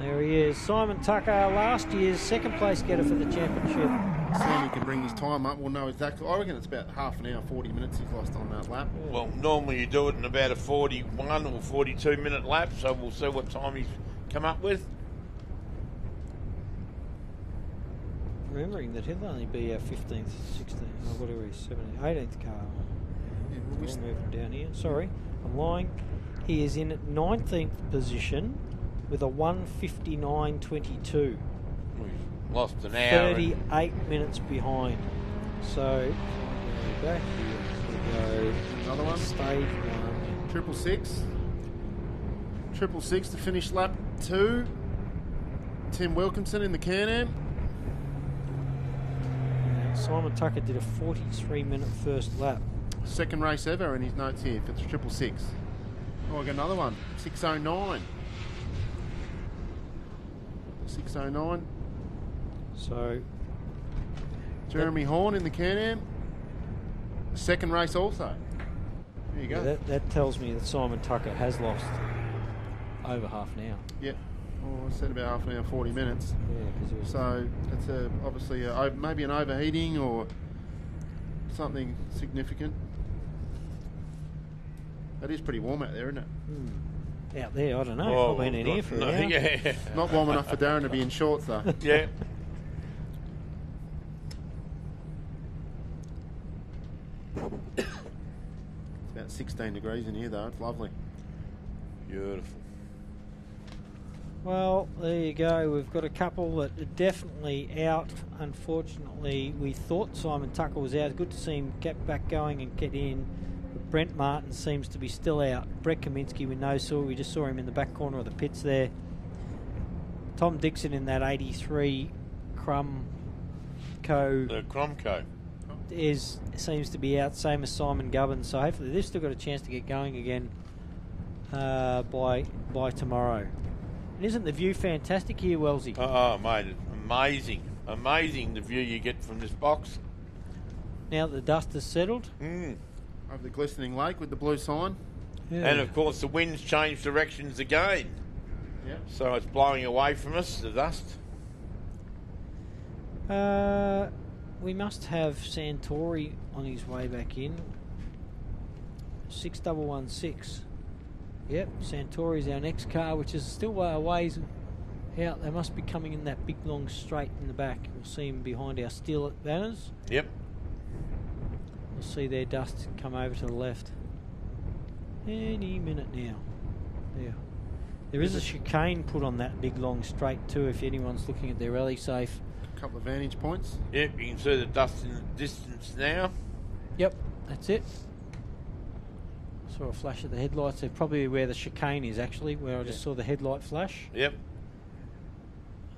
There he is, Simon Tucker, last year's second place getter for the championship. Sammy can bring his time up. We'll know exactly. I reckon it's about half an hour, 40 minutes he's lost on that lap. Yeah. Well, normally you do it in about a 41 or 42 minute lap, so we'll see what time he's come up with. Remembering that he'll only be our 15th, 16th, or whatever he's 17th, 18th car. Yeah, we're moving down here. Sorry, I'm lying. He is in 19th position with a 1:59.22. We've lost an hour. 38 minutes behind. So, back here we go. Another one. Stage 1. 666. 666 to finish lap 2. Tim Wilkinson in the Can-Am. Simon Tucker did a 43-minute first lap. Second race ever in his notes here for 666. Oh, I got another one. 609. 609. So, Jeremy Horn in the Can-Am. Second race also. There you go. Yeah, that tells me that Simon Tucker has lost over half an hour. Yep. Oh, I said about half an hour, 40 minutes. Yeah, so it's obviously maybe an overheating or something significant. That is pretty warm out there, isn't it? Out there, I don't know. Oh, I've been in here for an hour. Yeah. Not warm enough for Darren to be in shorts, though. Yeah. It's about 16 degrees in here, though. It's lovely. Beautiful. Well, there you go. We've got a couple that are definitely out. Unfortunately, we thought Simon Tucker was out. Good to see him get back going and get in. But Brent Martin seems to be still out. Brett Kaminski we saw. We just saw him in the back corner of the pits there. Tom Dixon in that 83 Crumco. The Crumco. Seems to be out, same as Simon Gubbins. So hopefully they've still got a chance to get going again by tomorrow. And isn't the view fantastic here, Wellesley? Oh, mate, it's amazing. Amazing the view you get from this box. Now that the dust has settled. Over the glistening lake with the blue sign. Yeah. And, of course, the wind's changed directions again. Yep. So it's blowing away from us, the dust. We must have Santori on his way back in. 6116. Yep, Santori's our next car, which is still a ways out. They must be coming in that big long straight in the back. We'll see them behind our steel banners. Yep. We'll see their dust come over to the left. Any minute now. There is a chicane put on that big long straight too, if anyone's looking at their rally safe. A couple of vantage points. Yep, you can see the dust in the distance now. Yep, that's it. Saw a flash of the headlights. They're probably where the chicane is, actually, where I just saw the headlight flash. Yep.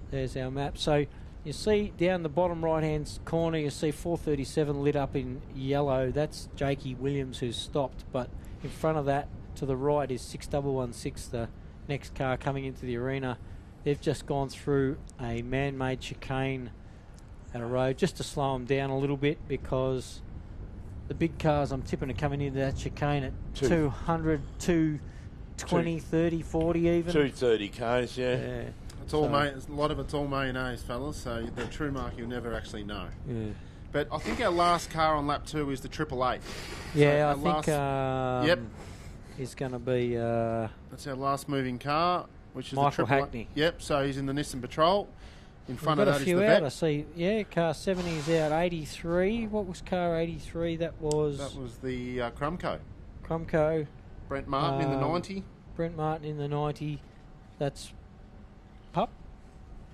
There's our map. So you see down the bottom right-hand corner, you see 437 lit up in yellow. That's Jakey Williams who's stopped. But in front of that, to the right, is 6116, the next car coming into the arena. They've just gone through a man-made chicane at a road just to slow them down a little bit, because the big cars, I'm tipping, are coming into that chicane at 200, 220, 30, 40 even. 230 k's, yeah. It's all a lot of it's all mayonnaise, fellas. So the true mark you'll never actually know. Yeah. But I think our last car on lap 2 is the 888. Yeah, so I think. yep. It's going to be. That's our last moving car. which is Michael the Hackney. Yep, so he's in the Nissan Patrol. In front We've of got that a few is the out. vet. I see. Yeah, car 70 is out. 83. What was car 83? That was the Crumco. Crumco. Brent Martin in the 90. Brent Martin in the 90. That's Pup.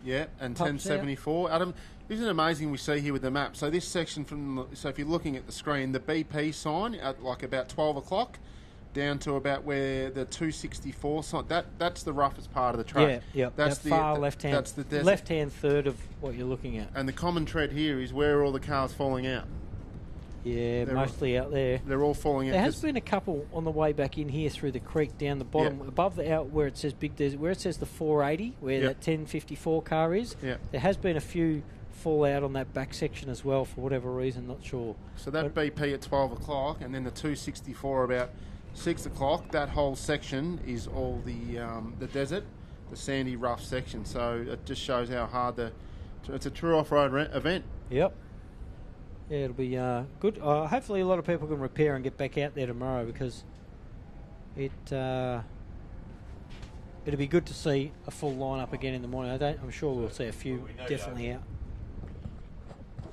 Yeah, and Pup's 1074. Adam, isn't it amazing we see here with the map? So this section so if you're looking at the screen, the BP sign at like about 12 o'clock down to about where the 264 sign, that's the roughest part of the track. Yeah, That's that far left-hand, that's the desert. left-hand third of what you're looking at. And the common tread here is where all the cars falling out. Yeah, mostly out there. They're all falling out. There has been a couple on the way back in here through the creek down the bottom, above the out where it says Big Desert, where it says the 480, where that 1054 car is. Yep. There has been a few fall out on that back section as well for whatever reason, not sure. So that BP at 12 o'clock and then the 264 about 6 o'clock, that whole section is all the desert, the sandy rough section. So it just shows how hard it's a true off-road event. Yep. Yeah, it'll be good. Hopefully a lot of people can repair and get back out there tomorrow, because it'll be good to see a full lineup again in the morning. I'm sure we'll see a few definitely out.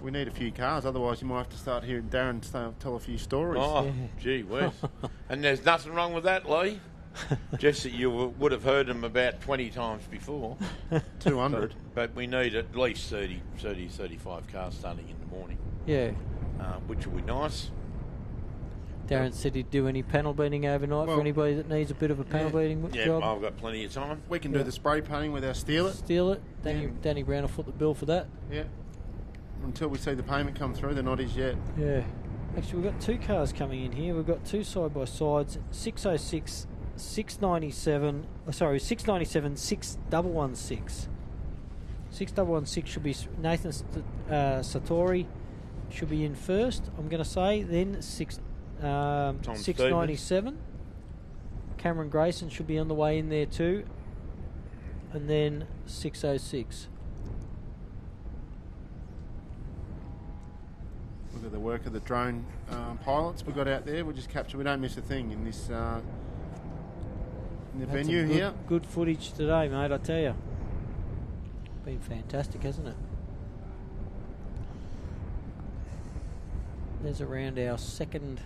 We need a few cars, otherwise you might have to start hearing Darren tell a few stories. Oh, gee whiz. And there's nothing wrong with that, Lee. Just that you would have heard them about 20 times before. 200. But we need at least 30, 35 cars starting in the morning. Yeah. Which will be nice. Darren said he'd do any panel beating overnight for anybody that needs a bit of a panel beating job. I've got plenty of time. We can do the spray painting with our Steal It. Danny Brown will foot the bill for that. Yeah. Until we see the payment come through, they're not his yet. Yeah. Actually, we've got two cars coming in here. We've got two side-by-sides, 606, 697, 6116. 6116 should be Nathan Satori should be in first, I'm going to say. Then 697. Cameron Grayson should be on the way in there too. And then 606. Look at the work of the drone pilots we got out there. We just capture. We don't miss a thing in this in the venue here. Good footage today, mate. I tell you, been fantastic, hasn't it? There's around our second.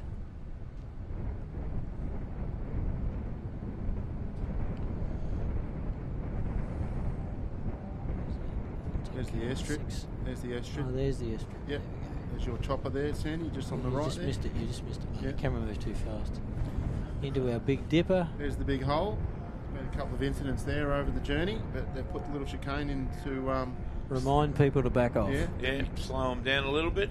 There's the airstrip. There's the airstrip. Oh, there's the airstrip. Yep. There's your chopper there, Sandy, just on the right there. You just missed it. The camera moved too fast. Into our Big Dipper. There's the big hole. There's been a couple of incidents there over the journey, but they've put the little chicane in to remind people to back off. Yeah, slow them down a little bit.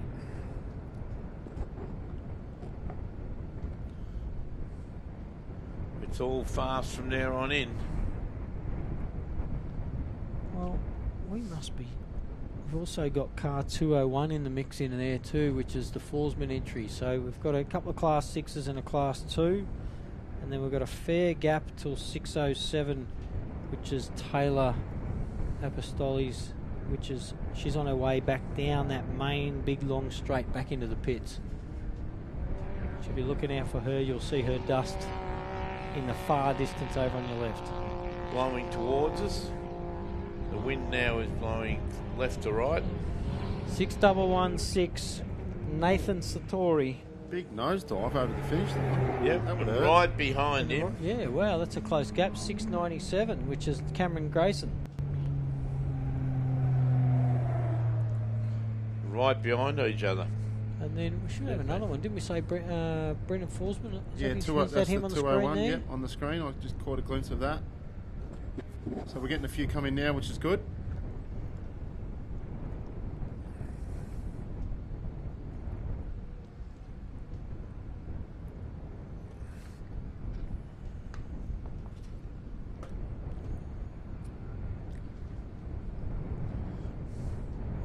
It's all fast from there on in. Well, we must be. We've also got car 201 in the mix in there too, which is the Forsman entry. So we've got a couple of Class 6s and a Class 2. And then we've got a fair gap till 607, which is Taylor Apostoli's, which is, she's on her way back down that main big long straight back into the pits. So if you're looking out for her, you'll see her dust in the far distance over on your left. Blowing towards us. The wind now is blowing left to right. 6116, Nathan Satori. Big nosedive over the finish line. Yep, that would and hurt. right behind him. Yeah, wow, that's a close gap. 697, which is Cameron Grayson. Right behind each other. And then we should have another one. Didn't we say Brendan Forsman? Yeah, is that's that him the on the 201, screen there? yeah, on the screen. I just caught a glimpse of that. So we're getting a few coming now, which is good.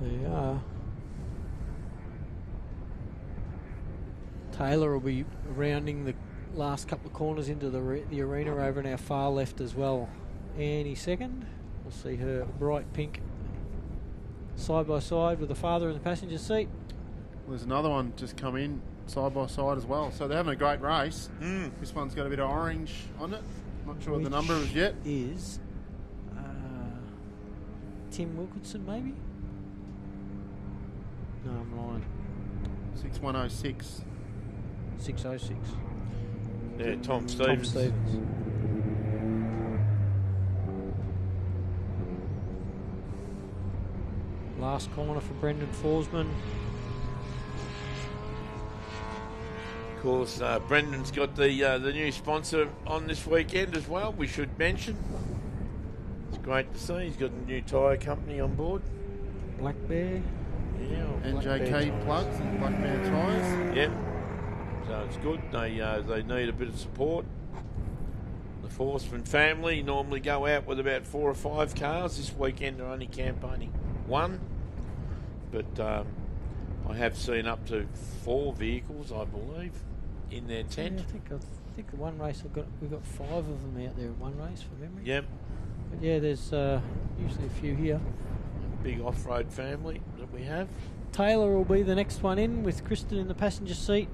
They are. Taylor will be rounding the last couple of corners into the arena over in our far left as well. Any second, we'll see her bright pink side by side with the father in the passenger seat. There's another one just come in side by side as well. So they're having a great race. This one's got a bit of orange on it. Not sure what the number is yet. Is Tim Wilkinson, maybe? No, I'm lying. 6106. 606. Yeah, Tom Stevens. Tom Stevens. Last corner for Brendan Forsman. Of course, Brendan's got the new sponsor on this weekend as well, we should mention. It's great to see. He's got a new tyre company on board. Black Bear. Yeah, NJK plugs and Black Bear tyres. Yep. So it's good. They need a bit of support. The Forsman family normally go out with about 4 or 5 cars. This weekend they're only campaigning 1. But I have seen up to 4 vehicles, I believe, in their tent. Yeah, I think the one race we've got 5 of them out there at one race from memory. Yep. But yeah, there's usually a few here. Big off-road family that we have. Taylor will be the next one in with Kristen in the passenger seat.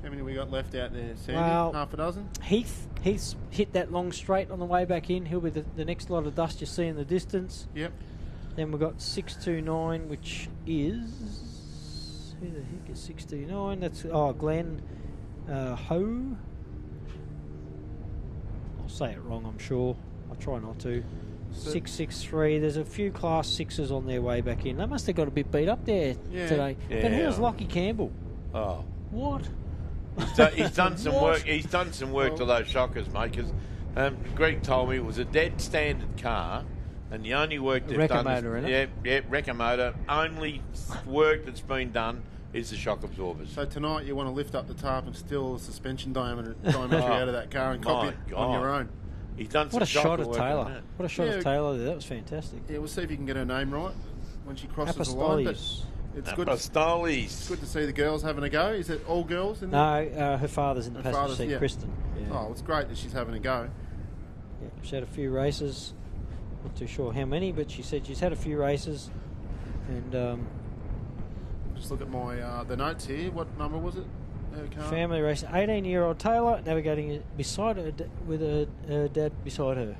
How many we got left out there, Sandy? Well, half a dozen? Heath's hit that long straight on the way back in. He'll be the next lot of dust you see in the distance. Yep. Then we've got 629, which is... Who the heck is 629? That's Glenn Ho. I'll say it wrong, I'm sure. I'll try not to. 663. There's a few Class 6s on their way back in. They must have got a bit beat up there today. Yeah. But how's Lockie Campbell? Oh. What? He's done some work. He's done some work to those shockers, mate. Because Greg told me it was a dead standard car, and the only work they've done is wrecker motor. Only work that's been done is the shock absorbers. So tonight you want to lift up the tarp and steal the suspension diameter out of that car and copy it on your own. He's done some What a shot of work Taylor. What a shot of Taylor there. That was fantastic. Yeah, we'll see if you can get her name right when she crosses the line. But it's good to see the girls having a go. Is it all girls in there? No, her father's in the passenger seat, Kristen. Yeah. Oh, it's great that she's having a go. Yeah, she had a few races. Not too sure how many, but she said she's had a few races. And just look at my the notes here. What number was it? Family race. 18-year-old Taylor navigating beside her with her dad beside her.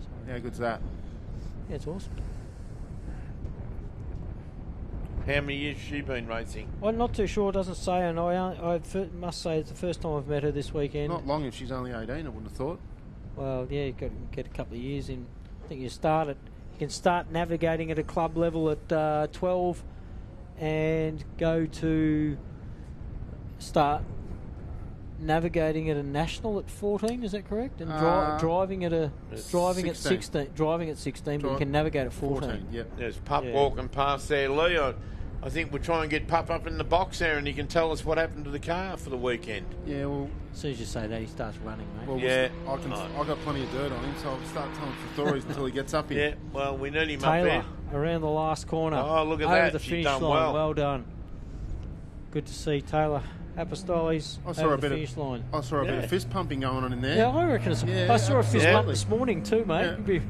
So, how good's that? Yeah, it's awesome. How many years has she been racing? I'm not too sure. It doesn't say, and I must say it's the first time I've met her this weekend. Not long if she's only 18. I wouldn't have thought. Well, yeah, you've got to get a couple of years in. I think you can start navigating at a club level at 12, and go to start navigating at a national at 14. Is that correct? And driving at 16. Driving at 16, but you can navigate at 14. Yep. There's Pup walking past there, Lee. I think we'll try and get Pup up in the box there, and he can tell us what happened to the car for the weekend. Yeah, well, as soon as you say that, he starts running, mate. Well, yeah, I've got plenty of dirt on him, so I'll start telling some stories until he gets up here. Yeah, well, we need him Taylor, up there. around the last corner. Oh, look at over that. the She's finish done line. well. Done. Good to see Taylor Apostoles over the finish line. I saw a bit of fist pumping going on in there. Yeah, I reckon I saw a fist pump this morning too, mate. Yeah. It'd be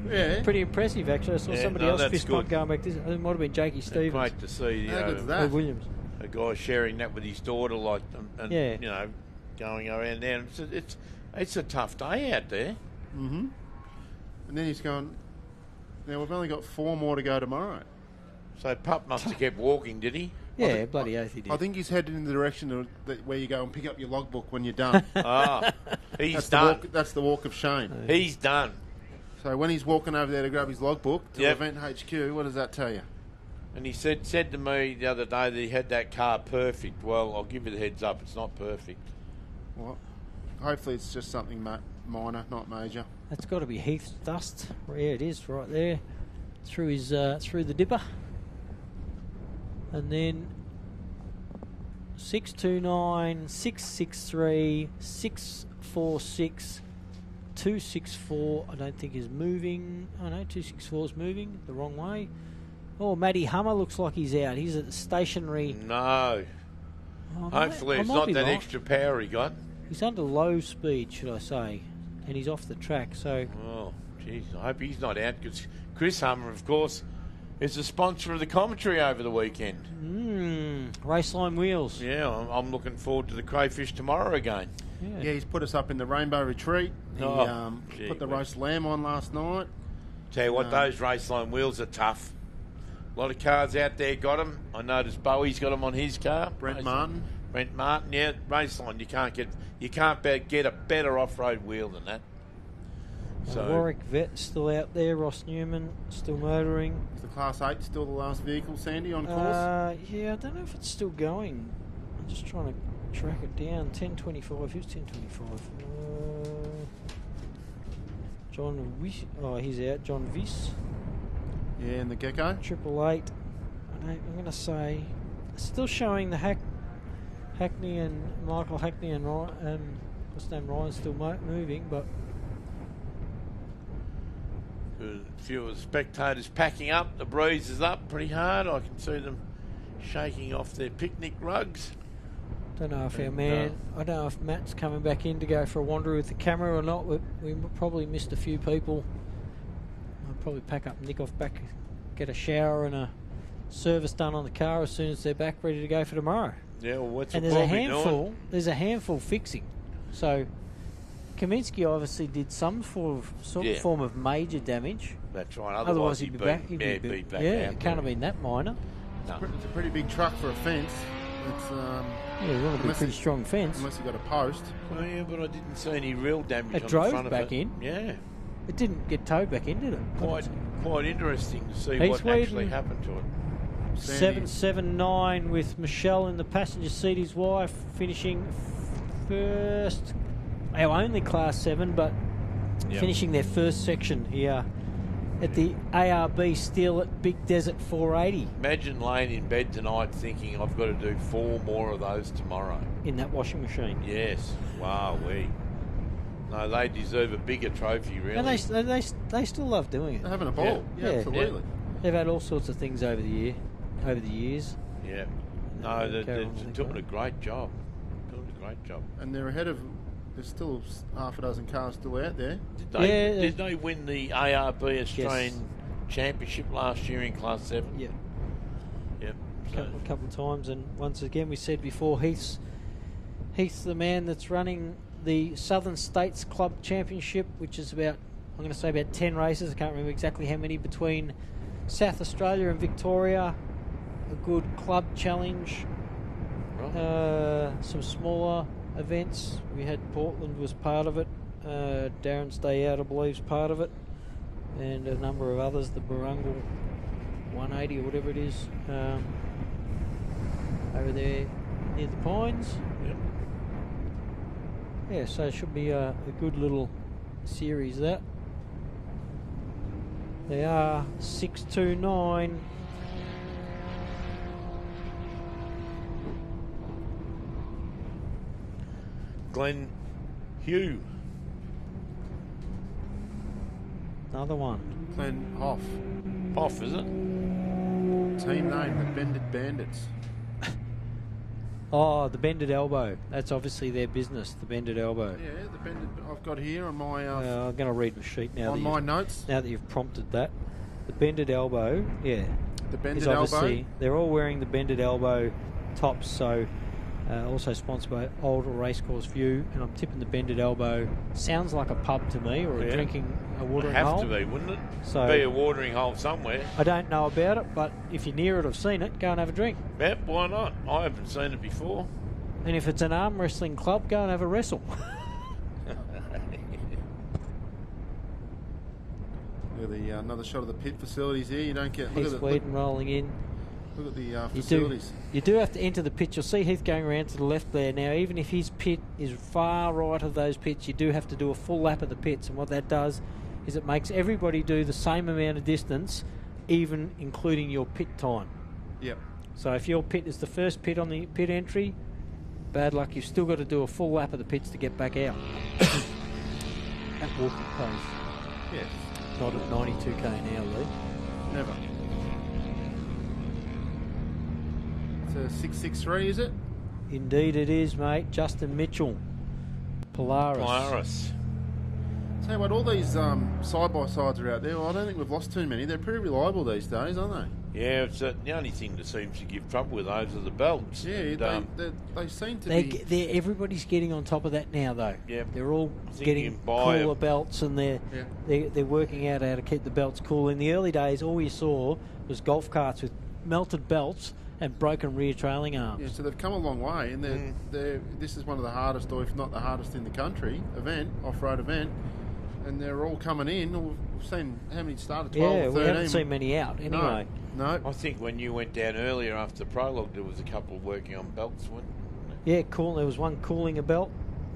pretty impressive, actually. I saw somebody else fist pump going back. It might have been Jakey Stevens. Great to see Williams. A guy sharing that with his daughter, and you know, going around there. It's a tough day out there. Mm-hmm. And then he's going, now we've only got 4 more to go tomorrow. So Pup must have kept walking, did he? Yeah, bloody oath he did. I think he's headed in the direction of where you go and pick up your logbook when you're done. He's done. That's the walk of shame. He's done. So when he's walking over there to grab his logbook to Event HQ, what does that tell you? And he said to me the other day that he had that car perfect. Well, I'll give you the heads up, it's not perfect. Well, hopefully it's just something minor, not major. That's got to be Heath's dust. Yeah, it is right there through his through the dipper. And then 629, 663, 646, 264. I don't think is moving. Oh no, 264 is moving the wrong way. Oh, Matty Hummer looks like he's out. He's at the stationary. No. Oh, hopefully it's not that extra power he got. He's under low speed, should I say, and he's off the track. So. Oh, jeez, I hope he's not out, because Chris Hummer, of course, is the sponsor of the commentary over the weekend. Raceline Wheels. Yeah, I'm looking forward to the crayfish tomorrow again. Yeah, he's put us up in the Rainbow Retreat. He put the roast lamb on last night. Tell you what, those raceline wheels are tough. A lot of cars out there got them. I noticed Bowie's got them on his car. Brent Martin, yeah, raceline. You can't get a better off-road wheel than that. So Warwick Vet still out there. Ross Newman still motoring. Is the Class 8 still the last vehicle, Sandy, on course? Yeah, I don't know if it's still going. I'm just trying to track it down. 1025. Who's 1025? John Wish. Oh, he's out. John Viss. Yeah, and the Gecko. 888. I'm going to say still showing the Hackney and Michael Hackney and what's his name, Ryan still moving, but. A few of the spectators packing up. The breeze is up pretty hard. I can see them shaking off their picnic rugs. Don't know if our man. I don't know if Matt's coming back in to go for a wander with the camera or not. We probably missed a few people. I'll probably pack up, nick off back, get a shower and a service done on the car as soon as they're back, ready to go for tomorrow. Yeah, well, what's and there's a handful. There's a handful fixing. So. Kaminsky obviously did some form of major damage. That's right. Otherwise he'd be back. He'd be back. Yeah, it can't have been that minor. No. It's a pretty big truck for a fence. It's it would be a pretty strong fence. Unless you got a post. Well, yeah, but I didn't see any real damage. It on drove the front back of it. in. Yeah. It didn't get towed back in, did it? Quite interesting to see what actually happened to it. 779 with Michelle in the passenger seat, his wife finishing first. Our only Class 7, but finishing their first section here at the ARB Steel at Big Desert 480. Imagine laying in bed tonight thinking I've got to do 4 more of those tomorrow. In that washing machine. Yes. Wow, No, they deserve a bigger trophy, really. And they still love doing it. They're having a ball. Yeah, absolutely. Yeah. They've had all sorts of things over the years. Yeah. No, they're doing a great job. And they're ahead of... There's still half a dozen cars still out there. Did they win the ARB Australian Championship last year in Class 7? Yeah. Yep. A couple of times, and once again we said before, Heath's the man that's running the Southern States Club Championship, which is about 10 races. I can't remember exactly how many between South Australia and Victoria. A good club challenge. Right. Some smaller events. We had Portland was part of it. Darren's Day Out, I believe, is part of it, and a number of others. The Barungal 180 or whatever it is, over there near the Pines. Yep. Yeah, so it should be a good little series. That they are 629. Glenn Hugh. Another one. Glenn Hoff. Hoff, is it? Team name, the Bended Bandits. Oh, the Bended Elbow. That's obviously their business, the Bended Elbow. Yeah, the Bended... I've got here on my... I'm going to read the sheet now. On my notes. Now that you've prompted that. The Bended Elbow, yeah. The Bended Elbow. They're all wearing the Bended Elbow tops, so... also sponsored by Old Racecourse View, and I'm tipping the Bended Elbow sounds like a pub to me, or a watering hole. It'd have to be, wouldn't it? So be a watering hole somewhere. I don't know about it, but if you're near it or seen it, go and have a drink. Yep, why not? I haven't seen it before. And if it's an arm wrestling club, go and have a wrestle. Look at another shot of the pit facilities here. You don't get... Heath Whedon rolling in. Look at the facilities. You do have to enter the pit. You'll see Heath going around to the left there. Now, even if his pit is far right of those pits, you do have to do a full lap of the pits. And what that does is it makes everybody do the same amount of distance, even including your pit time. Yep. So if your pit is the first pit on the pit entry, bad luck, you've still got to do a full lap of the pits to get back out. At walking pace. Yes. Not at 92k an hour, Lee. Never. It's a 663, is it? Indeed it is, mate. Justin Mitchell. Polaris. Tell you what, all these side-by-sides are out there. Well, I don't think we've lost too many. They're pretty reliable these days, aren't they? Yeah, it's the only thing that seems to give trouble with those are the belts. Yeah, And, they seem to be... everybody's getting on top of that now, though. Yeah. They're all think getting you can buy cooler belts, and they're working out how to keep the belts cool. In the early days, all you saw was golf carts with melted belts and broken rear trailing arms. Yeah, so they've come a long way, and this is one of the hardest, or if not the hardest in the country, off-road event, and they're all coming in. We've seen how many started, 12 or 13. We haven't seen many out anyway. No. I think when you went down earlier after the Prologue, there was a couple working on belts, weren't there? Yeah, cool. There was one cooling a belt.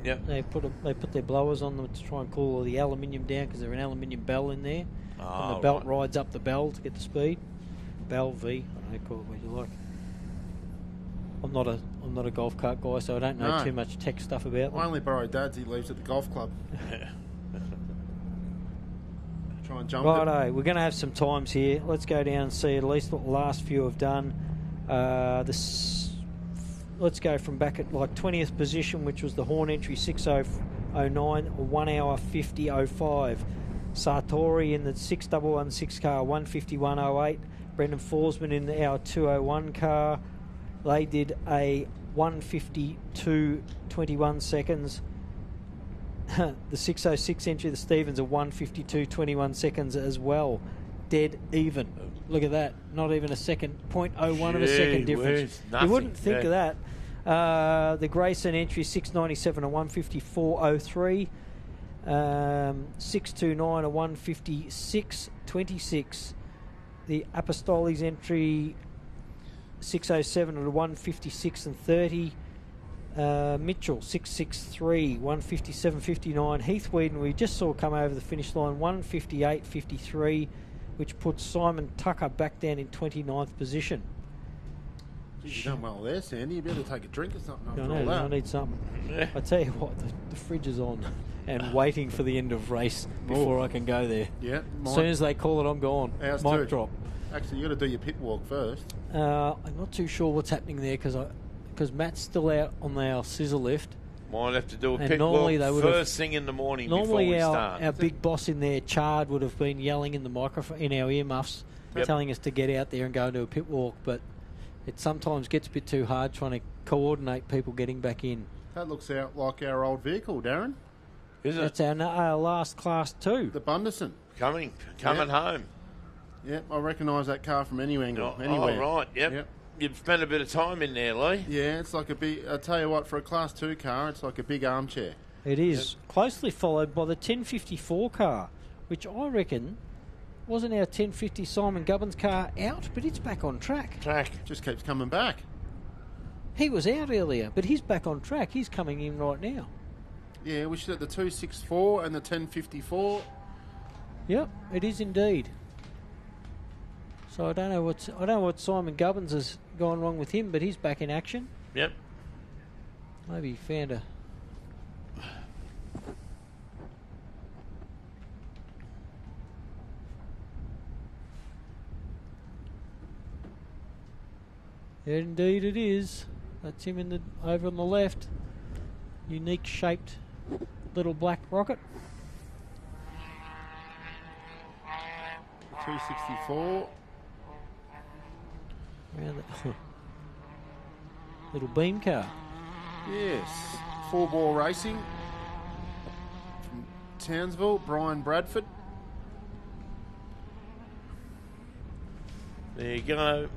Yep. They put their blowers on them to try and cool the aluminium down because there's an aluminium bell in there. And the belt rides up the bell to get the speed. Bell V, I don't know, call it what you like. I'm not a golf cart guy, so I don't know too much tech stuff about them. I only borrow Dad's. He leaves at the golf club. Try and jump Righto, we're going to have some times here. Let's go down and see at least what the last few have done. Let's go from back at like 20th position, which was the Horn entry 6009, 1 hour 50.05. Sartori in the 6116 car 151.08. Brendan Forsman in the hour 201 car. They did a 152.21 seconds. The 606 entry, the Stevens, a 152.21 seconds as well. Dead even. Look at that. Not even a second, 0.01 of a second difference. You wouldn't think of that. The Grayson entry, 697, a 154.03. 629, a 156.26. The Apostoli's entry, 607 at a 156 and 30. Mitchell 663 157.59. Heath Whedon we just saw come over the finish line 158.53, which puts Simon Tucker back down in 29th position. You've done well there, Sandy. You better take a drink or something after all I that. need something. I tell you what, the fridge is on and waiting for the end of race before I can go there. Yeah. As soon as they call it, I'm gone. Mic drop. Actually, you got to do your pit walk first. I'm not too sure what's happening there because Matt's still out on our scissor lift. Might have to do a pit walk first thing in the morning before we start. Our big boss in there, Chard, would have been yelling in the microphone, in our earmuffs, telling us to get out there and go and do a pit walk, but it sometimes gets a bit too hard trying to coordinate people getting back in. That looks out like our old vehicle, Darren. Is it? That's our last Class 2. The Bunderson. Coming home. Yep, I recognise that car from any angle. Anywhere. Oh, right, yep. You've spent a bit of time in there, Lee. Yeah, it's like a big... I tell you what, for a Class 2 car, it's like a big armchair. It is. Closely followed by the 1054 car, which I reckon wasn't our 1050 Simon Gubbins car out, but it's back on track. Just keeps coming back. He was out earlier, but he's back on track. He's coming in right now. Yeah, we should have the 264 and the 1054. Yep, it is indeed. So I don't know what Simon Gubbins has gone wrong with him, but he's back in action. Yep. Maybe he found a... Indeed it is. That's him over on the left. Unique shaped little black rocket. 264. Around the little beam car. Yes. 4-ball racing from Townsville, Brian Bradford. There you go.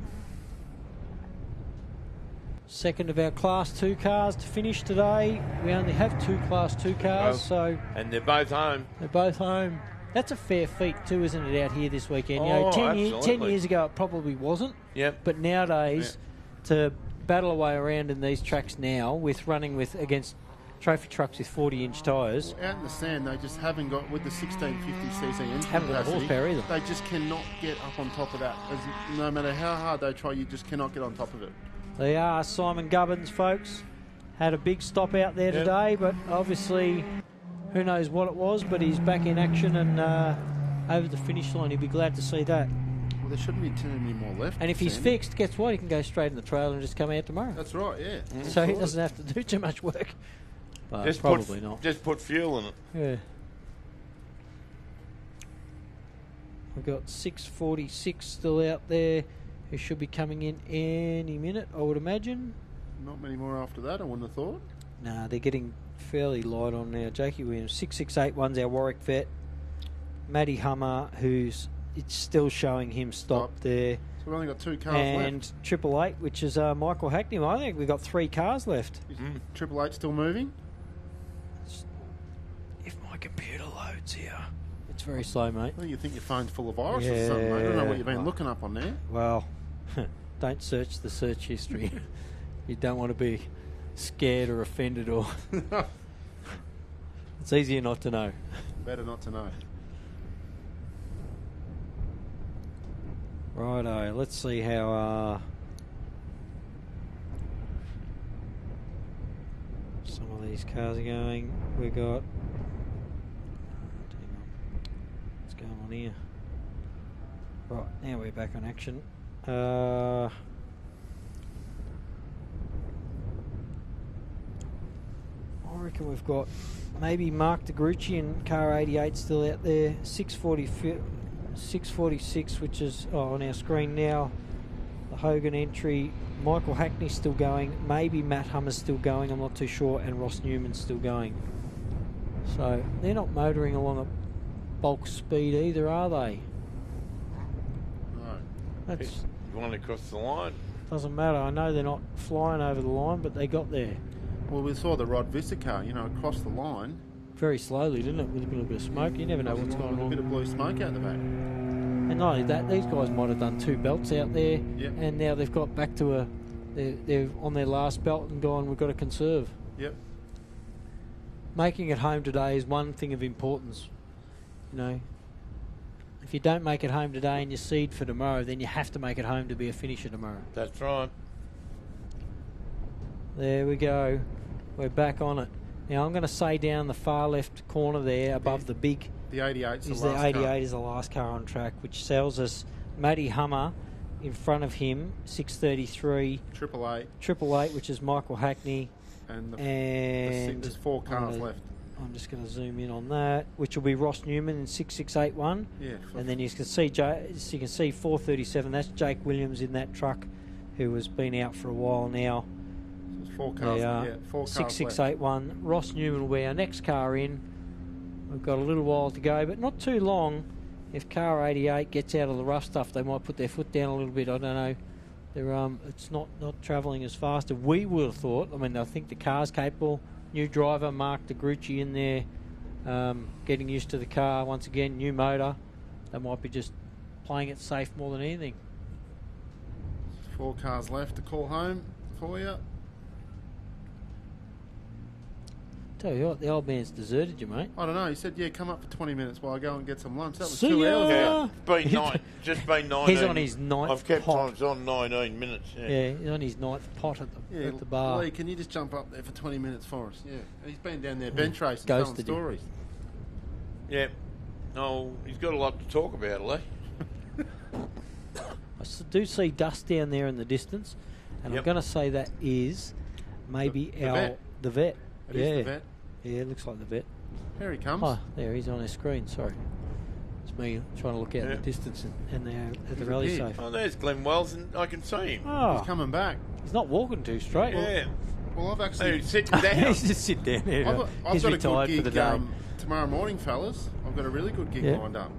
Second of our Class 2 cars to finish today. We only have 2 Class 2 cars, and they're both home. They're both home. That's a fair feat too, isn't it, out here this weekend? Oh, 10 years ago it probably wasn't. Yep. But nowadays, to battle away around in these tracks now, with running against trophy trucks with 40-inch tyres. Well, out in the sand, they just haven't got, with the 1650cc engine haven't got horsepower either. They just cannot get up on top of that. No matter how hard they try, you just cannot get on top of it. They are Simon Gubbins, folks. Had a big stop out there today, but obviously who knows what it was, but he's back in action and over the finish line. He'll be glad to see that. Well, there shouldn't be too many more left. And if he's fixed, guess what? He can go straight in the trailer and just come out tomorrow. That's right, yeah. So he doesn't have to do too much work. But Just probably not. Just put fuel in it. Yeah. We've got 646 still out there, who should be coming in any minute, I would imagine. Not many more after that, I wouldn't have thought. Nah, they're getting fairly light on now. Jakey Williams, 6681's our Warwick vet. Matty Hummer, it's still showing him stopped there. So we've only got 2 cars and left. 888, which is Michael Hackney. I think we've got 3 cars left. Is 888 still moving? If my computer loads here. It's very slow, mate. Well, you think your phone's full of viruses or something, mate. I don't know what you've been looking up on there. Well, don't search the search history. You don't want to be scared or offended or... It's easier not to know. Better not to know. Righto, let's see how some of these cars are going. We got... What's going on here? Right, now we're back on action. I reckon we've got maybe Mark DeGrucci and car 88 still out there. 646, which is on our screen now. The Hogan entry. Michael Hackney still going. Maybe Matt Hummer's still going. I'm not too sure. And Ross Newman's still going. So they're not motoring along at bulk speed either, are they? No. That's Going across the line. doesn't matter. I know they're not flying over the line, but they got there. Well, we saw the Rod Vista car, across the line. Very slowly, didn't it? With a little bit of smoke. You never know what's going on. A bit of blue smoke out the back. And not only that, these guys might have done 2 belts out there, and now they've got back to they're on their last belt and gone, we've got to conserve. Yep. Making it home today is one thing of importance. If you don't make it home today and you seed for tomorrow, then you have to make it home to be a finisher tomorrow. That's right. There we go. We're back on it. Now I'm going to say down the far left corner there above the big... The 88 is the 88 is the last car on track, which sells us Matty Hummer in front of him, 633. 888, which is Michael Hackney. And there's 4 cars left. I'm just going to zoom in on that, which will be Ross Newman in 6681. Yeah. And then you can see 437. That's Jake Williams in that truck, who has been out for a while now. So 4 cars. Yeah, 4 cars 6681. Left. Ross Newman will be our next car in. We've got a little while to go, but not too long. If car 88 gets out of the rough stuff, they might put their foot down a little bit. I don't know. They're it's not travelling as fast as we would have thought. I mean, I think the car's capable. New driver, Mark DeGrucci in there, getting used to the car. Once again, new motor. They might be just playing it safe more than anything. 4 cars left to call home for you. Tell you what, the old man's deserted you, mate. I don't know. He said, come up for 20 minutes while I go and get some lunch. That was See 2 ya. hours ago. Yeah, just been 19. He's on his 9th I've kept pot. on, it's on 19 minutes. Yeah, he's on his 9th pot at the bar. Lee, can you just jump up there for 20 minutes for us? Yeah. He's been down there bench racing, Ghosted telling stories. Yeah. No, he's got a lot to talk about, Lee. I do see dust down there in the distance, and I'm going to say that is maybe the vet. It is the vet. Yeah, it looks like the vet. Here he comes. Oh, there, he's on our screen, sorry. It's me trying to look out in the distance and they're at the rally safe. Oh, there's Glenn Wells, and I can see him. Oh, he's coming back. He's not walking too straight. Yeah. Well, I've actually... He's sitting down. He's just sitting down there. I've got a good gig for the day. Tomorrow morning, fellas. I've got a really good gig lined up.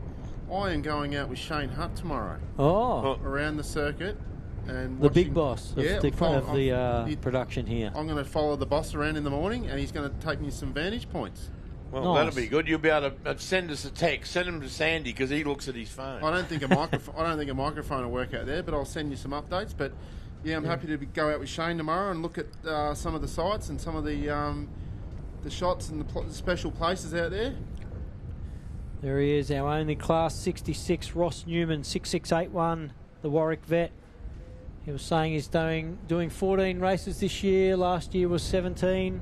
I am going out with Shane Hutt tomorrow. Oh. Around the circuit. And the big boss of the production here. I'm going to follow the boss around in the morning, and he's going to take me some vantage points. Well, that'll be good. You'll be able to send us a text. Send him to Sandy because he looks at his phone. I don't think a microphone will work out there, but I'll send you some updates. But I'm happy to go out with Shane tomorrow and look at some of the sites and some of the shots and the special places out there. There he is, our only Class 66, Ross Newman, 6681, the Warwick vet. He was saying he's doing 14 races this year. Last year was 17.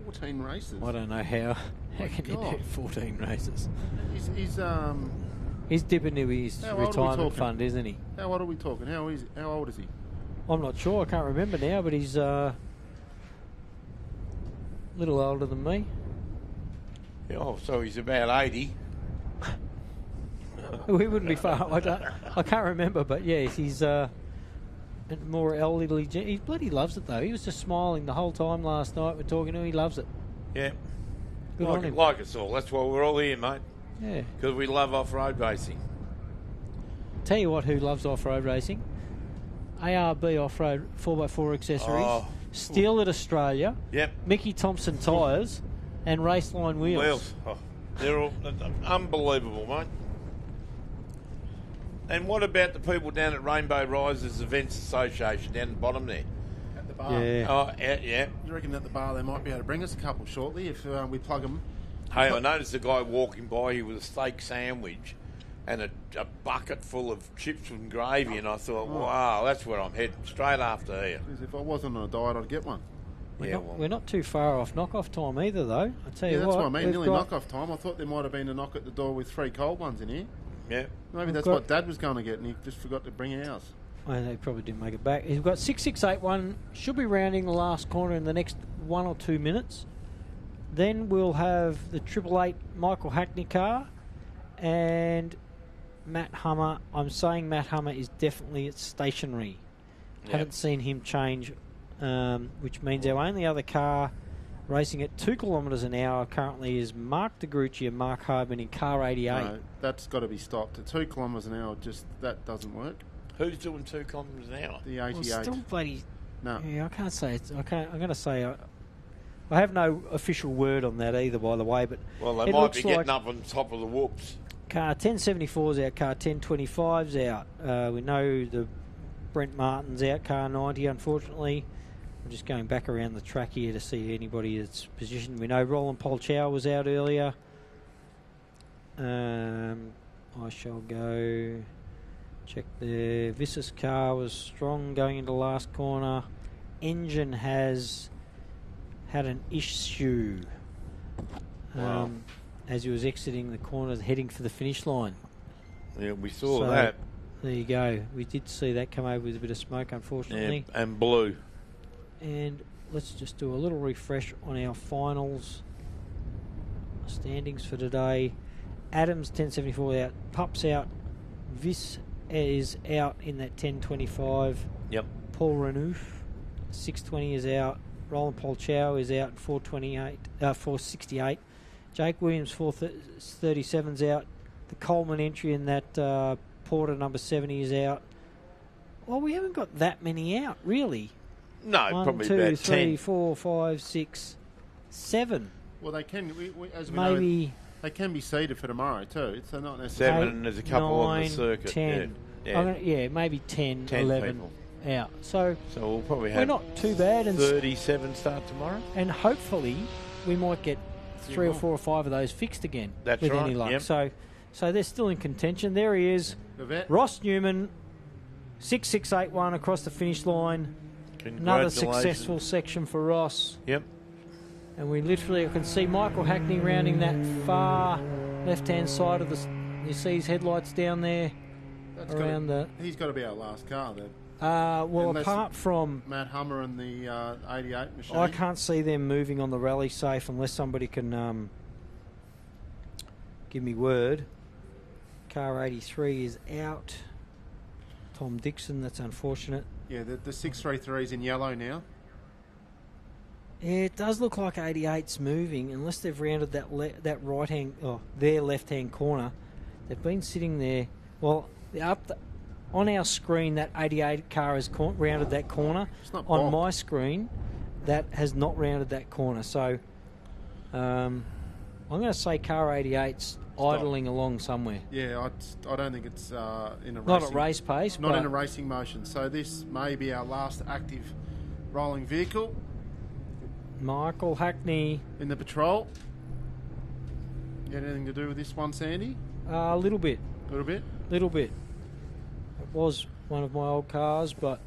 14 races? I don't know how can you do 14 races? He's dipping into his retirement fund, isn't he? How old are we talking? How old is he? I'm not sure. I can't remember now, but he's a little older than me. Oh, so he's about 80. We wouldn't be far. I can't remember, but yes, he's more elderly. He bloody loves it though. He was just smiling the whole time last night. We're talking to him. He loves it. Yeah. Good on him. Like us all. That's why we're all here, mate. Yeah. Because we love off-road racing. Tell you what, who loves off-road racing? ARB off-road 4x4 accessories. Oh. Steel at Australia. Yep. Mickey Thompson tyres and Raceline wheels. Oh, they're all unbelievable, mate. And what about the people down at Rainbow Risers Events Association down the bottom there? At the bar. Yeah. Oh, yeah. You reckon at the bar they might be able to bring us a couple shortly if we plug them? Hey, I noticed a guy walking by here with a steak sandwich and a bucket full of chips and gravy, and I thought, wow, that's where I'm heading, straight after here. Because if I wasn't on a diet, I'd get one. We're not too far off knockoff time either, though. I tell you that's what, what I mean. Nearly knockoff time. I thought there might have been a knock at the door with 3 cold ones in here. Yeah. Maybe that's what Dad was going to get, and he just forgot to bring ours. Well, they probably didn't make it back. He's got 6681. Should be rounding the last corner in the next 1 or 2 minutes. Then we'll have the 888 Michael Hackney car and Matt Hummer. I'm saying Matt Hummer is definitely stationary. Yep. Haven't seen him change, which means our only other car racing at 2 kilometres an hour currently is Mark DeGrucci and Mark Hoban in car 88. No, that's got to be stopped. At 2 kilometres an hour, that doesn't work. Who's doing 2 kilometres an hour? The 88. Well, still bloody. No. Yeah, I can't say it. I'm going to say. I have no official word on that either, by the way. But well, they might be getting up on top of the whoops. Car 1074 is out. Car 1025 is out. We know the Brent Martin's out. Car 90, unfortunately. I'm just going back around the track here to see anybody that's positioned. We know Roland Polchow was out earlier. I shall go check there. Vissus car was strong going into the last corner. Engine has had an issue as he was exiting the corner, heading for the finish line. Yeah, we saw that. There you go. We did see that come over with a bit of smoke, unfortunately. Yeah, and blue. And let's just do a little refresh on our finals standings for today. Adams 1074 out, Pups out, Viss is out in that 1025. Yep. Paul Renouf 620 is out. Roland Polchow is out 468. Jake Williams 437's out. The Coleman entry in that Porter number 70 is out. Well, we haven't got that many out, really. No, 1, probably 2, about 3, 10. 4, 5, 6, 7. Well, they can, as we Maybe know, they can be seeded for tomorrow too. It's not necessarily 7, and there's a couple on the circuit. 10. Yeah. Maybe 10 10 11 people out. So we'll probably we're have not too bad. And 37 start tomorrow. And hopefully we might get 3 or 4 or 5 of those fixed again. That's with right, any luck. yep. So they're still in contention. There he is. Ross Newman, 6681 across the finish line. Another successful section for Ross. Yep. And we literally can see Michael Hackney rounding that far left-hand side of the. You see his headlights down there. He's got to be our last car then. Well, Unless apart from Matt Hummer and the 88 machine. I can't see them moving on the rally safe unless somebody can give me word. Car 83 is out. Tom Dixon, that's unfortunate. Yeah, the 633's in yellow now. Yeah, it does look like 88's moving, unless they've rounded that right hand, their left hand corner. They've been sitting there. Well, on our screen, that 88 car has rounded that corner. On my screen, that has not rounded that corner. So, I'm going to say car 88's idling along somewhere. Yeah, I don't think it's in a not at race pace. Not in a racing motion. So this may be our last active rolling vehicle. Michael Hackney in the patrol. You had anything to do with this one, Sandy? A little bit. Little bit? Little bit. It was one of my old cars, but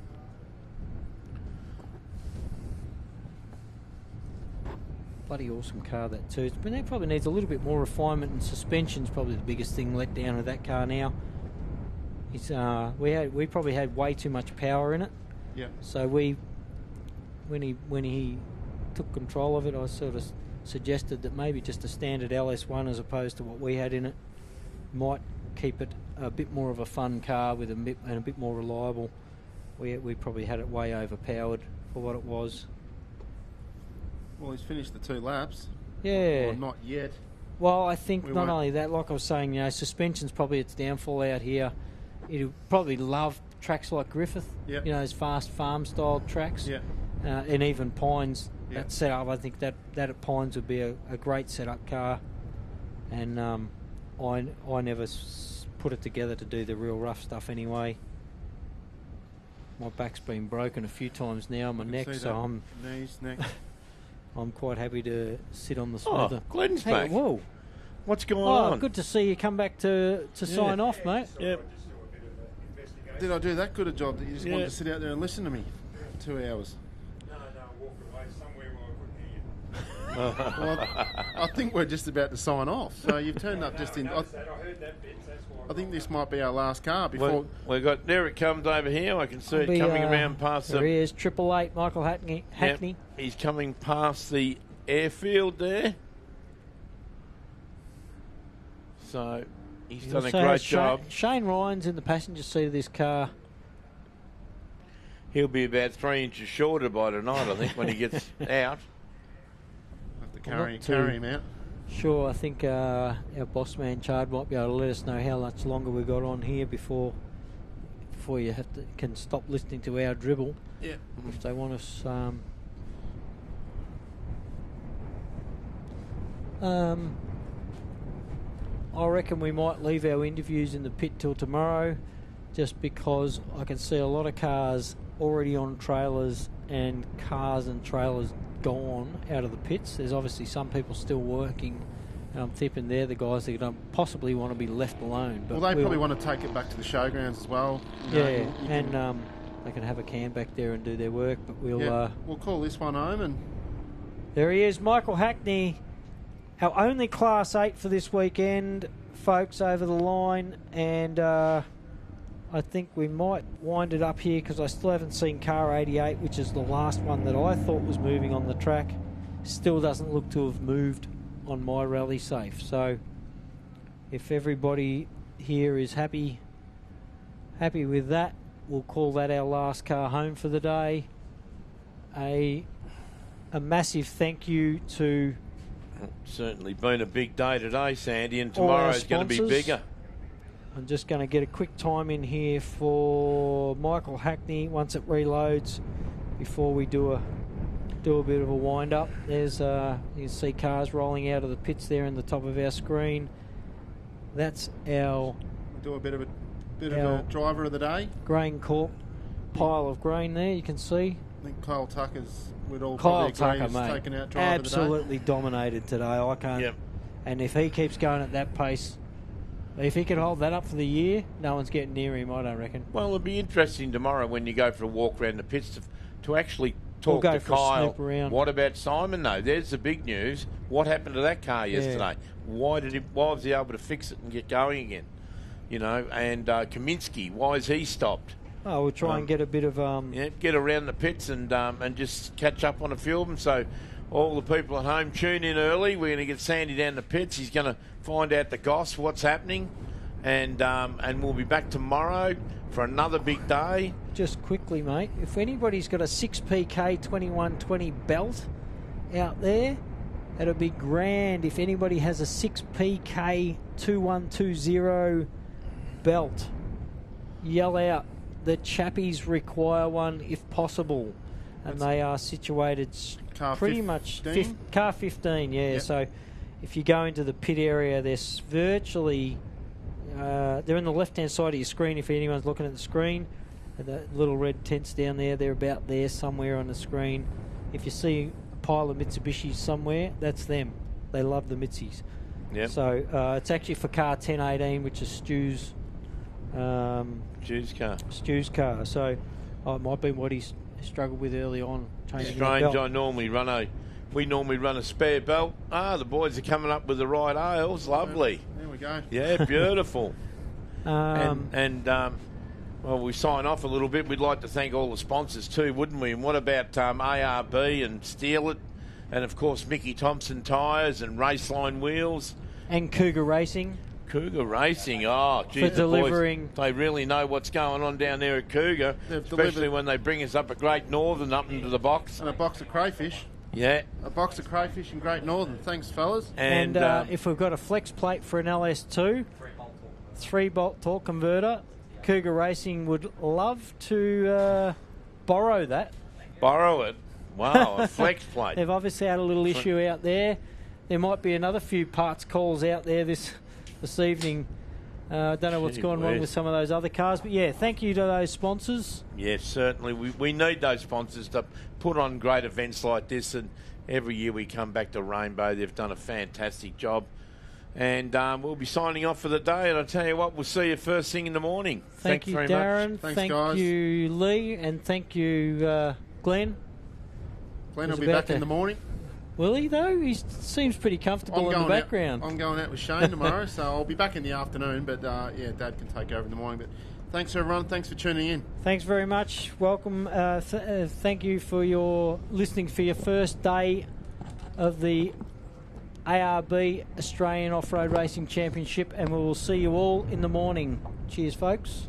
bloody awesome car that too. But it probably needs a little bit more refinement, and suspension's probably the biggest thing let down with that car now. It's we probably had way too much power in it. Yeah. So when he took control of it, I sort of suggested that maybe just a standard LS1 as opposed to what we had in it might keep it a bit more of a fun car with a bit more reliable. We probably had it way overpowered for what it was. Well, he's finished the 2 laps. Yeah. Or not yet. Well, I think not only that, like I was saying, suspension's probably its downfall out here. He'll probably love tracks like Griffith, those fast farm-style tracks. Yeah. And even Pines, that setup, I think that at Pines would be a great setup car. And I never put it together to do the real rough stuff anyway. My back's been broken a few times now, my neck, so I'm knees, neck. I'm quite happy to sit on the smoother. Oh, Glenn's back. Whoa. What's going on? Good to see you come back to sign off, mate. Yep. Did I do that good a job that you just wanted to sit out there and listen to me for 2 hours? No, walk away somewhere where I couldn't hear you. Well, I think we're just about to sign off. So you've turned up just in. I heard that bit. That's why. I think this might be our last car before. We got there. It comes over here. I can see it coming around past there. He is 888 Michael Hackney. Yep. He's coming past the airfield there. So he's done a great job. Shane Ryan's in the passenger seat of this car. He'll be about 3 inches shorter by tonight, I think, when he gets out. Have to carry him out. Sure, I think our boss man Chard might be able to let us know how much longer we got on here before you can stop listening to our dribble. Yeah. If they want us. I reckon we might leave our interviews in the pit till tomorrow, just because I can see a lot of cars already on trailers and cars and trailers gone out of the pits. There's obviously some people still working, and I'm tipping they're the guys that don't possibly want to be left alone. But they probably want to take it back to the showgrounds as well. They can have a cam back there and do their work. But we'll call this one home. And there he is, Michael Hackney, our only Class 8 for this weekend, folks, over the line. And I think we might wind it up here because I still haven't seen car 88, which is the last one that I thought was moving on the track. Still doesn't look to have moved on my rally safe. So if everybody here is happy with that, we'll call that our last car home for the day. A massive thank you to... Certainly been a big day today, Sandy, and tomorrow's going to be bigger. I'm just going to get a quick time in here for Michael Hackney once it reloads before we do a bit of a wind up. There's you can see cars rolling out of the pits there in the top of our screen. That's our... We'll do a bit of a driver of the day. Grain Corp pile of grain there, you can see. I think Kyle Tucker's taken out driver absolutely today. Dominated today. I can't. Yep. And if he keeps going at that pace, if he can hold that up for the year, no one's getting near him, I don't reckon. Well, it'll be interesting tomorrow when you go for a walk around the pits to actually talk to Kyle. What about Simon, though? There's the big news. What happened to that car yesterday? Why was he able to fix it and get going again? And Kaminsky, why is he stopped? Oh, we'll try and get a bit of... get around the pits and just catch up on a few of them. So all the people at home tune in early. We're going to get Sandy down the pits. He's going to find out the goss, what's happening. And we'll be back tomorrow for another big day. Just quickly, mate, if anybody's got a 6PK 2120 belt out there, it'd be grand if anybody has a 6PK 2120 belt. Yell out. The chappies require one if possible, and they are situated pretty much car 15. Yep. So if you go into the pit area, they're virtually they're on the left-hand side of your screen. If anyone's looking at the screen, the little red tents down there, they're about there somewhere on the screen. If you see a pile of Mitsubishis somewhere, that's them. They love the Mitsubisis. Yep. So it's actually for car 1018, which is Stu's. Stu's car. So it might be what he's struggled with early on. Strange. We normally run a spare belt. The boys are coming up with the right aisles. Lovely. There we go. Yeah, beautiful. Well, we sign off a little bit. We'd like to thank all the sponsors too, wouldn't we? And what about ARB and Steal It, and of course Mickey Thompson Tyres and Raceline Wheels and Cougar Racing. Cougar Racing, oh, geez, for delivering. Boys, they really know what's going on down there at Cougar, especially when they bring us up at Great Northern up into the box. And a box of crayfish. Yeah. A box of crayfish in Great Northern. Thanks, fellas. And if we've got a flex plate for an LS2, 3-bolt torque converter, Cougar Racing would love to borrow that. Borrow it? Wow, a flex plate. They've obviously had a little issue out there. There might be another few parts calls out there this evening. I don't know what's gone wrong with some of those other cars. But, yeah, thank you to those sponsors. Yes, certainly. We need those sponsors to put on great events like this. And every year we come back to Rainbow. They've done a fantastic job. And we'll be signing off for the day. And I tell you what, we'll see you first thing in the morning. Thank you, very Darren. much. Thank you, Lee. And thank you, Glenn. Glenn will be back in the morning. Will he, though? He seems pretty comfortable in the background. I'm going out with Shane tomorrow, so I'll be back in the afternoon. But, yeah, Dad can take over in the morning. But thanks, everyone. Thanks for tuning in. Thanks very much. Welcome. Thank you for your listening for your first day of the ARB Australian Off-Road Racing Championship, and we will see you all in the morning. Cheers, folks.